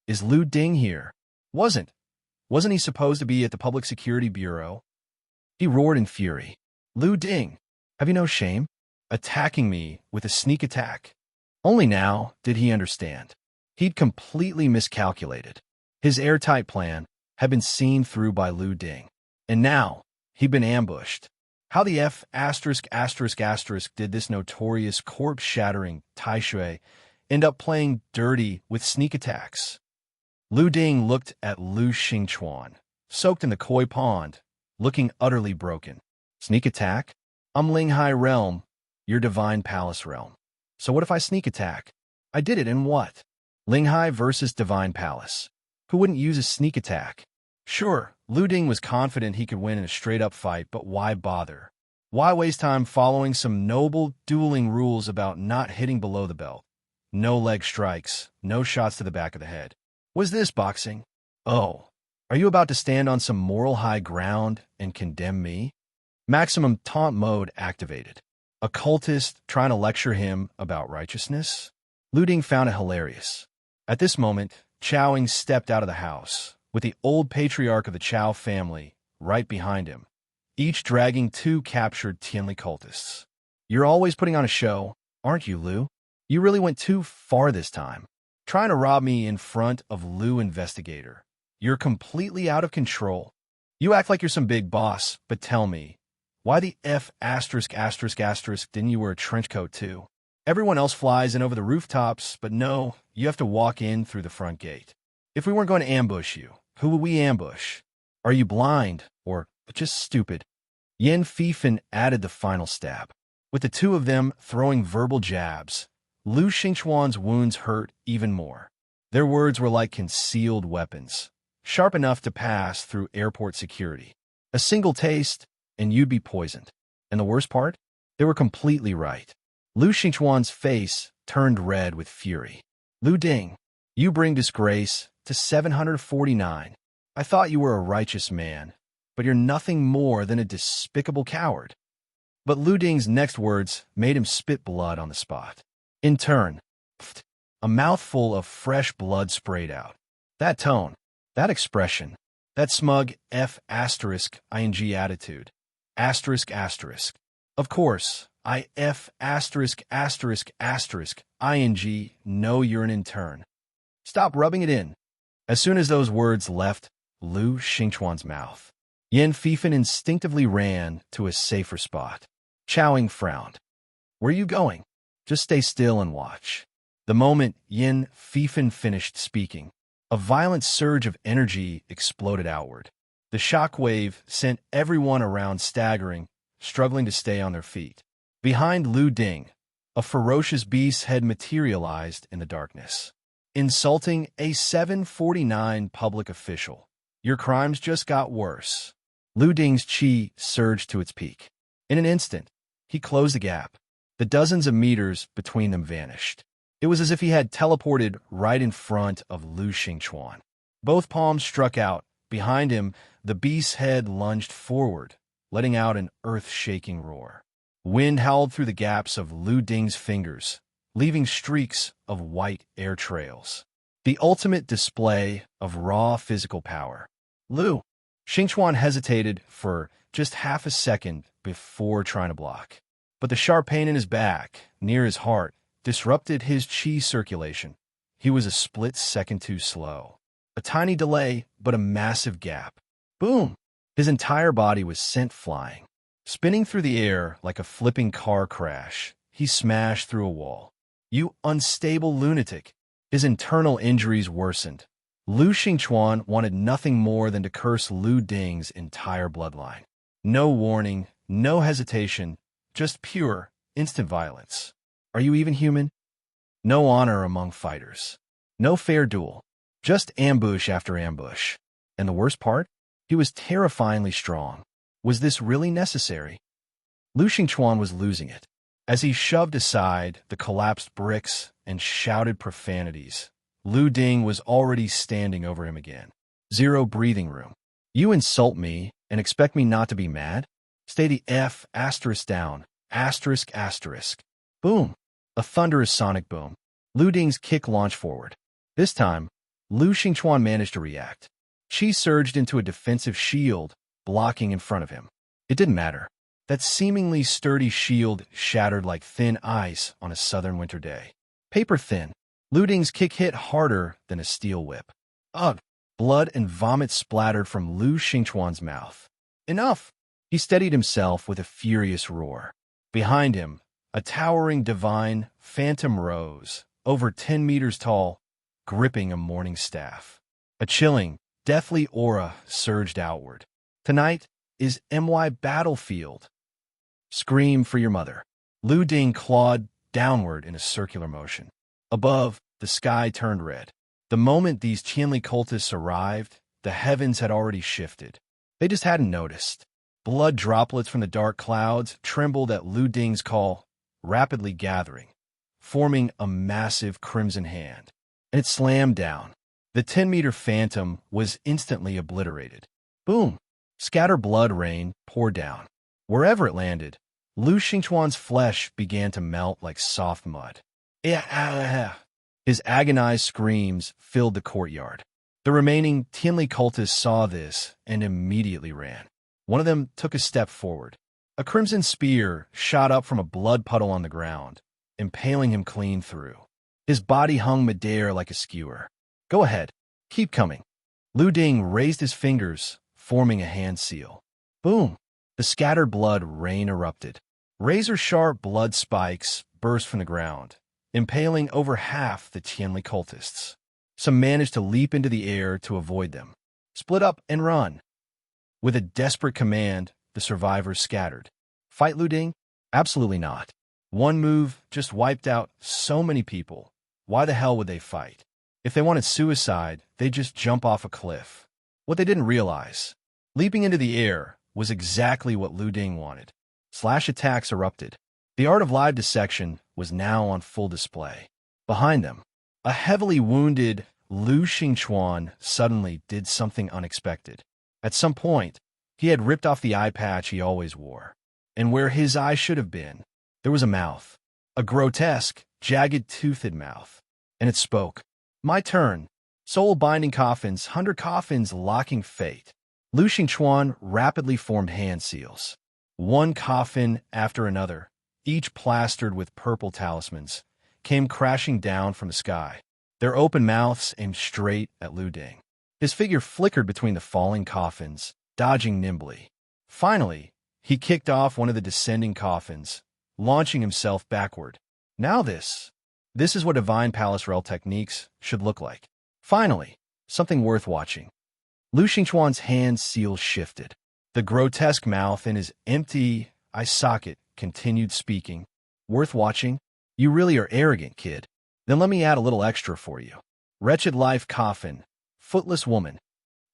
is Lu Ding here? Wasn't he supposed to be at the Public Security Bureau? He roared in fury. "Lu Ding, have you no shame? Attacking me with a sneak attack." Only now did he understand. He'd completely miscalculated. His airtight plan had been seen through by Lu Ding, and now he'd been ambushed. How the F*** did this notorious corpse-shattering Tai Shui end up playing dirty with sneak attacks? Lu Ding looked at Lu Xingchuan, soaked in the koi pond, looking utterly broken. "Sneak attack? I'm Linghai realm, your divine palace realm. So what if I sneak attack? I did it in what? Linghai versus divine palace. Who wouldn't use a sneak attack?" Sure, Lu Ding was confident he could win in a straight-up fight, but why bother? Why waste time following some noble dueling rules about not hitting below the belt? No leg strikes, no shots to the back of the head. Was this boxing? Oh, are you about to stand on some moral high ground and condemn me? Maximum taunt mode activated. A cultist trying to lecture him about righteousness? Lu Ding found it hilarious. At this moment, Chow Ying stepped out of the house, with the old patriarch of the Chow family right behind him, each dragging 2 captured Tianli cultists. "You're always putting on a show, aren't you, Lu? You really went too far this time. Trying to rob me in front of Lu investigator. You're completely out of control. You act like you're some big boss, but tell me, why the F*** didn't you wear a trench coat too? Everyone else flies in over the rooftops, but no, you have to walk in through the front gate. If we weren't going to ambush you, who would we ambush? Are you blind, or just stupid?" Yen Fifan added the final stab. With the two of them throwing verbal jabs, Lu Xingchuan's wounds hurt even more. Their words were like concealed weapons, sharp enough to pass through airport security. A single taste, and you'd be poisoned. And the worst part? They were completely right. Lu Xingchuan's face turned red with fury. "Lu Ding, you bring disgrace to 749. I thought you were a righteous man, but you're nothing more than a despicable coward. But Lu Ding's next words made him spit blood on the spot. In turn, a mouthful of fresh blood sprayed out. That tone, that expression, that smug F***ing attitude. Asterisk asterisk. Of course, ing know you're an intern. Stop rubbing it in. As soon as those words left Lu Xingchuan's mouth, Yin Fifan instinctively ran to a safer spot. Chowing frowned. Where are you going? Just stay still and watch. The moment Yin Fifan finished speaking, a violent surge of energy exploded outward. The shockwave sent everyone around staggering, struggling to stay on their feet. Behind Lu Ding, a ferocious beast had materialized in the darkness. Insulting a 749 public official. Your crimes just got worse. Lu Ding's chi surged to its peak. In an instant, he closed the gap. The dozens of meters between them vanished. It was as if he had teleported right in front of Lu Xingchuan. Both palms struck out. Behind him, the beast's head lunged forward, letting out an earth-shaking roar. Wind howled through the gaps of Lu Ding's fingers, leaving streaks of white air trails. The ultimate display of raw physical power. Lu Xingchuan hesitated for just half a second before trying to block. But the sharp pain in his back, near his heart, disrupted his chi circulation. He was a split second too slow. A tiny delay, but a massive gap. Boom! His entire body was sent flying. Spinning through the air like a flipping car crash, he smashed through a wall. You unstable lunatic! His internal injuries worsened. Lu Xingchuan wanted nothing more than to curse Lu Ding's entire bloodline. No warning, no hesitation, just pure, instant violence. Are you even human? No honor among fighters. No fair duel. Just ambush after ambush. And the worst part? He was terrifyingly strong. Was this really necessary? Lu Xingchuan was losing it. As he shoved aside the collapsed bricks and shouted profanities, Lu Ding was already standing over him again. Zero breathing room. You insult me and expect me not to be mad? Stay the F** down. Asterisk asterisk. Boom. A thunderous sonic boom. Lu Ding's kick launched forward. This time, Lu Xingchuan managed to react. She surged into a defensive shield, blocking in front of him. It didn't matter. That seemingly sturdy shield shattered like thin ice on a southern winter day. Paper thin. Lu Ding's kick hit harder than a steel whip. Ugh! Blood and vomit splattered from Lu Xingchuan's mouth. Enough! He steadied himself with a furious roar. Behind him, a towering divine phantom rose, over 10 meters tall, gripping a morning staff. A chilling, deathly aura surged outward. Tonight is MY Battlefield. Scream for your mother. Lu Ding clawed downward in a circular motion. Above, the sky turned red. The moment these Qianli cultists arrived, the heavens had already shifted. They just hadn't noticed. Blood droplets from the dark clouds trembled at Lu Ding's call, rapidly gathering, forming a massive crimson hand. And it slammed down. The 10-meter phantom was instantly obliterated. Boom! Scatter blood rain poured down. Wherever it landed, Lu Xingchuan's flesh began to melt like soft mud. His agonized screams filled the courtyard. The remaining Qianli cultists saw this and immediately ran. One of them took a step forward. A crimson spear shot up from a blood puddle on the ground, impaling him clean through. His body hung midair like a skewer. Go ahead. Keep coming. Lu Ding raised his fingers, forming a hand seal. Boom! The scattered blood rain erupted. Razor-sharp blood spikes burst from the ground, impaling over half the Qianli cultists. Some managed to leap into the air to avoid them. Split up and run. With a desperate command, the survivors scattered. Fight Lu Ding? Absolutely not. One move just wiped out so many people. Why the hell would they fight? If they wanted suicide, they'd just jump off a cliff. What they didn't realize, leaping into the air was exactly what Lu Ding wanted. Slash attacks erupted. The art of live dissection was now on full display. Behind them, a heavily wounded Lu Xingchuan suddenly did something unexpected. At some point, He had ripped off the eye patch he always wore. And where his eye should have been, there was a mouth. A grotesque, jagged-toothed mouth. And it spoke. My turn. Soul-binding coffins, 100 coffins locking fate. Lu Xingchuan rapidly formed hand seals. One coffin after another, each plastered with purple talismans, came crashing down from the sky. Their open mouths aimed straight at Lu Ding. His figure flickered between the falling coffins, dodging nimbly. Finally, he kicked off one of the descending coffins, launching himself backward. Now this is what Divine Palace Rel techniques should look like. Finally, something worth watching. Lu Xingchuan's hand seals shifted. The grotesque mouth in his empty eye socket continued speaking. Worth watching? You really are arrogant, kid. Then let me add a little extra for you. Wretched life coffin, footless woman.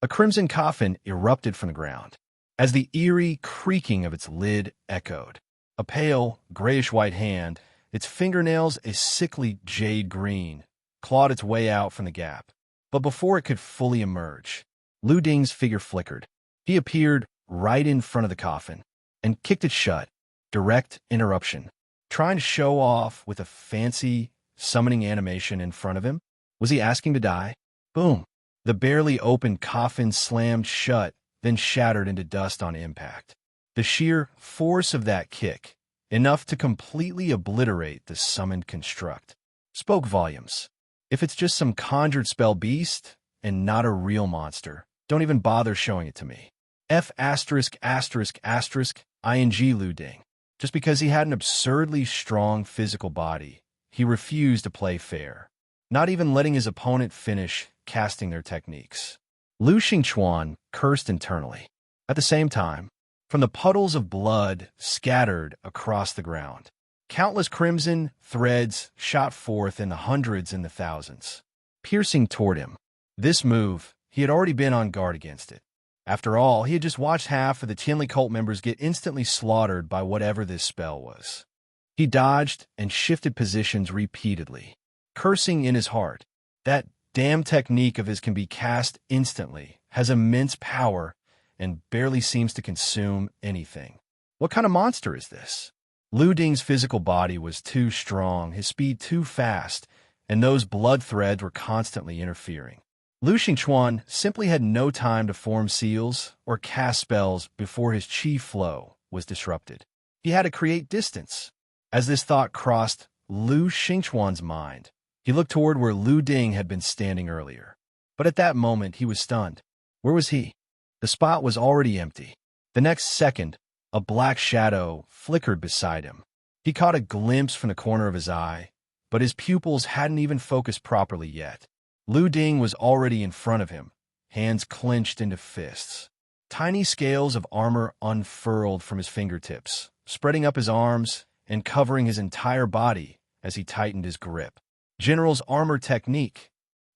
A crimson coffin erupted from the ground. As the eerie creaking of its lid echoed, a pale, grayish-white hand, its fingernails a sickly jade green, clawed its way out from the gap. But before it could fully emerge, Lu Ding's figure flickered. He appeared right in front of the coffin and kicked it shut. Direct interruption. Trying to show off with a fancy summoning animation in front of him? Was he asking to die? Boom. The barely opened coffin slammed shut, then shattered into dust on impact. The sheer force of that kick, enough to completely obliterate the summoned construct, spoke volumes. If it's just some conjured spell beast and not a real monster, don't even bother showing it to me. ****ing Lu Ding. Just because he had an absurdly strong physical body, he refused to play fair, not even letting his opponent finish casting their techniques. Lu Xingchuan cursed internally. At the same time, from the puddles of blood scattered across the ground, countless crimson threads shot forth in the hundreds and the thousands, piercing toward him. This move, he had already been on guard against it. After all, he had just watched half of the Tianli cult members get instantly slaughtered by whatever this spell was. He dodged and shifted positions repeatedly, cursing in his heart. That damn technique of his can be cast instantly, has immense power, and barely seems to consume anything. What kind of monster is this? Lu Ding's physical body was too strong, his speed too fast, and those blood threads were constantly interfering. Lu Xingchuan simply had no time to form seals or cast spells before his chi flow was disrupted. He had to create distance. As this thought crossed Lu Xingchuan's mind, he looked toward where Lu Ding had been standing earlier. But at that moment, he was stunned. Where was he? The spot was already empty. The next second, a black shadow flickered beside him. He caught a glimpse from the corner of his eye, but his pupils hadn't even focused properly yet. Lu Ding was already in front of him, hands clenched into fists. Tiny scales of armor unfurled from his fingertips, spreading up his arms and covering his entire body as he tightened his grip. General's armor technique,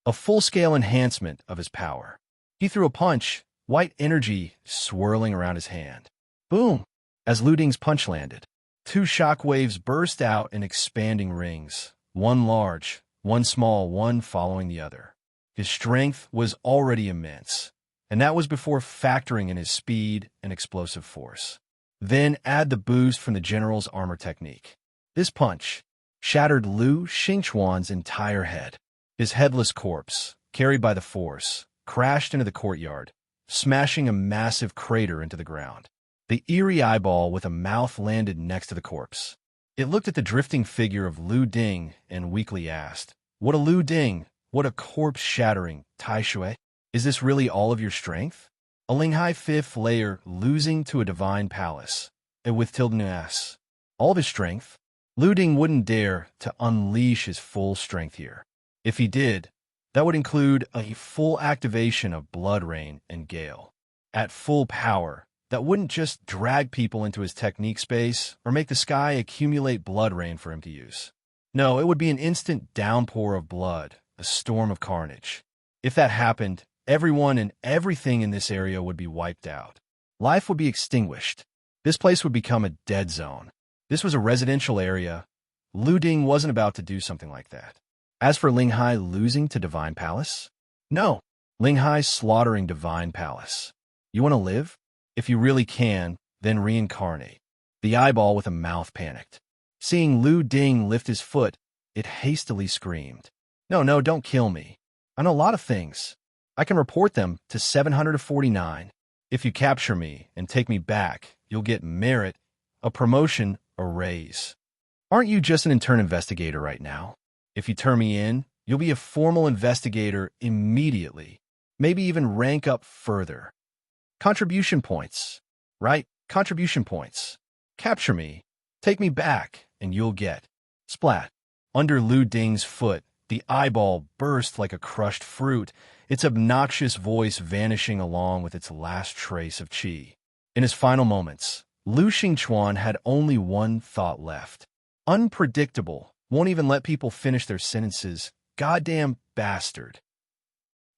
a full-scale enhancement of his power. He threw a punch, white energy swirling around his hand. Boom! As Lu Ding's punch landed, two shockwaves burst out in expanding rings, one large, one small, one following the other. His strength was already immense, and that was before factoring in his speed and explosive force. Then add the boost from the general's armor technique. This punch shattered Lu Xingchuan's entire head. His headless corpse, carried by the force, crashed into the courtyard, smashing a massive crater into the ground. The eerie eyeball with a mouth landed next to the corpse. It looked at the drifting figure of Lu Ding and weakly asked, "What a Lu Ding, what a corpse-shattering Tai Shui. Is this really all of your strength?" A Linghai fifth layer losing to a divine palace, and with tilde s. All of his strength? Lu Ding wouldn't dare to unleash his full strength here. If he did, that would include a full activation of Blood Rain and Gale. At full power, that wouldn't just drag people into his technique space or make the sky accumulate blood rain for him to use. No, it would be an instant downpour of blood, a storm of carnage. If that happened, everyone and everything in this area would be wiped out. Life would be extinguished. This place would become a dead zone. This was a residential area. Lu Ding wasn't about to do something like that. As for Linghai losing to Divine Palace? No, Linghai slaughtering Divine Palace. You want to live? If you really can, then reincarnate. The eyeball with a mouth panicked. Seeing Lu Ding lift his foot, it hastily screamed. No, no, don't kill me. I know a lot of things. I can report them to 749. If you capture me and take me back, you'll get merit, a promotion, a raise. Aren't you just an intern investigator right now? If you turn me in, you'll be a formal investigator immediately, maybe even rank up further. Contribution points, right? Contribution points. Capture me, take me back, and you'll get. Splat. Under Lu Ding's foot, the eyeball burst like a crushed fruit, its obnoxious voice vanishing along with its last trace of qi. In his final moments, Lu Xingchuan had only one thought left. Unpredictable, won't even let people finish their sentences. Goddamn bastard.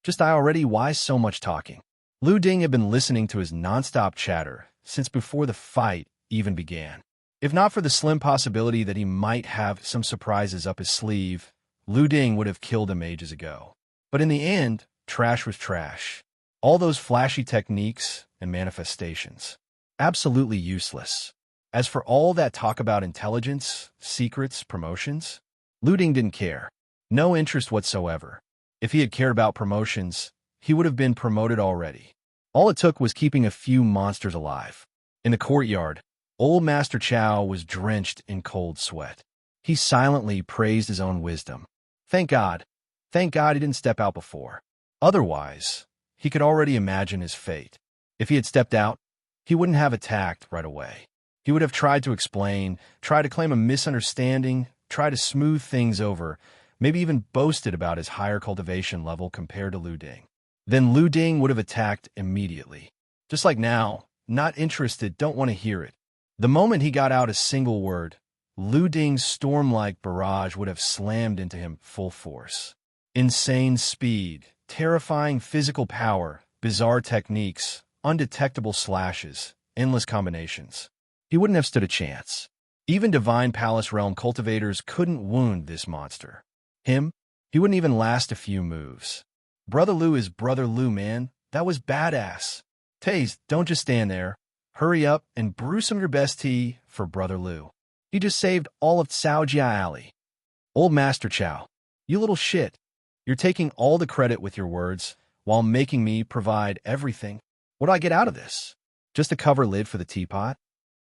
Just why so much talking? Lu Ding had been listening to his nonstop chatter since before the fight even began. If not for the slim possibility that he might have some surprises up his sleeve, Lu Ding would have killed him ages ago. But in the end, trash was trash. All those flashy techniques and manifestations. Absolutely useless. As for all that talk about intelligence, secrets, promotions, Lu Ding didn't care. No interest whatsoever. If he had cared about promotions, he would have been promoted already. All it took was keeping a few monsters alive. In the courtyard, old Master Chow was drenched in cold sweat. He silently praised his own wisdom. Thank God he didn't step out before. Otherwise, he could already imagine his fate. If he had stepped out, he wouldn't have attacked right away. He would have tried to explain, tried to claim a misunderstanding, tried to smooth things over, maybe even boasted about his higher cultivation level compared to Lu Ding. Then Lu Ding would have attacked immediately. Just like now, not interested, don't want to hear it. The moment he got out a single word, Lu Ding's storm-like barrage would have slammed into him full force. Insane speed, terrifying physical power, bizarre techniques, undetectable slashes, endless combinations. He wouldn't have stood a chance. Even Divine Palace Realm cultivators couldn't wound this monster. He wouldn't even last a few moves. Brother Lu is Brother Lu, man. That was badass. Taze, don't just stand there. Hurry up and brew some of your best tea for Brother Lu. He just saved all of Caojia Alley. Old Master Chow, you little shit. You're taking all the credit with your words while making me provide everything. What do I get out of this? Just a cover lid for the teapot?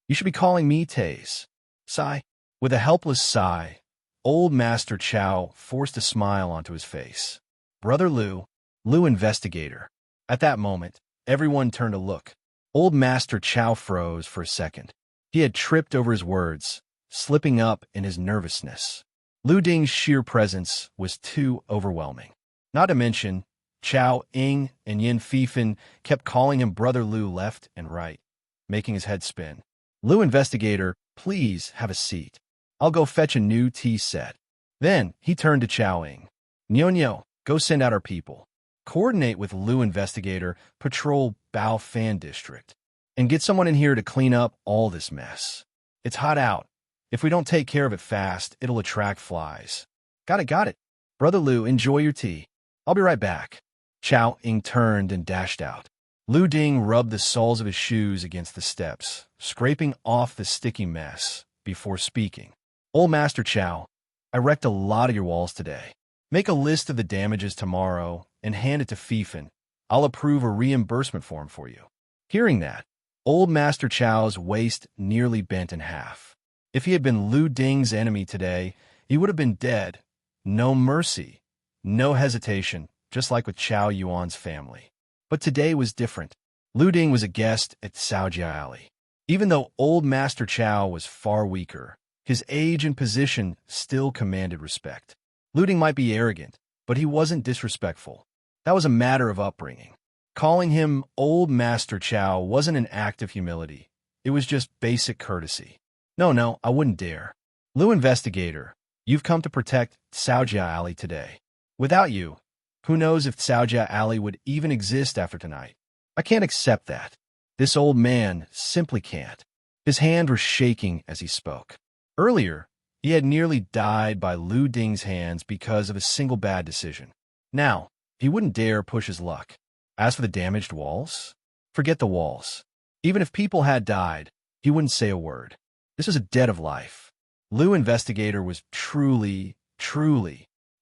You should be calling me Taze. Sigh. With a helpless sigh, old Master Chow forced a smile onto his face. Brother Lu investigator. At that moment, everyone turned to look. Old Master Chow froze for a second. He had tripped over his words, slipping up in his nervousness. Lu Ding's sheer presence was too overwhelming. Not to mention, Chao Ying and Yin Fifan kept calling him Brother Lu left and right, making his head spin. Lu investigator, please have a seat. I'll go fetch a new tea set. Then he turned to Chao Ying. Nyo, go send out our people. Coordinate with Lu investigator, patrol Bao Fan District, and get someone in here to clean up all this mess. It's hot out. If we don't take care of it fast, it'll attract flies. Got it. Brother Lu, enjoy your tea. I'll be right back. Chao Ying turned and dashed out. Lu Ding rubbed the soles of his shoes against the steps, scraping off the sticky mess before speaking. Old Master Chow, I wrecked a lot of your walls today. Make a list of the damages tomorrow and hand it to Fifan. I'll approve a reimbursement form for you. Hearing that, old Master Chow's waist nearly bent in half. If he had been Lu Ding's enemy today, he would have been dead. No mercy, no hesitation, just like with Chao Yuan's family. But today was different. Lu Ding was a guest at Caojia Alley. Even though old Master Chow was far weaker, his age and position still commanded respect. Lu Ding might be arrogant, but he wasn't disrespectful. That was a matter of upbringing. Calling him Old Master Chow wasn't an act of humility. It was just basic courtesy. No, I wouldn't dare. Lu investigator, you've come to protect Caojia Alley today. Without you, who knows if Caojia Alley would even exist after tonight? I can't accept that. This old man simply can't. His hand was shaking as he spoke. Earlier, he had nearly died by Lu Ding's hands because of a single bad decision. Now, he wouldn't dare push his luck. As for the damaged walls, forget the walls. Even if people had died, he wouldn't say a word. This was a dead of life. Lu investigator was truly.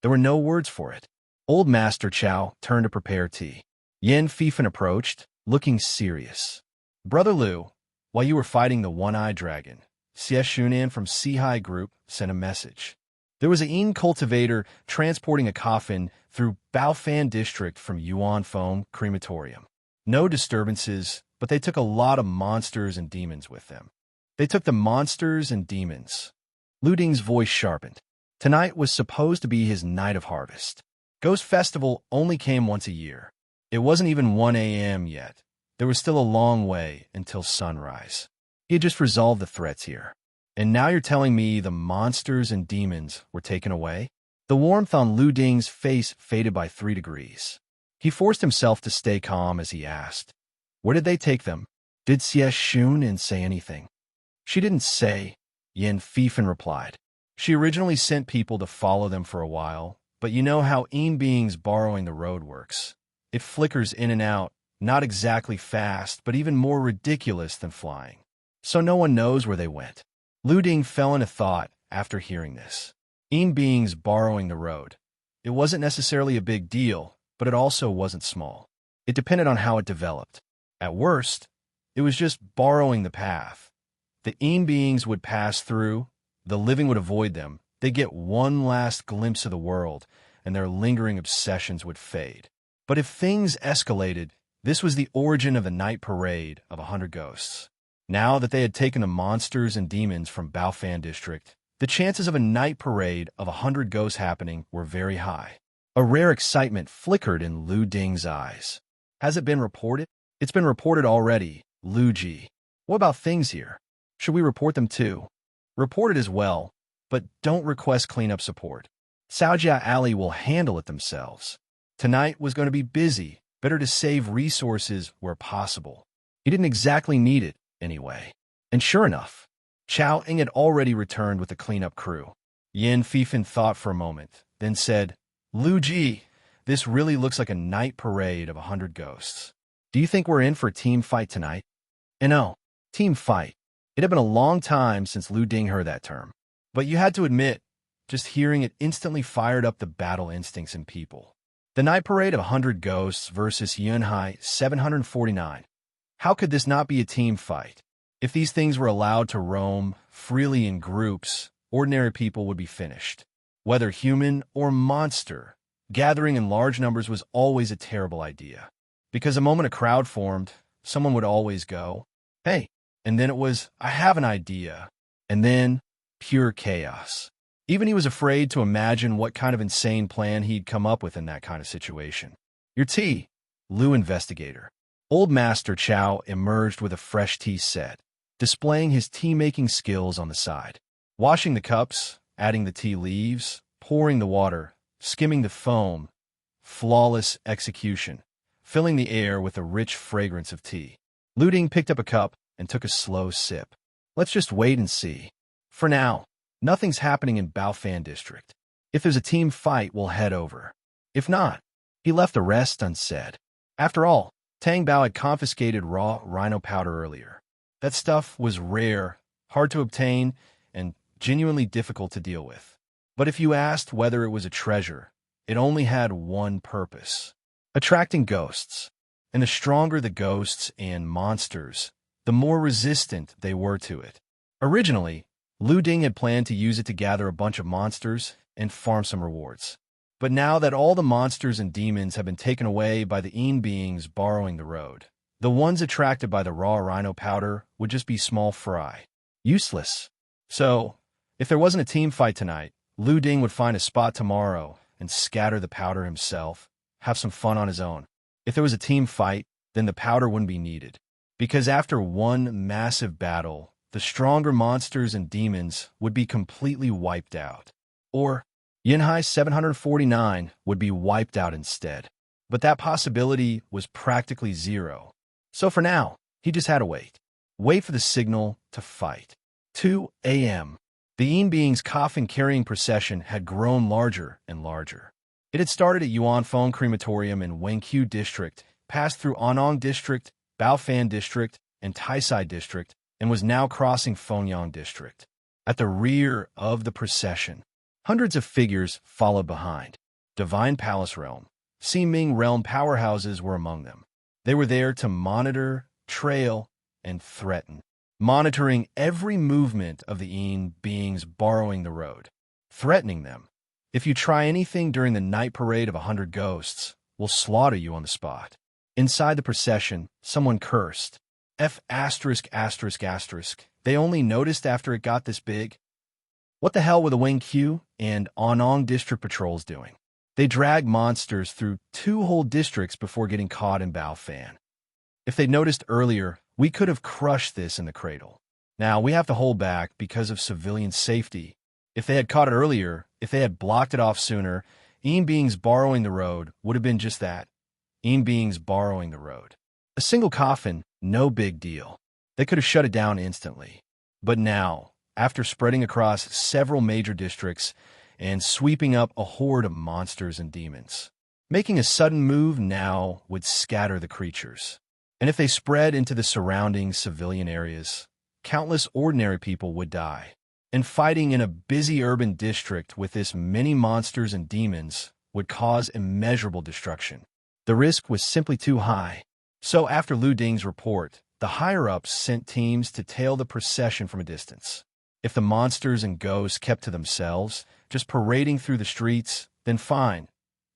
There were no words for it. Old Master Chow turned to prepare tea. Yin Fifan approached, looking serious. Brother Lu, while you were fighting the one-eyed dragon, Xie Shunan from Sihai Group sent a message. There was a Yin cultivator transporting a coffin through Baofan district from Yuan Foam crematorium. No disturbances, but they took a lot of monsters and demons with them. They took the monsters and demons. Lu Ding's voice sharpened. Tonight was supposed to be his night of harvest. Ghost Festival only came once a year. It wasn't even 1 a.m. yet. There was still a long way until sunrise. He had just resolved the threats here. And now you're telling me the monsters and demons were taken away? The warmth on Lu Ding's face faded by 3 degrees. He forced himself to stay calm as he asked, "Where did they take them? Did Xie Shunan say anything?" "She didn't say," Yin Fifan replied. "She originally sent people to follow them for a while, but you know how beings borrowing the road works. It flickers in and out, not exactly fast, but even more ridiculous than flying. So no one knows where they went." Lu Ding fell into thought after hearing this. Beings borrowing the road. It wasn't necessarily a big deal, but it also wasn't small. It depended on how it developed. At worst, it was just borrowing the path. The beings would pass through, the living would avoid them, they'd get one last glimpse of the world, and their lingering obsessions would fade. But if things escalated, this was the origin of the night parade of 100 ghosts. Now that they had taken the monsters and demons from Baofan district, the chances of a night parade of 100 ghosts happening were very high. A rare excitement flickered in Lu Ding's eyes. "Has it been reported?" "It's been reported already, Lu Ji." "What about things here? Should we report them too?" "Report it as well, but don't request cleanup support. Saojia Alley will handle it themselves. Tonight was going to be busy, better to save resources where possible." He didn't exactly need it, anyway. And sure enough, Chao Ing had already returned with the cleanup crew. Yin Fifan thought for a moment, then said, "Lu Ji, this really looks like a night parade of 100 ghosts. Do you think we're in for a team fight tonight?" And no, team fight. It had been a long time since Lu Ding heard that term. But you had to admit, just hearing it instantly fired up the battle instincts in people. The night parade of 100 ghosts versus Yunhai 749. How could this not be a team fight? If these things were allowed to roam freely in groups, ordinary people would be finished. Whether human or monster, gathering in large numbers was always a terrible idea. Because the moment a crowd formed, someone would always go, "Hey," and then it was, "I have an idea," and then pure chaos. Even he was afraid to imagine what kind of insane plan he'd come up with in that kind of situation. "Your tea," Lu investigator. Old Master Chow emerged with a fresh tea set, displaying his tea-making skills on the side. Washing the cups, adding the tea leaves, pouring the water, skimming the foam, flawless execution, filling the air with a rich fragrance of tea. Lu Ding picked up a cup and took a slow sip. "Let's just wait and see. For now, nothing's happening in Baofan district. If there's a team fight, we'll head over. If not," he left the rest unsaid. After all, Tang Bao had confiscated raw rhino powder earlier. That stuff was rare, hard to obtain, and genuinely difficult to deal with. But if you asked whether it was a treasure, it only had one purpose: attracting ghosts. And the stronger the ghosts and monsters, the more resistant they were to it. Originally, Lu Ding had planned to use it to gather a bunch of monsters and farm some rewards. But now that all the monsters and demons have been taken away by the beings borrowing the road, the ones attracted by the raw rhino powder would just be small fry. Useless. So, if there wasn't a team fight tonight, Lu Ding would find a spot tomorrow and scatter the powder himself, have some fun on his own. If there was a team fight, then the powder wouldn't be needed. Because after one massive battle, the stronger monsters and demons would be completely wiped out. Or Yunhai 749 would be wiped out instead. But that possibility was practically zero. So for now, he just had to wait. Wait for the signal to fight. 2 a.m. The being's coffin-carrying procession had grown larger and larger. It had started at Yuanfeng Crematorium in Wengqiu District, passed through Anong District, Baofan District, and Taisai district and was now crossing Fengyang district. At the rear of the procession, hundreds of figures followed behind. Divine Palace Realm, Ximing Realm powerhouses were among them. They were there to monitor, trail, and threaten, monitoring every movement of the Yin beings borrowing the road, threatening them. If you try anything during the night parade of 100 ghosts, we'll slaughter you on the spot. Inside the procession, someone cursed. F******. They only noticed after it got this big. What the hell were the Wing Q and Anong district patrols doing? They dragged monsters through 2 whole districts before getting caught in Baofan. If they'd noticed earlier, we could have crushed this in the cradle. Now, we have to hold back because of civilian safety. If they had caught it earlier, if they had blocked it off sooner, Yin beings borrowing the road would have been just that. Yin beings borrowing the road. A single coffin, no big deal. They could have shut it down instantly. But now, after spreading across several major districts and sweeping up a horde of monsters and demons, making a sudden move now would scatter the creatures. And if they spread into the surrounding civilian areas, countless ordinary people would die. And fighting in a busy urban district with this many monsters and demons would cause immeasurable destruction. The risk was simply too high. So after Lu Ding's report, the higher-ups sent teams to tail the procession from a distance. If the monsters and ghosts kept to themselves, just parading through the streets, then fine,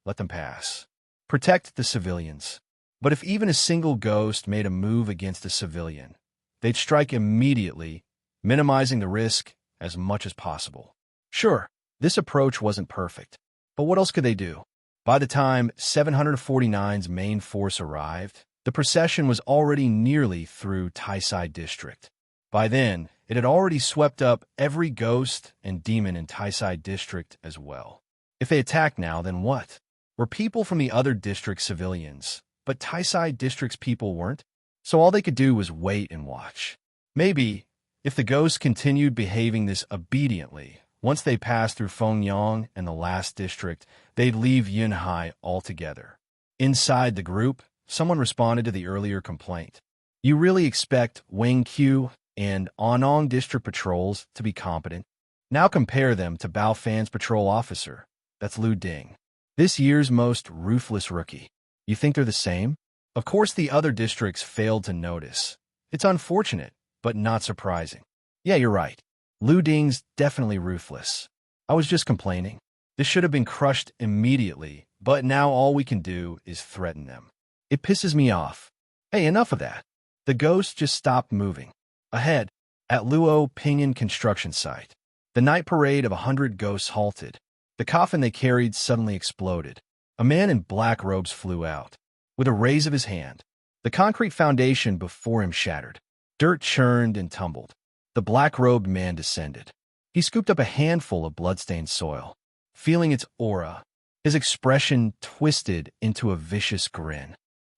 let them pass. Protect the civilians. But if even a single ghost made a move against a civilian, they'd strike immediately, minimizing the risk as much as possible. Sure, this approach wasn't perfect, but what else could they do? By the time 749's main force arrived, the procession was already nearly through Taisai district. By then, it had already swept up every ghost and demon in Taisai district as well. If they attacked now, then what? Were people from the other district civilians, but Taisai district's people weren't? So all they could do was wait and watch. Maybe, if the ghosts continued behaving this obediently, once they passed through Fengyang and the last district, they'd leave Yunhai altogether. Inside the group, someone responded to the earlier complaint. You really expect Wing Q and Anong district patrols to be competent? Now compare them to Baofan's patrol officer. That's Lu Ding, this year's most ruthless rookie. You think they're the same? Of course the other districts failed to notice. It's unfortunate, but not surprising. Yeah, you're right. Lu Ding's definitely ruthless. I was just complaining. This should have been crushed immediately, but now all we can do is threaten them. It pisses me off. Hey, enough of that. The ghost just stopped moving. Ahead, at Luo Pinyin construction site, the night parade of 100 ghosts halted. The coffin they carried suddenly exploded. A man in black robes flew out. With a raise of his hand, the concrete foundation before him shattered. Dirt churned and tumbled. The black-robed man descended. He scooped up a handful of bloodstained soil. Feeling its aura, his expression twisted into a vicious grin.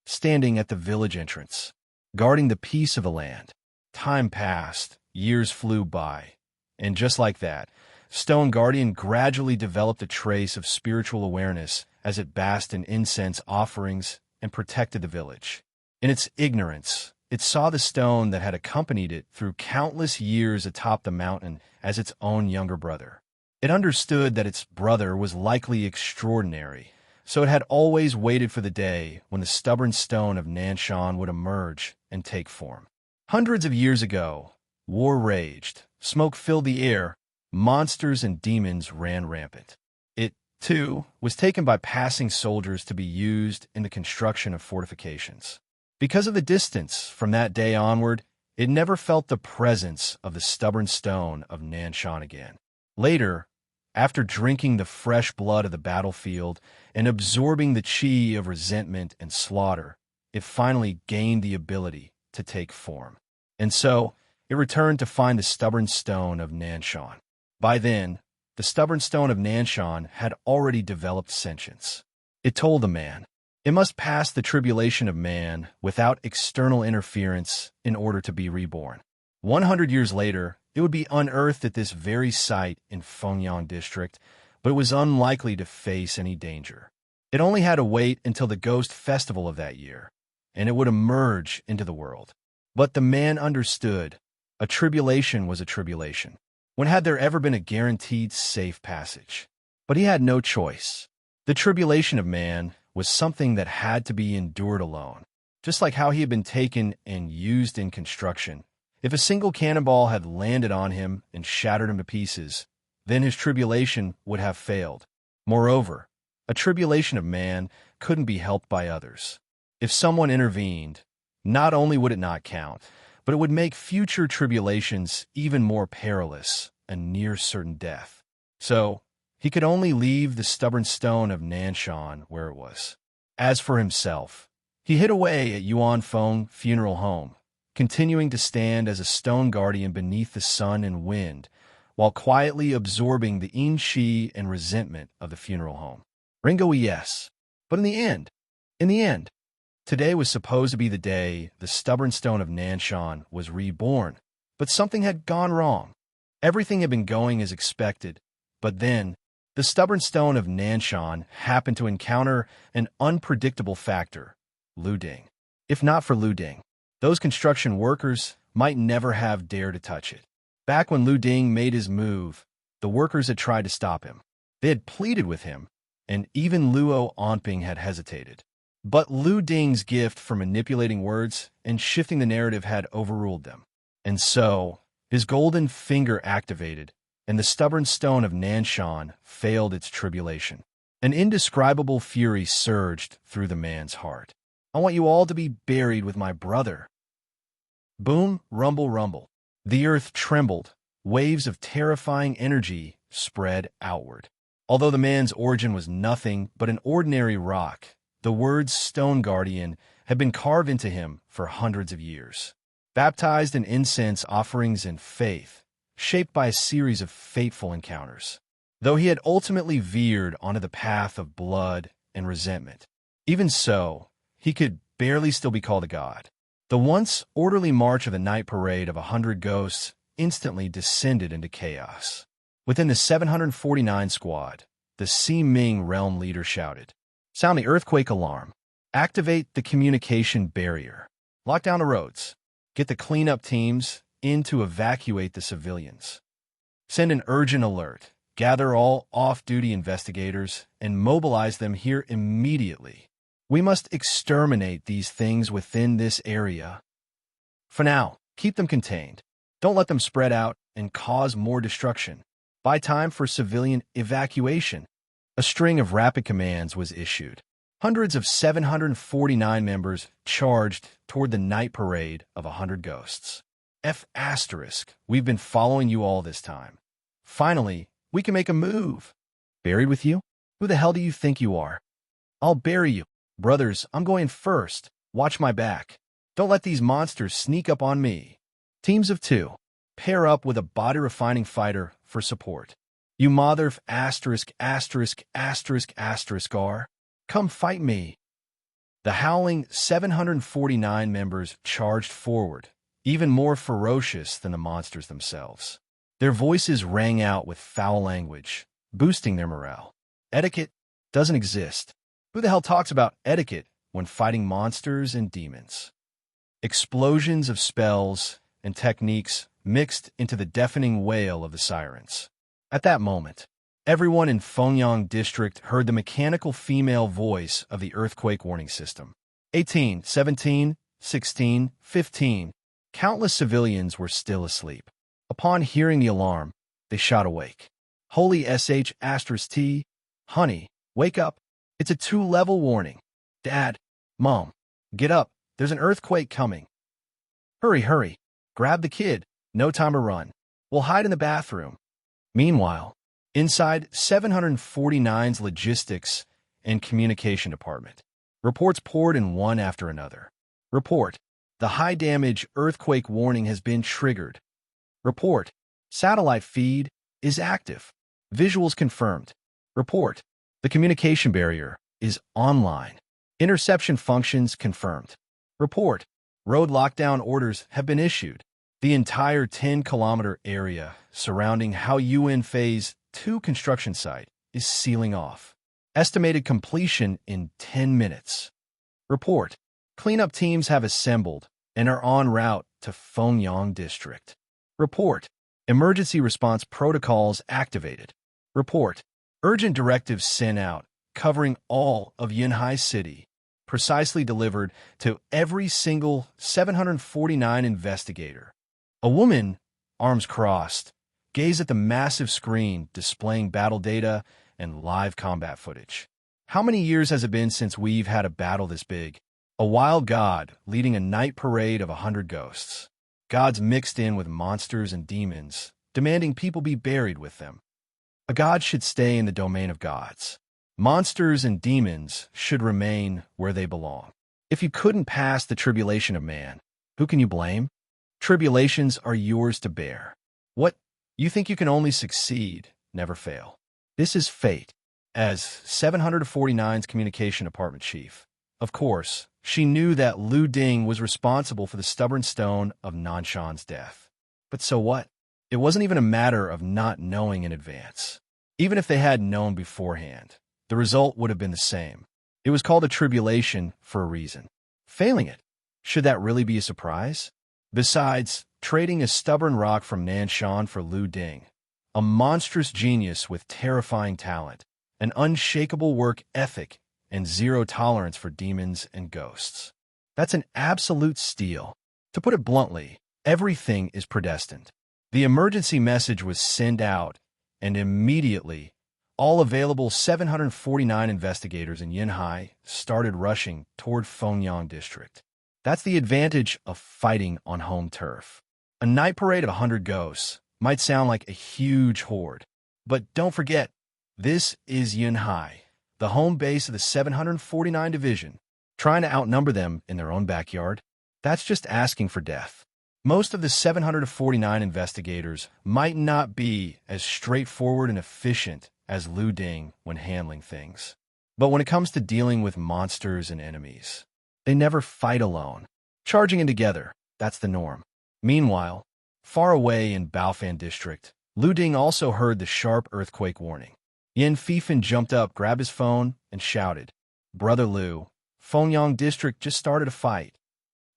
Standing at the village entrance, guarding the peace of the land. Time passed, years flew by, and just like that, Stone Guardian gradually developed a trace of spiritual awareness as it basked in incense offerings and protected the village. In its ignorance, it saw the stone that had accompanied it through countless years atop the mountain as its own younger brother. It understood that its brother was likely extraordinary, so it had always waited for the day when the stubborn stone of Nanshan would emerge and take form. Hundreds of years ago, war raged, smoke filled the air, monsters and demons ran rampant. It, too, was taken by passing soldiers to be used in the construction of fortifications. Because of the distance from that day onward, it never felt the presence of the stubborn stone of Nanshan again. Later, after drinking the fresh blood of the battlefield and absorbing the chi of resentment and slaughter, it finally gained the ability to take form. And so, it returned to find the stubborn stone of Nanshan. By then, the stubborn stone of Nanshan had already developed sentience. It told the man, it must pass the tribulation of man without external interference in order to be reborn. 100 years later, it would be unearthed at this very site in Fengyang district, but it was unlikely to face any danger. It only had to wait until the ghost festival of that year, and it would emerge into the world. But the man understood. A tribulation was a tribulation. When had there ever been a guaranteed safe passage? But he had no choice. The tribulation of man was something that had to be endured alone. Just like how he had been taken and used in construction. If a single cannonball had landed on him and shattered him to pieces, then his tribulation would have failed. Moreover, a tribulation of man couldn't be helped by others. If someone intervened, not only would it not count, but it would make future tribulations even more perilous and near certain death. So, he could only leave the stubborn stone of Nanshan where it was. As for himself, he hid away at Yuan Feng Funeral Home, continuing to stand as a stone guardian beneath the sun and wind, while quietly absorbing the inshi and resentment of the funeral home. Ringo, yes. But in the end, today was supposed to be the day the stubborn stone of Nanshan was reborn. But something had gone wrong. Everything had been going as expected, but then, the stubborn stone of Nanshan happened to encounter an unpredictable factor, Lu Ding. If not for Lu Ding, those construction workers might never have dared to touch it. Back when Lu Ding made his move, the workers had tried to stop him. They had pleaded with him, and even Luo Onping had hesitated. But Lu Ding's gift for manipulating words and shifting the narrative had overruled them. And so, his golden finger activated, and the stubborn stone of Nanshan failed its tribulation. An indescribable fury surged through the man's heart. I want you all to be buried with my brother. Boom, rumble, rumble. The earth trembled. Waves of terrifying energy spread outward. Although the man's origin was nothing but an ordinary rock, the words Stone Guardian had been carved into him for hundreds of years. Baptized in incense offerings and faith, shaped by a series of fateful encounters. Though he had ultimately veered onto the path of blood and resentment, even so, he could barely still be called a god. The once orderly march of the night parade of 100 ghosts instantly descended into chaos. Within the 749 squad, the Si Ming realm leader shouted, "Sound the earthquake alarm. Activate the communication barrier. Lock down the roads. Get the cleanup teams in to evacuate the civilians. Send an urgent alert. Gather all off-duty investigators and mobilize them here immediately. We must exterminate these things within this area. For now, keep them contained. Don't let them spread out and cause more destruction. Buy time for civilian evacuation." A string of rapid commands was issued. Hundreds of 749 members charged toward the night parade of 100 ghosts. We've been following you all this time. Finally, we can make a move. Buried with you? Who the hell do you think you are? I'll bury you. Brothers, I'm going first. Watch my back. Don't let these monsters sneak up on me. Teams of 2. Pair up with a body-refining fighter for support. You mother are. Come fight me. The howling 749 members charged forward, even more ferocious than the monsters themselves. Their voices rang out with foul language, boosting their morale. Etiquette doesn't exist. Who the hell talks about etiquette when fighting monsters and demons? Explosions of spells and techniques mixed into the deafening wail of the sirens. At that moment, everyone in Fengyang District heard the mechanical female voice of the earthquake warning system. 18, 17, 16, 15. Countless civilians were still asleep. Upon hearing the alarm, they shot awake. Holy sh*T, honey, wake up. It's a 2-level warning. Dad, Mom, get up. There's an earthquake coming. Hurry. Grab the kid. No time to run. We'll hide in the bathroom. Meanwhile, inside 749's logistics and communication department, reports poured in one after another. Report: the high-damage earthquake warning has been triggered. Report: satellite feed is active. Visuals confirmed. Report: the communication barrier is online. Interception functions confirmed. Report: road lockdown orders have been issued. The entire 10-kilometer area surrounding Hao Yun Phase 2 construction site is sealing off. Estimated completion in 10 minutes. Report: cleanup teams have assembled and are en route to Fengyang District. Report. Emergency response protocols activated. Report. Urgent directives sent out, covering all of Yunhai City, precisely delivered to every single 749 investigator. A woman, arms crossed, gazed at the massive screen displaying battle data and live combat footage. How many years has it been since we've had a battle this big? A wild god leading a night parade of 100 ghosts. Gods mixed in with monsters and demons, demanding people be buried with them. A god should stay in the domain of gods. Monsters and demons should remain where they belong. If you couldn't pass the tribulation of man, who can you blame? Tribulations are yours to bear. What? You think you can only succeed, never fail. This is fate. As 749's communication department chief, of course, she knew that Lu Ding was responsible for the stubborn stone of Nanshan's death. But so what? It wasn't even a matter of not knowing in advance. Even if they had known beforehand, the result would have been the same. It was called a tribulation for a reason. Failing it, should that really be a surprise? Besides, trading a stubborn rock from Nanshan for Lu Ding, a monstrous genius with terrifying talent, an unshakable work ethic, and zero tolerance for demons and ghosts. That's an absolute steal. To put it bluntly, everything is predestined. The emergency message was sent out, and immediately, all available 749 investigators in Yunhai started rushing toward Fengyang District. That's the advantage of fighting on home turf. A night parade of 100 ghosts might sound like a huge horde, but don't forget, this is Yunhai, the home base of the 749 Division. Trying to outnumber them in their own backyard? That's just asking for death. Most of the 749 investigators might not be as straightforward and efficient as Lu Ding when handling things. But when it comes to dealing with monsters and enemies, they never fight alone. Charging in together, that's the norm. Meanwhile, far away in Baofan District, Lu Ding also heard the sharp earthquake warning. Yin Fifan jumped up, grabbed his phone, and shouted, "Brother Lu, Fengyang District just started a fight.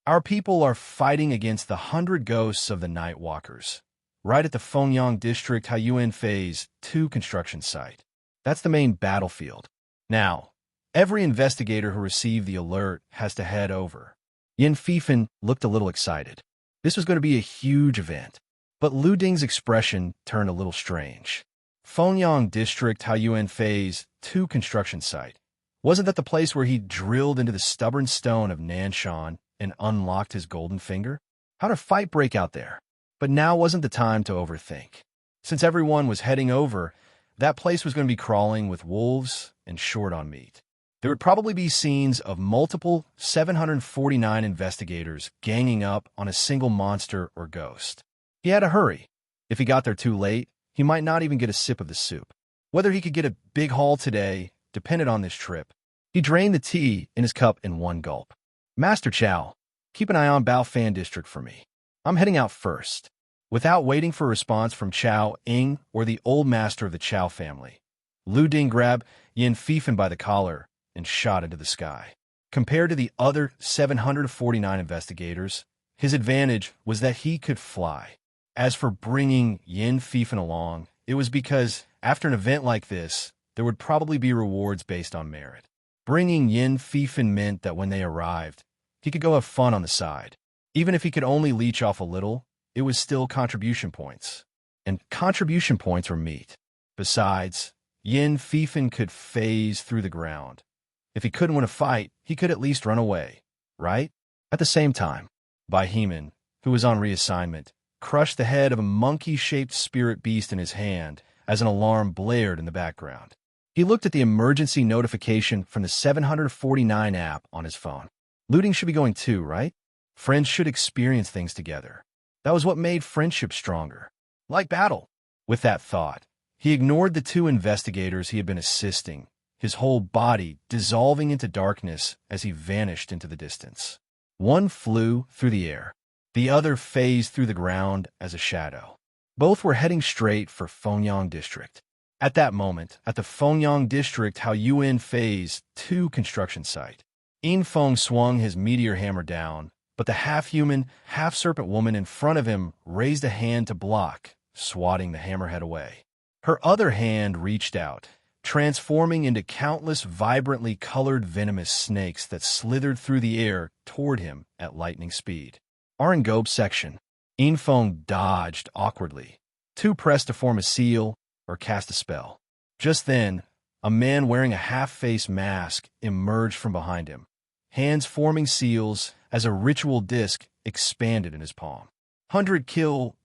Our people are fighting against the 100 ghosts of the Night Walkers, right at the Fengyang District Haiyuan Phase 2 construction site. That's the main battlefield. Now, every investigator who received the alert has to head over." Yin Fifan looked a little excited. This was going to be a huge event, but Lu Ding's expression turned a little strange. Fengyang District Haiyuan Phase 2 construction site. Wasn't that the place where he drilled into the stubborn stone of Nanshan and unlocked his golden finger? How'd a fight break out there? But now wasn't the time to overthink. Since everyone was heading over, that place was going to be crawling with wolves and short on meat. There would probably be scenes of multiple 749 investigators ganging up on a single monster or ghost. He had to hurry. If he got there too late, he might not even get a sip of the soup. Whether he could get a big haul today depended on this trip. He drained the tea in his cup in one gulp. "Master Chow, keep an eye on Baofan District for me. I'm heading out first." Without waiting for a response from Chow Ing or the old master of the Chow family, Lu Ding grabbed Yin Fifan by the collar and shot into the sky. Compared to the other 749 investigators, his advantage was that he could fly. As for bringing Yin Fifan along, it was because, after an event like this, there would probably be rewards based on merit. Bringing Yin Fifan meant that when they arrived, he could go have fun on the side. Even if he could only leech off a little, it was still contribution points. And contribution points were meat. Besides, Yin Fifan could phase through the ground. If he couldn't win a fight, he could at least run away, right? At the same time, Baiheman, who was on reassignment, crushed the head of a monkey-shaped spirit beast in his hand as an alarm blared in the background. He looked at the emergency notification from the 749 app on his phone. Looting should be going too, right? Friends should experience things together. That was what made friendship stronger. Like battle. With that thought, he ignored the two investigators he had been assisting, his whole body dissolving into darkness as he vanished into the distance. One flew through the air. The other phased through the ground as a shadow. Both were heading straight for Fengyang District. At that moment, at the Fengyang District Haiyuan Phase 2 construction site, Yin Feng swung his meteor hammer down, but the half-human, half-serpent woman in front of him raised a hand to block, swatting the hammerhead away. Her other hand reached out, transforming into countless vibrantly colored venomous snakes that slithered through the air toward him at lightning speed. Arangobe section. Infong dodged awkwardly, too pressed to form a seal or cast a spell. Just then, a man wearing a half-face mask emerged from behind him, hands forming seals as a ritual disc expanded in his palm. 100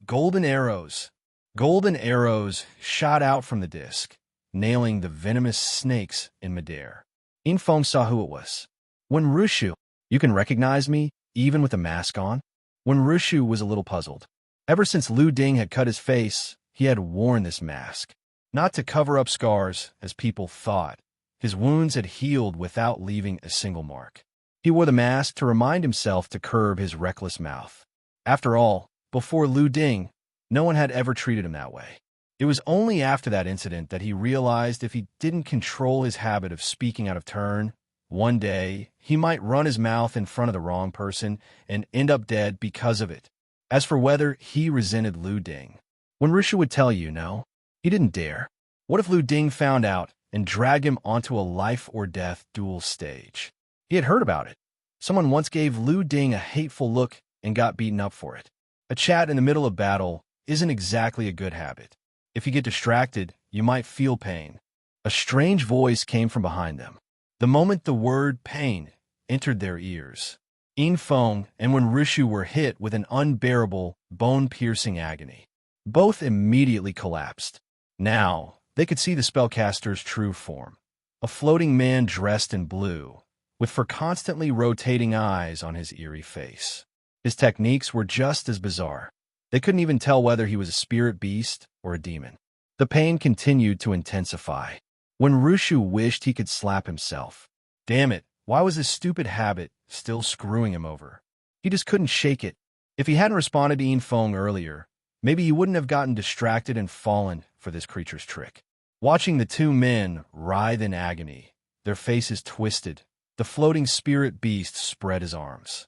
golden arrows. Golden arrows shot out from the disc, nailing the venomous snakes in midair. Infong saw who it was. Wenrushu. You can recognize me, even with a mask on? Wenrushu was a little puzzled. Ever since Lu Ding had cut his face, he had worn this mask. Not to cover up scars, as people thought. His wounds had healed without leaving a single mark. He wore the mask to remind himself to curb his reckless mouth. After all, before Lu Ding, no one had ever treated him that way. It was only after that incident that he realized if he didn't control his habit of speaking out of turn, one day he might run his mouth in front of the wrong person and end up dead because of it. As for whether he resented Lu Ding, Wenrushu would tell you, no, he didn't dare. What if Lu Ding found out and dragged him onto a life-or-death duel stage? He had heard about it. Someone once gave Lu Ding a hateful look and got beaten up for it. A chat in the middle of battle isn't exactly a good habit. If you get distracted, you might feel pain. A strange voice came from behind them. The moment the word pain entered their ears, Infong and Wenrushu were hit with an unbearable, bone-piercing agony. Both immediately collapsed. Now, they could see the spellcaster's true form. A floating man dressed in blue, with for constantly rotating eyes on his eerie face. His techniques were just as bizarre. They couldn't even tell whether he was a spirit beast or a demon. The pain continued to intensify. Wenrushu wished he could slap himself. Damn it, why was this stupid habit still screwing him over? He just couldn't shake it. If he hadn't responded to Infong earlier, maybe he wouldn't have gotten distracted and fallen for this creature's trick. Watching the two men writhe in agony, their faces twisted, the floating spirit beast spread his arms.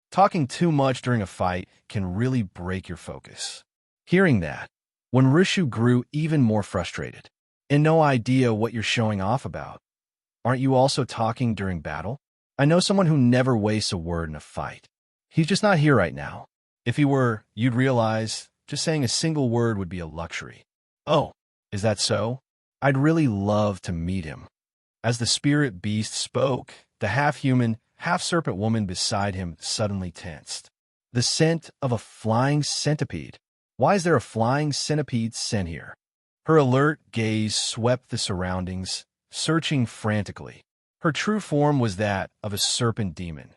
Talking too much during a fight can really break your focus. Hearing that, Wenrushu grew even more frustrated. And no idea what you're showing off about. Aren't you also talking during battle? I know someone who never wastes a word in a fight. He's just not here right now. If he were, you'd realize just saying a single word would be a luxury. Oh, is that so? I'd really love to meet him. As the spirit beast spoke, the half-human, half-serpent woman beside him suddenly tensed. The scent of a flying centipede. Why is there a flying centipede scent here? Her alert gaze swept the surroundings, searching frantically. Her true form was that of a serpent demon,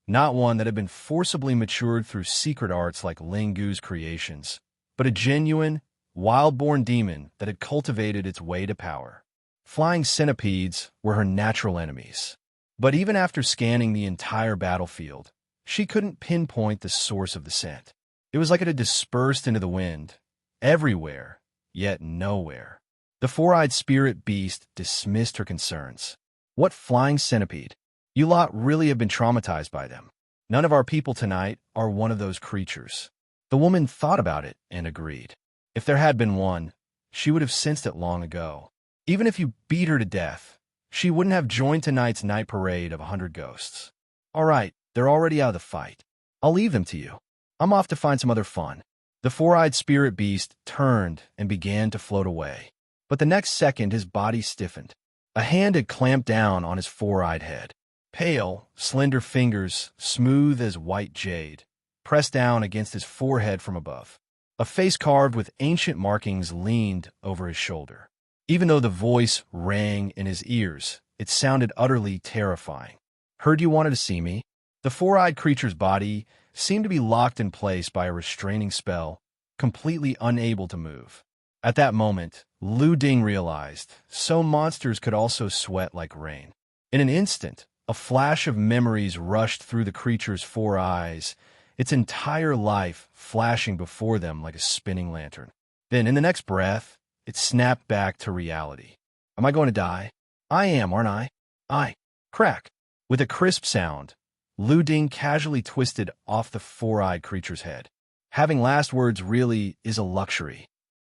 not one that had been forcibly matured through secret arts like Lingu's creations, but a genuine, wild-born demon that had cultivated its way to power. Flying centipedes were her natural enemies. But even after scanning the entire battlefield, she couldn't pinpoint the source of the scent. It was like it had dispersed into the wind, everywhere, yet nowhere. The four-eyed spirit beast dismissed her concerns. What flying centipede? You lot really have been traumatized by them. None of our people tonight are one of those creatures. The woman thought about it and agreed. If there had been one, she would have sensed it long ago. Even if you beat her to death, she wouldn't have joined tonight's night parade of 100 ghosts. All right, they're already out of the fight. I'll leave them to you. I'm off to find some other fun. The four-eyed spirit beast turned and began to float away. But the next second, his body stiffened. A hand had clamped down on his four-eyed head. Pale, slender fingers, smooth as white jade, pressed down against his forehead from above. A face carved with ancient markings leaned over his shoulder. Even though the voice rang in his ears, it sounded utterly terrifying. Heard you wanted to see me? The four-eyed creature's body seemed to be locked in place by a restraining spell, completely unable to move. At that moment, Lu Ding realized so monsters could also sweat like rain. In an instant, a flash of memories rushed through the creature's four eyes, its entire life flashing before them like a spinning lantern. Then, in the next breath, it snapped back to reality. Am I going to die? I am, aren't I? Crack. With a crisp sound, Lu Ding casually twisted off the four-eyed creature's head. Having last words really is a luxury.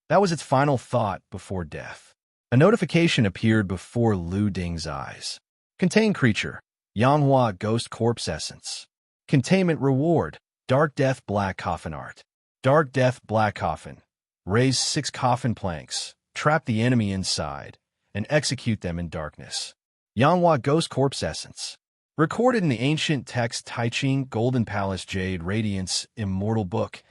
That was its final thought before death. A notification appeared before Lu Ding's eyes. Contain creature, Yanghua Ghost Corpse Essence. Containment reward, Dark Death Black Coffin Art. Dark Death Black Coffin. Raise 6 coffin planks, trap the enemy inside, and execute them in darkness. Yanghua Ghost Corpse Essence. Recorded in the ancient text Tai Ching Golden Palace Jade Radiance Immortal Book,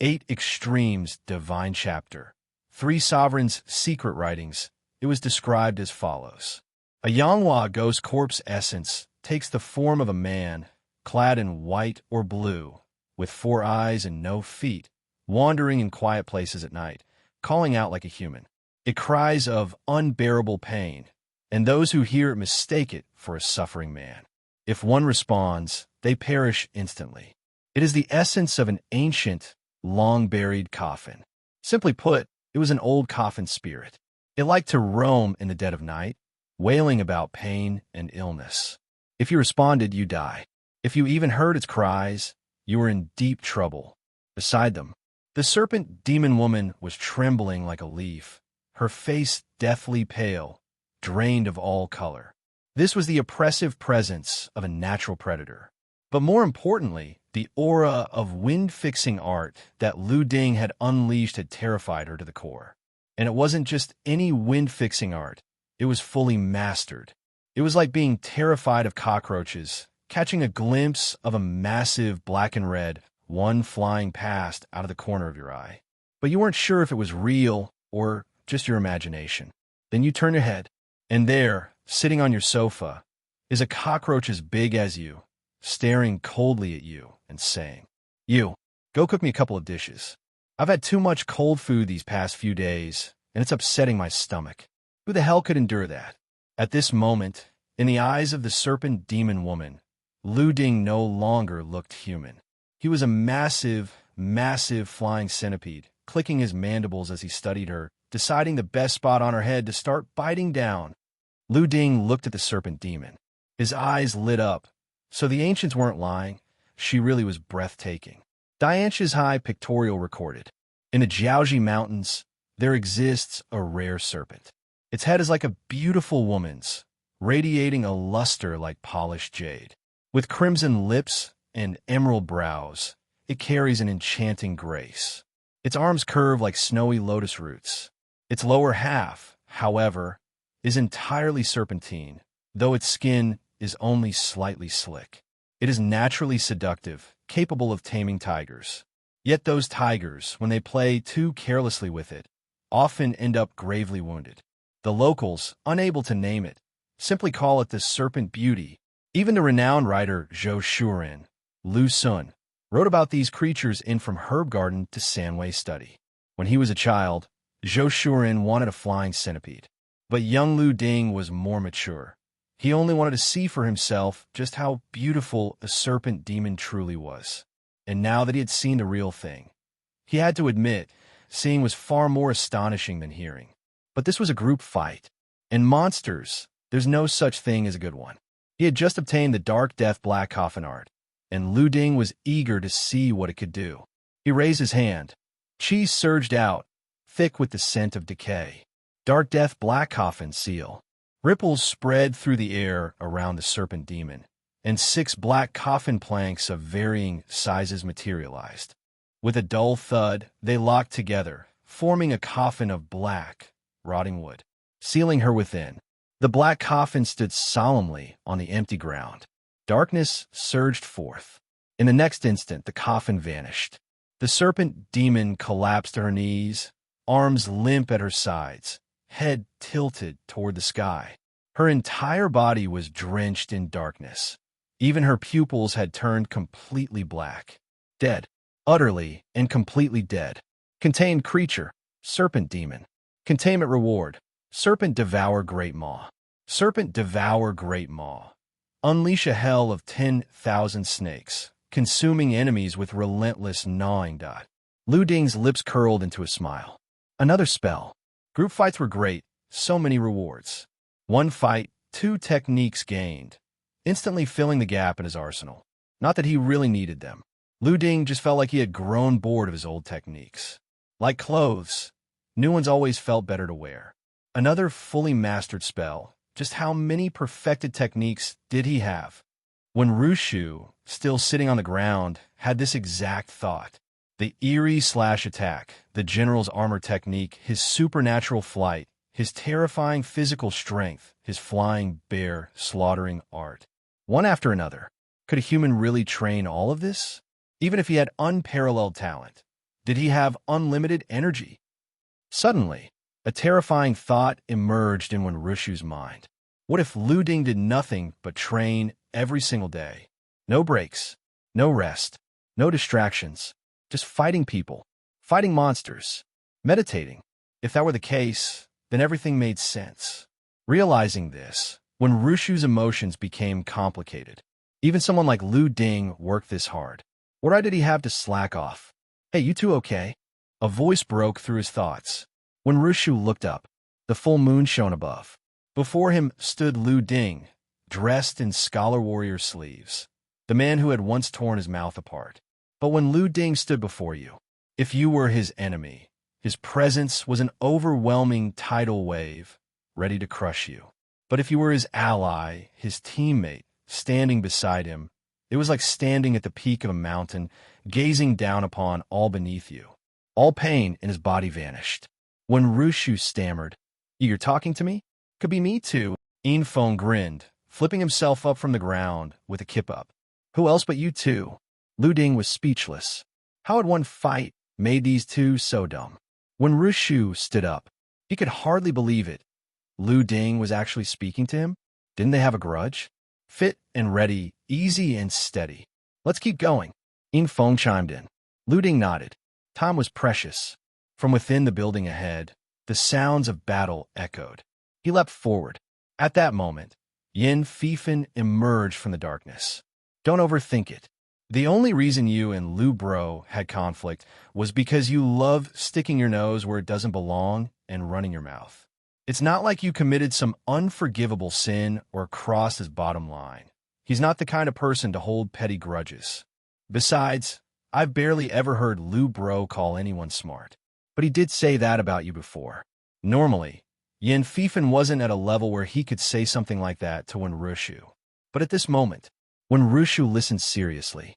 8 Extremes Divine Chapter, 3 Sovereigns Secret Writings, it was described as follows. A Yanghua Ghost Corpse Essence takes the form of a man, clad in white or blue, with 4 eyes and no feet, wandering in quiet places at night, calling out like a human. It cries of unbearable pain, and those who hear it mistake it for a suffering man. If one responds, they perish instantly. It is the essence of an ancient, long-buried coffin. Simply put, it was an old coffin spirit. It liked to roam in the dead of night, wailing about pain and illness. If you responded, you die. If you even heard its cries, you were in deep trouble. Beside them, the serpent demon woman was trembling like a leaf, her face deathly pale, drained of all color. This was the oppressive presence of a natural predator. But more importantly, the aura of wind-fixing art that Lu Ding had unleashed had terrified her to the core. And it wasn't just any wind-fixing art. It was fully mastered. It was like being terrified of cockroaches, catching a glimpse of a massive black and red, one flying past out of the corner of your eye. But you weren't sure if it was real or just your imagination. Then you turn your head, and there, sitting on your sofa, is a cockroach as big as you, staring coldly at you and saying, "You, go cook me a couple of dishes. I've had too much cold food these past few days, and it's upsetting my stomach." Who the hell could endure that? At this moment, in the eyes of the serpent demon woman, Lu Ding no longer looked human. He was a massive, massive flying centipede, clicking his mandibles as he studied her, deciding the best spot on her head to start biting down. Lu Ding looked at the serpent demon. His eyes lit up. So the ancients weren't lying. She really was breathtaking. Dianche's High Pictorial recorded. In the Jiaoji Mountains, there exists a rare serpent. Its head is like a beautiful woman's, radiating a luster like polished jade. With crimson lips and emerald brows, it carries an enchanting grace. Its arms curve like snowy lotus roots. Its lower half, however, is entirely serpentine, though its skin is only slightly slick. It is naturally seductive, capable of taming tigers. Yet those tigers, when they play too carelessly with it, often end up gravely wounded. The locals, unable to name it, simply call it the serpent beauty. Even the renowned writer Zhou Shuren, Lu Sun, wrote about these creatures in From Herb Garden to Sandway Study. When he was a child, Zhou Shuren wanted a flying centipede. But young Lu Ding was more mature. He only wanted to see for himself just how beautiful a serpent demon truly was. And now that he had seen the real thing, he had to admit, seeing was far more astonishing than hearing. But this was a group fight. In monsters, there's no such thing as a good one. He had just obtained the Dark Death Black Coffin Art, and Lu Ding was eager to see what it could do. He raised his hand. Cheese surged out, thick with the scent of decay. Dark Death Black Coffin Seal. Ripples spread through the air around the serpent demon, and 6 black coffin planks of varying sizes materialized. With a dull thud, they locked together, forming a coffin of black, rotting wood, sealing her within. The black coffin stood solemnly on the empty ground. Darkness surged forth. In the next instant, the coffin vanished. The serpent demon collapsed to her knees, arms limp at her sides, head tilted toward the sky. Her entire body was drenched in darkness. Even her pupils had turned completely black. Dead. Utterly and completely dead. Contained creature. Serpent demon. Containment reward. Serpent devour great maw. Serpent devour great maw. Unleash a hell of 10,000 snakes, consuming enemies with relentless gnawing. Lu Ding's lips curled into a smile. Another spell. Group fights were great, so many rewards. 1 fight, 2 techniques gained, instantly filling the gap in his arsenal. Not that he really needed them. Lu Ding just felt like he had grown bored of his old techniques. Like clothes, new ones always felt better to wear. Another fully mastered spell. Just how many perfected techniques did he have? When Rushu, still sitting on the ground, had this exact thought. The eerie slash attack, the general's armor technique, his supernatural flight, his terrifying physical strength, his flying bear slaughtering art. One after another. Could a human really train all of this? Even if he had unparalleled talent, did he have unlimited energy? Suddenly, a terrifying thought emerged in Rushu's mind. What if Lu Ding did nothing but train every single day? No breaks, no rest, no distractions, just fighting people, fighting monsters, meditating. If that were the case, then everything made sense. Realizing this, when Rushu's emotions became complicated, even someone like Lu Ding worked this hard. What right did he have to slack off? Hey, you two okay? A voice broke through his thoughts. When Rushu looked up, the full moon shone above. Before him stood Lu Ding, dressed in scholar warrior sleeves, the man who had once torn his mouth apart. But when Lu Ding stood before you, if you were his enemy, his presence was an overwhelming tidal wave, ready to crush you. But if you were his ally, his teammate, standing beside him, it was like standing at the peak of a mountain, gazing down upon all beneath you. All pain in his body vanished. When Rushu stammered, "You're talking to me? Could be me too." Infeng grinned, flipping himself up from the ground with a kip up. Who else but you two? Lu Ding was speechless. How had one fight made these two so dumb? When Rushu stood up, he could hardly believe it. Lu Ding was actually speaking to him? Didn't they have a grudge? Fit and ready, easy and steady. Let's keep going. Infeng chimed in. Lu Ding nodded. Time was precious. From within the building ahead, the sounds of battle echoed. He leapt forward. At that moment, Yin Fifen emerged from the darkness. Don't overthink it. The only reason you and Lu Bro had conflict was because you love sticking your nose where it doesn't belong and running your mouth. It's not like you committed some unforgivable sin or crossed his bottom line. He's not the kind of person to hold petty grudges. Besides, I've barely ever heard Lu Bro call anyone smart. But he did say that about you before. Normally, Yin Fifen wasn't at a level where he could say something like that to Rushu. But at this moment, when Rushu listened seriously,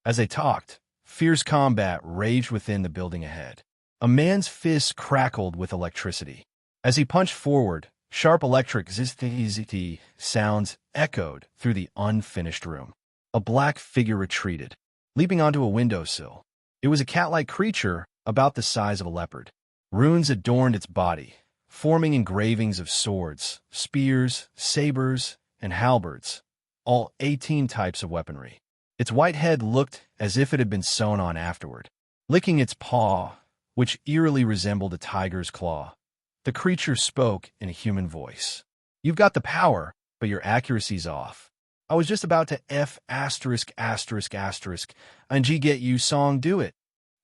as they talked, fierce combat raged within the building ahead. A man's fist crackled with electricity. As he punched forward, sharp electric zzzt sounds echoed through the unfinished room. A black figure retreated, leaping onto a windowsill. It was a cat-like creature about the size of a leopard. Runes adorned its body, forming engravings of swords, spears, sabers, and halberds, all 18 types of weaponry. Its white head looked as if it had been sewn on afterward. Licking its paw, which eerily resembled a tiger's claw, the creature spoke in a human voice. You've got the power, but your accuracy's off. I was just about to F*** and G get you song do it.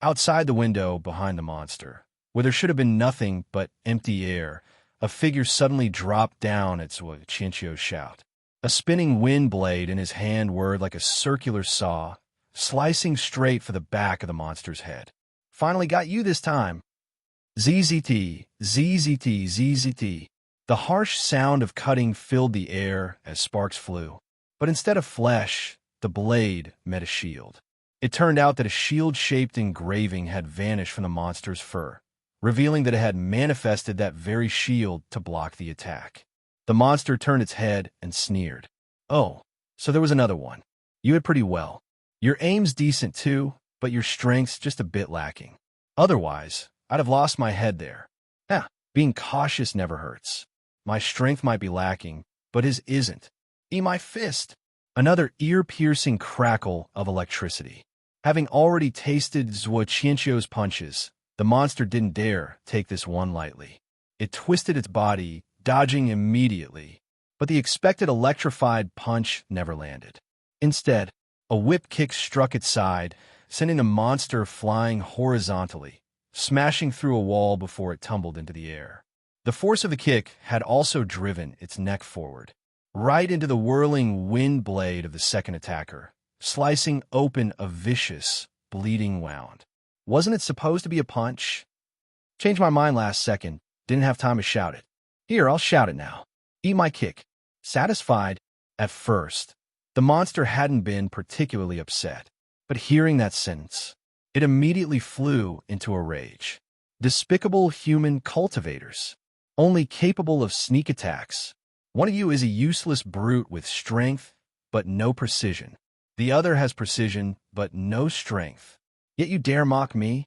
Outside the window behind the monster, where there should have been nothing but empty air, a figure suddenly dropped down at Chinchio's shout. A spinning wind blade in his hand whirred like a circular saw, slicing straight for the back of the monster's head. Finally got you this time. ZZT, ZZT, ZZT. The harsh sound of cutting filled the air as sparks flew. But instead of flesh, the blade met a shield. It turned out that a shield-shaped engraving had vanished from the monster's fur, revealing that it had manifested that very shield to block the attack. The monster turned its head and sneered. Oh, so there was another one. You did pretty well. Your aim's decent too, but your strength's just a bit lacking. Otherwise, I'd have lost my head there. Being cautious never hurts. My strength might be lacking, but his isn't. My fist. Another ear-piercing crackle of electricity. Having already tasted Chinchio's punches, the monster didn't dare take this one lightly. It twisted its body, dodging immediately, but the expected electrified punch never landed. Instead, a whip kick struck its side, sending the monster flying horizontally, smashing through a wall before it tumbled into the air. The force of the kick had also driven its neck forward, right into the whirling wind blade of the second attacker, slicing open a vicious, bleeding wound. Wasn't it supposed to be a punch? Changed my mind last second. Didn't have time to shout it. Here, I'll shout it now. Eat my kick. Satisfied? At first, the monster hadn't been particularly upset. But hearing that sentence, it immediately flew into a rage. Despicable human cultivators, only capable of sneak attacks. One of you is a useless brute with strength, but no precision. The other has precision, but no strength. Yet you dare mock me?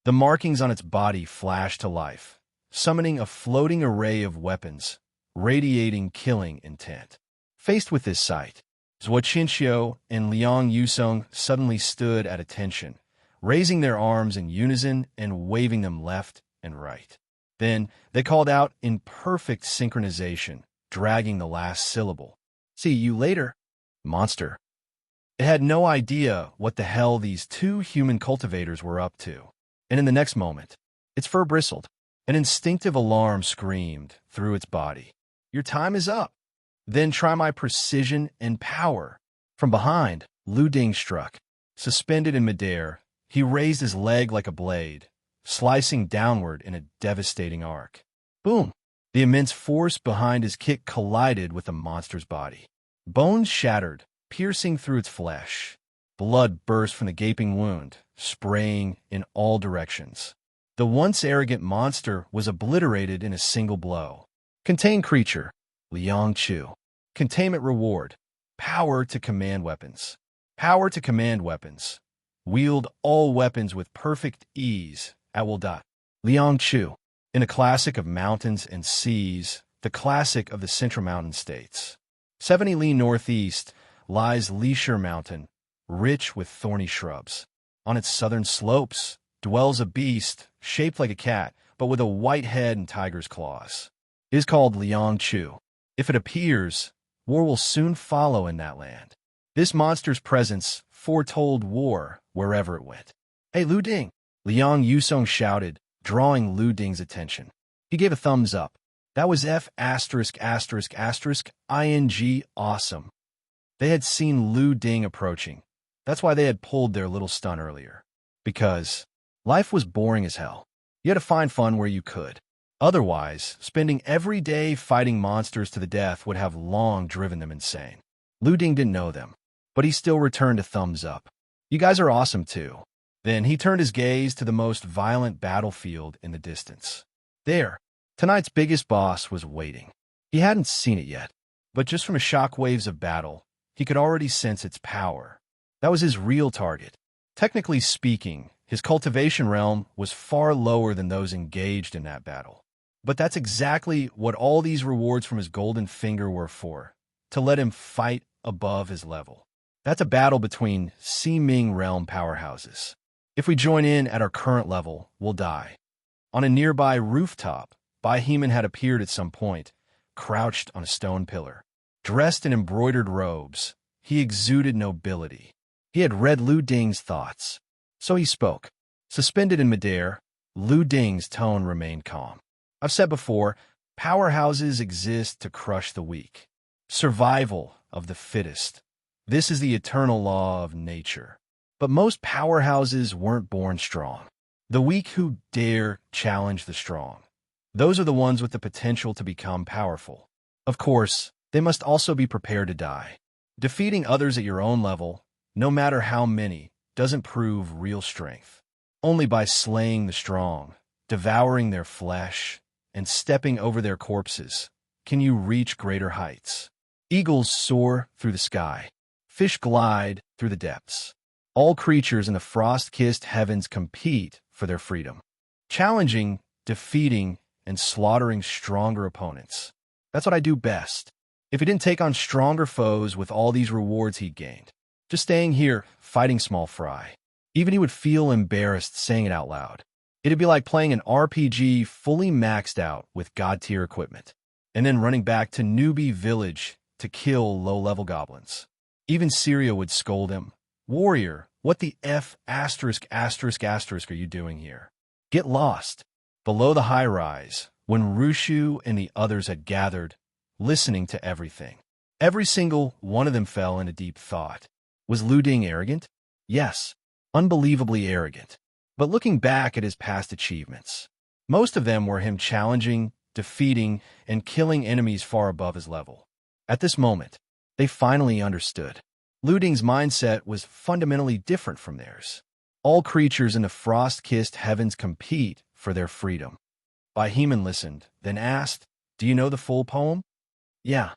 The markings on its body flashed to life, summoning a floating array of weapons, radiating killing intent. Faced with this sight, Zhuo Qinxiu and Liang Yusong suddenly stood at attention, raising their arms in unison and waving them left and right. Then they called out in perfect synchronization, dragging the last syllable. See you later, monster. It had no idea what the hell these two human cultivators were up to. And in the next moment, its fur bristled. An instinctive alarm screamed through its body. Your time is up. Then try my precision and power. From behind, Lu Ding struck. Suspended in midair, he raised his leg like a blade, slicing downward in a devastating arc. Boom! The immense force behind his kick collided with the monster's body. Bones shattered, piercing through its flesh. Blood burst from the gaping wound, spraying in all directions. The once arrogant monster was obliterated in a single blow. Contained creature, Liang Chu. Containment reward, power to command weapons. Power to command weapons. Wield all weapons with perfect ease at will. Liang Chu. In a classic of mountains and seas, the classic of the Central Mountain States. 70 li northeast lies Leisure Mountain, rich with thorny shrubs. On its southern slopes dwells a beast shaped like a cat, but with a white head and tiger's claws. It is called Liang Chu. If it appears, war will soon follow in that land. This monster's presence foretold war wherever it went. Hey, Lu Ding! Liang Yusong shouted, drawing Lu Ding's attention. He gave a thumbs up. That was F*********ing awesome. They had seen Lu Ding approaching. That's why they had pulled their little stunt earlier. Because life was boring as hell. You had to find fun where you could. Otherwise, spending every day fighting monsters to the death would have long driven them insane. Lu Ding didn't know them, but he still returned a thumbs up. You guys are awesome too. Then he turned his gaze to the most violent battlefield in the distance. There, tonight's biggest boss was waiting. He hadn't seen it yet, but just from the shockwaves of battle, he could already sense its power. That was his real target. Technically speaking, his cultivation realm was far lower than those engaged in that battle. But that's exactly what all these rewards from his golden finger were for, to let him fight above his level. That's a battle between Ximing realm powerhouses. If we join in at our current level, we'll die. On a nearby rooftop, Bai-Heman had appeared at some point, crouched on a stone pillar. Dressed in embroidered robes, he exuded nobility. He had read Lu Ding's thoughts. So he spoke. Suspended in midair, Lu Ding's tone remained calm. I've said before, powerhouses exist to crush the weak. Survival of the fittest. This is the eternal law of nature. But most powerhouses weren't born strong. The weak who dare challenge the strong. Those are the ones with the potential to become powerful. Of course, they must also be prepared to die. Defeating others at your own level, no matter how many, doesn't prove real strength. Only by slaying the strong, devouring their flesh, and stepping over their corpses can you reach greater heights. Eagles soar through the sky. Fish glide through the depths. All creatures in the frost-kissed heavens compete for their freedom, challenging, defeating, and slaughtering stronger opponents. That's what I do best. If he didn't take on stronger foes with all these rewards he'd gained, just staying here, fighting small fry, even he would feel embarrassed saying it out loud. It'd be like playing an RPG fully maxed out with god-tier equipment, and then running back to newbie village to kill low-level goblins. Even Syria would scold him. Warrior, what the F*** are you doing here? Get lost. Below the high-rise, when Rushu and the others had gathered, listening to everything. Every single one of them fell into deep thought. Was Lu Ding arrogant? Yes, unbelievably arrogant. But looking back at his past achievements, most of them were him challenging, defeating, and killing enemies far above his level. At this moment, they finally understood. Lu Ding's mindset was fundamentally different from theirs. All creatures in the frost-kissed heavens compete for their freedom. Heman listened, then asked, "Do you know the full poem?" "Yeah.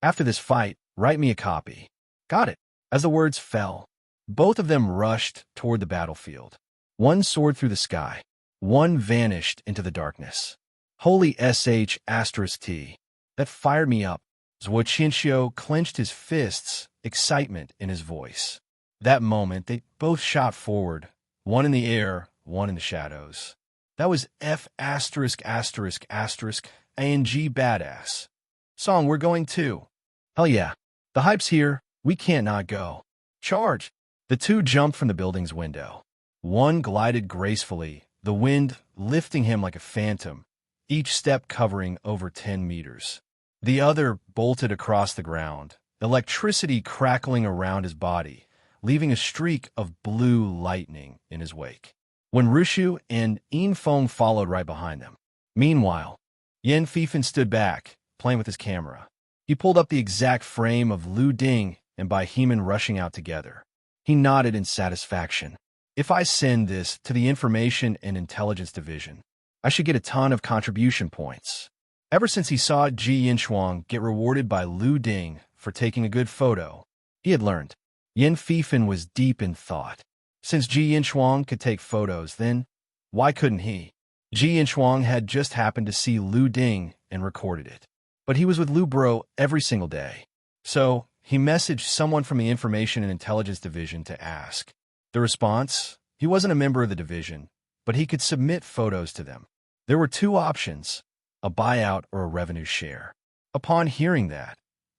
After this fight, write me a copy." "Got it." As the words fell, both of them rushed toward the battlefield. One soared through the sky. One vanished into the darkness. Holy sh*T. That fired me up. Zhuoqianxiu clenched his fists, excitement in his voice. That moment, they both shot forward, one in the air, one in the shadows. That was F****************************************************************************************************************ux. Hell yeah. The hype's here. We can't not go. Charge! The two jumped from the building's window. One glided gracefully, the wind lifting him like a phantom, each step covering over 10 meters. The other bolted across the ground, electricity crackling around his body, leaving a streak of blue lightning in his wake. When Rushu and Yinfeng followed right behind them. Meanwhile, Yan Fifan stood back, playing with his camera. He pulled up the exact frame of Lu Ding and Heman rushing out together. He nodded in satisfaction. If I send this to the Information and Intelligence Division, I should get a ton of contribution points. Ever since he saw Ji Yinshuang get rewarded by Lu Ding for taking a good photo, he had learned. Yan Fifan was deep in thought. Since Ji Yinshuang could take photos, then why couldn't he? Ji Yinshuang had just happened to see Lu Ding and recorded it. But he was with Lu Bro every single day. So he messaged someone from the Information and Intelligence Division to ask. The response? He wasn't a member of the division, but he could submit photos to them. There were two options, a buyout or a revenue share. Upon hearing that,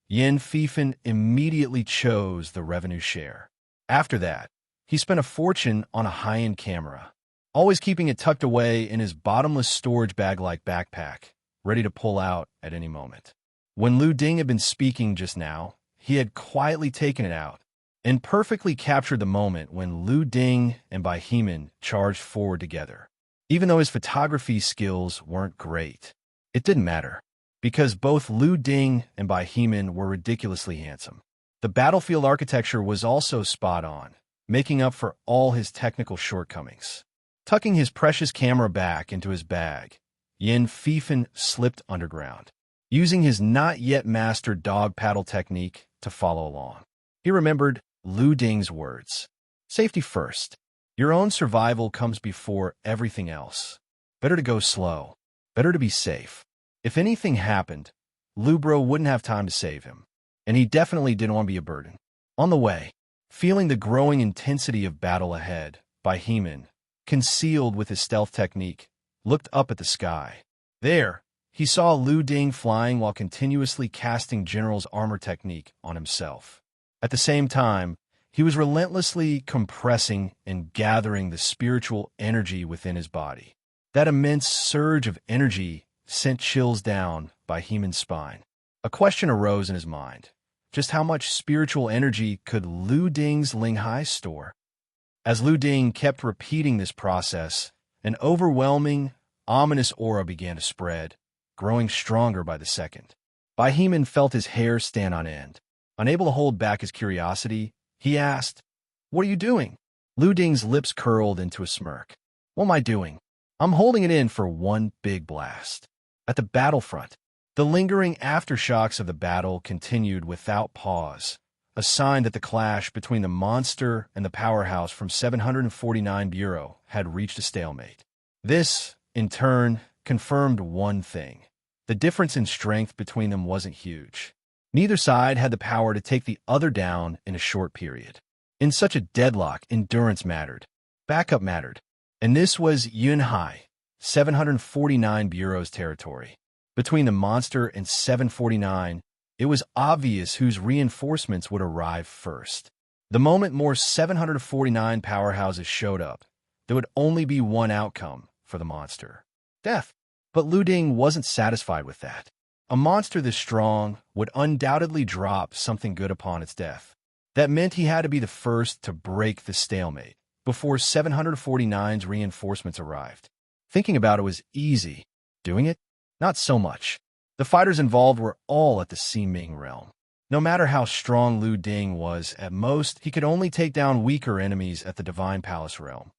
Yan Fifan immediately chose the revenue share. After that, he spent a fortune on a high-end camera, always keeping it tucked away in his bottomless storage bag-like backpack, ready to pull out at any moment. When Lu Ding had been speaking just now, he had quietly taken it out and perfectly captured the moment when Lu Ding and Heman charged forward together. Even though his photography skills weren't great, it didn't matter, because both Lu Ding and Heman were ridiculously handsome. The battlefield architecture was also spot on, making up for all his technical shortcomings. Tucking his precious camera back into his bag, Yan Fifan slipped underground, using his not-yet-mastered dog paddle technique to follow along. He remembered Lu Ding's words. Safety first. Your own survival comes before everything else. Better to go slow. Better to be safe. If anything happened, Lu Bro wouldn't have time to save him, and he definitely didn't want to be a burden. On the way, feeling the growing intensity of battle ahead, Heman, concealed with his stealth technique, looked up at the sky. There, he saw Lu Ding flying while continuously casting General's armor technique on himself. At the same time, he was relentlessly compressing and gathering the spiritual energy within his body. That immense surge of energy sent chills down Heman's spine. A question arose in his mind. Just how much spiritual energy could Lu Ding's Linghai store? As Lu Ding kept repeating this process, an overwhelming, ominous aura began to spread, growing stronger by the second. Heman felt his hair stand on end. Unable to hold back his curiosity, he asked, "What are you doing?" Lu Ding's lips curled into a smirk. "What am I doing? I'm holding it in for one big blast." At the battlefront, the lingering aftershocks of the battle continued without pause, a sign that the clash between the monster and the powerhouse from 749 Bureau had reached a stalemate. This, in turn, confirmed one thing. The difference in strength between them wasn't huge. Neither side had the power to take the other down in a short period. In such a deadlock, endurance mattered. Backup mattered. And this was Yunhai, 749 Bureau's territory. Between the monster and 749, it was obvious whose reinforcements would arrive first. The moment more 749 powerhouses showed up, there would only be one outcome for the monster: death. But Lu Ding wasn't satisfied with that. A monster this strong would undoubtedly drop something good upon its death. That meant he had to be the first to break the stalemate before 749's reinforcements arrived. Thinking about it was easy. Doing it? Not so much. The fighters involved were all at the Ximing realm. No matter how strong Lu Ding was, at most, he could only take down weaker enemies at the Divine Palace realm.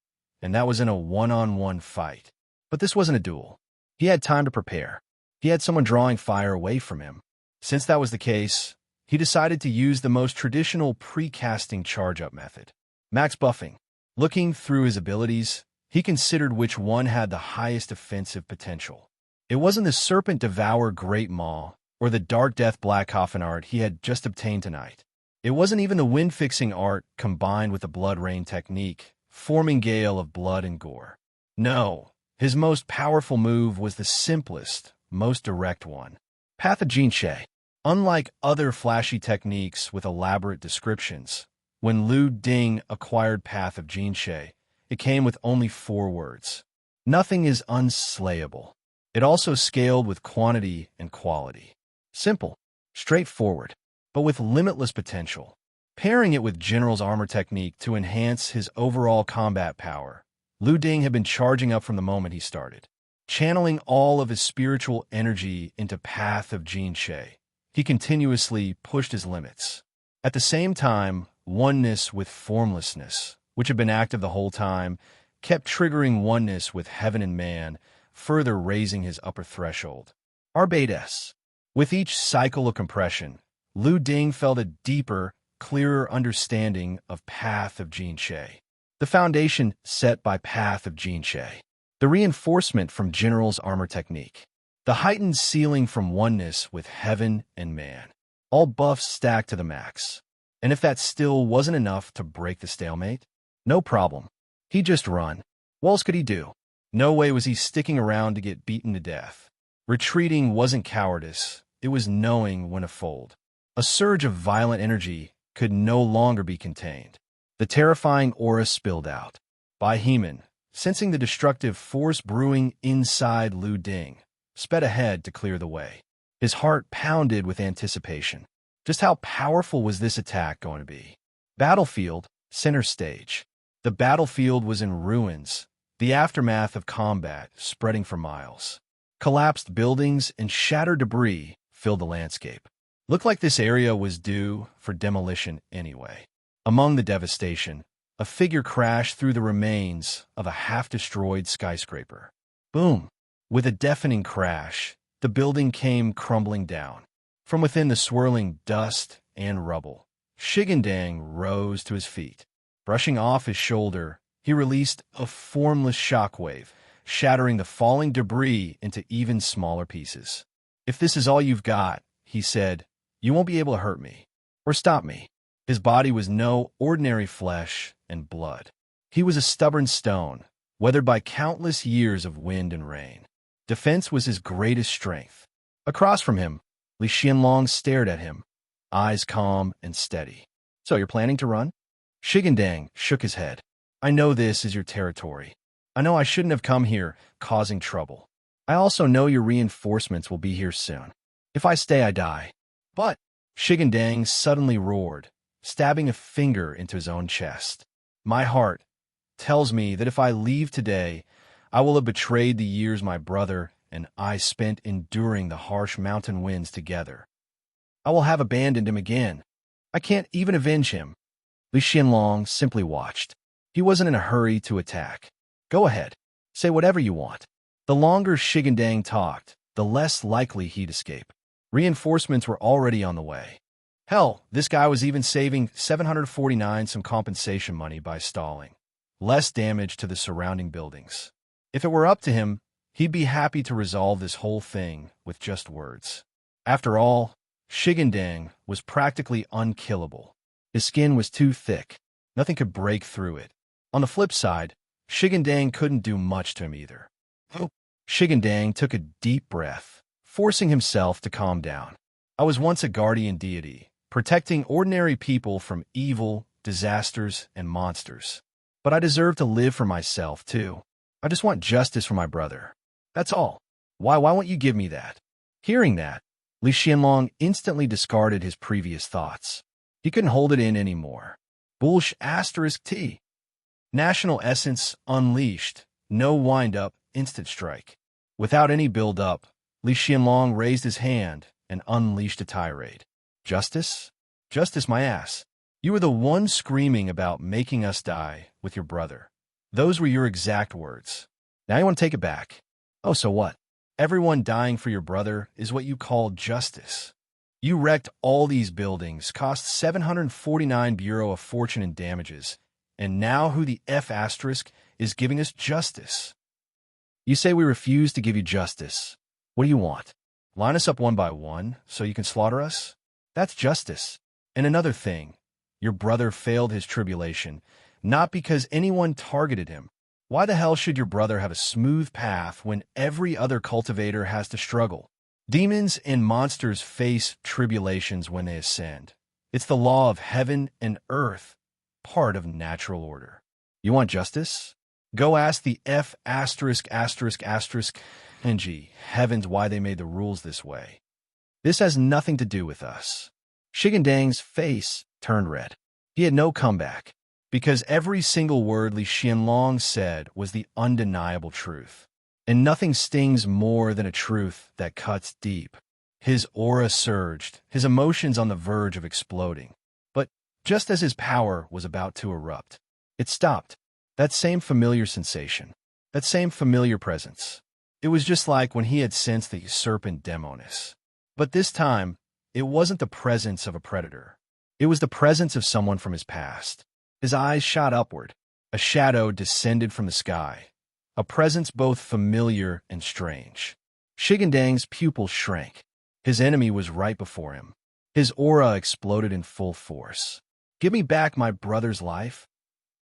And that was in a one-on-one fight. But this wasn't a duel. He had time to prepare. He had someone drawing fire away from him. Since that was the case, he decided to use the most traditional pre-casting charge-up method. Max buffing. Looking through his abilities, he considered which one had the highest offensive potential. It wasn't the Serpent Devour Great Maw or the Dark Death Black Coffin art he had just obtained tonight. It wasn't even the wind-fixing art combined with the blood rain technique, forming gale of blood and gore. No, his most powerful move was the simplest, most direct one. Path of Jinshe. Unlike other flashy techniques with elaborate descriptions, when Lu Ding acquired Path of Jinshe, it came with only 4 words. Nothing is unslayable. It also scaled with quantity and quality. Simple, straightforward, but with limitless potential. Pairing it with General's armor technique to enhance his overall combat power, Lu Ding had been charging up from the moment he started. Channeling all of his spiritual energy into Path of Jinshe, he continuously pushed his limits. At the same time, oneness with formlessness, which had been active the whole time, kept triggering oneness with heaven and man, further raising his upper threshold. Arbades. With each cycle of compression, Lu Ding felt a deeper, clearer understanding of Path of Jinshe. The foundation set by Path of Jinshe. The reinforcement from General's armor technique. The heightened ceiling from oneness with heaven and man. All buffs stacked to the max. And if that still wasn't enough to break the stalemate, no problem. He'd just run. What else could he do? No way was he sticking around to get beaten to death. Retreating wasn't cowardice. It was knowing when to fold. A surge of violent energy could no longer be contained. The terrifying aura spilled out. Heman, sensing the destructive force brewing inside Lu Ding, sped ahead to clear the way. His heart pounded with anticipation. Just how powerful was this attack going to be? Battlefield, center stage. The battlefield was in ruins, the aftermath of combat spreading for miles. Collapsed buildings and shattered debris filled the landscape. Looked like this area was due for demolition anyway. Among the devastation, a figure crashed through the remains of a half-destroyed skyscraper. Boom! With a deafening crash, the building came crumbling down. From within the swirling dust and rubble, Shigandang rose to his feet. Brushing off his shoulder, he released a formless shockwave, shattering the falling debris into even smaller pieces. "If this is all you've got," he said, "you won't be able to hurt me or stop me." His body was no ordinary flesh and blood. He was a stubborn stone, weathered by countless years of wind and rain. Defense was his greatest strength. Across from him, Li Xianlong stared at him, eyes calm and steady. "So you're planning to run?" Shigandang shook his head. "I know this is your territory. I know I shouldn't have come here, causing trouble. I also know your reinforcements will be here soon. If I stay, I die." "But," Shigandang suddenly roared, stabbing a finger into his own chest. "My heart tells me that if I leave today, I will have betrayed the years my brother and I spent enduring the harsh mountain winds together. I will have abandoned him again. I can't even avenge him." Li Xianlong simply watched. He wasn't in a hurry to attack. "Go ahead. Say whatever you want." The longer Shigandang talked, the less likely he'd escape. Reinforcements were already on the way. Hell, this guy was even saving 749 some compensation money by stalling. Less damage to the surrounding buildings. If it were up to him, he'd be happy to resolve this whole thing with just words. After all, Shigandang was practically unkillable. His skin was too thick. Nothing could break through it. On the flip side, Shigandang couldn't do much to him either. Shigandang took a deep breath, forcing himself to calm down. "I was once a guardian deity, protecting ordinary people from evil, disasters, and monsters. But I deserve to live for myself, too. I just want justice for my brother. That's all. Why won't you give me that?" Hearing that, Li Xianlong instantly discarded his previous thoughts. He couldn't hold it in anymore. T. National essence unleashed. No wind-up, instant strike. Without any build-up, Li Xianlong raised his hand and unleashed a tirade. Justice? Justice, my ass. You were the one screaming about making us die with your brother. Those were your exact words. Now you want to take it back. Oh, so what? Everyone dying for your brother is what you call justice. You wrecked all these buildings, cost 749 Bureau a fortune in damages, and now who the F asterisk is giving us justice? You say we refuse to give you justice. What do you want? Line us up one by one so you can slaughter us? That's justice. And another thing, your brother failed his tribulation, not because anyone targeted him. Why the hell should your brother have a smooth path when every other cultivator has to struggle? Demons and monsters face tribulations when they ascend. It's the law of heaven and earth, part of natural order. You want justice? Go ask the F asterisk asterisk asterisk and gee, heavens why they made the rules this way. This has nothing to do with us. Shigandang's face turned red. He had no comeback, because every single word Li Xianlong said was the undeniable truth. And nothing stings more than a truth that cuts deep. His aura surged, his emotions on the verge of exploding. But just as his power was about to erupt, it stopped. That same familiar sensation, that same familiar presence. It was just like when he had sensed the serpent Demonis. But this time, it wasn't the presence of a predator. It was the presence of someone from his past. His eyes shot upward. A shadow descended from the sky. A presence both familiar and strange. Shigandang's pupils shrank. His enemy was right before him. His aura exploded in full force. Give me back my brother's life?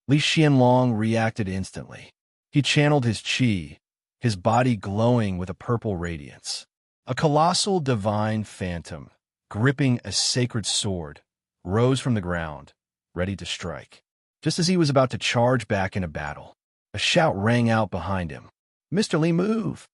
Li Xianlong reacted instantly. He channeled his qi, his body glowing with a purple radiance. A colossal divine phantom, gripping a sacred sword, rose from the ground, ready to strike. Just as he was about to charge back into battle, a shout rang out behind him. Mr. Li, move!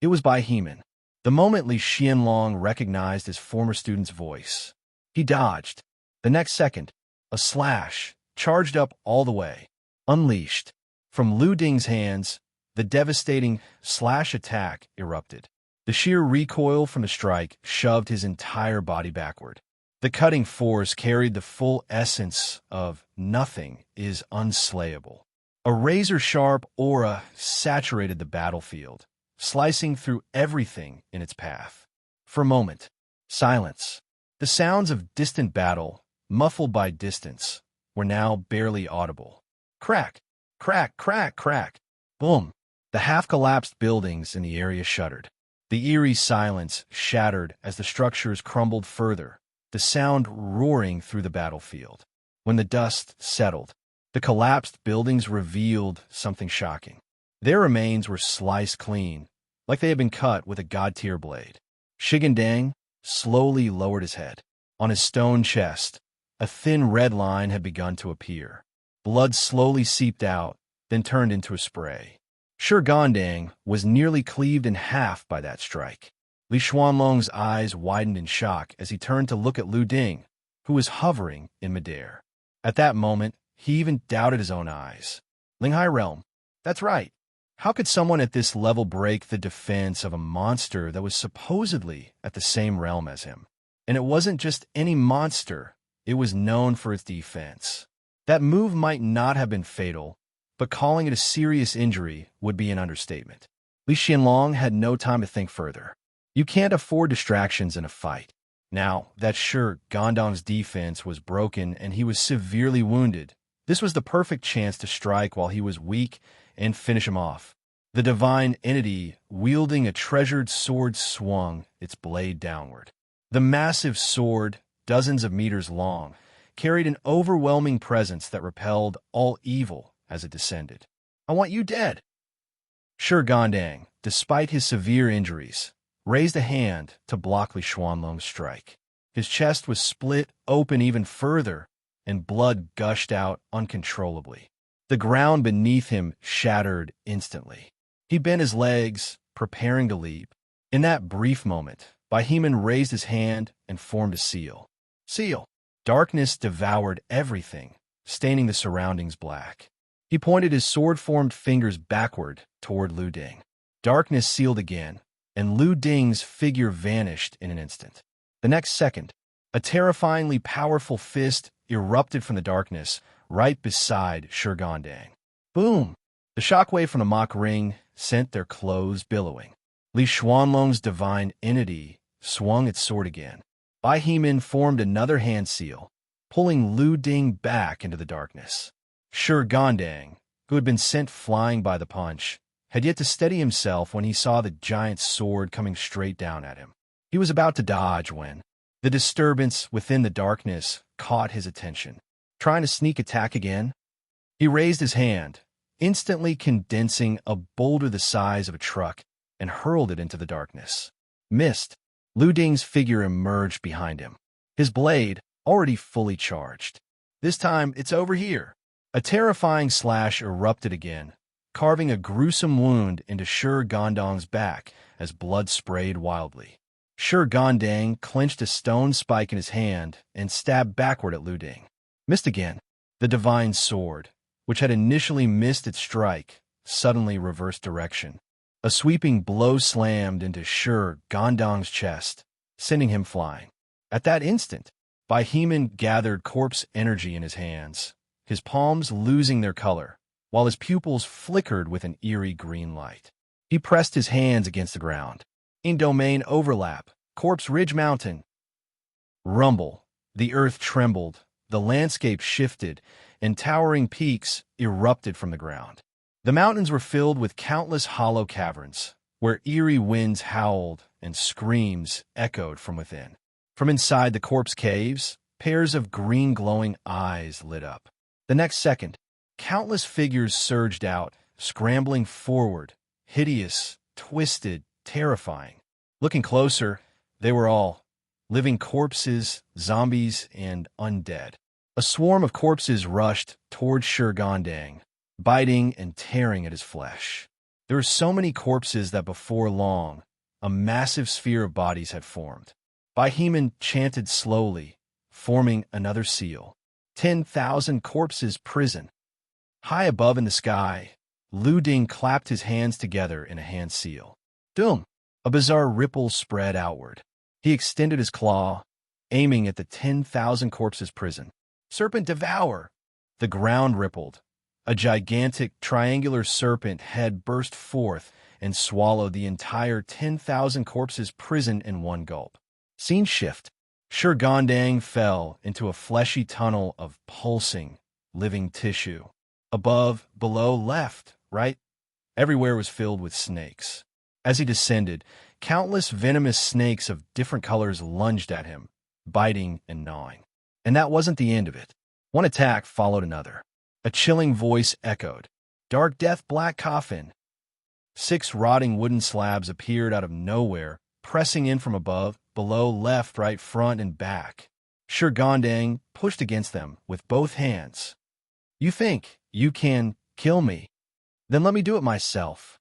It was by Heman. The moment Li Xianlong recognized his former student's voice, he dodged. The next second, a slash charged up all the way. Unleashed. From Lu Ding's hands, the devastating slash attack erupted. The sheer recoil from the strike shoved his entire body backward. The cutting force carried the full essence of nothing is unslayable. A razor-sharp aura saturated the battlefield, slicing through everything in its path. For a moment, silence. The sounds of distant battle, muffled by distance, were now barely audible. Crack, crack, crack, crack. Boom. The half-collapsed buildings in the area shuddered. The eerie silence shattered as the structures crumbled further, the sound roaring through the battlefield. When the dust settled, the collapsed buildings revealed something shocking. Their remains were sliced clean, like they had been cut with a god-tier blade. Shigandang slowly lowered his head. On his stone chest, a thin red line had begun to appear. Blood slowly seeped out, then turned into a spray. Shigandang was nearly cleaved in half by that strike. Li Xianlong's eyes widened in shock as he turned to look at Lu Ding, who was hovering in midair. At that moment, he even doubted his own eyes. Linghai realm. That's right. How could someone at this level break the defense of a monster that was supposedly at the same realm as him? And it wasn't just any monster. It was known for its defense. That move might not have been fatal, but calling it a serious injury would be an understatement. Li Xianlong had no time to think further. You can't afford distractions in a fight. Now, that's sure, Gondong's defense was broken and he was severely wounded. This was the perfect chance to strike while he was weak and finish him off. The divine entity, wielding a treasured sword, swung its blade downward. The massive sword, dozens of meters long, carried an overwhelming presence that repelled all evil as it descended. I want you dead. Shigandang, despite his severe injuries, raised a hand to block Li Xianlong's strike. His chest was split open even further, and blood gushed out uncontrollably. The ground beneath him shattered instantly. He bent his legs, preparing to leap. In that brief moment, Heman raised his hand and formed a seal. Seal. Darkness devoured everything, staining the surroundings black. He pointed his sword-formed fingers backward toward Lu Ding. Darkness sealed again, and Lu Ding's figure vanished in an instant. The next second, a terrifyingly powerful fist erupted from the darkness right beside Shi Gandang. Boom! The shockwave from the mock ring sent their clothes billowing. Li Xuanlong's divine entity swung its sword again. Bai Hemin formed another hand seal, pulling Lu Ding back into the darkness. Shi Gandang, who had been sent flying by the punch, had yet to steady himself when he saw the giant's sword coming straight down at him. He was about to dodge when the disturbance within the darkness caught his attention. Trying to sneak attack again? He raised his hand, instantly condensing a boulder the size of a truck, and hurled it into the darkness. Missed. Lu Ding's figure emerged behind him, his blade already fully charged. This time, it's over here. A terrifying slash erupted again, carving a gruesome wound into Shi Gandang's back as blood sprayed wildly. Shi Gandang clenched a stone spike in his hand and stabbed backward at Lu Ding. Missed again. The divine sword, which had initially missed its strike, suddenly reversed direction. A sweeping blow slammed into Shi Gandang's chest, sending him flying. At that instant, Bai Hemin gathered corpse energy in his hands, his palms losing their color, while his pupils flickered with an eerie green light. He pressed his hands against the ground. In domain overlap, Corpse Ridge Mountain. Rumble. The earth trembled, the landscape shifted, and towering peaks erupted from the ground. The mountains were filled with countless hollow caverns, where eerie winds howled and screams echoed from within. From inside the corpse caves, pairs of green glowing eyes lit up. The next second, countless figures surged out, scrambling forward, hideous, twisted, terrifying. Looking closer, they were all living corpses, zombies, and undead. A swarm of corpses rushed toward Shi Gandang, biting and tearing at his flesh. There were so many corpses that before long, a massive sphere of bodies had formed. Bai Hemin chanted slowly, forming another seal. 10,000 corpses prison. High above in the sky, Lu Ding clapped his hands together in a hand seal. Doom! A bizarre ripple spread outward. He extended his claw, aiming at the 10,000 corpses prison. Serpent devour! The ground rippled. A gigantic triangular serpent head burst forth and swallowed the entire 10,000 corpses prison in one gulp. Scene shift. Shi Gandang fell into a fleshy tunnel of pulsing, living tissue. Above, below, left, right, everywhere was filled with snakes. As he descended, countless venomous snakes of different colors lunged at him, biting and gnawing. And that wasn't the end of it. One attack followed another. A chilling voice echoed. Dark death, black coffin. 6 rotting wooden slabs appeared out of nowhere, pressing in from above, below, left, right, front, and back. Shi Gandang pushed against them with both hands. You think you can kill me? Then let me do it myself.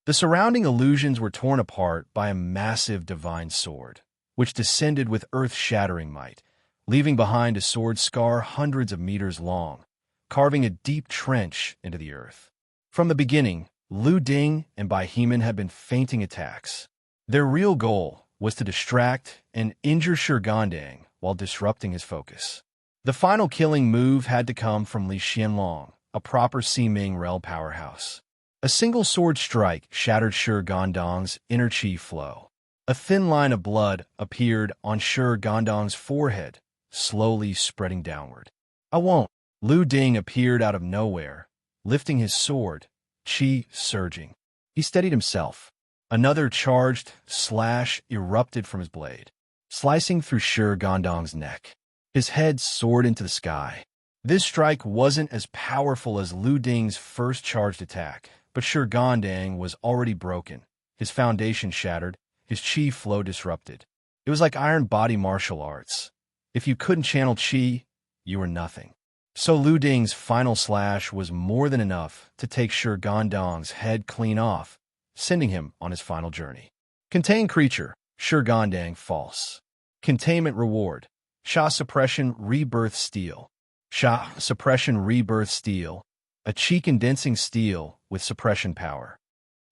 The surrounding illusions were torn apart by a massive divine sword, which descended with earth-shattering might, leaving behind a sword scar hundreds of meters long, carving a deep trench into the earth. From the beginning, Lu Ding and Bai Hemin had been feinting attacks. Their real goal was to distract and injure Shi Gandang while disrupting his focus. The final killing move had to come from Li Xianlong, a proper Ximing Rel powerhouse. A single sword strike shattered Shi Gandang's inner chi flow. A thin line of blood appeared on Shi Gandang's forehead, slowly spreading downward. I won't. Lu Ding appeared out of nowhere, lifting his sword, chi surging. He steadied himself. Another charged slash erupted from his blade, slicing through Shi Gandang's neck. His head soared into the sky. This strike wasn't as powerful as Lu Ding's first charged attack, but Shi Gandang was already broken, his foundation shattered, his chi flow disrupted. It was like iron body martial arts. If you couldn't channel chi, you were nothing. So Lu Ding's final slash was more than enough to take Shi Gandang's head clean off, sending him on his final journey. Contained creature, Shi Gandang false. Containment reward, Sha Suppression Rebirth Steel. Sha Suppression Rebirth Steel. A chi-condensing steel with suppression power.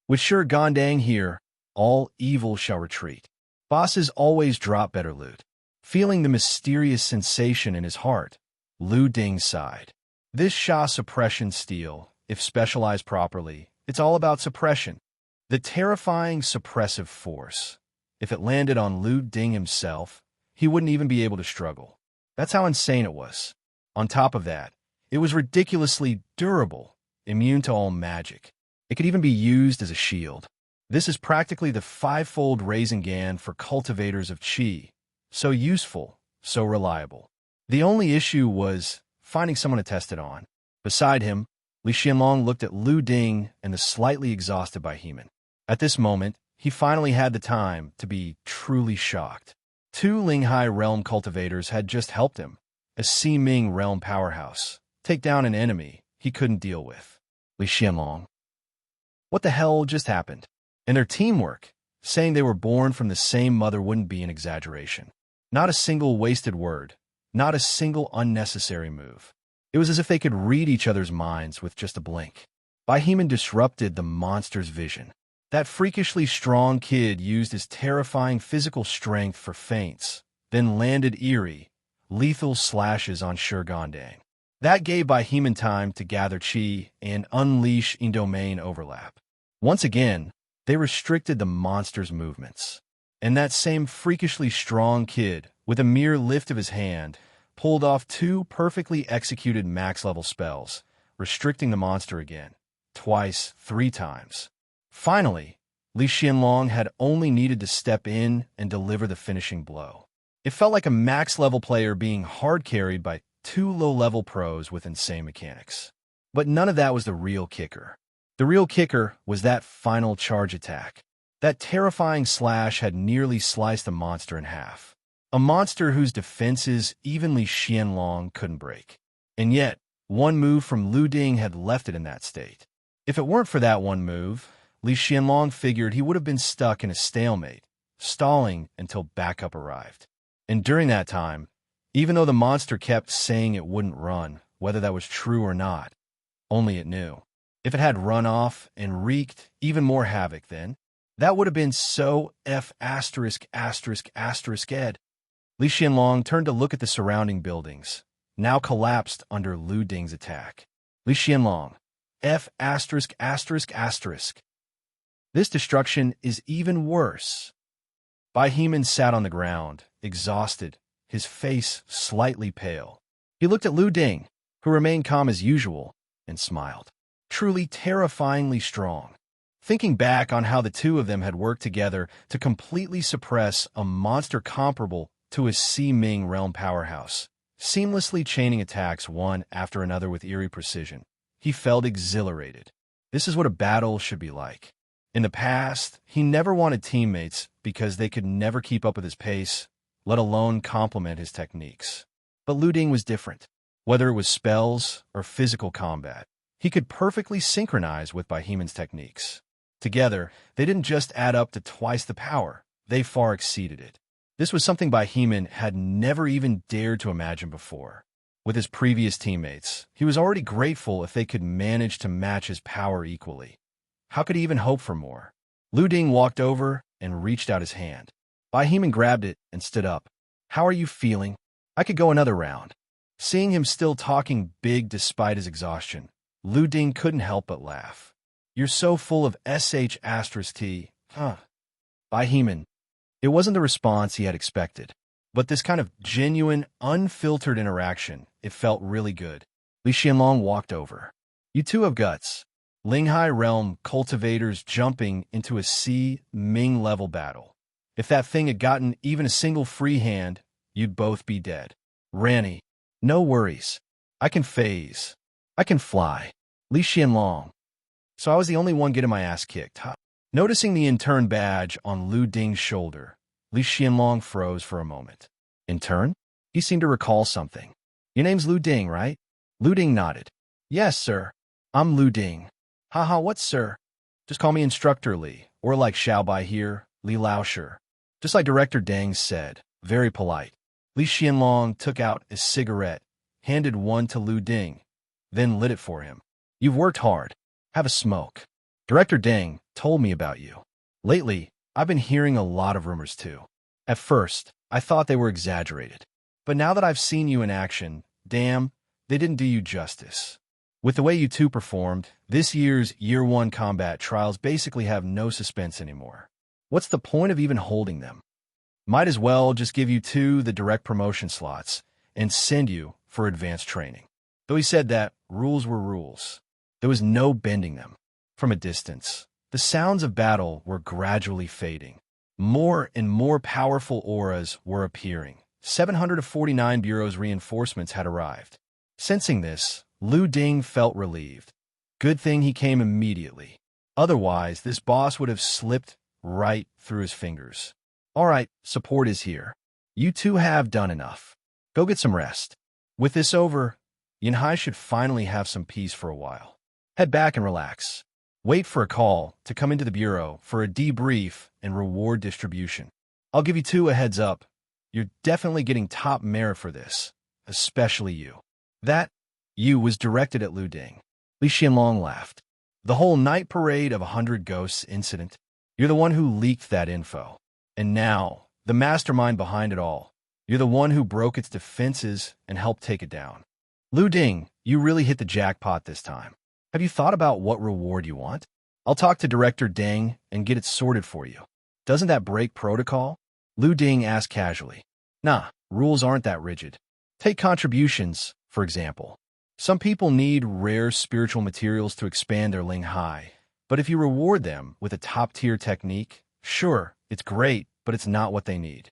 With Sure Gondang here, all evil shall retreat. Bosses always drop better loot. Feeling the mysterious sensation in his heart, Lu Ding sighed. This Sha Suppression Steel, if specialized properly, it's all about suppression. The terrifying suppressive force. If it landed on Lu Ding himself, he wouldn't even be able to struggle. That's how insane it was. On top of that, it was ridiculously durable, immune to all magic. It could even be used as a shield. This is practically the five-fold Rasengan for cultivators of Qi. So useful, so reliable. The only issue was finding someone to test it on. Beside him, Li Xianlong looked at Lu Ding and the slightly exhausted Baiheman. At this moment, he finally had the time to be truly shocked. Two Linghai realm cultivators had just helped him, a Ximing realm powerhouse, take down an enemy he couldn't deal with. Li Xianlong. What the hell just happened? And their teamwork, saying they were born from the same mother wouldn't be an exaggeration. Not a single wasted word, not a single unnecessary move. It was as if they could read each other's minds with just a blink. Baiheman disrupted the monster's vision. That freakishly strong kid used his terrifying physical strength for feints, then landed eerie, lethal slashes on Sure Gondang. That gave Baiheman time to gather chi and unleash in-domain overlap. Once again, they restricted the monster's movements. And that same freakishly strong kid, with a mere lift of his hand, pulled off two perfectly executed max-level spells, restricting the monster again, twice, 3 times. Finally, Li Xianlong had only needed to step in and deliver the finishing blow. It felt like a max-level player being hard-carried by 2 low-level pros with insane mechanics. But none of that was the real kicker. The real kicker was that final charge attack. That terrifying slash had nearly sliced the monster in half. A monster whose defenses even Li Xianlong couldn't break. And yet, one move from Lu Ding had left it in that state. If it weren't for that one move, Li Xianlong figured he would have been stuck in a stalemate, stalling until backup arrived. And during that time, even though the monster kept saying it wouldn't run, whether that was true or not, only it knew. If it had run off and wreaked even more havoc then, that would have been so ed. Li Xianlong turned to look at the surrounding buildings, now collapsed under Lu Ding's attack. Li Xianlong. This destruction is even worse. Baiheman sat on the ground, exhausted, his face slightly pale. He looked at Lu Ding, who remained calm as usual, and smiled. Truly terrifyingly strong. Thinking back on how the two of them had worked together to completely suppress a monster comparable to a Ximing realm powerhouse, seamlessly chaining attacks one after another with eerie precision, he felt exhilarated. This is what a battle should be like. In the past, he never wanted teammates because they could never keep up with his pace, let alone complement his techniques. But Lu Ding was different. Whether it was spells or physical combat, he could perfectly synchronize with Baiheman's techniques. Together, they didn't just add up to twice the power, they far exceeded it. This was something Baiheman had never even dared to imagine before. With his previous teammates, he was already grateful if they could manage to match his power equally. How could he even hope for more? Lu Ding walked over and reached out his hand. Baiheman grabbed it and stood up. How are you feeling? I could go another round. Seeing him still talking big despite his exhaustion, Lu Ding couldn't help but laugh. You're so full of sh*t, huh? Baiheman. It wasn't the response he had expected, but this kind of genuine, unfiltered interaction, it felt really good. Li Xianlong walked over. You two have guts. Linghai realm cultivators jumping into a Ximing level battle. If that thing had gotten even a single free hand, you'd both be dead. Ranny. No worries. I can phase. I can fly. Li Xianlong. So I was the only one getting my ass kicked, huh? Noticing the intern badge on Lu Ding's shoulder, Li Xianlong froze for a moment. Intern? He seemed to recall something. Your name's Lu Ding, right? Lu Ding nodded. Yes, sir. I'm Lu Ding. Haha, what, sir? Just call me Instructor Li, or like Xiaobai here, Li Laosher. Just like Director Deng said, very polite. Li Xianlong took out a cigarette, handed one to Lu Ding, then lit it for him. You've worked hard. Have a smoke. Director Deng told me about you. Lately, I've been hearing a lot of rumors too. At first, I thought they were exaggerated. But now that I've seen you in action, damn, they didn't do you justice. With the way you two performed, this year's Year 1 combat trials basically have no suspense anymore. What's the point of even holding them? Might as well just give you two the direct promotion slots and send you for advanced training. Though he said that rules were rules. There was no bending them. From a distance, the sounds of battle were gradually fading. More and more powerful auras were appearing. 749 Bureau's reinforcements had arrived. Sensing this, Lu Ding felt relieved. Good thing he came immediately. Otherwise, this boss would have slipped right through his fingers. All right, support is here. You two have done enough. Go get some rest. With this over, Yanhai should finally have some peace for a while. Head back and relax. Wait for a call to come into the bureau for a debrief and reward distribution. I'll give you two a heads up. You're definitely getting top merit for this, especially you. That you was directed at Lu Ding. Li Xianlong laughed. The whole night parade of 100 ghosts incident. You're the one who leaked that info. And now, the mastermind behind it all. You're the one who broke its defenses and helped take it down. Lu Ding, you really hit the jackpot this time. Have you thought about what reward you want? I'll talk to Director Deng and get it sorted for you. Doesn't that break protocol? Lu Ding asked casually. Nah, rules aren't that rigid. Take contributions, for example. Some people need rare spiritual materials to expand their Ling Hai, but if you reward them with a top-tier technique, sure, it's great, but it's not what they need.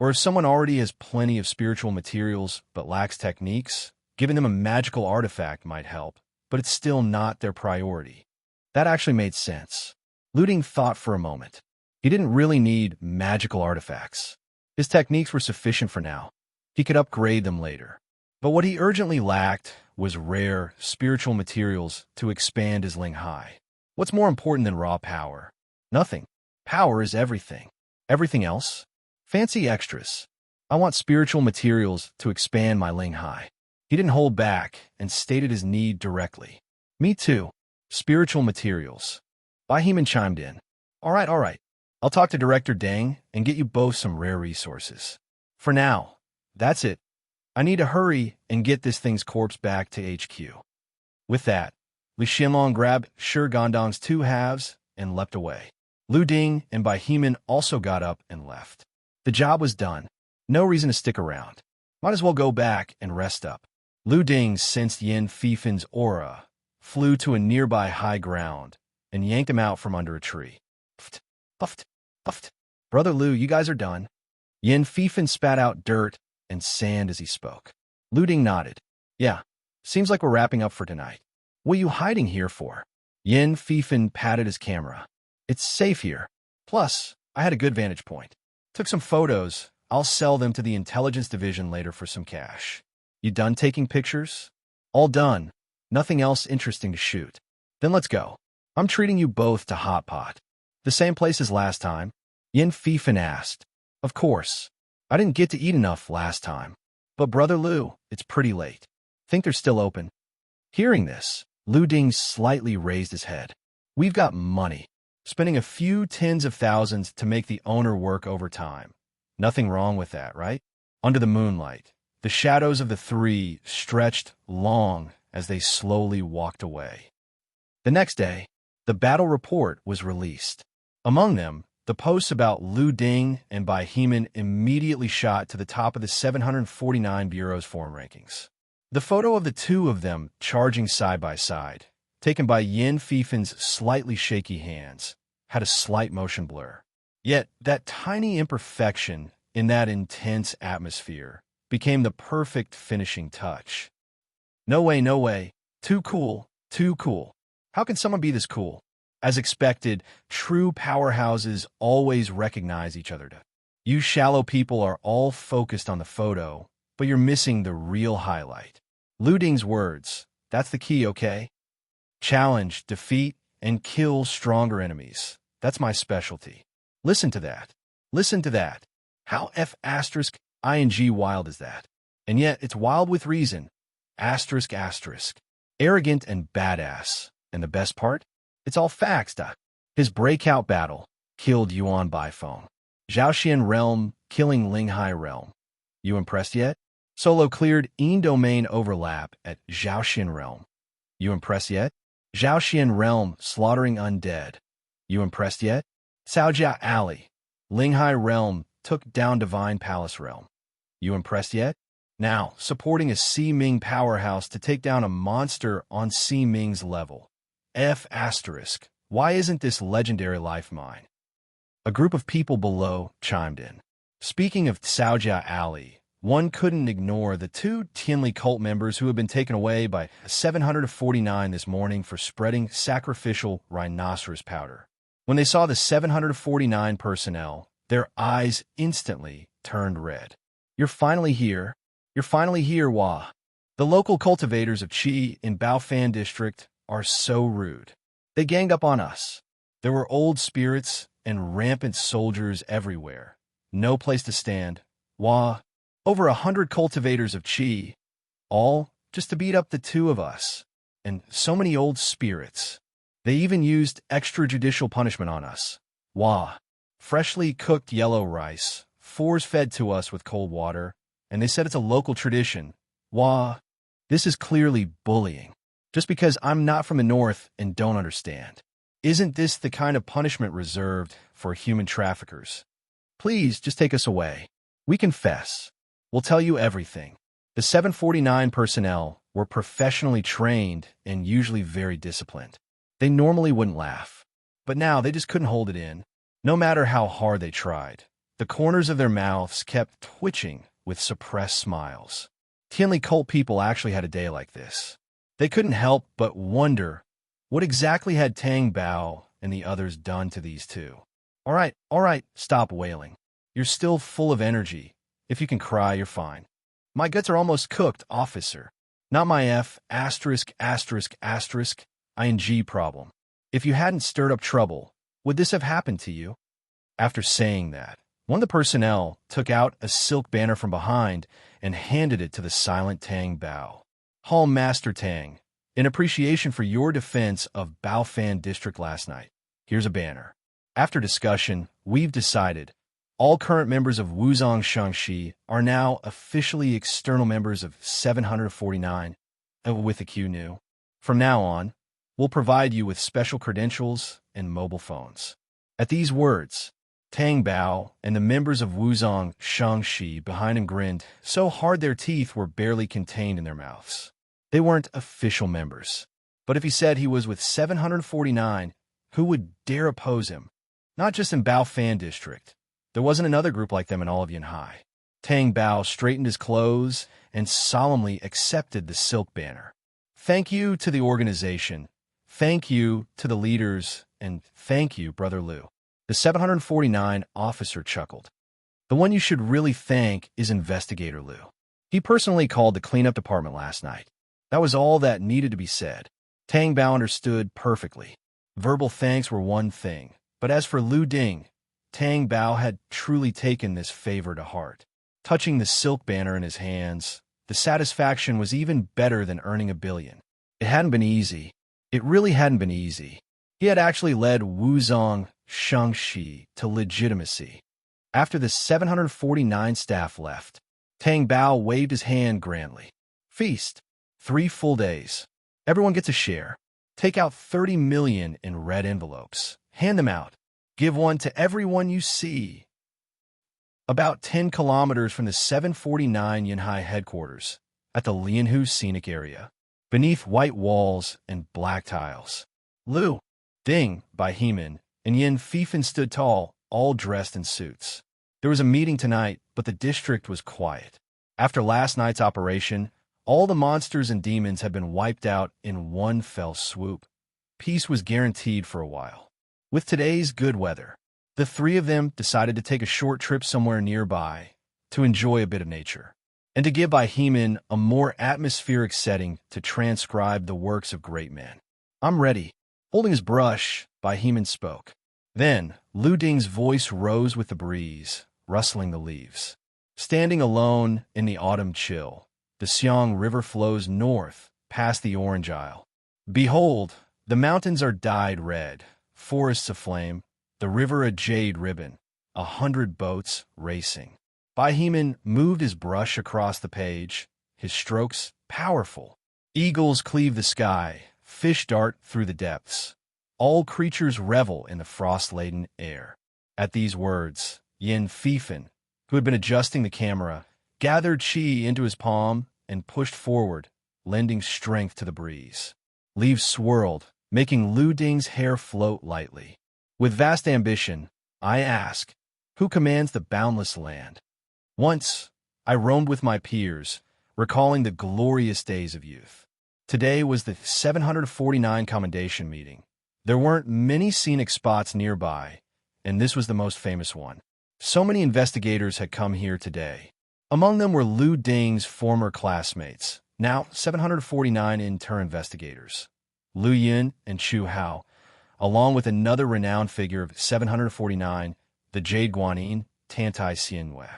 Or if someone already has plenty of spiritual materials but lacks techniques, giving them a magical artifact might help, but it's still not their priority. That actually made sense. Lu Ding thought for a moment. He didn't really need magical artifacts. His techniques were sufficient for now. He could upgrade them later. But what he urgently lacked was rare, spiritual materials to expand his Ling Hai. What's more important than raw power? Nothing. Power is everything. Everything else? Fancy extras. I want spiritual materials to expand my Ling Hai. He didn't hold back and stated his need directly. Me too. Spiritual materials. Bai Heman chimed in. All right. I'll talk to Director Deng and get you both some rare resources. For now, that's it. I need to hurry and get this thing's corpse back to HQ. With that, Li Xianlong grabbed Shi Gandong's two halves and leapt away. Lu Ding and Bai Heman also got up and left. The job was done. No reason to stick around. Might as well go back and rest up. Lu Ding sensed Yin Fifin's aura, flew to a nearby high ground, and yanked him out from under a tree. Puffed. Brother Lu, you guys are done. Yin Fifin spat out dirt and sand as he spoke. Lu Ding nodded. Yeah, seems like we're wrapping up for tonight. What are you hiding here for? Yin Fifin patted his camera. It's safe here. Plus, I had a good vantage point. Took some photos. I'll sell them to the intelligence division later for some cash. You done taking pictures? All done. Nothing else interesting to shoot. Then let's go. I'm treating you both to hot pot. The same place as last time? Yin Fifin asked. Of course. I didn't get to eat enough last time. But Brother Lu, it's pretty late. Think they're still open? Hearing this, Lu Ding slightly raised his head. We've got money. Spending a few tens of thousands to make the owner work overtime. Nothing wrong with that, right? Under the moonlight, the shadows of the three stretched long as they slowly walked away. The next day, the battle report was released. Among them, the posts about Lu Ding and Bai Heman immediately shot to the top of the 749 Bureau's form rankings. The photo of the two of them charging side by side, taken by Yin Fifin's slightly shaky hands, had a slight motion blur. Yet, that tiny imperfection in that intense atmosphere became the perfect finishing touch. No way. Too cool. How can someone be this cool? As expected, true powerhouses always recognize each other. You shallow people are all focused on the photo, but you're missing the real highlight. Lu Ding's words, that's the key, okay? Challenge, defeat, and kill stronger enemies. That's my specialty. Listen to that. How F*** ing wild is that. And yet, it's wild with reason. Asterisk, asterisk. Arrogant and badass. And the best part? It's all facts, duh. His breakout battle killed Yuan by phone. Zhaoxian realm killing Linghai realm. You impressed yet? Solo cleared domain overlap at Zhaoxian realm. You impressed yet? Zhaoxian realm slaughtering undead. You impressed yet? Caojia Alley. Linghai realm took down Divine Palace realm. You impressed yet? Now, supporting a Si-Ming powerhouse to take down a monster on Si-Ming's level. F asterisk. Why isn't this legendary life mine? A group of people below chimed in. Speaking of Caojia Alley, one couldn't ignore the two Tianli cult members who had been taken away by 749 this morning for spreading sacrificial rhinoceros powder. When they saw the 749 personnel, their eyes instantly turned red. You're finally here. You're finally here, Wah. The local cultivators of Qi in Baofan district are so rude. They ganged up on us. There were old spirits and rampant soldiers everywhere. No place to stand. Wah. Over 100 cultivators of Qi. All just to beat up the two of us. And so many old spirits. They even used extrajudicial punishment on us. Wah. Freshly cooked yellow rice, force-fed to us with cold water, and they said it's a local tradition. Wah. This is clearly bullying. Just because I'm not from the north and don't understand. Isn't this the kind of punishment reserved for human traffickers? Please, just take us away. We confess. We'll tell you everything. The 749 personnel were professionally trained and usually very disciplined. They normally wouldn't laugh. But now they just couldn't hold it in. No matter how hard they tried, the corners of their mouths kept twitching with suppressed smiles. Tianli cult people actually had a day like this. They couldn't help but wonder what exactly had Tang Bao and the others done to these two. All right, stop wailing. You're still full of energy. If you can cry, you're fine. My guts are almost cooked, officer. Not my F asterisk asterisk asterisk ing problem. If you hadn't stirred up trouble, would this have happened to you? After saying that, one of the personnel took out a silk banner from behind and handed it to the silent Tang Bao. Hall Master Tang, in appreciation for your defense of Baofan District last night, here's a banner. After discussion, we've decided all current members of Wuzong Shangxi are now officially external members of 749 with a Q new. From now on, we'll provide you with special credentials and mobile phones. At these words, Tang Bao and the members of Wuzong Shangxi behind him grinned so hard their teeth were barely contained in their mouths. They weren't official members. But if he said he was with 749, who would dare oppose him? Not just in Baofan District. There wasn't another group like them in all of Yunhai. Tang Bao straightened his clothes and solemnly accepted the silk banner. Thank you to the organization. Thank you to the leaders. And thank you, Brother Liu. The 749 officer chuckled. The one you should really thank is Investigator Liu. He personally called the cleanup department last night. That was all that needed to be said. Tang Bao understood perfectly. Verbal thanks were one thing, but as for Lu Ding, Tang Bao had truly taken this favor to heart. Touching the silk banner in his hands, the satisfaction was even better than earning $1 billion. It hadn't been easy. It really hadn't been easy. He had actually led Wuzong Shangxi to legitimacy. After the 749 staff left, Tang Bao waved his hand grandly. Feast. 3 full days. Everyone gets a share. Take out 30 million in red envelopes. Hand them out. Give one to everyone you see. About 10 kilometers from the 749 Yunhai headquarters, at the Lianhu scenic area, beneath white walls and black tiles. Lu, Ding, Bai Heman, and Yin Fifan stood tall, all dressed in suits. There was a meeting tonight, but the district was quiet. After last night's operation, all the monsters and demons had been wiped out in one fell swoop. Peace was guaranteed for a while. With today's good weather, the three of them decided to take a short trip somewhere nearby to enjoy a bit of nature, and to give Bai Heman a more atmospheric setting to transcribe the works of great men. I'm ready. Holding his brush, Bai Heman spoke. Then, Lu Ding's voice rose with the breeze, rustling the leaves. Standing alone in the autumn chill, the Xiang River flows north past the Orange Isle. Behold, the mountains are dyed red, forests aflame, the river a jade ribbon, 100 boats racing. Baiheman moved his brush across the page, his strokes powerful. Eagles cleave the sky, fish dart through the depths. All creatures revel in the frost-laden air. At these words, Yin Fifan, who had been adjusting the camera, gathered Qi into his palm and pushed forward, lending strength to the breeze. Leaves swirled, making Lu Ding's hair float lightly. With vast ambition, I ask, who commands the boundless land? Once, I roamed with my peers, recalling the glorious days of youth. Today was the 749 commendation meeting. There weren't many scenic spots nearby, and this was the most famous one. So many investigators had come here today. Among them were Lu Ding's former classmates, now 749 intern investigators, Lu Yun and Chu Hao, along with another renowned figure of 749, the Jade Guanyin, Tantai Xianhua.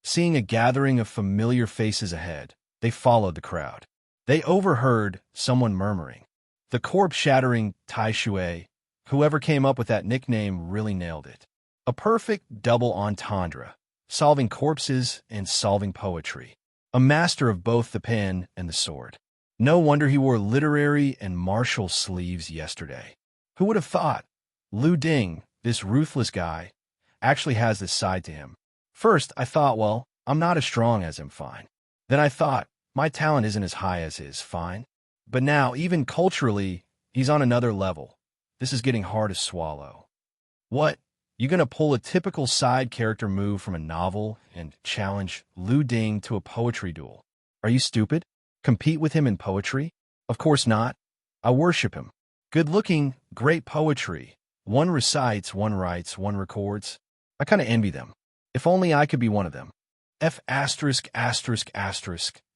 Seeing a gathering of familiar faces ahead, they followed the crowd. They overheard someone murmuring, "The corpse-shattering Tai Shui, whoever came up with that nickname really nailed it. A perfect double entendre, solving corpses and solving poetry. A master of both the pen and the sword. No wonder he wore literary and martial sleeves yesterday. Who would have thought? Lu Ding, this ruthless guy, actually has this side to him. First, I thought, well, I'm not as strong as him, fine. Then I thought, my talent isn't as high as his, fine. But now, even culturally, he's on another level. This is getting hard to swallow. What? You gonna pull a typical side character move from a novel and challenge Lu Ding to a poetry duel? Are you stupid? Compete with him in poetry? Of course not. I worship him. Good-looking, great poetry. One recites, one writes, one records. I kind of envy them. If only I could be one of them. F*******.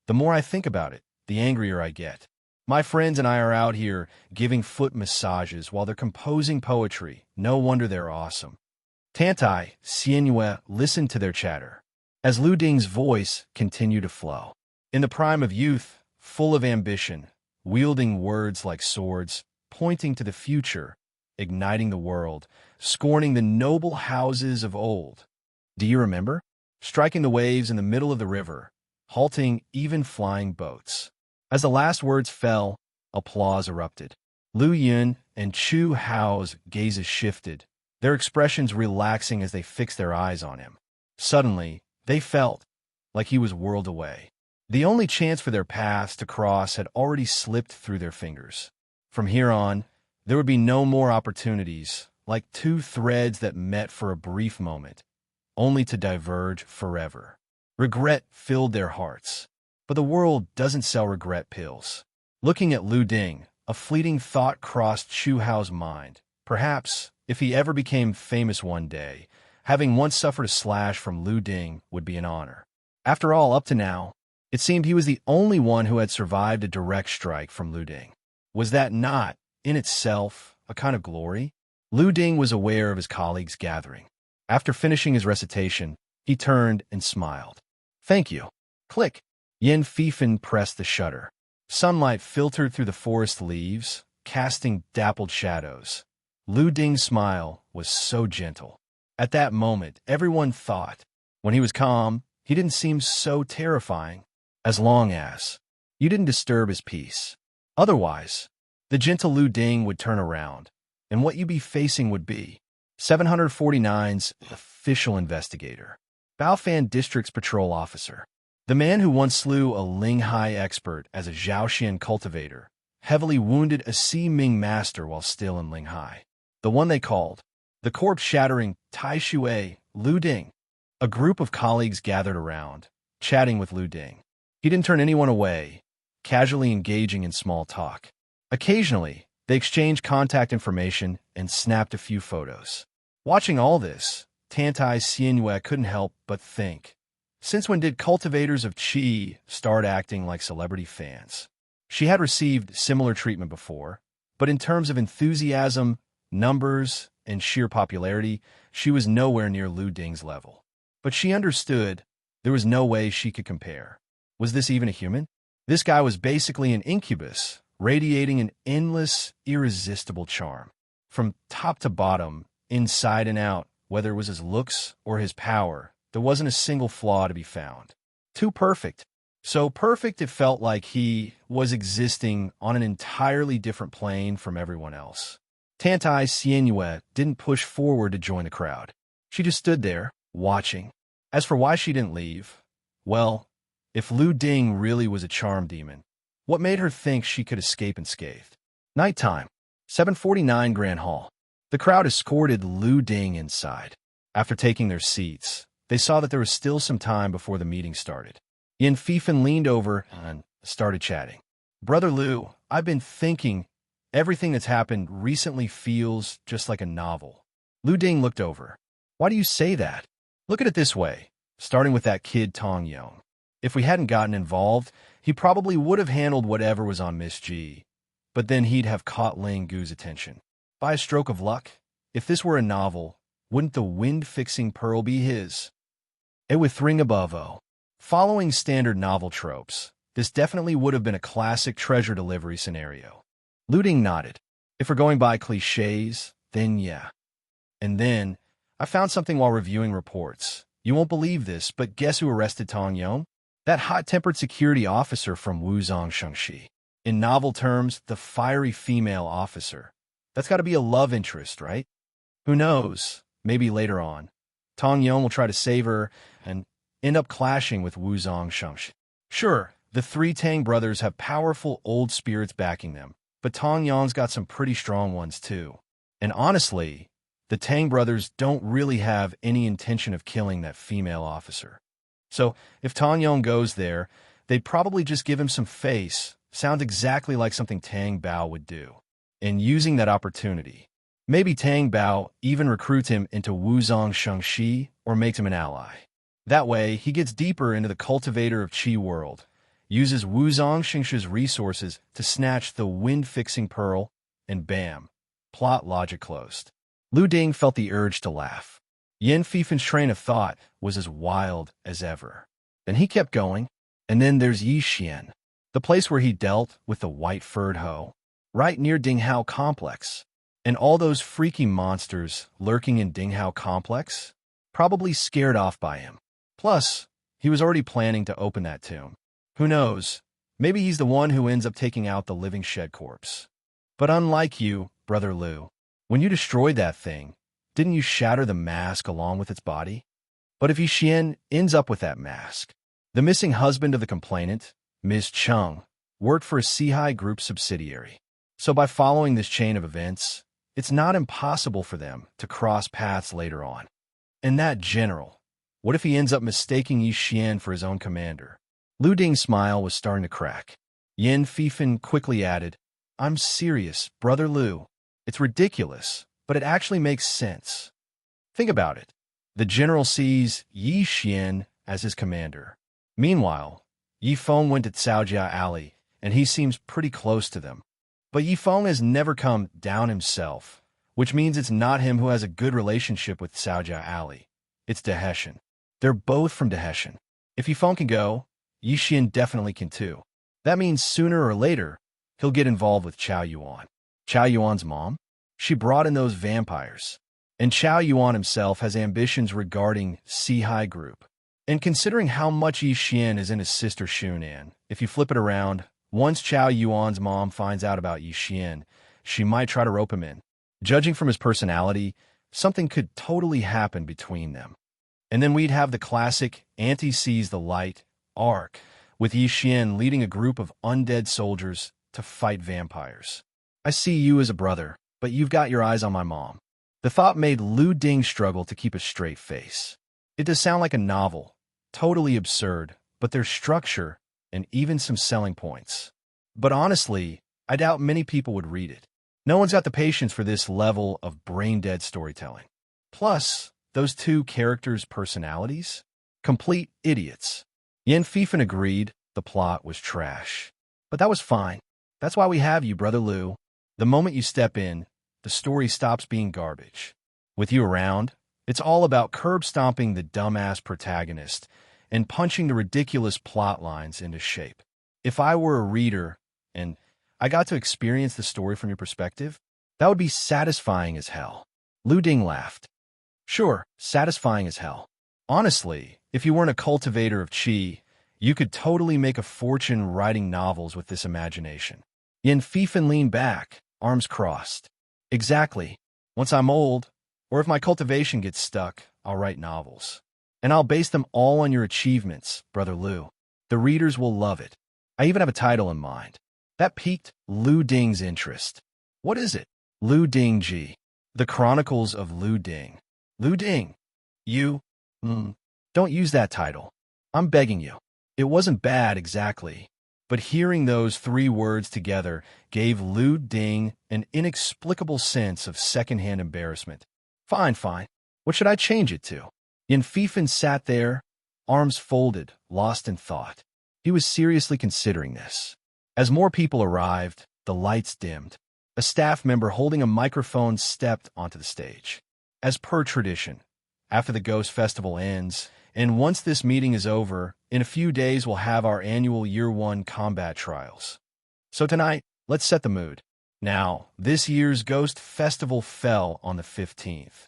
The more I think about it, the angrier I get. My friends and I are out here giving foot massages while they're composing poetry. No wonder they're awesome. Tantai, Xianhua listened to their chatter, as Lu Ding's voice continued to flow. In the prime of youth, full of ambition, wielding words like swords, pointing to the future, igniting the world, scorning the noble houses of old. Do you remember? Striking the waves in the middle of the river, halting even flying boats. As the last words fell, applause erupted. Lu Yun and Chu Hao's gazes shifted, their expressions relaxing as they fixed their eyes on him. Suddenly, they felt like he was whirled away. The only chance for their paths to cross had already slipped through their fingers. From here on, there would be no more opportunities, like two threads that met for a brief moment, only to diverge forever. Regret filled their hearts. But the world doesn't sell regret pills. Looking at Lu Ding, a fleeting thought crossed Chu Hao's mind. Perhaps, if he ever became famous one day, having once suffered a slash from Lu Ding would be an honor. After all, up to now, it seemed he was the only one who had survived a direct strike from Lu Ding. Was that not, in itself, a kind of glory? Lu Ding was aware of his colleagues' gathering. After finishing his recitation, he turned and smiled. "Thank you." Click. Yin Fifan pressed the shutter. Sunlight filtered through the forest leaves, casting dappled shadows. Lu Ding's smile was so gentle. At that moment, everyone thought, when he was calm, he didn't seem so terrifying, as long as you didn't disturb his peace. Otherwise, the gentle Lu Ding would turn around, and what you'd be facing would be 749's official investigator, Baofan District's patrol officer, the man who once slew a Linghai expert as a Zhaoxian cultivator, heavily wounded a Si-Ming master while still in Linghai, the one they called the corpse-shattering Tai Shui, Lu Ding. A group of colleagues gathered around, chatting with Lu Ding. He didn't turn anyone away, casually engaging in small talk. Occasionally, they exchanged contact information and snapped a few photos. Watching all this, Tantai Xianhua couldn't help but think, since when did cultivators of qi start acting like celebrity fans? She had received similar treatment before, but in terms of enthusiasm, numbers, and sheer popularity, she was nowhere near Lu Ding's level. But she understood There was no way she could compare. Was this even a human? This guy was basically an incubus, radiating an endless, irresistible charm. From top to bottom, inside and out, whether it was his looks or his power, there wasn't a single flaw to be found. Too perfect. So perfect it felt like he was existing on an entirely different plane from everyone else. Tantai Sienuet didn't push forward to join the crowd. She just stood there, watching. As for why she didn't leave, well, if Lu Ding really was a charm demon, what made her think she could escape unscathed? Nighttime, 749 Grand Hall. The crowd escorted Lu Ding inside. After taking their seats, they saw that there was still some time before the meeting started. Yin Fifan leaned over and started chatting. Brother Lu, I've been thinking everything that's happened recently feels just like a novel. Lu Ding looked over. Why do you say that? Look at it this way, starting with that kid Tong Yong. If we hadn't gotten involved, he probably would have handled whatever was on Miss G, but then he'd have caught Ling Gu's attention. By a stroke of luck, if this were a novel, wouldn't the wind-fixing pearl be his? It with ring above O. Following standard novel tropes, this definitely would have been a classic treasure delivery scenario. Lu Ding nodded. If we're going by cliches, then yeah. And then, I found something while reviewing reports. You won't believe this, but guess who arrested Tong Yong? That hot-tempered security officer from Wuzhong Shengxi. In novel terms, the fiery female officer. That's got to be a love interest, right? Who knows? Maybe later on, Tong Yong will try to save her and end up clashing with Wuzhong Shengxi. Sure, the three Tang brothers have powerful old spirits backing them, but Tong Yong's got some pretty strong ones too. And honestly, the Tang brothers don't really have any intention of killing that female officer. So, if Tong Yong goes there, they'd probably just give him some face. Sounds exactly like something Tang Bao would do. And using that opportunity, maybe Tang Bao even recruits him into Wuzhong Shengxi or makes him an ally. That way, he gets deeper into the cultivator of Qi world, uses Wuzhong Shengxi's resources to snatch the wind-fixing pearl, and bam, plot logic closed. Lu Ding felt the urge to laugh. Yin Fifan's train of thought was as wild as ever. Then he kept going, and then there's Yi Xian, the place where he dealt with the white-furred hoe, right near Dinghao Complex. And all those freaky monsters lurking in Dinghao Complex, probably scared off by him. Plus, he was already planning to open that tomb. Who knows, maybe he's the one who ends up taking out the living shed corpse. But unlike you, Brother Lu, when you destroyed that thing, didn't you shatter the mask along with its body? But if Yi Xian ends up with that mask, the missing husband of the complainant, Ms. Chung, worked for a Sihai Group subsidiary. So by following this chain of events, it's not impossible for them to cross paths later on. And that general, what if he ends up mistaking Yi Xian for his own commander? Lu Ding's smile was starting to crack. Yin Fifan quickly added, I'm serious, Brother Lu. It's ridiculous, but it actually makes sense. Think about it. The general sees Yi Xian as his commander. Meanwhile, Yi Feng went to Caojia Alley, and he seems pretty close to them. But Yi Feng has never come down himself, which means it's not him who has a good relationship with Caojia Alley. It's Deheshan. They're both from Deheshan. If Yi Feng can go, Yi Xian definitely can too. That means sooner or later, he'll get involved with Chao Yuan. Chao Yuan's mom? She brought in those vampires. And Chao Yuan himself has ambitions regarding Sihai Group. And considering how much Yi Xian is in his sister Shunan, if you flip it around, once Chao Yuan's mom finds out about Yi Xian, she might try to rope him in. Judging from his personality, something could totally happen between them. And then we'd have the classic anti-seize the light arc, with Yi Xian leading a group of undead soldiers to fight vampires. I see you as a brother, but you've got your eyes on my mom. The thought made Lu Ding struggle to keep a straight face. It does sound like a novel, totally absurd, but there's structure and even some selling points. But honestly, I doubt many people would read it. No one's got the patience for this level of brain-dead storytelling. Plus, those two characters' personalities? Complete idiots. Yin Fifan agreed the plot was trash. But that was fine. That's why we have you, Brother Lu. The moment you step in, the story stops being garbage. With you around, it's all about curb-stomping the dumbass protagonist and punching the ridiculous plot lines into shape. If I were a reader and I got to experience the story from your perspective, that would be satisfying as hell. Lu Ding laughed. Sure, satisfying as hell. Honestly, if you weren't a cultivator of qi, you could totally make a fortune writing novels with this imagination. Yin Fifan leaned back, arms crossed. Exactly. Once I'm old, or if my cultivation gets stuck, I'll write novels. And I'll base them all on your achievements, Brother Lu. The readers will love it. I even have a title in mind. That piqued Lu Ding's interest. What is it? Lu Ding Ji. The Chronicles of Lu Ding. Lu Ding. You? Don't use that title. I'm begging you. It wasn't bad exactly, but hearing those three words together gave Lu Ding an inexplicable sense of secondhand embarrassment. Fine. What should I change it to? Yin Fifan sat there, arms folded, lost in thought. He was seriously considering this. As more people arrived, the lights dimmed. A staff member holding a microphone stepped onto the stage. As per tradition, after the Ghost Festival ends, and once this meeting is over, in a few days we'll have our annual Year 1 combat trials. So tonight, let's set the mood. Now, this year's Ghost Festival fell on the 15th,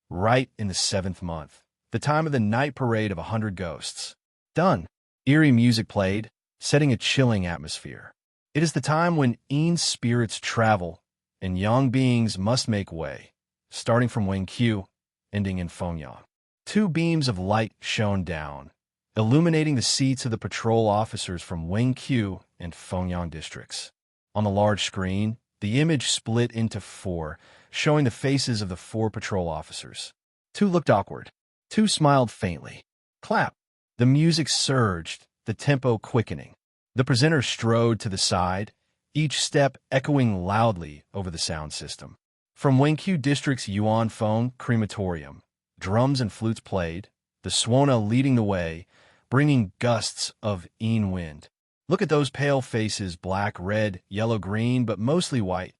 right in the 7th month, the time of the night parade of 100 ghosts. Done. Eerie music played, setting a chilling atmosphere. It is the time when Yin's spirits travel, and young beings must make way, starting from Wengqiu, ending in Fengyang. Two beams of light shone down, illuminating the seats of the patrol officers from Wengqiu and Fengyang districts. On the large screen, the image split into four, showing the faces of the four patrol officers. Two looked awkward. Two smiled faintly. Clap. The music surged, the tempo quickening. The presenter strode to the side, each step echoing loudly over the sound system. From Wengqiu District's Yuan Feng crematorium, drums and flutes played, the Suona leading the way, bringing gusts of Yin wind. Look at those pale faces, black, red, yellow, green, but mostly white.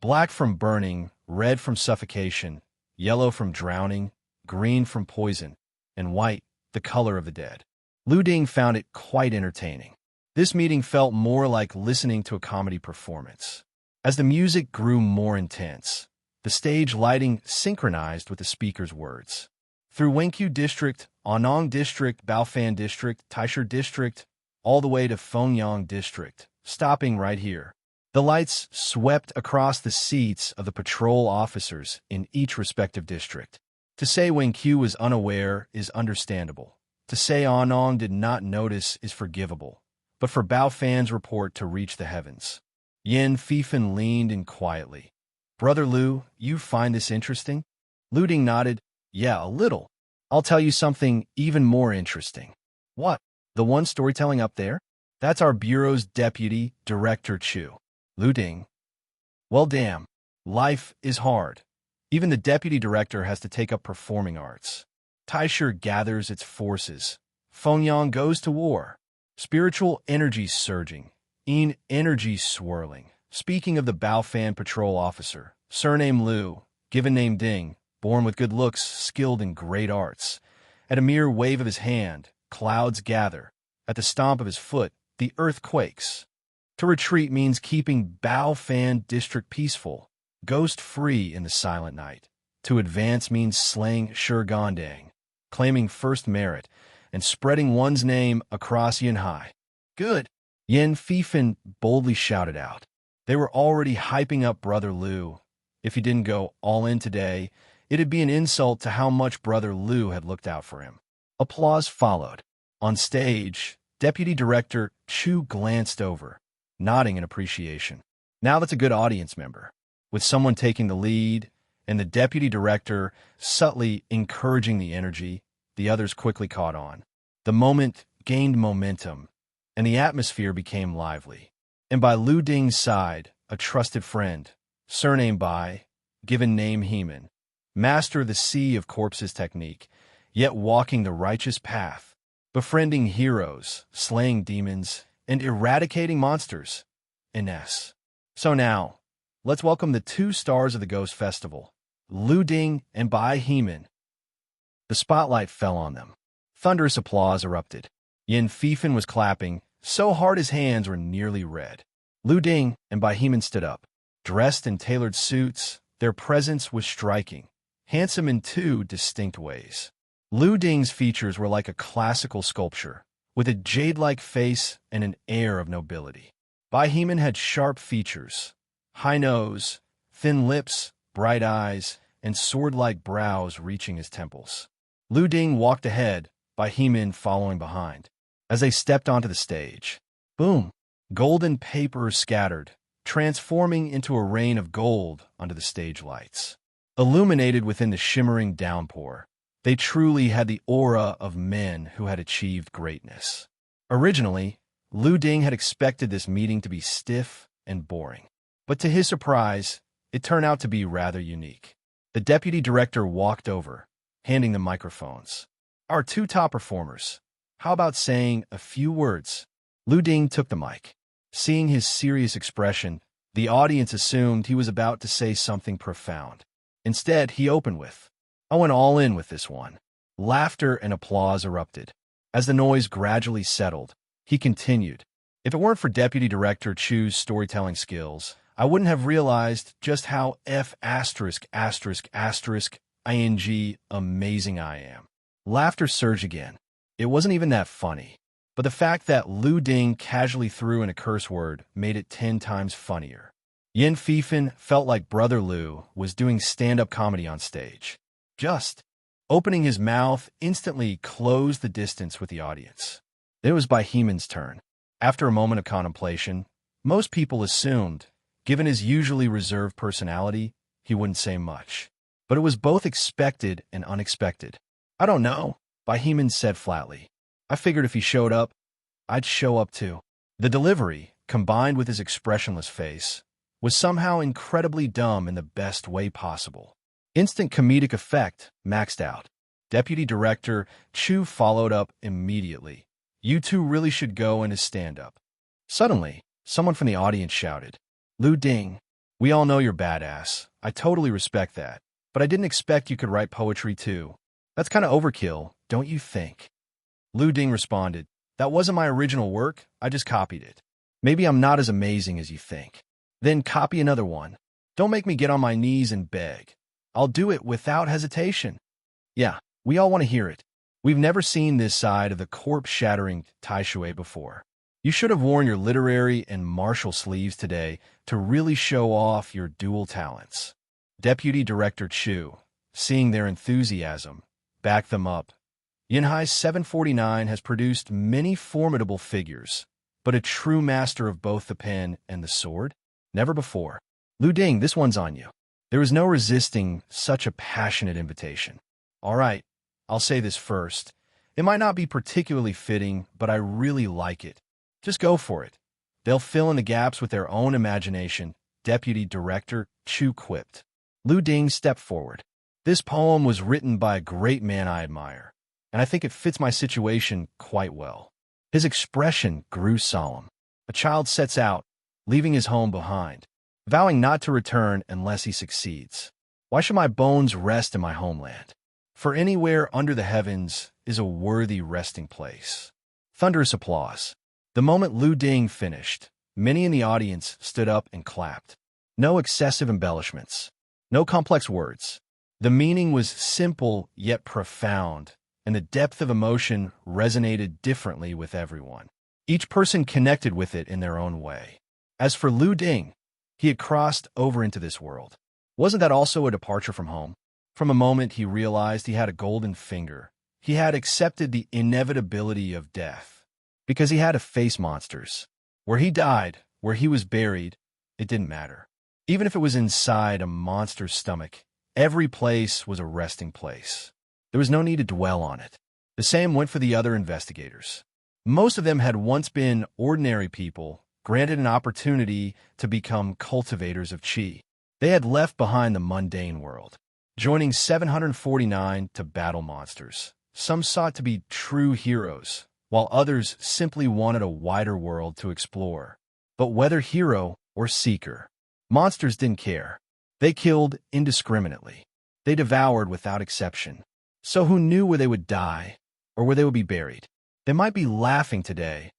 Black from burning, red from suffocation, yellow from drowning, green from poison, and white, the color of the dead. Lu Ding found it quite entertaining. This meeting felt more like listening to a comedy performance. As the music grew more intense, the stage lighting synchronized with the speaker's words. Through Wengqiu District, Anong District, Baofan District, Taisher District, all the way to Fengyang District, stopping right here. The lights swept across the seats of the patrol officers in each respective district. To say Wengqiu was unaware is understandable. To say Anong did not notice is forgivable. But for Baofan's report to reach the heavens. Yin Fifan leaned in quietly. Brother Lu, you find this interesting? Lu Ding nodded. Yeah, a little. I'll tell you something even more interesting. What? The one storytelling up there? That's our bureau's deputy, Director Chu. Lu Ding. Well, damn. Life is hard. Even the deputy director has to take up performing arts. Taisher gathers its forces. Fengyang goes to war. Spiritual energy surging. Yin energy swirling. Speaking of the Baofan patrol officer, surname Lu, given name Ding, born with good looks, skilled in great arts. At a mere wave of his hand, clouds gather. At the stomp of his foot, the earth quakes. To retreat means keeping Baofan district peaceful, ghost-free in the silent night. To advance means slaying Shurgondang, claiming first merit, and spreading one's name across Yinhai. Good! Yin Fifan boldly shouted out. They were already hyping up Brother Lu. If he didn't go all in today, it'd be an insult to how much Brother Lu had looked out for him. Applause followed. On stage, Deputy Director Chu glanced over, nodding in appreciation. Now that's a good audience member. With someone taking the lead, and the Deputy Director subtly encouraging the energy, the others quickly caught on. The moment gained momentum, and the atmosphere became lively. And by Lu Ding's side, a trusted friend, surname Bai, given name Heman, master of the Sea of Corpses technique, yet walking the righteous path, befriending heroes, slaying demons, and eradicating monsters. Ines. So now, let's welcome the two stars of the Ghost Festival, Lu Ding and Bai Heman. The spotlight fell on them. Thunderous applause erupted. Yin Fifan was clapping, so hard his hands were nearly red. Lu Ding and Bai Heman stood up. Dressed in tailored suits, their presence was striking, handsome in two distinct ways. Lu Ding's features were like a classical sculpture, with a jade-like face and an air of nobility. Bai Heman had sharp features, high nose, thin lips, bright eyes, and sword-like brows reaching his temples. Lu Ding walked ahead, Bai Heman following behind. As they stepped onto the stage, boom, golden paper scattered, transforming into a rain of gold onto the stage lights. Illuminated within the shimmering downpour, they truly had the aura of men who had achieved greatness. Originally, Lu Ding had expected this meeting to be stiff and boring, but to his surprise, it turned out to be rather unique. The deputy director walked over, handing them microphones. Our two top performers, how about saying a few words? Lu Ding took the mic. Seeing his serious expression, the audience assumed he was about to say something profound. Instead, he opened with, "I went all in with this one." Laughter and applause erupted. As the noise gradually settled, he continued, "If it weren't for Deputy Director Chu's storytelling skills, I wouldn't have realized just how ing amazing I am." Laughter surged again. It wasn't even that funny, but the fact that Lu Ding casually threw in a curse word made it 10 times funnier. Yin Fifan felt like Brother Lu was doing stand-up comedy on stage. Just opening his mouth instantly closed the distance with the audience. It was Bai Heman's turn. After a moment of contemplation, most people assumed, given his usually reserved personality, he wouldn't say much. But it was both expected and unexpected. "I don't know," Bai Heman said flatly. "I figured if he showed up, I'd show up too." The delivery, combined with his expressionless face, was somehow incredibly dumb in the best way possible. Instant comedic effect, maxed out. Deputy Director Chu followed up immediately. "You two really should go into stand-up." Suddenly, someone from the audience shouted, "Lu Ding, we all know you're badass. I totally respect that. But I didn't expect you could write poetry too. That's kind of overkill, don't you think?" Lu Ding responded, "That wasn't my original work, I just copied it. Maybe I'm not as amazing as you think. Then copy another one. Don't make me get on my knees and beg. I'll do it without hesitation." Yeah, we all want to hear it. We've never seen this side of the corpse-shattering Tai Shui before. You should have worn your literary and martial sleeves today to really show off your dual talents. Deputy Director Chu, seeing their enthusiasm, backed them up. Yinhai 749 has produced many formidable figures, but a true master of both the pen and the sword? Never before. Lu Ding, this one's on you. There is no resisting such a passionate invitation. All right, I'll say this first. It might not be particularly fitting, but I really like it. Just go for it. They'll fill in the gaps with their own imagination, Deputy Director Chu quipped. Lu Ding stepped forward. "This poem was written by a great man I admire, and I think it fits my situation quite well." His expression grew solemn. A child sets out, leaving his home behind, vowing not to return unless he succeeds. Why should my bones rest in my homeland? For anywhere under the heavens is a worthy resting place. Thunderous applause. The moment Lu Ding finished, many in the audience stood up and clapped. No excessive embellishments. No complex words. The meaning was simple yet profound, and the depth of emotion resonated differently with everyone. Each person connected with it in their own way. As for Lu Ding, he had crossed over into this world. Wasn't that also a departure from home? From a moment he realized he had a golden finger, he had accepted the inevitability of death. Because he had to face monsters. Where he died, where he was buried, it didn't matter. Even if it was inside a monster's stomach, every place was a resting place. There was no need to dwell on it. The same went for the other investigators. Most of them had once been ordinary people, granted an opportunity to become cultivators of Qi. They had left behind the mundane world, joining 749 to battle monsters. Some sought to be true heroes, while others simply wanted a wider world to explore. But whether hero or seeker, monsters didn't care. They killed indiscriminately. They devoured without exception. So who knew where they would die? or where they would be buried. They might be laughing today,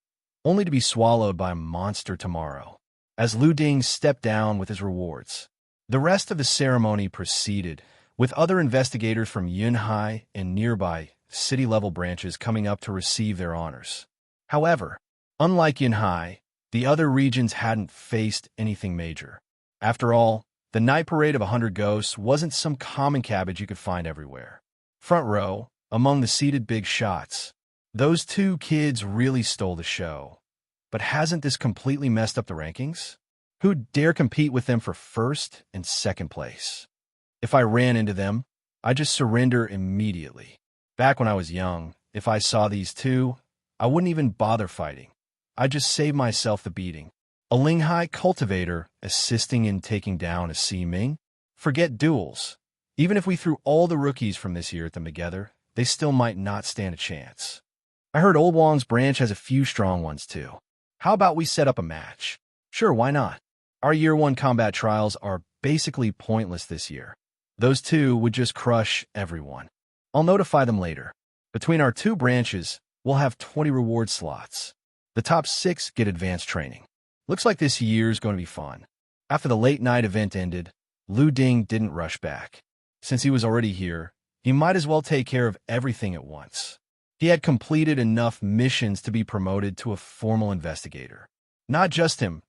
only to be swallowed by a monster tomorrow. As Lu Ding stepped down with his rewards, the rest of the ceremony proceeded, with other investigators from Yunhai and nearby city-level branches coming up to receive their honors. However, unlike Yunhai, the other regions hadn't faced anything major. After all, the night parade of 100 ghosts wasn't some common cabbage you could find everywhere. Front row, among the seated big shots, those two kids really stole the show. But hasn't this completely messed up the rankings? Who'd dare compete with them for first and second place? If I ran into them, I'd just surrender immediately. Back when I was young, if I saw these two, I wouldn't even bother fighting. I'd just save myself the beating. A Linghai cultivator assisting in taking down a Si Ming? Forget duels. Even if we threw all the rookies from this year at them together, they still might not stand a chance. I heard Old Wong's branch has a few strong ones too. How about we set up a match? Sure, why not? Our Year 1 combat trials are basically pointless this year. Those two would just crush everyone. I'll notify them later. Between our two branches, we'll have 20 reward slots. The top 6 get advanced training. Looks like this year's going to be fun. After the late night event ended, Lu Ding didn't rush back. Since he was already here, he might as well take care of everything at once. He had completed enough missions to be promoted to a formal investigator. Not just him,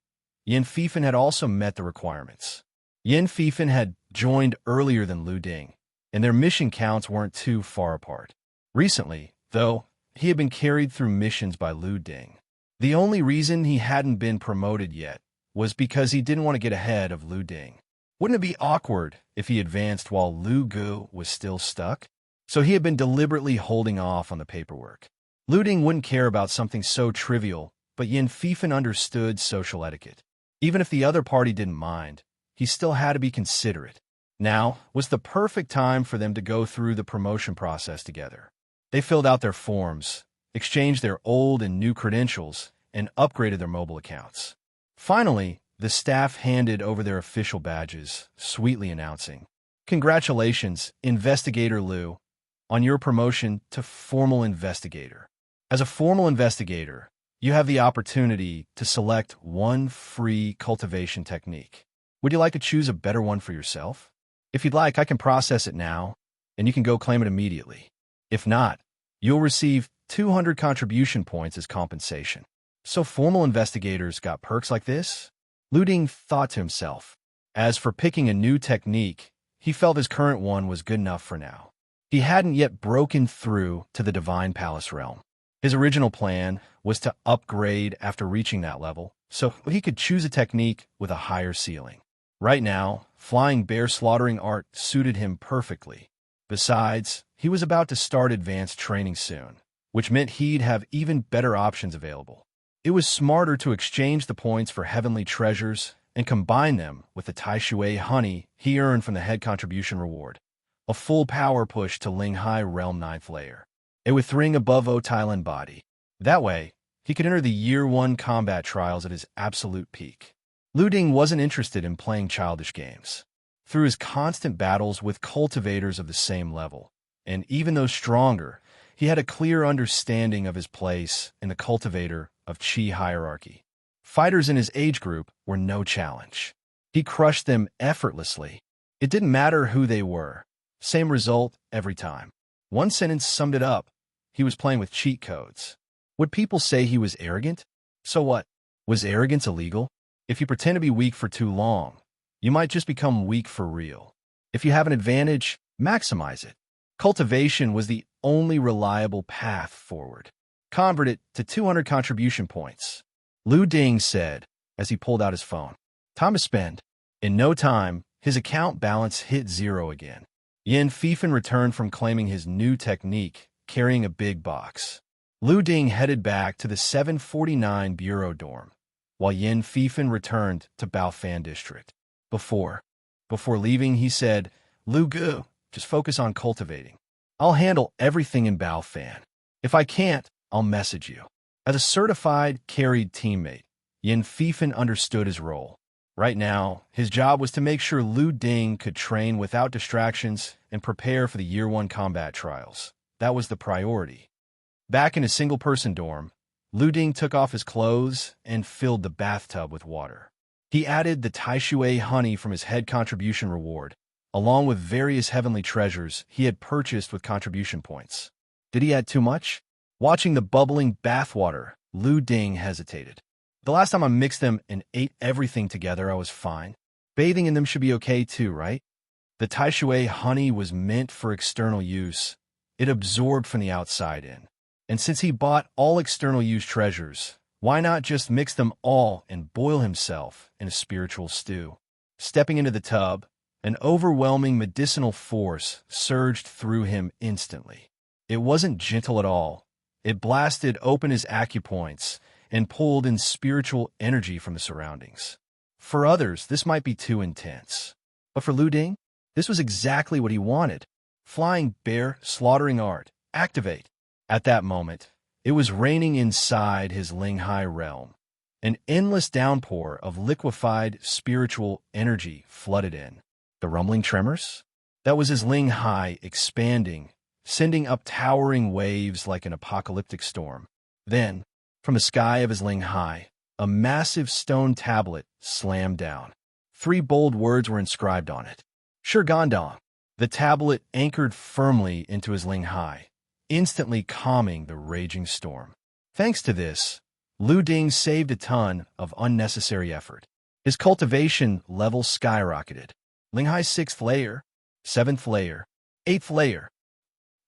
Yin Fifan had also met the requirements. Yin Fifan had joined earlier than Lu Ding, and their mission counts weren't too far apart. Recently, though, he had been carried through missions by Lu Ding. The only reason he hadn't been promoted yet was because he didn't want to get ahead of Lu Ding. Wouldn't it be awkward if he advanced while Lu Gu was still stuck? So he had been deliberately holding off on the paperwork. Lu Ding wouldn't care about something so trivial, but Yin Fifan understood social etiquette. Even if the other party didn't mind, he still had to be considerate. Now was the perfect time for them to go through the promotion process together. They filled out their forms, exchanged their old and new credentials, and upgraded their mobile accounts. Finally, the staff handed over their official badges, sweetly announcing, "Congratulations, Investigator Lu, on your promotion to Formal Investigator. As a Formal Investigator, you have the opportunity to select one free cultivation technique. Would you like to choose a better one for yourself? If you'd like, I can process it now, and you can go claim it immediately. If not, you'll receive 200 contribution points as compensation." So formal investigators got perks like this? Lu Ding thought to himself. As for picking a new technique, he felt his current one was good enough for now. He hadn't yet broken through to the Divine Palace realm. His original plan was to upgrade after reaching that level, so he could choose a technique with a higher ceiling. Right now, flying bear slaughtering art suited him perfectly. Besides, he was about to start advanced training soon, which meant he'd have even better options available. It was smarter to exchange the points for heavenly treasures and combine them with the Taishui honey he earned from the head contribution reward, a full power push to Linghai Realm 9th layer. It would ring above Thailand body. That way, he could enter the Year 1 combat trials at his absolute peak. Lu Ding wasn't interested in playing childish games. Through his constant battles with cultivators of the same level, and even though stronger, he had a clear understanding of his place in the cultivator of Qi hierarchy. Fighters in his age group were no challenge. He crushed them effortlessly. It didn't matter who they were. Same result every time. One sentence summed it up. He was playing with cheat codes. Would people say he was arrogant? So what? Was arrogance illegal? If you pretend to be weak for too long, you might just become weak for real. If you have an advantage, maximize it. Cultivation was the only reliable path forward. Convert it to 200 contribution points, Lu Ding said as he pulled out his phone. Time to spend. In no time, his account balance hit 0 again. Yin Fifan returned from claiming his new technique, carrying a big box. Lu Ding headed back to the 749 Bureau dorm, while Yin Fifan returned to Baofan district. Before leaving, he said, "Lu Gu, just focus on cultivating. I'll handle everything in Baofan. If I can't, I'll message you." As a certified carried teammate, Yin Fifan understood his role. Right now, his job was to make sure Lu Ding could train without distractions and prepare for the Year 1 combat trials. That was the priority. Back in a single-person dorm, Lu Ding took off his clothes and filled the bathtub with water. He added the Tai honey from his head contribution reward, along with various heavenly treasures he had purchased with contribution points. Did he add too much? Watching the bubbling bathwater, Lu Ding hesitated. The last time I mixed them and ate everything together, I was fine. Bathing in them should be okay too, right? The Tai honey was meant for external use. It absorbed from the outside in. And since he bought all external use treasures, why not just mix them all and boil himself in a spiritual stew? Stepping into the tub, an overwhelming medicinal force surged through him instantly. It wasn't gentle at all. It blasted open his acupoints and pulled in spiritual energy from the surroundings. For others, this might be too intense. But for Lu Ding, this was exactly what he wanted. Flying bear, slaughtering art, activate. At that moment, it was raining inside his Ling-Hai realm. An endless downpour of liquefied spiritual energy flooded in. The rumbling tremors? That was his Ling-Hai expanding, sending up towering waves like an apocalyptic storm. Then, from the sky of his Ling-Hai, a massive stone tablet slammed down. 3 bold words were inscribed on it. Shigandong. The tablet anchored firmly into his Ling-Hai, instantly calming the raging storm. Thanks to this, Lu Ding saved a ton of unnecessary effort. His cultivation level skyrocketed. Ling-Hai 6th layer, 7th layer, 8th layer.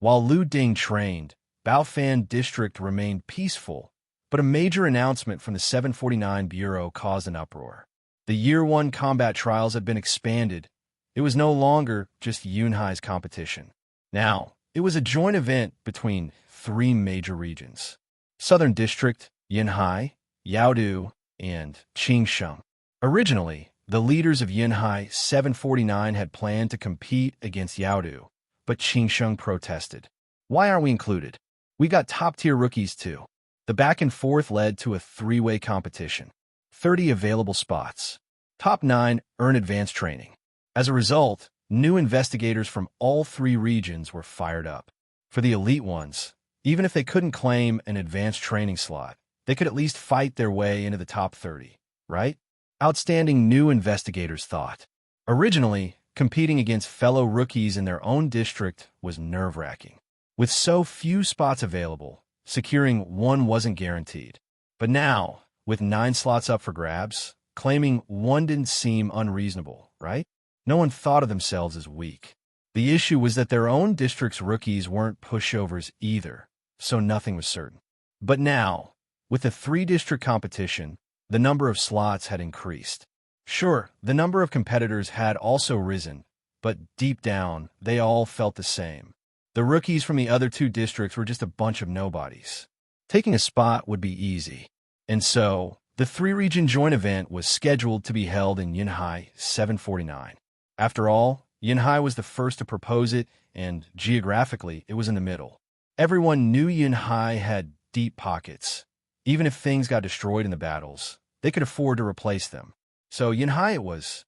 While Lu Ding trained, Baofan district remained peaceful, but a major announcement from the 749 Bureau caused an uproar. The Year 1 combat trials had been expanded. It was no longer just Yunhai's competition. Now, it was a joint event between 3 major regions: Southern District, Yunhai, Yaodu, and Qingsheng. Originally, the leaders of Yunhai 749 had planned to compete against Yaodu, but Qingsheng protested. Why aren't we included? We got top-tier rookies too. The back and forth led to a 3-way competition. 30 available spots. Top 9 earn advanced training. As a result, new investigators from all 3 regions were fired up. For the elite ones, even if they couldn't claim an advanced training slot, they could at least fight their way into the top 30, right? Outstanding new investigators thought. Originally, competing against fellow rookies in their own district was nerve-wracking. With so few spots available, securing one wasn't guaranteed. But now, with 9 slots up for grabs, claiming one didn't seem unreasonable, right? No one thought of themselves as weak. The issue was that their own district's rookies weren't pushovers either, so nothing was certain. But now, with the 3-district competition, the number of slots had increased. Sure, the number of competitors had also risen, but deep down, they all felt the same. The rookies from the other 2 districts were just a bunch of nobodies. Taking a spot would be easy. And so, the 3-region joint event was scheduled to be held in Yunhai 749. After all, Yunhai was the first to propose it, and geographically, it was in the middle. Everyone knew Yunhai had deep pockets. Even if things got destroyed in the battles, they could afford to replace them. So Yunhai it was.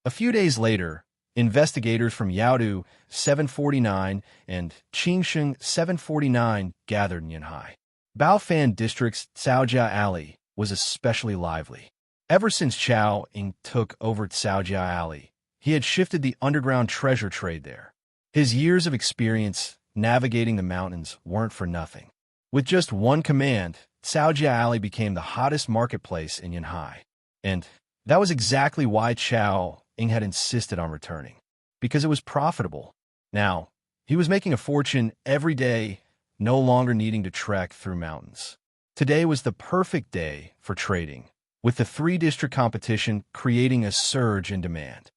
A few days later, investigators from Yaodu 749 and Qingsheng 749 gathered in Yunhai. Baofan district's Caojia Alley was especially lively. Ever since Chao Ying took over Caojia Alley, he had shifted the underground treasure trade there. His years of experience navigating the mountains weren't for nothing. With just one command, Caojia Alley became the hottest marketplace in Yunhai. And that was exactly why Chao Ying had insisted on returning. Because it was profitable. Now, he was making a fortune every day, no longer needing to trek through mountains. Today was the perfect day for trading, with the 3-district competition creating a surge in demand.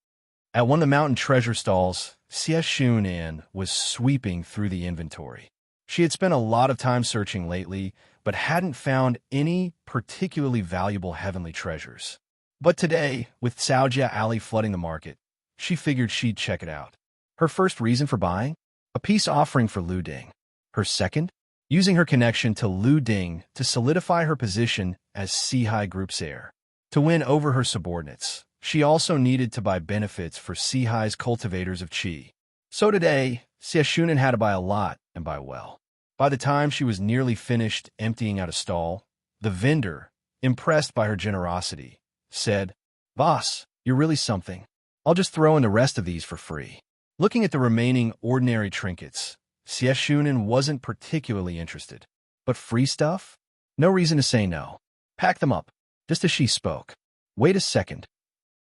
At one of the mountain treasure stalls, Xie Xunan was sweeping through the inventory. She had spent a lot of time searching lately, but hadn't found any particularly valuable heavenly treasures. But today, with Caojia Alley flooding the market, she figured she'd check it out. Her first reason for buying? A peace offering for Lu Ding. Her second? Using her connection to Lu Ding to solidify her position as Sihai Group's heir. To win over her subordinates, she also needed to buy benefits for Sihai's cultivators of qi. So today, Xie Xunan had to buy a lot and buy well. By the time she was nearly finished emptying out a stall, the vendor, impressed by her generosity, said, "Boss, you're really something. I'll just throw in the rest of these for free." Looking at the remaining ordinary trinkets, Shunin wasn't particularly interested. But free stuff? No reason to say no. Pack them up. Just as she spoke. Wait a second.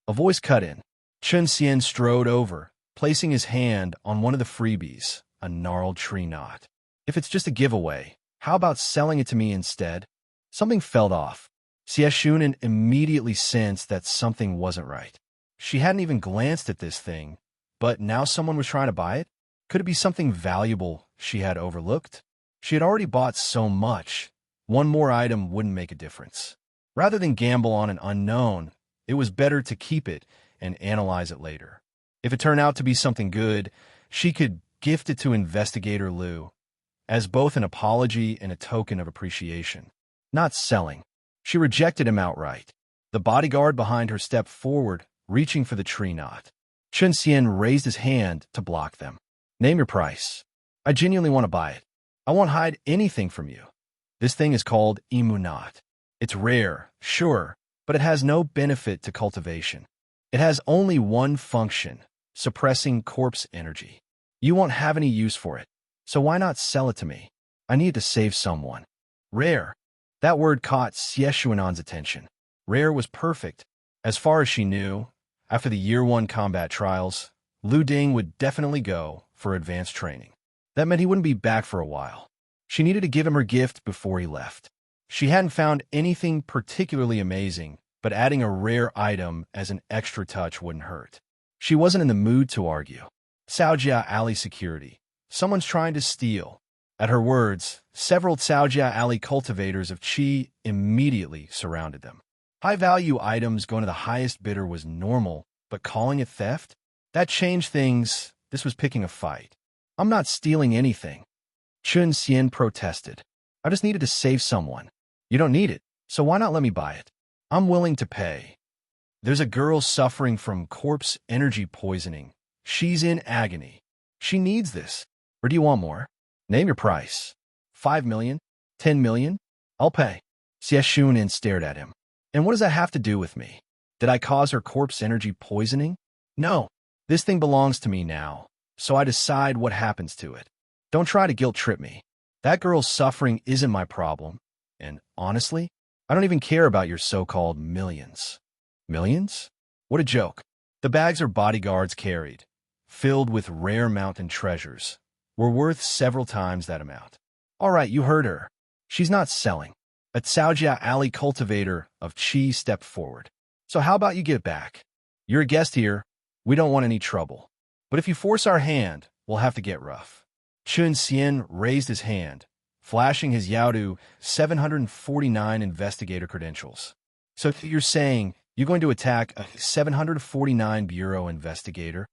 A voice cut in. Chun Xian strode over, placing his hand on one of the freebies, a gnarled tree knot. If it's just a giveaway, how about selling it to me instead? Something fell off. Shunin immediately sensed that something wasn't right. She hadn't even glanced at this thing, but now someone was trying to buy it? Could it be something valuable she had overlooked? She had already bought so much. One more item wouldn't make a difference. Rather than gamble on an unknown, it was better to keep it and analyze it later. If it turned out to be something good, she could gift it to Investigator Liu as both an apology and a token of appreciation. Not selling. She rejected him outright. The bodyguard behind her stepped forward, reaching for the tree knot. Chun Xian raised his hand to block them. Name your price. I genuinely want to buy it. I won't hide anything from you. This thing is called Emu Knot. It's rare, sure, but it has no benefit to cultivation. It has only one function, suppressing corpse energy. You won't have any use for it, so why not sell it to me? I need to save someone. Rare. That word caught Shuinan's attention. Rare was perfect. As far as she knew, after the Year 1 combat trials, Lu Ding would definitely go for advanced training. That meant he wouldn't be back for a while. She needed to give him her gift before he left. She hadn't found anything particularly amazing, but adding a rare item as an extra touch wouldn't hurt. She wasn't in the mood to argue. Caojia Alley security. Someone's trying to steal. At her words, several Caojia Alley cultivators of Qi immediately surrounded them. High-value items going to the highest bidder was normal, but calling it theft? That changed things. This was picking a fight. I'm not stealing anything. Chun Xian protested. I just needed to save someone. You don't need it, so why not let me buy it? I'm willing to pay. There's a girl suffering from corpse energy poisoning. She's in agony. She needs this. Or do you want more? Name your price. 5 million? 10 million? I'll pay. Shunin stared at him. And what does that have to do with me? Did I cause her corpse energy poisoning? No. This thing belongs to me now, so I decide what happens to it. Don't try to guilt-trip me. That girl's suffering isn't my problem. And honestly, I don't even care about your so-called millions. Millions? What a joke. The bags her bodyguards carried, filled with rare mountain treasures, were worth several times that amount. All right, you heard her. She's not selling. A Caojia Alley cultivator of Qi stepped forward. So how about you give it back? You're a guest here. We don't want any trouble. But if you force our hand, we'll have to get rough. Chun Xian raised his hand, flashing his Yaodu 749 investigator credentials. So you're saying you're going to attack a 749 bureau investigator?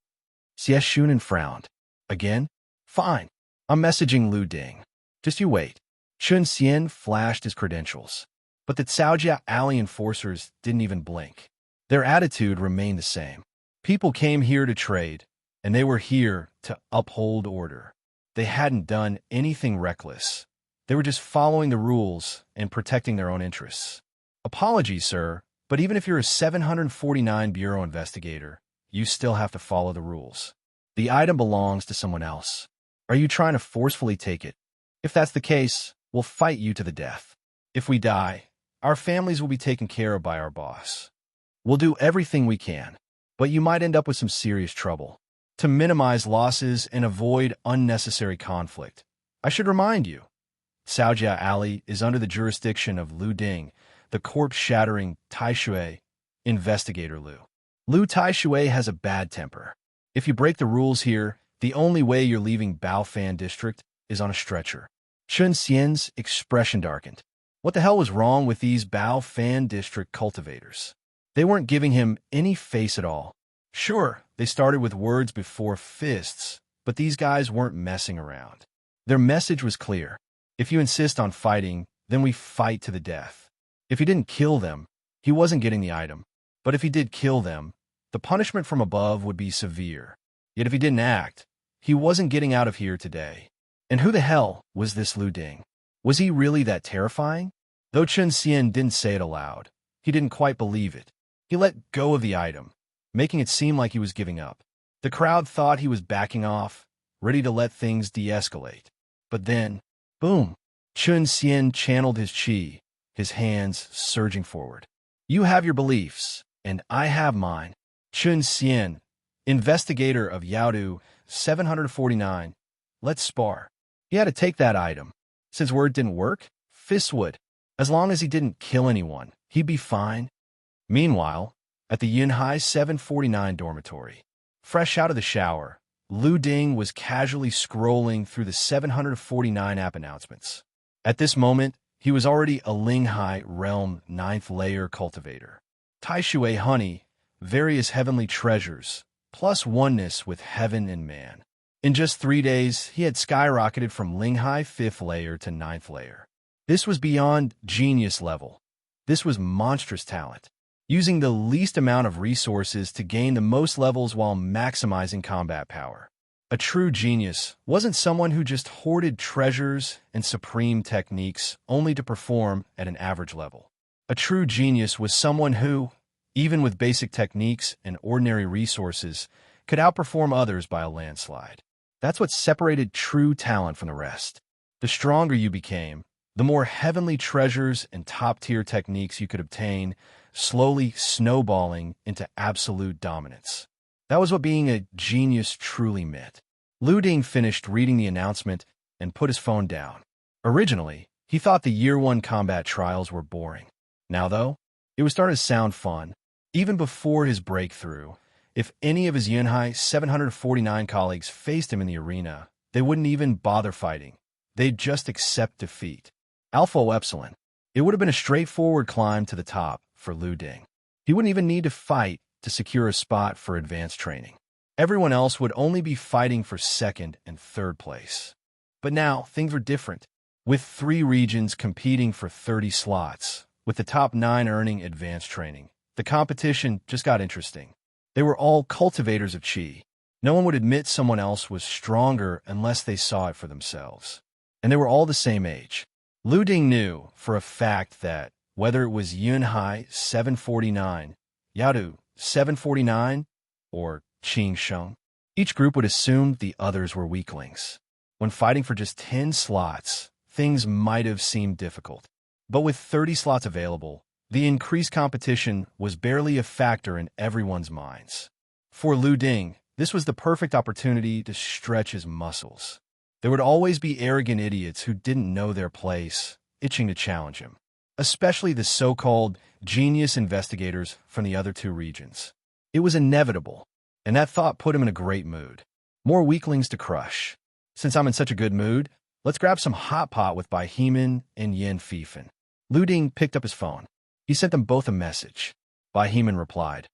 Shunin frowned. Again? Fine. I'm messaging Lu Ding. Just you wait. Chun Xian flashed his credentials. But the Caojia Alley enforcers didn't even blink. Their attitude remained the same. People came here to trade, and they were here to uphold order. They hadn't done anything reckless. They were just following the rules and protecting their own interests. Apologies, sir, but even if you're a 749 bureau investigator, you still have to follow the rules. The item belongs to someone else. Are you trying to forcefully take it? If that's the case, we'll fight you to the death. If we die, our families will be taken care of by our boss. We'll do everything we can, but you might end up with some serious trouble. To minimize losses and avoid unnecessary conflict, I should remind you, Caojia Alley is under the jurisdiction of Lu Ding, the corpse-shattering Taishui, Investigator Liu. Lu Taishui has a bad temper. If you break the rules here, the only way you're leaving Baofan District is on a stretcher. Chun Xian's expression darkened. What the hell was wrong with these Baofan District cultivators? They weren't giving him any face at all. Sure, they started with words before fists, but these guys weren't messing around. Their message was clear. If you insist on fighting, then we fight to the death. If he didn't kill them, he wasn't getting the item. But if he did kill them, the punishment from above would be severe. Yet if he didn't act, he wasn't getting out of here today. And who the hell was this Lu Ding? Was he really that terrifying? Though Chen Xian didn't say it aloud, he didn't quite believe it. He let go of the item, making it seem like he was giving up. The crowd thought he was backing off, ready to let things de-escalate. But then, boom! Chen Xian channeled his qi, his hands surging forward. You have your beliefs, and I have mine. Chen Xian, investigator of Yaodu 749. Let's spar. He had to take that item. Since word didn't work, fists would. As long as he didn't kill anyone, he'd be fine. Meanwhile, at the Yunhai 749 dormitory, fresh out of the shower, Lu Ding was casually scrolling through the 749 app announcements. At this moment, he was already a Linghai realm 9th layer cultivator. Taishui honey, various heavenly treasures, plus oneness with heaven and man. In just 3 days, he had skyrocketed from Linghai 5th layer to 9th layer. This was beyond genius level. This was monstrous talent, using the least amount of resources to gain the most levels while maximizing combat power. A true genius wasn't someone who just hoarded treasures and supreme techniques only to perform at an average level. A true genius was someone who, even with basic techniques and ordinary resources, could outperform others by a landslide. That's what separated true talent from the rest. The stronger you became, the more heavenly treasures and top-tier techniques you could obtain, slowly snowballing into absolute dominance. That was what being a genius truly meant. Lu Ding finished reading the announcement and put his phone down. Originally, he thought the Year 1 combat trials were boring. Now, though, it was starting to sound fun. Even before his breakthrough, if any of his Yunhai 749 colleagues faced him in the arena, they wouldn't even bother fighting. They'd just accept defeat. Alpha Epsilon. It would have been a straightforward climb to the top for Lu Ding. He wouldn't even need to fight to secure a spot for advanced training. Everyone else would only be fighting for 2nd and 3rd place. But now, things were different. With 3 regions competing for 30 slots, with the top 9 earning advanced training, the competition just got interesting. They were all cultivators of qi. No one would admit someone else was stronger unless they saw it for themselves. And they were all the same age. Lu Ding knew for a fact that whether it was Yunhai 749, Yaodu 749, or Qingsheng, each group would assume the others were weaklings. When fighting for just 10 slots, things might have seemed difficult. But with 30 slots available, the increased competition was barely a factor in everyone's minds. For Lu Ding, this was the perfect opportunity to stretch his muscles. There would always be arrogant idiots who didn't know their place, itching to challenge him, especially the so-called genius investigators from the other 2 regions. It was inevitable, and that thought put him in a great mood. More weaklings to crush. Since I'm in such a good mood, let's grab some hot pot with Bai Heman and Yin Fifen. Lu Ding picked up his phone. He sent them both a message. Bai Heman replied,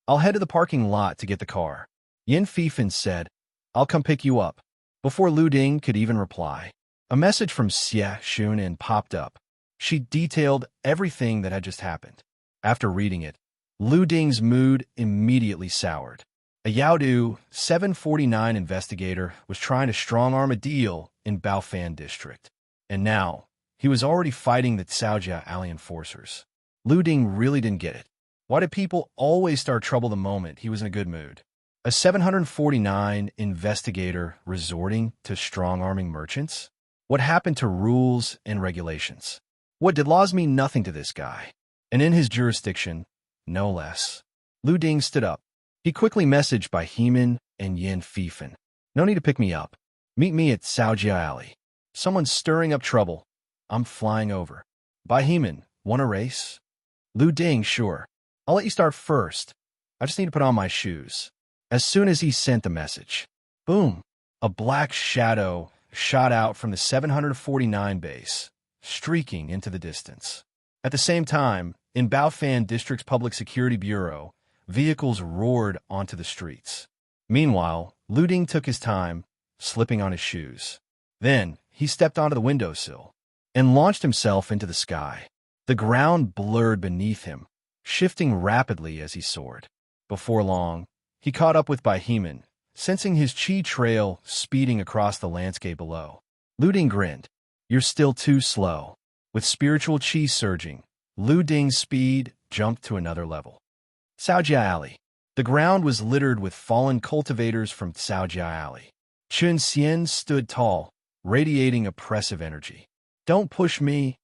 I'll head to the parking lot to get the car. Yin Fifen said, I'll come pick you up. Before Lu Ding could even reply, a message from Xie Xunin popped up. She detailed everything that had just happened. After reading it, Lu Ding's mood immediately soured. A Yaodu 749 investigator was trying to strong-arm a deal in Baofan district. And now, he was already fighting the Caojia alien forcers. Lu Ding really didn't get it. Why did people always start trouble the moment he was in a good mood? A 749 investigator resorting to strong-arming merchants? What happened to rules and regulations? What did laws mean nothing to this guy? And in his jurisdiction, no less. Lu Ding stood up. He quickly messaged Bai Heman and Yin Fifen. No need to pick me up. Meet me at Caojia Alley. Someone's stirring up trouble. I'm flying over. Bai Heman, want a race? Lu Ding, sure. I'll let you start first. I just need to put on my shoes. As soon as he sent the message, boom, a black shadow shot out from the 749 base, streaking into the distance. At the same time, in Baofan District's Public Security Bureau, vehicles roared onto the streets. Meanwhile, Lu Ding took his time, slipping on his shoes. Then, he stepped onto the windowsill and launched himself into the sky. The ground blurred beneath him, shifting rapidly as he soared. Before long, he caught up with Bai Heman, sensing his chi trail speeding across the landscape below. Lu Ding grinned. You're still too slow. With spiritual chi surging, Lu Ding's speed jumped to another level. Caojia Alley. The ground was littered with fallen cultivators from Caojia Alley. Chun Xian stood tall, radiating oppressive energy. Don't push me.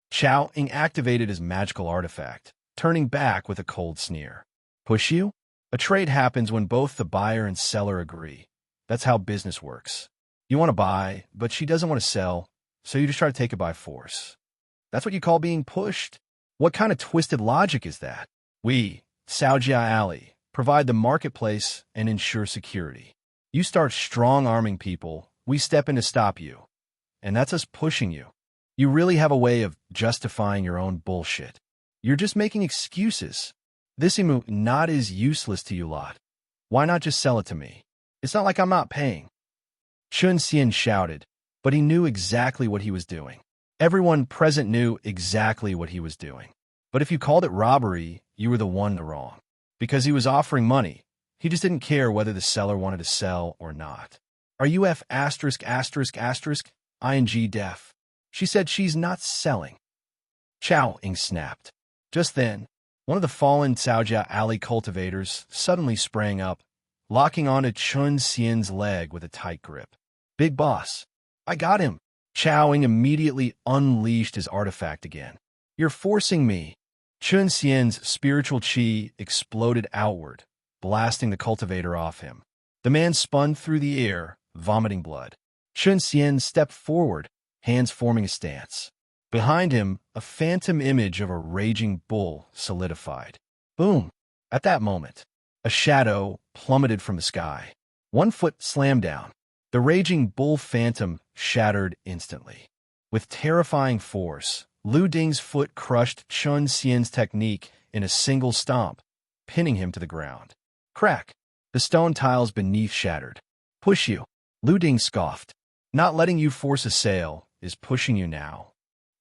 Chao Ying activated his magical artifact, turning back with a cold sneer. Push you? A trade happens when both the buyer and seller agree. That's how business works. You want to buy, but she doesn't want to sell, so you just try to take it by force. That's what you call being pushed? What kind of twisted logic is that? We, Caojia Alley, provide the marketplace and ensure security. You start strong-arming people, we step in to stop you. And that's us pushing you. You really have a way of justifying your own bullshit. You're just making excuses. This emu not is useless to you lot. Why not just sell it to me? It's not like I'm not paying. Chun Xian shouted, but he knew exactly what he was doing. Everyone present knew exactly what he was doing. But if you called it robbery, you were the one wrong. Because he was offering money, he just didn't care whether the seller wanted to sell or not. Are you F*********, ing def? She said she's not selling. Chao Ying snapped. Just then, one of the fallen Caojia Alley cultivators suddenly sprang up, locking onto Chun Xian's leg with a tight grip. Big boss, I got him. Chao Ying immediately unleashed his artifact again. You're forcing me. Chun Xian's spiritual chi exploded outward, blasting the cultivator off him. The man spun through the air, vomiting blood. Chun Xian stepped forward, hands forming a stance. Behind him, a phantom image of a raging bull solidified. Boom! At that moment, a shadow plummeted from the sky. 1 foot slammed down. The raging bull phantom shattered instantly. With terrifying force, Lu Ding's foot crushed Chun Xian's technique in a single stomp, pinning him to the ground. Crack! The stone tiles beneath shattered. Push you. Lu Ding scoffed. Not letting you force a sale is pushing you now.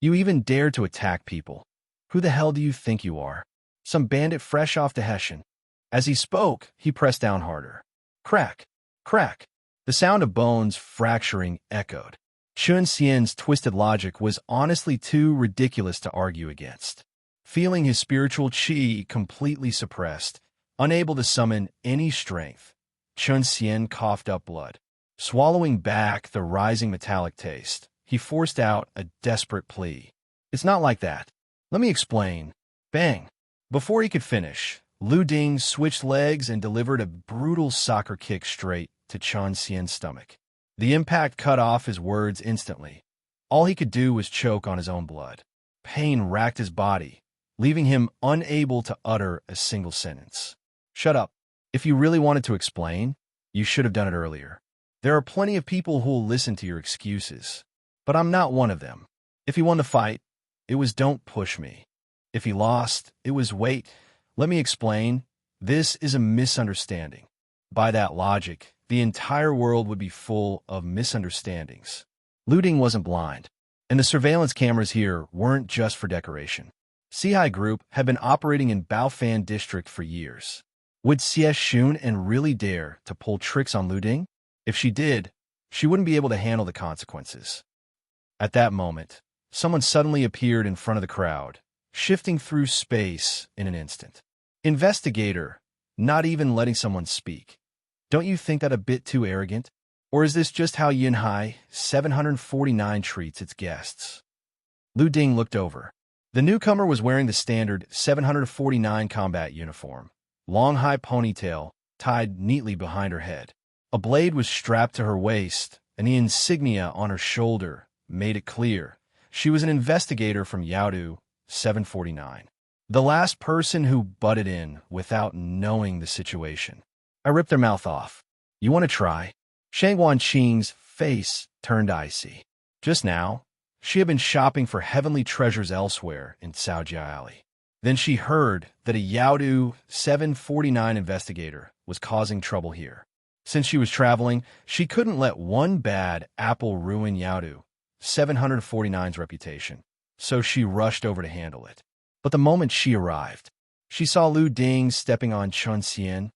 You even dare to attack people. Who the hell do you think you are? Some bandit fresh off the Hessian. As he spoke, he pressed down harder. Crack! Crack! The sound of bones fracturing echoed. Chun Xian's twisted logic was honestly too ridiculous to argue against. Feeling his spiritual chi completely suppressed, unable to summon any strength, Chun Xian coughed up blood. Swallowing back the rising metallic taste, he forced out a desperate plea. It's not like that. Let me explain. Bang! Before he could finish, Lu Ding switched legs and delivered a brutal soccer kick straight to Chun Xian's stomach. The impact cut off his words instantly. All he could do was choke on his own blood. Pain racked his body, leaving him unable to utter a single sentence. Shut up. If you really wanted to explain, you should have done it earlier. There are plenty of people who will listen to your excuses, but I'm not one of them. If he won the fight, it was don't push me. If he lost, it was wait, let me explain. This is a misunderstanding. By that logic, the entire world would be full of misunderstandings. Lu Ding wasn't blind, and the surveillance cameras here weren't just for decoration. Sihai Group had been operating in Baofan District for years. Would Xie Xun and really dare to pull tricks on Lu Ding? If she did, she wouldn't be able to handle the consequences. At that moment, someone suddenly appeared in front of the crowd, shifting through space in an instant. Investigator, not even letting someone speak. Don't you think that a bit too arrogant? Or is this just how Yinhai 749 treats its guests? Lu Ding looked over. The newcomer was wearing the standard 749 combat uniform, long high ponytail tied neatly behind her head. A blade was strapped to her waist, and the insignia on her shoulder made it clear she was an investigator from Yaodu 749. The last person who butted in without knowing the situation. I ripped their mouth off. You want to try? Shang Wanqing's face turned icy. Just now, she had been shopping for heavenly treasures elsewhere in Caojia Alley. Then she heard that a Yaodu 749 investigator was causing trouble here. Since she was traveling, she couldn't let one bad apple ruin Yaodu 749's reputation, so she rushed over to handle it. But the moment she arrived, she saw Lu Ding stepping on Chun Xian,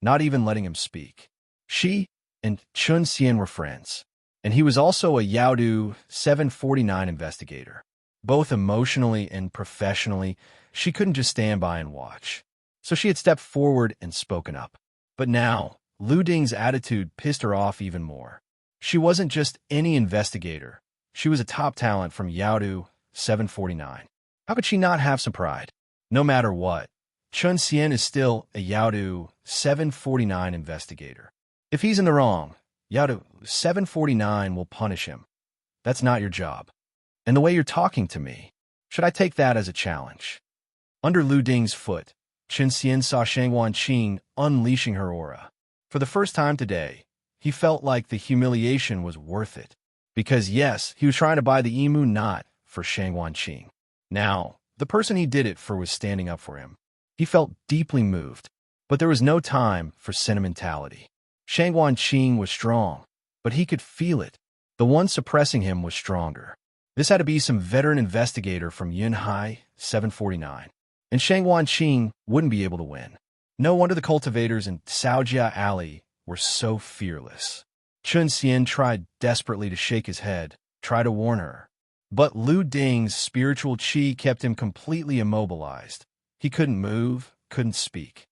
not even letting him speak. She and Chun Xian were friends. And he was also a Yaodu 749 investigator. Both emotionally and professionally, she couldn't just stand by and watch. So she had stepped forward and spoken up. But now, Lu Ding's attitude pissed her off even more. She wasn't just any investigator. She was a top talent from Yaodu 749. How could she not have some pride? No matter what, Chun Xian is still a Yaodu 749 investigator. If he's in the wrong, Yaodu 749 will punish him. That's not your job. And the way you're talking to me, should I take that as a challenge? Under Lu Ding's foot, Chun Xian saw Shang Wanqing unleashing her aura. For the first time today, he felt like the humiliation was worth it. Because yes, he was trying to buy the emu knot for Shang Wanqing. Now, the person he did it for was standing up for him. He felt deeply moved, but there was no time for sentimentality. Shang Wanqing was strong, but he could feel it. The one suppressing him was stronger. This had to be some veteran investigator from Yunhai 749. And Shang Wanqing wouldn't be able to win. No wonder the cultivators in Saojia Alley were so fearless. Chun Xian tried desperately to shake his head, try to warn her. But Lu Ding's spiritual qi kept him completely immobilized. He couldn't move, couldn't speak.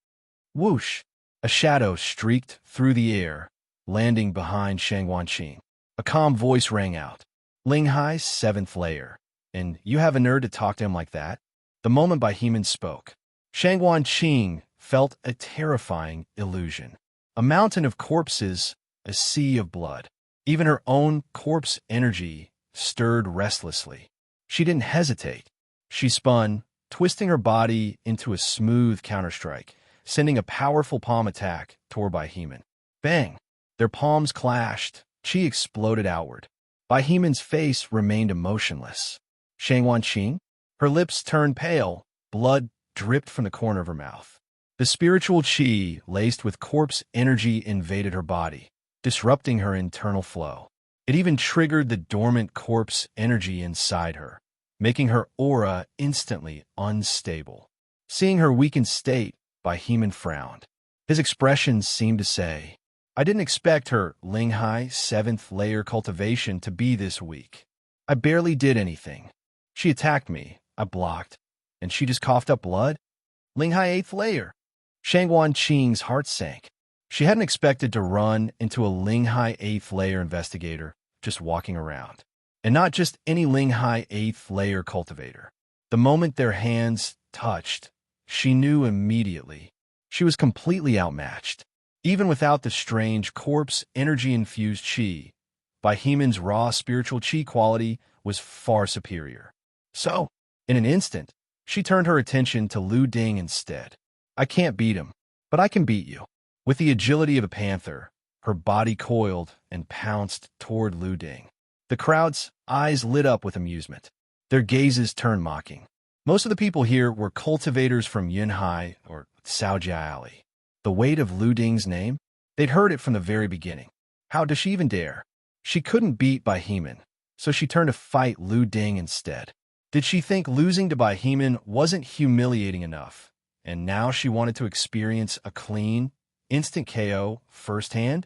Whoosh! A shadow streaked through the air, landing behind Shang Wanqing. A calm voice rang out. Linghai's 7th layer. And you have a nerve to talk to him like that? The moment Baiheman spoke, Shang Wanqing felt a terrifying illusion. A mountain of corpses, a sea of blood. Even her own corpse energy stirred restlessly. She didn't hesitate. She spun, twisting her body into a smooth counterstrike, sending a powerful palm attack toward Baiheman. Bang! Their palms clashed. Qi exploded outward. Baiheman's face remained emotionless. Shang Wanqing? Her lips turned pale. Blood dripped from the corner of her mouth. The spiritual qi, laced with corpse energy, invaded her body, disrupting her internal flow. It even triggered the dormant corpse energy inside her, making her aura instantly unstable. Seeing her weakened state, Baiheman frowned. His expression seemed to say, I didn't expect her Linghai 7th layer cultivation to be this weak. I barely did anything. She attacked me, I blocked, and she just coughed up blood? Linghai 8th layer. Shang Wanqing's heart sank. She hadn't expected to run into a Linghai 8th layer investigator just walking around. And not just any Linghai 8th layer cultivator. The moment their hands touched, she knew immediately. She was completely outmatched. Even without the strange corpse energy-infused qi, Baiheman's raw spiritual qi quality was far superior. So, in an instant, she turned her attention to Lu Ding instead. I can't beat him, but I can beat you. With the agility of a panther, her body coiled and pounced toward Lu Ding. The crowd's eyes lit up with amusement. Their gazes turned mocking. Most of the people here were cultivators from Yunhai or Saojia Alley. The weight of Lu Ding's name? They'd heard it from the very beginning. How does she even dare? She couldn't beat Baiheman, so she turned to fight Lu Ding instead. Did she think losing to Baiheman wasn't humiliating enough, and now she wanted to experience a clean, instant KO firsthand?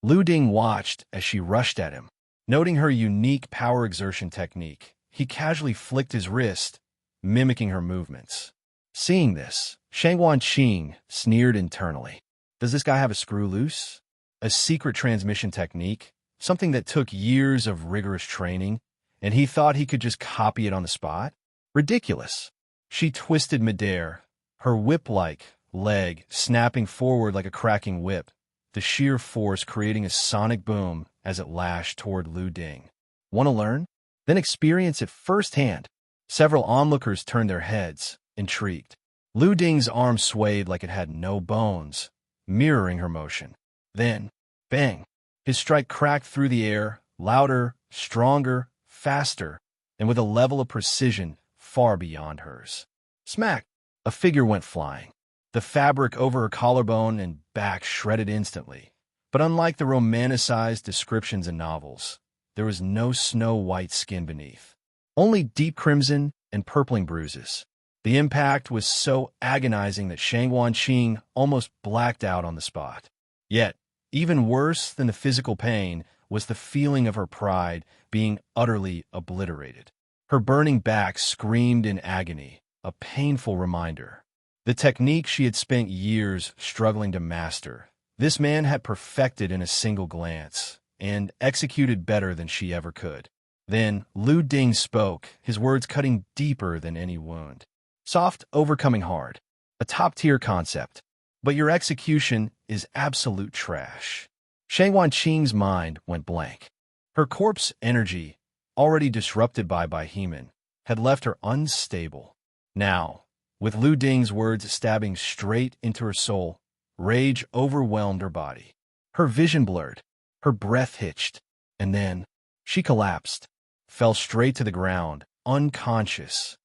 Lu Ding watched as she rushed at him. Noting her unique power exertion technique, he casually flicked his wrist, mimicking her movements. Seeing this, Shang Wanqing sneered internally. Does this guy have a screw loose? A secret transmission technique? Something that took years of rigorous training, and he thought he could just copy it on the spot? Ridiculous. She twisted midair, her whip-like leg snapping forward like a cracking whip, the sheer force creating a sonic boom as it lashed toward Lu Ding. Want to learn? Then experience it firsthand. Several onlookers turned their heads, intrigued. Lu Ding's arm swayed like it had no bones, mirroring her motion. Then, bang! His strike cracked through the air, louder, stronger, faster, and with a level of precision far beyond hers. Smack! A figure went flying. The fabric over her collarbone and back shredded instantly. But unlike the romanticized descriptions in novels, there was no snow-white skin beneath. Only deep crimson and purpling bruises. The impact was so agonizing that Shang Wanqing almost blacked out on the spot. Yet, even worse than the physical pain was the feeling of her pride being utterly obliterated. Her burning back screamed in agony, a painful reminder. The technique she had spent years struggling to master, this man had perfected in a single glance, and executed better than she ever could. Then Lu Ding spoke, his words cutting deeper than any wound. Soft, overcoming hard. A top-tier concept. But your execution is absolute trash. Shang Wanqing's mind went blank. Her corpse energy, already disrupted by Heman, had left her unstable. Now, with Lu Ding's words stabbing straight into her soul, rage overwhelmed her body. Her vision blurred, her breath hitched, and then she collapsed, fell straight to the ground, unconscious.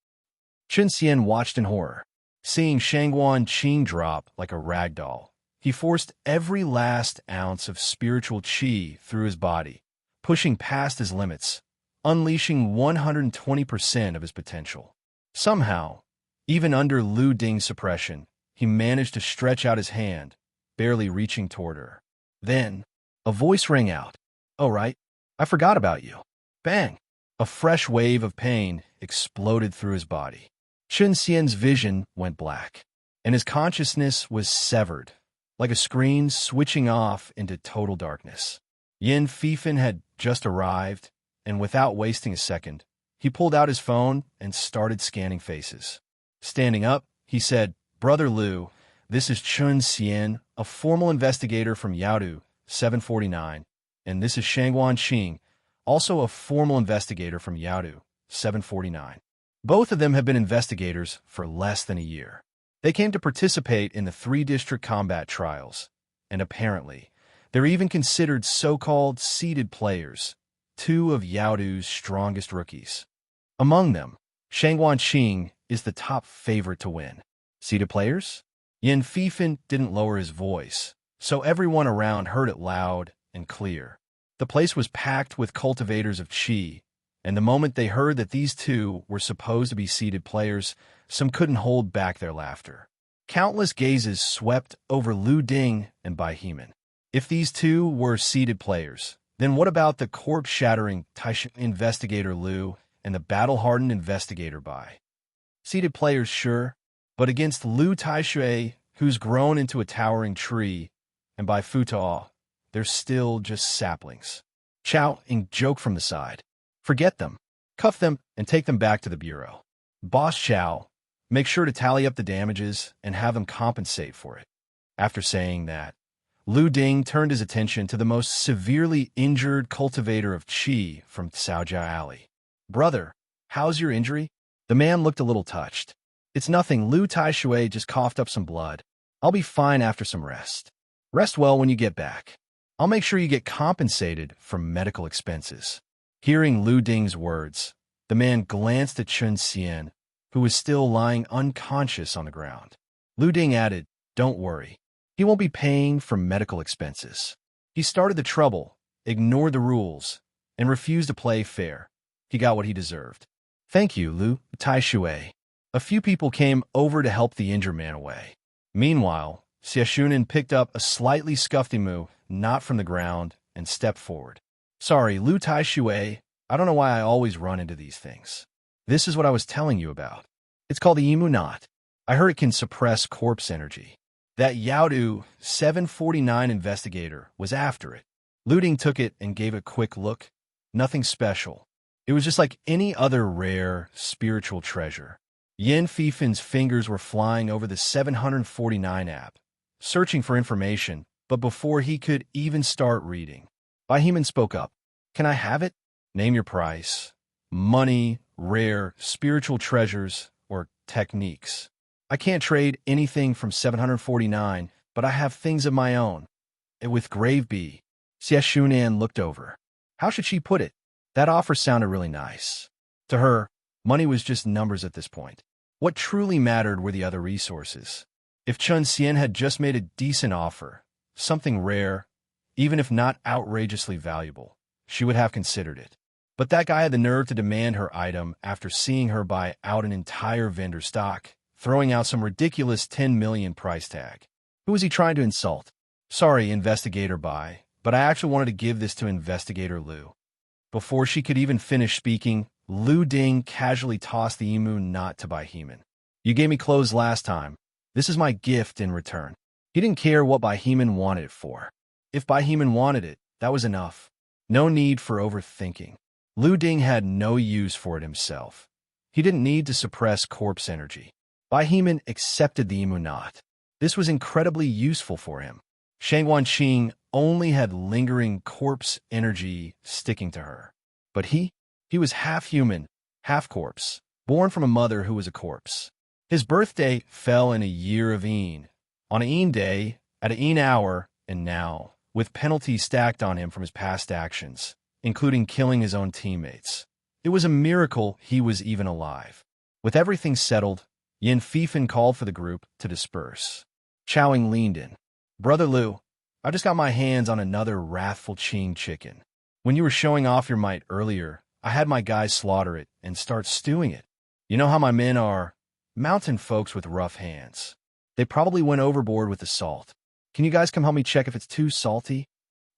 Chen Xian watched in horror, seeing Shang Wanqing drop like a rag doll. He forced every last ounce of spiritual qi through his body, pushing past his limits, unleashing 120% of his potential. Somehow, even under Lu Ding's suppression, he managed to stretch out his hand, barely reaching toward her. Then, a voice rang out. "Oh, right, I forgot about you." Bang! A fresh wave of pain exploded through his body. Chen Xian's vision went black, and his consciousness was severed, like a screen switching off into total darkness. Yin Fifan had just arrived, and without wasting a second, he pulled out his phone and started scanning faces. Standing up, he said, "Brother Lu, this is Chen Xian, a formal investigator from Yaodu, 749, and this is Shang Wanqing, also a formal investigator from Yaodu, 749. Both of them have been investigators for less than a year. They came to participate in the 3-district combat trials, and apparently, they're even considered so-called seeded players, 2 of Yaodu's strongest rookies. Among them, Shang Wanqing is the top favorite to win. Seeded players? Yin Fifan didn't lower his voice, so everyone around heard it loud and clear. The place was packed with cultivators of qi, and the moment they heard that these 2 were supposed to be seeded players, some couldn't hold back their laughter. Countless gazes swept over Lu Ding and Bai Heman. If these 2 were seeded players, then what about the corpse-shattering Taishan investigator Lu and the battle-hardened investigator Bai? Seeded players, sure, but against Lu Taishui, who's grown into a towering tree, and Bai Futao, they're still just saplings. Chao Ing joked from the side. "Forget them. Cuff them and take them back to the bureau. Boss Chao, make sure to tally up the damages and have them compensate for it." After saying that, Lu Ding turned his attention to the most severely injured cultivator of qi from Caojia Alley. "Brother, how's your injury?" The man looked a little touched. "It's nothing. Lu Taishui just coughed up some blood. I'll be fine after some rest. Rest well when you get back. I'll make sure you get compensated for medical expenses." Hearing Lu Ding's words, the man glanced at Chen Xian, who was still lying unconscious on the ground. Lu Ding added, "Don't worry. He won't be paying for medical expenses. He started the trouble, ignored the rules, and refused to play fair. He got what he deserved." "Thank you, Lu Taishui." A few people came over to help the injured man away. Meanwhile, Xie Shunan picked up a slightly scuffed emu, not from the ground, and stepped forward. "Sorry, Lu Taishui, I don't know why I always run into these things. This is what I was telling you about. It's called the emu knot. I heard it can suppress corpse energy. That Yaodu 749 investigator was after it." Lu Ding took it and gave a quick look. Nothing special. It was just like any other rare, spiritual treasure. Yin Fifan's fingers were flying over the 749 app, searching for information, but before he could even start reading, Bai Heman spoke up. "Can I have it? Name your price. Money, rare, spiritual treasures, or techniques. I can't trade anything from 749, but I have things of my own." With grave B, Xie Shunan looked over. How should she put it? That offer sounded really nice. To her, money was just numbers at this point. What truly mattered were the other resources. If Chen Xian had just made a decent offer, something rare, even if not outrageously valuable, she would have considered it. But that guy had the nerve to demand her item after seeing her buy out an entire vendor stock, throwing out some ridiculous 10 million price tag. Who was he trying to insult? "Sorry, investigator Bai, but I actually wanted to give this to Investigator Liu. Before she could even finish speaking, Lu Ding casually tossed the emu knot to Baiheman. You gave me clothes last time. This is my gift in return. He didn't care what Baiheman wanted it for. If Baiheman wanted it, that was enough. No need for overthinking. Lu Ding had no use for it himself. He didn't need to suppress corpse energy. Baiheman accepted the emu knot. This was incredibly useful for him. Shang Wanqing only had lingering corpse energy sticking to her. But he was half human, half corpse, born from a mother who was a corpse. His birthday fell in a year of Een, on a Een day, at a Een hour, and now, with penalties stacked on him from his past actions, including killing his own teammates. It was a miracle he was even alive. With everything settled, Yin Fifan called for the group to disperse. Chowing leaned in. Brother Liu, I just got my hands on another wrathful Qing chicken. When you were showing off your might earlier, I had my guys slaughter it and start stewing it. You know how my men are? Mountain folks with rough hands. They probably went overboard with the salt. Can you guys come help me check if it's too salty?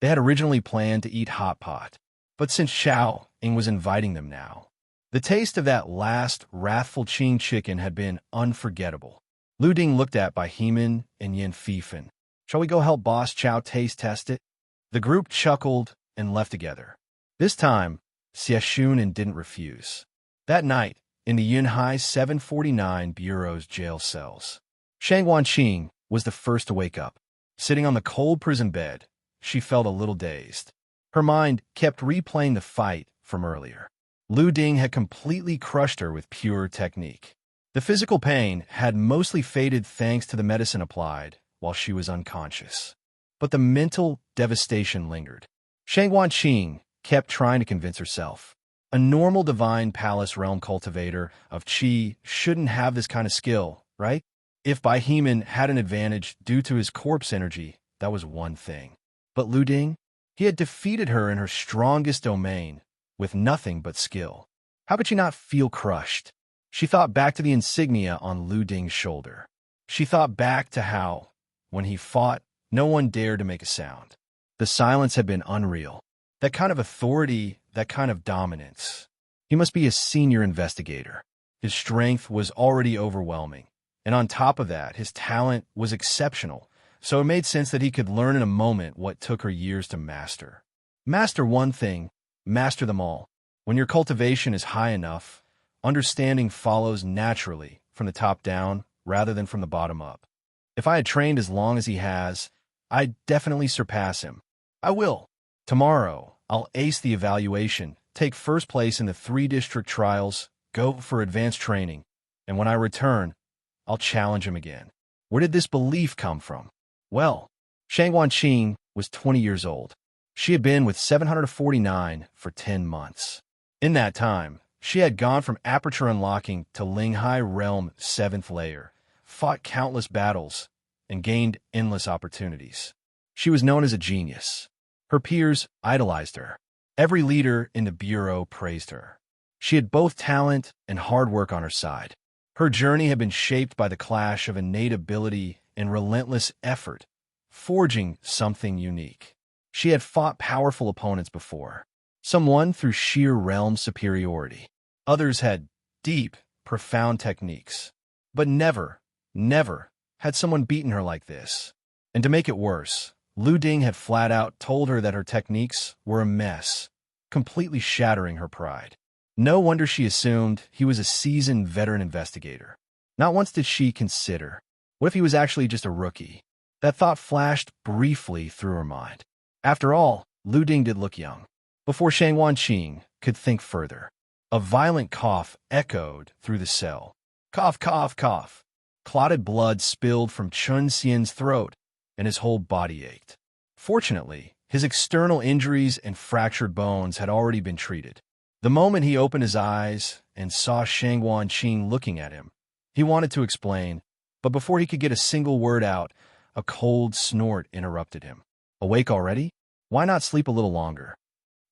They had originally planned to eat hot pot, but since Xiao Ying was inviting them now, the taste of that last wrathful Qing chicken had been unforgettable. Lu Ding looked at Baiheman and Yin Fifan. Shall we go help Boss Chow taste test it? The group chuckled and left together. This time, Xie Shunan didn't refuse. That night, in the Yunhai 749 Bureau's jail cells, Shang Wanqing was the first to wake up. Sitting on the cold prison bed, she felt a little dazed. Her mind kept replaying the fight from earlier. Lu Ding had completely crushed her with pure technique. The physical pain had mostly faded thanks to the medicine applied while she was unconscious. But the mental devastation lingered. Shang Wanqing kept trying to convince herself. A normal divine palace realm cultivator of Qi shouldn't have this kind of skill, right? If Baiheman had an advantage due to his corpse energy, that was one thing. But Lu Ding? He had defeated her in her strongest domain, with nothing but skill. How could she not feel crushed? She thought back to the insignia on Lu Ding's shoulder. She thought back to how, when he fought, no one dared to make a sound. The silence had been unreal. That kind of authority, that kind of dominance. He must be a senior investigator. His strength was already overwhelming. And on top of that, his talent was exceptional, so it made sense that he could learn in a moment what took her years to master. Master one thing, master them all. When your cultivation is high enough, understanding follows naturally from the top down rather than from the bottom up. If I had trained as long as he has, I'd definitely surpass him. I will. Tomorrow, I'll ace the evaluation, take first place in the 3 district trials, go for advanced training, and when I return, I'll challenge him again. Where did this belief come from? Well, Shang Wanqing was 20 years old. She had been with 749 for 10 months. In that time, she had gone from aperture unlocking to Linghai Realm 7th layer, fought countless battles, and gained endless opportunities. She was known as a genius. Her peers idolized her. Every leader in the Bureau praised her. She had both talent and hard work on her side. Her journey had been shaped by the clash of innate ability and relentless effort, forging something unique. She had fought powerful opponents before. Some won through sheer realm superiority. Others had deep, profound techniques. But never had someone beaten her like this. And to make it worse, Lu Ding had flat out told her that her techniques were a mess, completely shattering her pride. No wonder she assumed he was a seasoned veteran investigator. Not once did she consider, what if he was actually just a rookie? That thought flashed briefly through her mind. After all, Lu Ding did look young. Before Shang Wanqing could think further, a violent cough echoed through the cell. Cough, cough, cough. Clotted blood spilled from Chun Xian's throat, and his whole body ached. Fortunately, his external injuries and fractured bones had already been treated. The moment he opened his eyes and saw Shang Wanqing looking at him, he wanted to explain, but before he could get a single word out, a cold snort interrupted him. Awake already? Why not sleep a little longer?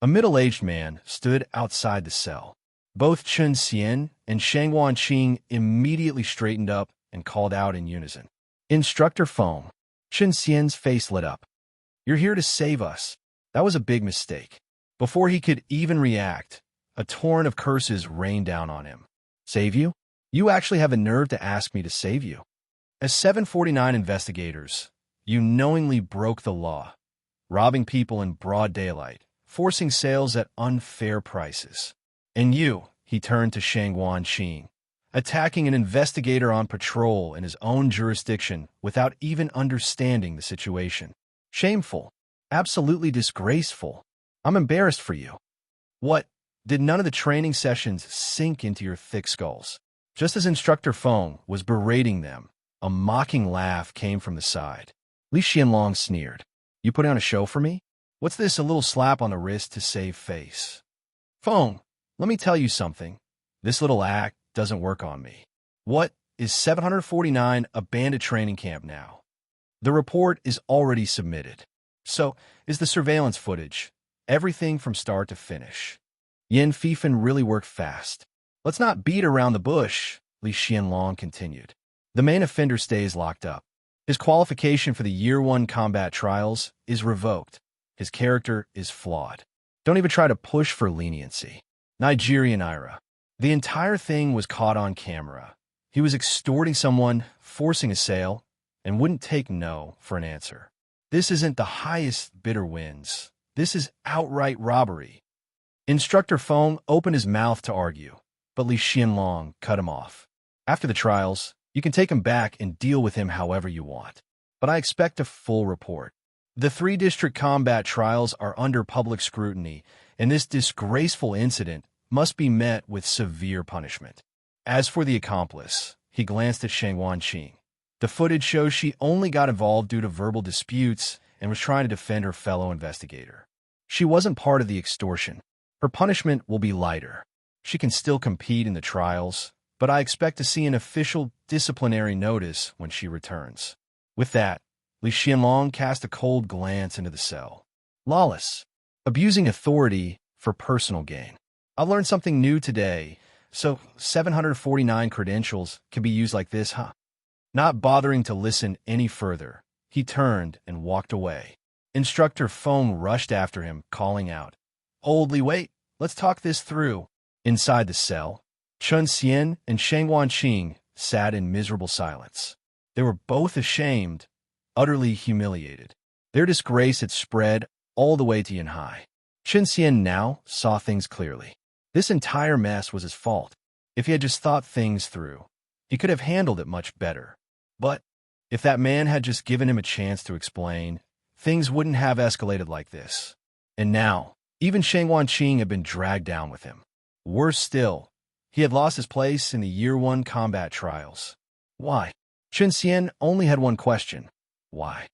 A middle-aged man stood outside the cell. Both Chun Xian and Shang Wanqing immediately straightened up and called out in unison. Instructor Feng. Chun Xian's face lit up. You're here to save us. That was a big mistake. Before he could even react, a torrent of curses rained down on him. Save you? You actually have a nerve to ask me to save you. As 749 investigators, you knowingly broke the law, robbing people in broad daylight, forcing sales at unfair prices. And you, he turned to Shangwan Qing, attacking an investigator on patrol in his own jurisdiction without even understanding the situation. Shameful. Absolutely disgraceful. I'm embarrassed for you. What? Did none of the training sessions sink into your thick skulls? Just as Instructor Feng was berating them, a mocking laugh came from the side. Li Xianlong sneered. You putting on a show for me? What's this, a little slap on the wrist to save face? Feng, let me tell you something. This little act doesn't work on me. What, is 749 a bandit training camp now? The report is already submitted. So, is the surveillance footage. Everything from start to finish. Yin Fifan really worked fast. Let's not beat around the bush, Li Xianlong continued. The main offender stays locked up. His qualification for the Year 1 combat trials is revoked. His character is flawed. Don't even try to push for leniency. Nigerian Ira. The entire thing was caught on camera. He was extorting someone, forcing a sale, and wouldn't take no for an answer. This isn't the highest bidder wins. This is outright robbery. Instructor Feng opened his mouth to argue, but Li Xianlong cut him off. After the trials, you can take him back and deal with him however you want. But I expect a full report. The 3 district combat trials are under public scrutiny, and this disgraceful incident must be met with severe punishment. As for the accomplice, he glanced at Shangwan Qing. The footage shows she only got involved due to verbal disputes and was trying to defend her fellow investigator. She wasn't part of the extortion. Her punishment will be lighter. She can still compete in the trials, but I expect to see an official disciplinary notice when she returns. With that, Li Xianlong cast a cold glance into the cell. Lawless. Abusing authority for personal gain. I've learned something new today, so 749 credentials can be used like this, huh? Not bothering to listen any further, he turned and walked away. Instructor Feng rushed after him, calling out, Hold, Li, wait, let's talk this through. Inside the cell, Chun Xian and Shangwan Qing sat in miserable silence. They were both ashamed, utterly humiliated. Their disgrace had spread all the way to Yanhai. Chun Xian now saw things clearly. This entire mess was his fault. If he had just thought things through, he could have handled it much better. But if that man had just given him a chance to explain, things wouldn't have escalated like this. And now, even Shangwan Qing had been dragged down with him. Worse still, he had lost his place in the Year 1 combat trials. Why? Chun Xian only had one question. Why?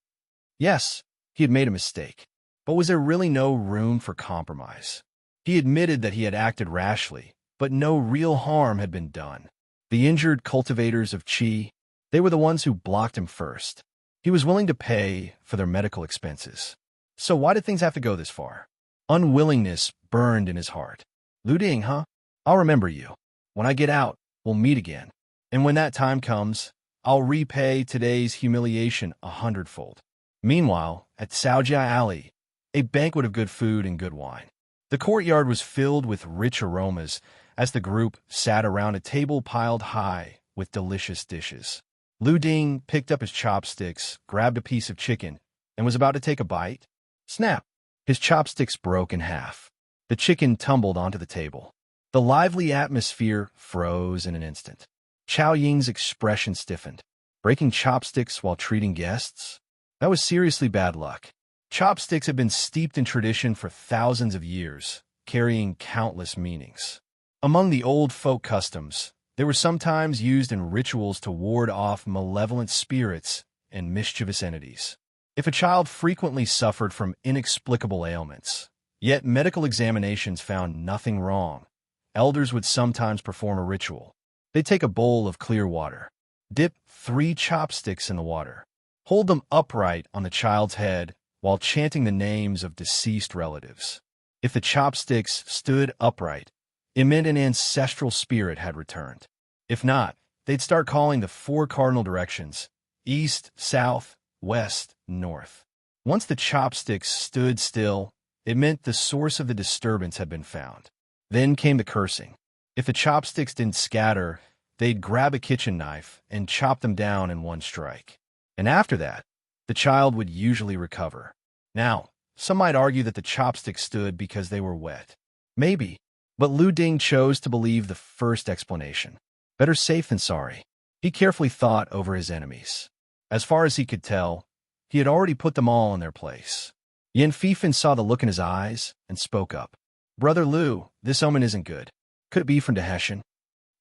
Yes, he had made a mistake. But was there really no room for compromise? He admitted that he had acted rashly, but no real harm had been done. The injured cultivators of Qi, they were the ones who blocked him first. He was willing to pay for their medical expenses. So why did things have to go this far? Unwillingness burned in his heart. Lu Ding, huh? I'll remember you. When I get out, we'll meet again. And when that time comes, I'll repay today's humiliation 100-fold. Meanwhile, at Saojia Alley, a banquet of good food and good wine. The courtyard was filled with rich aromas as the group sat around a table piled high with delicious dishes. Lu Ding picked up his chopsticks, grabbed a piece of chicken, and was about to take a bite. Snap! His chopsticks broke in half. The chicken tumbled onto the table. The lively atmosphere froze in an instant. Chao Ying's expression stiffened. Breaking chopsticks while treating guests? That was seriously bad luck. Chopsticks had been steeped in tradition for thousands of years, carrying countless meanings. Among the old folk customs, they were sometimes used in rituals to ward off malevolent spirits and mischievous entities. If a child frequently suffered from inexplicable ailments, yet medical examinations found nothing wrong, elders would sometimes perform a ritual. They'd take a bowl of clear water, dip 3 chopsticks in the water, hold them upright on the child's head while chanting the names of deceased relatives. If the chopsticks stood upright, it meant an ancestral spirit had returned. If not, they'd start calling the 4 cardinal directions: east, south, west, north. Once the chopsticks stood still, It meant the source of the disturbance had been found. Then came the cursing. If the chopsticks didn't scatter, they'd grab a kitchen knife and chop them down in one strike. And after that, the child would usually recover. Now, some might argue that the chopsticks stood because they were wet. Maybe, but Lu Ding chose to believe the first explanation. Better safe than sorry. He carefully thought over his enemies. As far as he could tell, he had already put them all in their place. Yin Fifan saw the look in his eyes and spoke up. Brother Lu, this omen isn't good. Could it be from Deheshan?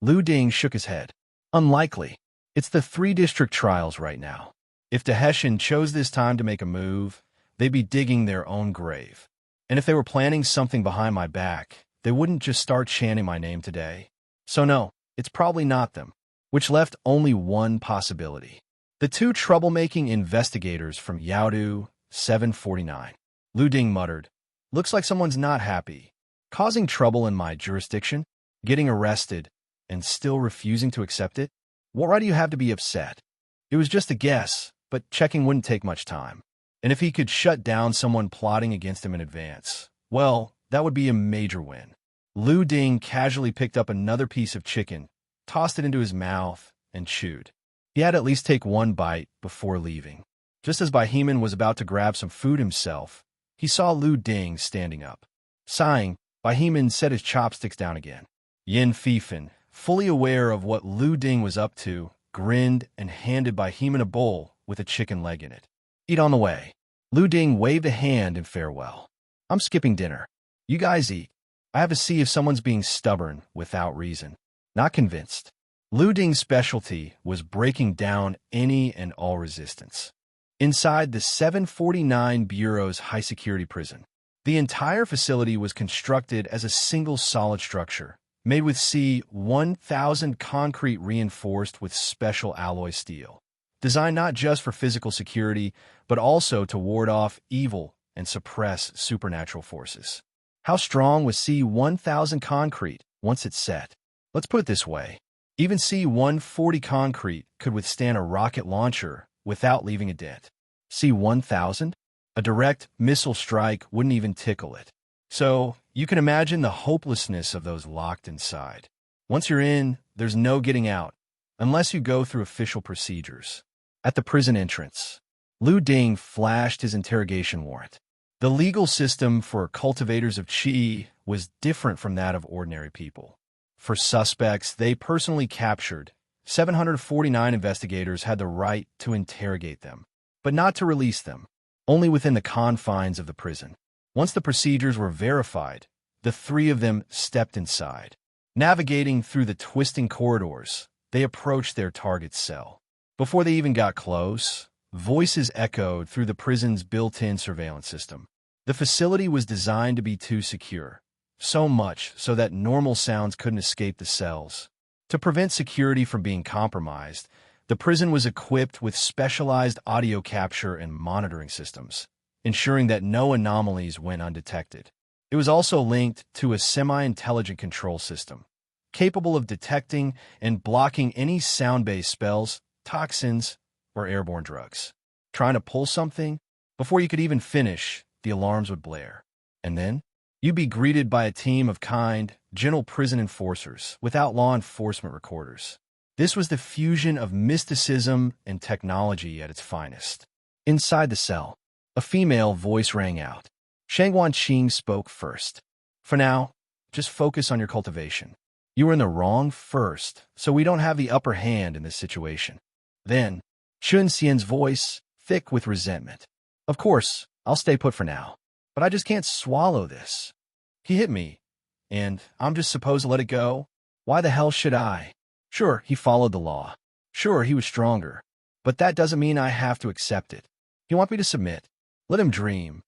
Lu Ding shook his head. Unlikely. It's the 3 district trials right now. If Deheshan chose this time to make a move, they'd be digging their own grave. And if they were planning something behind my back, they wouldn't just start chanting my name today. So no, it's probably not them, which left only one possibility. The 2 troublemaking investigators from Yaodu 749. Lu Ding muttered, looks like someone's not happy. Causing trouble in my jurisdiction, getting arrested, and still refusing to accept it? What right do you have to be upset? It was just a guess, but checking wouldn't take much time. And if he could shut down someone plotting against him in advance, well, that would be a major win. Lu Ding casually picked up another piece of chicken, tossed it into his mouth, and chewed. He had to at least take one bite before leaving. Just as Baheman was about to grab some food himself, he saw Lu Ding standing up. Sighing, Baheman set his chopsticks down again. Yin Fifan, fully aware of what Lu Ding was up to, grinned and handed Baheman a bowl with a chicken leg in it. Eat on the way. Lu Ding waved a hand in farewell. I'm skipping dinner. You guys eat. I have to see if someone's being stubborn without reason. Not convinced. Lu Ding's specialty was breaking down any and all resistance. Inside the 749 Bureau's high-security prison, the entire facility was constructed as a single solid structure, made with C-1000 concrete reinforced with special alloy steel. Designed not just for physical security, but also to ward off evil and suppress supernatural forces. How strong was C-1000 concrete once it's set? Let's put it this way. Even C-140 concrete could withstand a rocket launcher without leaving a dent. C-1000? A direct missile strike wouldn't even tickle it. So, you can imagine the hopelessness of those locked inside. Once you're in, there's no getting out, unless you go through official procedures. At the prison entrance, Lu Ding flashed his interrogation warrant. The legal system for cultivators of qi was different from that of ordinary people. For suspects they personally captured, 749 investigators had the right to interrogate them, but not to release them, only within the confines of the prison. Once the procedures were verified, the 3 of them stepped inside. Navigating through the twisting corridors, they approached their target cell. Before they even got close, voices echoed through the prison's built-in surveillance system. The facility was designed to be too secure. So much so that normal sounds couldn't escape the cells. To prevent security from being compromised, the prison was equipped with specialized audio capture and monitoring systems, ensuring that no anomalies went undetected. It was also linked to a semi-intelligent control system, capable of detecting and blocking any sound-based spells, toxins, or airborne drugs. Trying to pull something? Before you could even finish, the alarms would blare. And then, you'd be greeted by a team of kind, gentle prison enforcers without law enforcement recorders. This was the fusion of mysticism and technology at its finest. Inside the cell, a female voice rang out. Shang Wanqing spoke first. For now, just focus on your cultivation. You were in the wrong first, so we don't have the upper hand in this situation. Then, Chun Xian's voice, thick with resentment. Of course, I'll stay put for now, but I just can't swallow this. He hit me, and I'm just supposed to let it go? Why the hell should I? Sure, he followed the law. Sure, he was stronger, but that doesn't mean I have to accept it. He wants me to submit. Let him dream.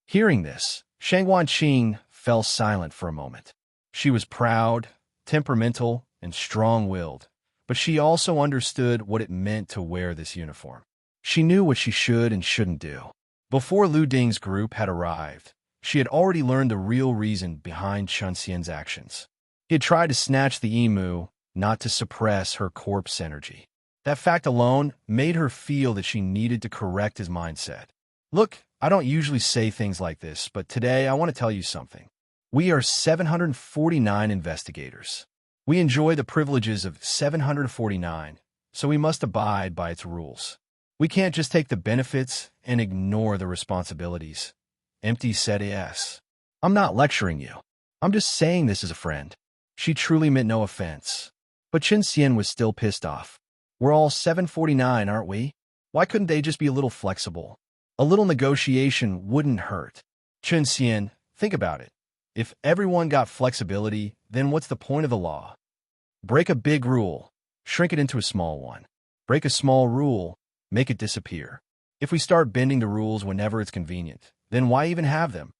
Hearing this, Shang Wanqing fell silent for a moment. She was proud, temperamental, and strong-willed, but she also understood what it meant to wear this uniform. She knew what she should and shouldn't do. Before Lu Ding's group had arrived, she had already learned the real reason behind Chun Xian's actions. He had tried to snatch the emu, not to suppress her corpse energy. That fact alone made her feel that she needed to correct his mindset. Look, I don't usually say things like this, but today I want to tell you something. We are 749 investigators. We enjoy the privileges of 749, so we must abide by its rules. We can't just take the benefits and ignore the responsibilities. Empty said yes. I'm not lecturing you. I'm just saying this as a friend. She truly meant no offense. But Chen Xian was still pissed off. We're all 749, aren't we? Why couldn't they just be a little flexible? A little negotiation wouldn't hurt. Chen Xian, think about it. If everyone got flexibility, then what's the point of the law? Break a big rule, shrink it into a small one. Break a small rule, make it disappear. If we start bending the rules whenever it's convenient, then why even have them?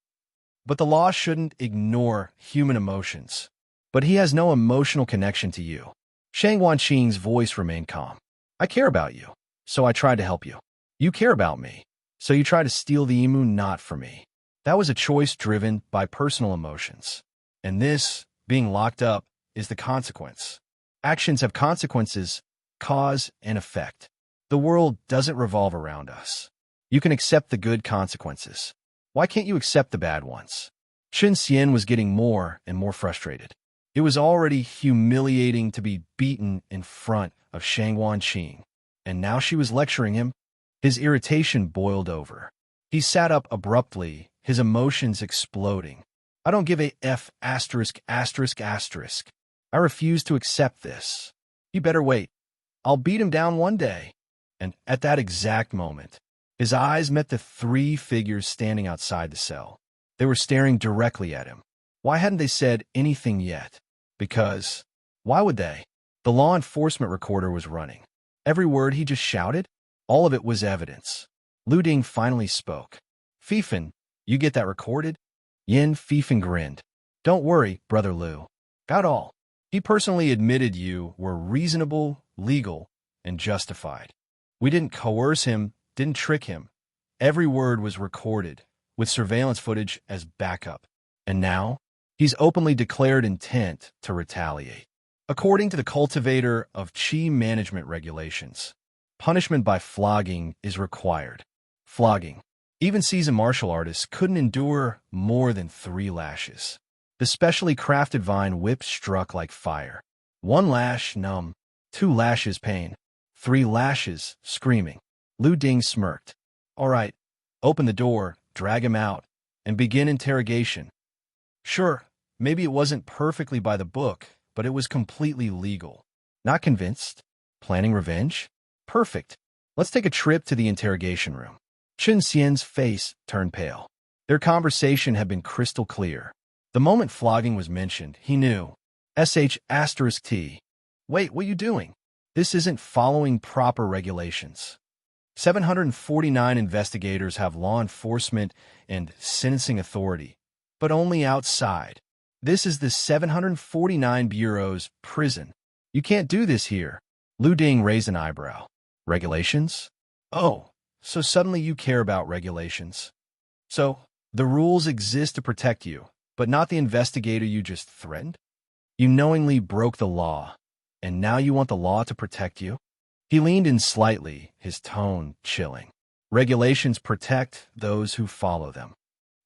But the law shouldn't ignore human emotions. But he has no emotional connection to you. Shang Wanqing's voice remained calm. I care about you, so I tried to help you. You care about me, so you try to steal the emu not for me. That was a choice driven by personal emotions. And this, being locked up, is the consequence. Actions have consequences, cause and effect. The world doesn't revolve around us. You can accept the good consequences. Why can't you accept the bad ones? Chen Xian was getting more and more frustrated. It was already humiliating to be beaten in front of Shang Wanqing, and now she was lecturing him. His irritation boiled over. He sat up abruptly, his emotions exploding. I don't give a F asterisk asterisk asterisk. I refuse to accept this. You better wait. I'll beat him down one day. And at that exact moment, his eyes met the three figures standing outside the cell. They were staring directly at him. Why hadn't they said anything yet? Because, why would they? The law enforcement recorder was running. Every word he just shouted, all of it was evidence. Lu Ding finally spoke. Fifan, you get that recorded? Yin Fifan grinned. Don't worry, Brother Lu. Got all. He personally admitted you were reasonable, legal, and justified. We didn't coerce him, didn't trick him. Every word was recorded, with surveillance footage as backup. And now, he's openly declared intent to retaliate. According to the cultivator of Qi management regulations, punishment by flogging is required. Flogging. Even seasoned martial artists couldn't endure more than 3 lashes. The specially crafted vine whip struck like fire. 1 lash, numb. 2 lashes, pain. 3 lashes, screaming. Lu Ding smirked. All right, open the door, drag him out, and begin interrogation. Sure, maybe it wasn't perfectly by the book, but it was completely legal. Not convinced? Planning revenge? Perfect. Let's take a trip to the interrogation room. Chen Xian's face turned pale. Their conversation had been crystal clear. The moment flogging was mentioned, he knew. *T. Wait, what are you doing? This isn't following proper regulations. 749 investigators have law enforcement and sentencing authority, but only outside. This is the 749 Bureau's prison. You can't do this here. Lu Ding raised an eyebrow. Regulations? Oh, so suddenly you care about regulations. So, the rules exist to protect you, but not the investigator you just threatened? You knowingly broke the law, and now you want the law to protect you? He leaned in slightly, his tone chilling. Regulations protect those who follow them.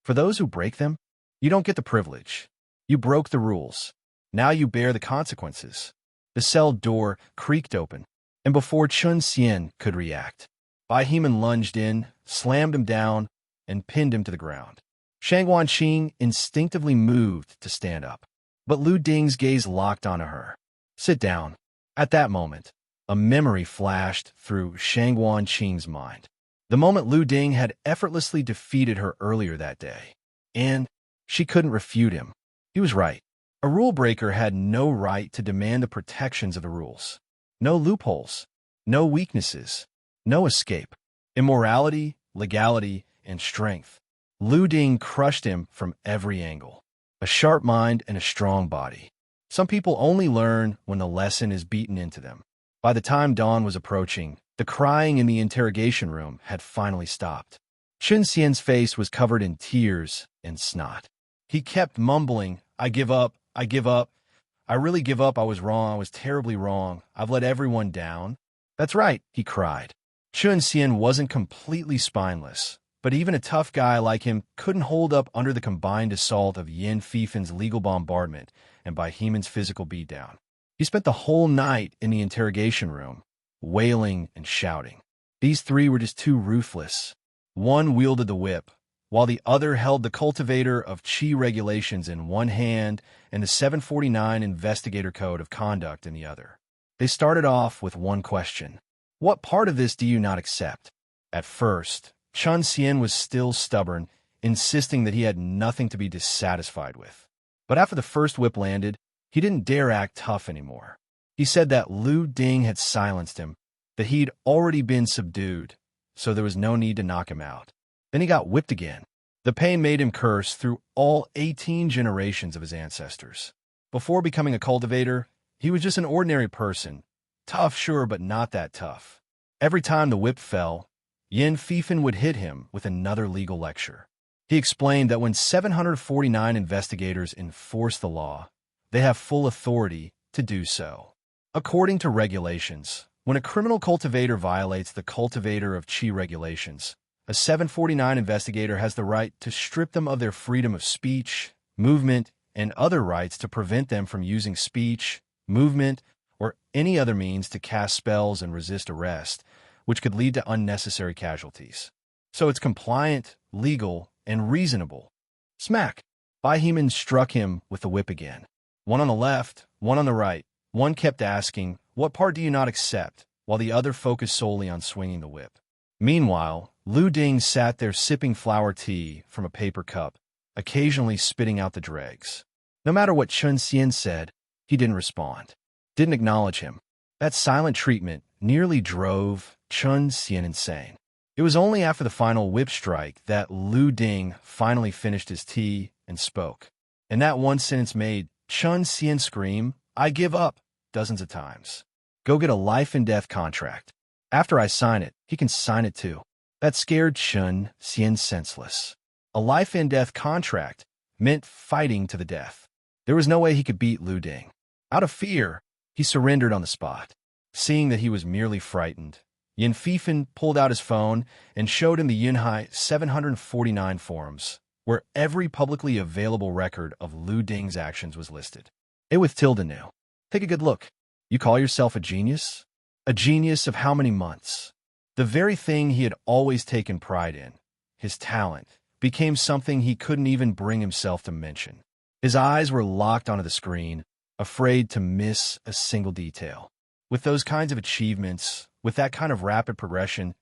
For those who break them, you don't get the privilege. You broke the rules. Now you bear the consequences. The cell door creaked open, and before Chen Xian could react, Bai Heman lunged in, slammed him down, and pinned him to the ground. Shang Wanqing instinctively moved to stand up, but Lu Ding's gaze locked onto her. Sit down. At that moment, a memory flashed through Shang Wanqing's mind. The moment Lu Ding had effortlessly defeated her earlier that day. And she couldn't refute him. He was right. A rule breaker had no right to demand the protections of the rules. No loopholes, no weaknesses, no escape. Immorality, legality, and strength. Lu Ding crushed him from every angle. A sharp mind and a strong body. Some people only learn when the lesson is beaten into them. By the time dawn was approaching, the crying in the interrogation room had finally stopped. Chen Xian's face was covered in tears and snot. He kept mumbling, I give up, I give up. I really give up, I was wrong, I was terribly wrong. I've let everyone down. That's right, he cried. Chen Xian wasn't completely spineless, But even a tough guy like him couldn't hold up under the combined assault of Yin Fifin's legal bombardment and Heman's physical beatdown. He spent the whole night in the interrogation room, wailing and shouting. These three were just too ruthless. One wielded the whip, while the other held the cultivator of Qi regulations in one hand and the 749 Investigator Code of Conduct in the other. They started off with one question. What part of this do you not accept? At first, Chun Xian was still stubborn, insisting that he had nothing to be dissatisfied with. But after the first whip landed, he didn't dare act tough anymore. He said that Lu Ding had silenced him, that he'd already been subdued, so there was no need to knock him out. Then he got whipped again. The pain made him curse through all 18 generations of his ancestors. Before becoming a cultivator, he was just an ordinary person. Tough, sure, but not that tough. Every time the whip fell, Yin Fifin would hit him with another legal lecture. He explained that when 749 investigators enforce the law, they have full authority to do so. According to regulations, when a criminal cultivator violates the cultivator of Qi regulations, a 749 investigator has the right to strip them of their freedom of speech, movement, and other rights to prevent them from using speech, movement, or any other means to cast spells and resist arrest, which could lead to unnecessary casualties. So it's compliant, legal, and reasonable. Smack! Heman struck him with the whip again. One on the left, one on the right. One kept asking, "What part do you not accept?" while the other focused solely on swinging the whip. Meanwhile, Lu Ding sat there sipping flower tea from a paper cup, occasionally spitting out the dregs. No matter what Chun Xian said, he didn't respond, didn't acknowledge him. That silent treatment nearly drove Chun Xian insane. It was only after the final whip strike that Lu Ding finally finished his tea and spoke. And that one sentence made Chun Xian scream, "I give up," dozens of times. Go get a life-and-death contract. After I sign it, he can sign it too. That scared Chun Xian senseless. A life-and-death contract meant fighting to the death. There was no way he could beat Lu Ding. Out of fear, he surrendered on the spot. Seeing that he was merely frightened, Yin Fifin pulled out his phone and showed him the Yunhai 749 forums, where every publicly available record of Lu Ding's actions was listed. It was tilde new. Take a good look. You call yourself a genius? A genius of how many months? The very thing he had always taken pride in, his talent, became something he couldn't even bring himself to mention. His eyes were locked onto the screen, afraid to miss a single detail. With those kinds of achievements, with that kind of rapid progression,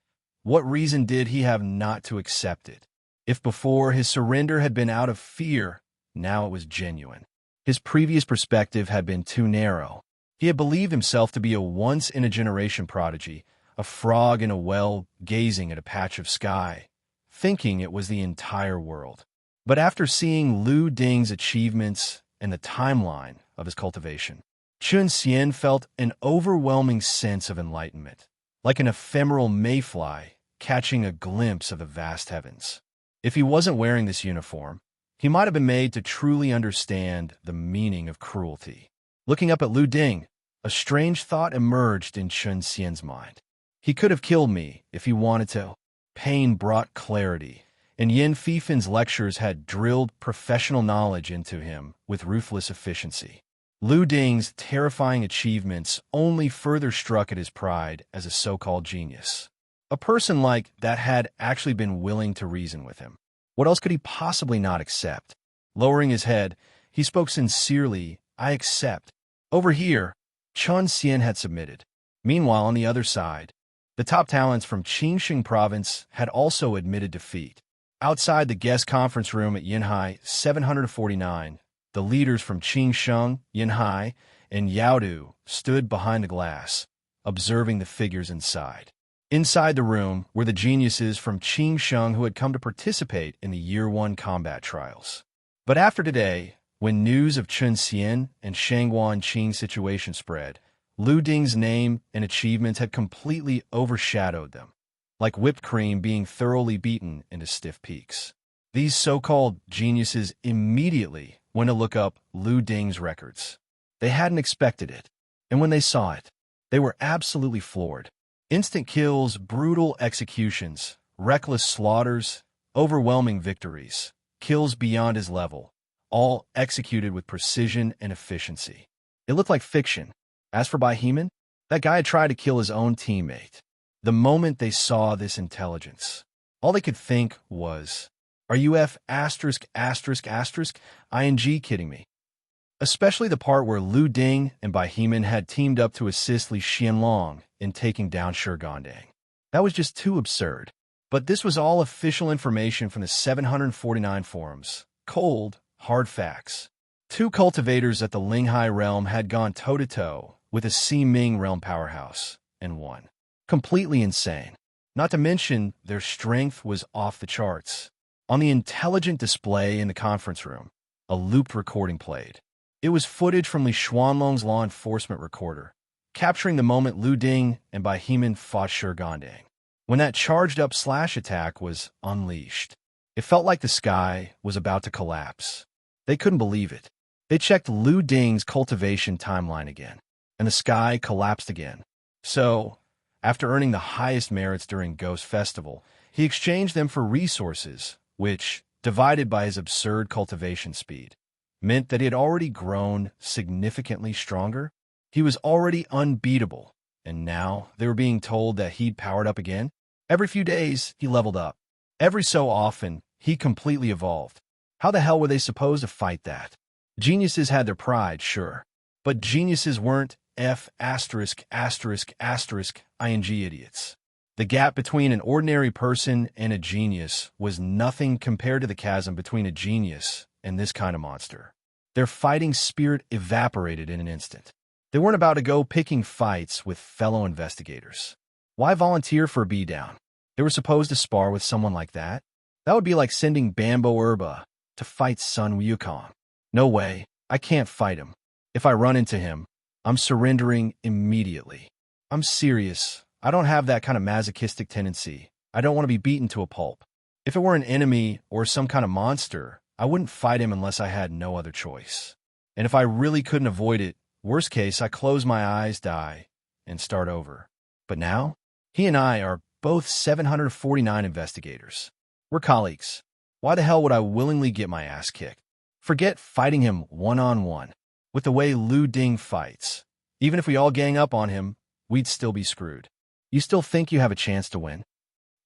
what reason did he have not to accept it? If before his surrender had been out of fear, now it was genuine. His previous perspective had been too narrow. He had believed himself to be a once-in-a-generation prodigy, a frog in a well gazing at a patch of sky, thinking it was the entire world. But after seeing Lu Ding's achievements and the timeline of his cultivation, Chun Xian felt an overwhelming sense of enlightenment, like an ephemeral mayfly catching a glimpse of the vast heavens. If he wasn't wearing this uniform, he might have been made to truly understand the meaning of cruelty. Looking up at Lu Ding, a strange thought emerged in Chun Xian's mind. He could have killed me if he wanted to. Pain brought clarity, and Yin Fifin's lectures had drilled professional knowledge into him with ruthless efficiency. Lu Ding's terrifying achievements only further struck at his pride as a so-called genius. A person like that had actually been willing to reason with him. What else could he possibly not accept? Lowering his head, he spoke sincerely, "I accept." Over here, Chun Xian had submitted. Meanwhile, on the other side, the top talents from Qingsheng province had also admitted defeat. Outside the guest conference room at Yunhai 749, the leaders from Qingsheng, Yunhai, and Yaodu stood behind the glass, observing the figures inside. Inside the room were the geniuses from Qingsheng who had come to participate in the Year 1 combat trials. But after today, when news of Chun Xian and Shangguan Qing's situation spread, Lu Ding's name and achievements had completely overshadowed them, like whipped cream being thoroughly beaten into stiff peaks. These so-called geniuses immediately went to look up Lu Ding's records. They hadn't expected it, and when they saw it, they were absolutely floored. Instant kills, brutal executions, reckless slaughters, overwhelming victories, kills beyond his level, all executed with precision and efficiency. It looked like fiction. As for Bohemian, that guy had tried to kill his own teammate. The moment they saw this intelligence, all they could think was, are you ing kidding me? Especially the part where Lu Ding and Bohemian had teamed up to assist Li Xianlong in taking down Shi Gandang. That was just too absurd. But this was all official information from the 749 forums. Cold, hard facts. Two cultivators at the Linghai realm had gone toe-to-toe with a Ximing realm powerhouse, and won. Completely insane. Not to mention, their strength was off the charts. On the intelligent display in the conference room, a looped recording played. It was footage from Li Xuanlong's law enforcement recorder, capturing the moment Lu Ding and Bohemian fought Shi Gandang. When that charged-up slash attack was unleashed, it felt like the sky was about to collapse. They couldn't believe it. They checked Lu Ding's cultivation timeline again, and the sky collapsed again. So, after earning the highest merits during Ghost Festival, he exchanged them for resources, which, divided by his absurd cultivation speed, meant that he had already grown significantly stronger. He was already unbeatable, and now they were being told that he'd powered up again. Every few days, he leveled up. Every so often, he completely evolved. How the hell were they supposed to fight that? Geniuses had their pride, sure, but geniuses weren't ing idiots. The gap between an ordinary person and a genius was nothing compared to the chasm between a genius and this kind of monster. Their fighting spirit evaporated in an instant. They weren't about to go picking fights with fellow investigators. Why volunteer for a beatdown? They were supposed to spar with someone like that? That would be like sending Bambo Urba to fight Sun Wukong. No way, I can't fight him. If I run into him, I'm surrendering immediately. I'm serious. I don't have that kind of masochistic tendency. I don't want to be beaten to a pulp. If it were an enemy or some kind of monster, I wouldn't fight him unless I had no other choice. And if I really couldn't avoid it, worst case, I close my eyes, die, and start over. But now, he and I are both 749 investigators. We're colleagues. Why the hell would I willingly get my ass kicked? Forget fighting him one-on-one. With the way Lu Ding fights, even if we all gang up on him, we'd still be screwed. You still think you have a chance to win?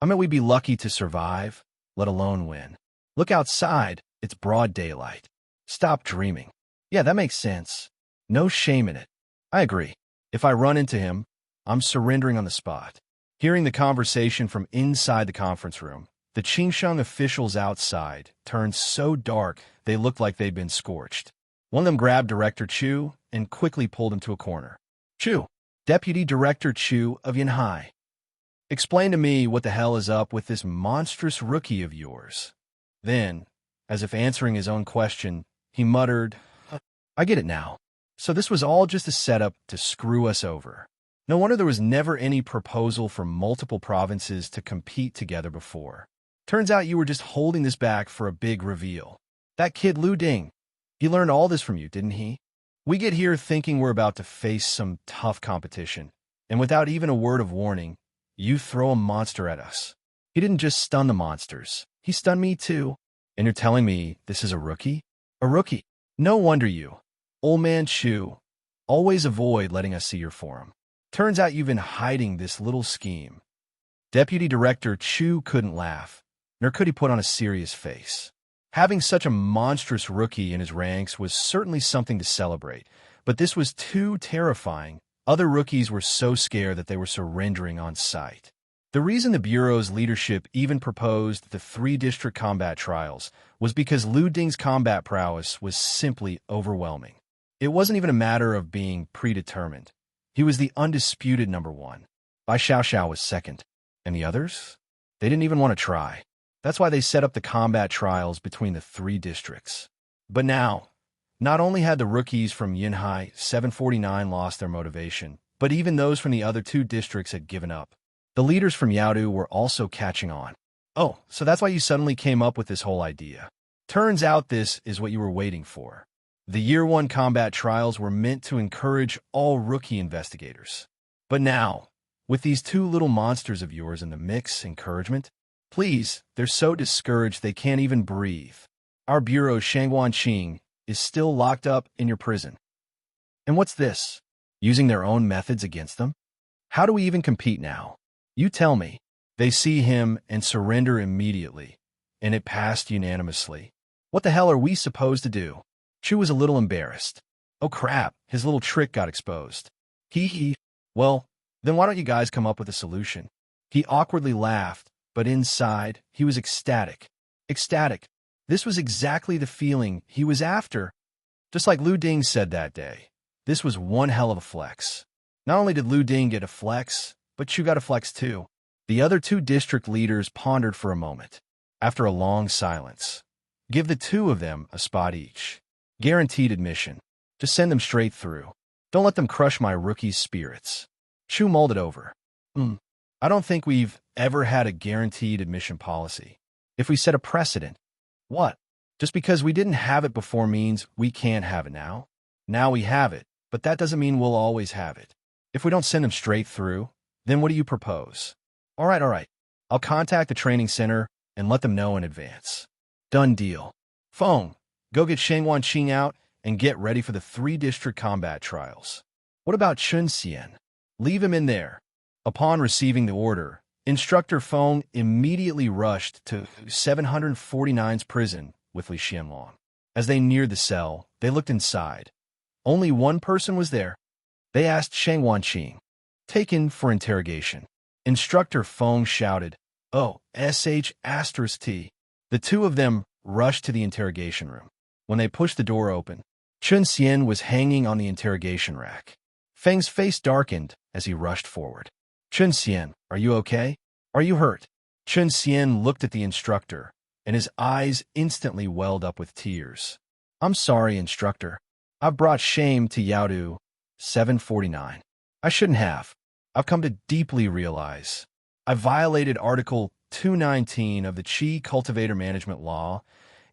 I mean, we'd be lucky to survive, let alone win. Look outside, it's broad daylight. Stop dreaming. Yeah, that makes sense. No shame in it. I agree. If I run into him, I'm surrendering on the spot. Hearing the conversation from inside the conference room, the Qingsheng officials outside turned so dark they looked like they'd been scorched. One of them grabbed Director Chu and quickly pulled him to a corner. Chu, Deputy Director Chu of Yanhai. Explain to me what the hell is up with this monstrous rookie of yours. Then, as if answering his own question, he muttered, I get it now. So this was all just a setup to screw us over. No wonder there was never any proposal for multiple provinces to compete together before. Turns out you were just holding this back for a big reveal. That kid Lu Ding, he learned all this from you, didn't he? We get here thinking we're about to face some tough competition, and without even a word of warning, you throw a monster at us. He didn't just stun the monsters, he stunned me too. And you're telling me this is a rookie? A rookie? No wonder you, old man Chu, always avoid letting us see your form. Turns out you've been hiding this little scheme. Deputy Director Chu couldn't laugh, nor could he put on a serious face. Having such a monstrous rookie in his ranks was certainly something to celebrate, but this was too terrifying. Other rookies were so scared that they were surrendering on sight. The reason the Bureau's leadership even proposed the 3-district combat trials was because Lu Ding's combat prowess was simply overwhelming. It wasn't even a matter of being predetermined. He was the undisputed number one. Bai Xiaoxiao was second. And the others? They didn't even want to try. That's why they set up the combat trials between the 3 districts. But now, not only had the rookies from Yinhai 749 lost their motivation, but even those from the other 2 districts had given up. The leaders from Yaodu were also catching on. Oh, so that's why you suddenly came up with this whole idea. Turns out this is what you were waiting for. The Year 1 combat trials were meant to encourage all rookie investigators. But now, with these 2 little monsters of yours in the mix, encouragement? Please, they're so discouraged they can't even breathe. Our bureau Shangguanqing is still locked up in your prison. And what's this? Using their own methods against them? How do we even compete now? You tell me. They see him and surrender immediately, and it passed unanimously. What the hell are we supposed to do? Chu was a little embarrassed. Oh crap, his little trick got exposed. He. Well, then why don't you guys come up with a solution? He awkwardly laughed, but inside, he was ecstatic. Ecstatic. This was exactly the feeling he was after. Just like Lu Ding said that day, this was one hell of a flex. Not only did Lu Ding get a flex, but Chu got a flex too. The other two district leaders pondered for a moment. After a long silence, give the two of them a spot each. Guaranteed admission. Just send them straight through. Don't let them crush my rookie's spirits. Chu mulled it over. I don't think we've ever had a guaranteed admission policy. If we set a precedent, what? Just because we didn't have it before means we can't have it now? Now we have it, but that doesn't mean we'll always have it. If we don't send them straight through, then what do you propose? All right. I'll contact the training center and let them know in advance. Done deal. Feng, go get Shangguanqing out and get ready for the 3-district combat trials. What about Chun Xian? Leave him in there. Upon receiving the order, Instructor Feng immediately rushed to 749's prison with Li Xianlong. As they neared the cell, they looked inside. Only one person was there. They asked Shangguanqing. Taken for interrogation. Instructor Feng shouted, "Oh, sh*T." The two of them rushed to the interrogation room. When they pushed the door open, Chun Xian was hanging on the interrogation rack. Feng's face darkened as he rushed forward. Chun Xian, are you okay? Are you hurt? Chun Xian looked at the instructor, and his eyes instantly welled up with tears. I'm sorry, instructor. I've brought shame to Yaodu 749. I shouldn't have. I've come to deeply realize I violated Article 219 of the Qi Cultivator Management Law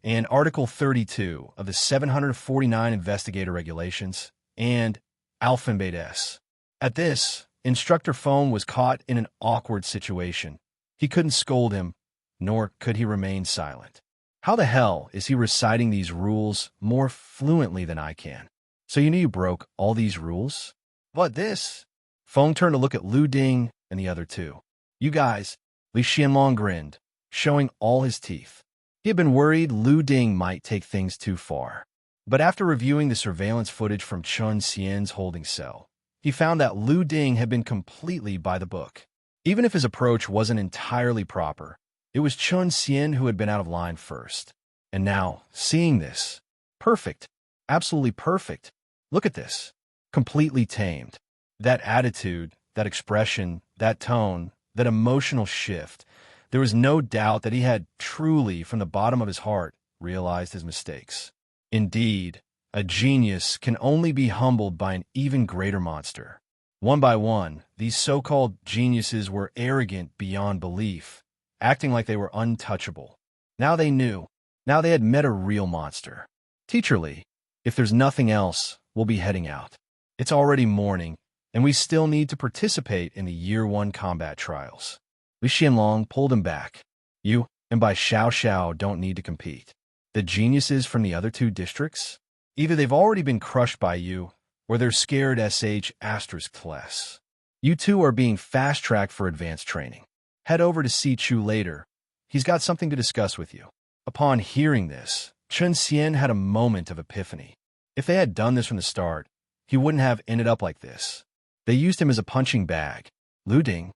and Article 32 of the 749 Investigator Regulations and Alphabet S. At this, Instructor Feng was caught in an awkward situation. He couldn't scold him, nor could he remain silent. How the hell is he reciting these rules more fluently than I can? So you knew you broke all these rules? What this? Feng turned to look at Lu Ding and the other two. You guys, Li Xianlong grinned, showing all his teeth. He had been worried Lu Ding might take things too far. But after reviewing the surveillance footage from Chun Xian's holding cell, he found that Lu Ding had been completely by the book. Even if his approach wasn't entirely proper, it was Chun Xian who had been out of line first. And now, seeing this, perfect, absolutely perfect. Look at this, completely tamed. That attitude, that expression, that tone, that emotional shift, there was no doubt that he had truly, from the bottom of his heart, realized his mistakes. Indeed, a genius can only be humbled by an even greater monster. One by one, these so-called geniuses were arrogant beyond belief, acting like they were untouchable. Now they knew. Now they had met a real monster. Teacher Li, if there's nothing else, we'll be heading out. It's already morning, and we still need to participate in the Year 1 combat trials. Li Xianlong pulled him back. You, and by Xiao, don't need to compete. The geniuses from the other two districts? Either they've already been crushed by you, or they're scared ***. You two are being fast-tracked for advanced training. Head over to see Chu later. He's got something to discuss with you. Upon hearing this, Chun Xian had a moment of epiphany. If they had done this from the start, he wouldn't have ended up like this. They used him as a punching bag. Lu Ding.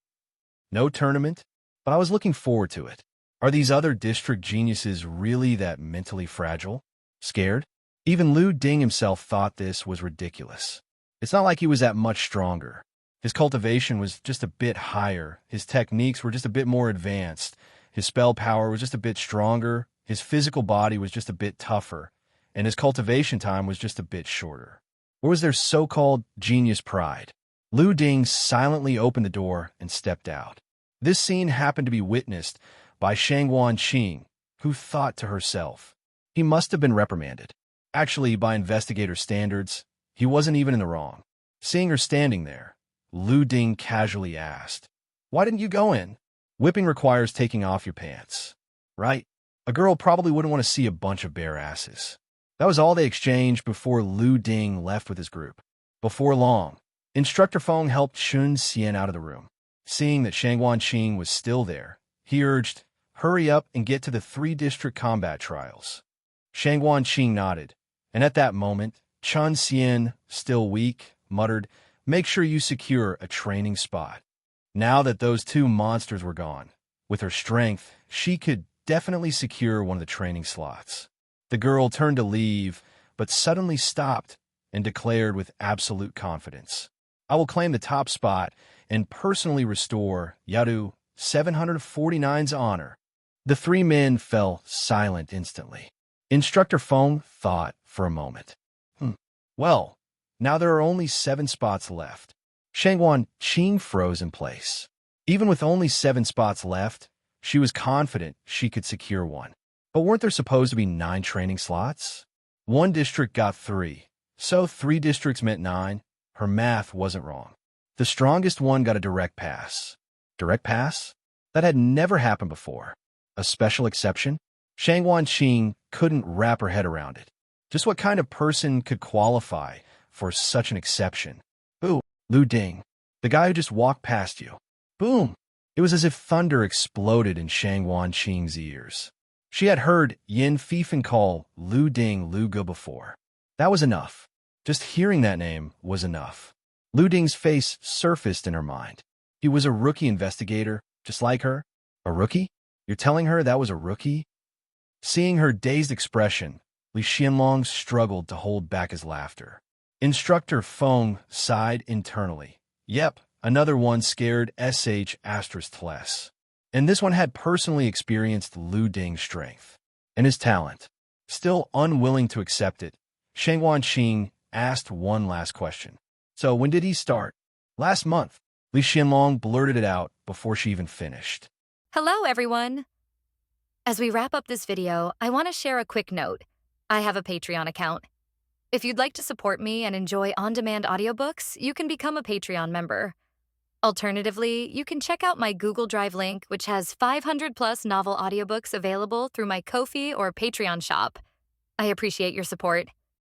No tournament? But I was looking forward to it. Are these other district geniuses really that mentally fragile? Scared? Even Lu Ding himself thought this was ridiculous. It's not like he was that much stronger. His cultivation was just a bit higher, his techniques were just a bit more advanced, his spell power was just a bit stronger, his physical body was just a bit tougher, and his cultivation time was just a bit shorter. Where was their so-called genius pride? Lu Ding silently opened the door and stepped out. This scene happened to be witnessed by Shangguanqing, who thought to herself, he must have been reprimanded. Actually, by investigator standards, he wasn't even in the wrong. Seeing her standing there, Lu Ding casually asked, "Why didn't you go in?" Whipping requires taking off your pants, right? A girl probably wouldn't want to see a bunch of bare asses. That was all they exchanged before Lu Ding left with his group. Before long, Instructor Feng helped Chun Xian out of the room. Seeing that Shangguan Qing was still there, he urged, "Hurry up and get to the 3-district combat trials." Shangguan Qing nodded, and at that moment, Chun Xian, still weak, muttered, "Make sure you secure a training spot." Now that those 2 monsters were gone, with her strength, she could definitely secure one of the training slots. The girl turned to leave, but suddenly stopped and declared with absolute confidence, "I will claim the top spot and personally restore Yadu 749's honor." The 3 men fell silent instantly. Instructor Feng thought for a moment. Well, now there are only 7 spots left. Shangguan Qing froze in place. Even with only 7 spots left, she was confident she could secure one. But weren't there supposed to be 9 training slots? 1 district got 3, so 3 districts meant 9. Her math wasn't wrong. The strongest one got a direct pass. Direct pass? That had never happened before. A special exception? Shangguan Qing couldn't wrap her head around it. Just what kind of person could qualify for such an exception? Ooh, Lu Ding, the guy who just walked past you. Boom! It was as if thunder exploded in Shangguan Qing's ears. She had heard Yin Fifen call Lu Ding Lu Ge before. That was enough. Just hearing that name was enough. Lu Ding's face surfaced in her mind. He was a rookie investigator, just like her. A rookie? You're telling her that was a rookie? Seeing her dazed expression, Li Xianlong struggled to hold back his laughter. Instructor Feng sighed internally. Yep, another one scared sh**less. And this one had personally experienced Lu Ding's strength and his talent. Still unwilling to accept it, Shangguan Qing asked one last question. So when did he start? Last month. Li Xianlong blurted it out before she even finished. Hello, everyone. As we wrap up this video, I want to share a quick note. I have a Patreon account. If you'd like to support me and enjoy on-demand audiobooks, you can become a Patreon member. Alternatively, you can check out my Google Drive link, which has 500+ novel audiobooks available through my Ko-fi or Patreon shop. I appreciate your support.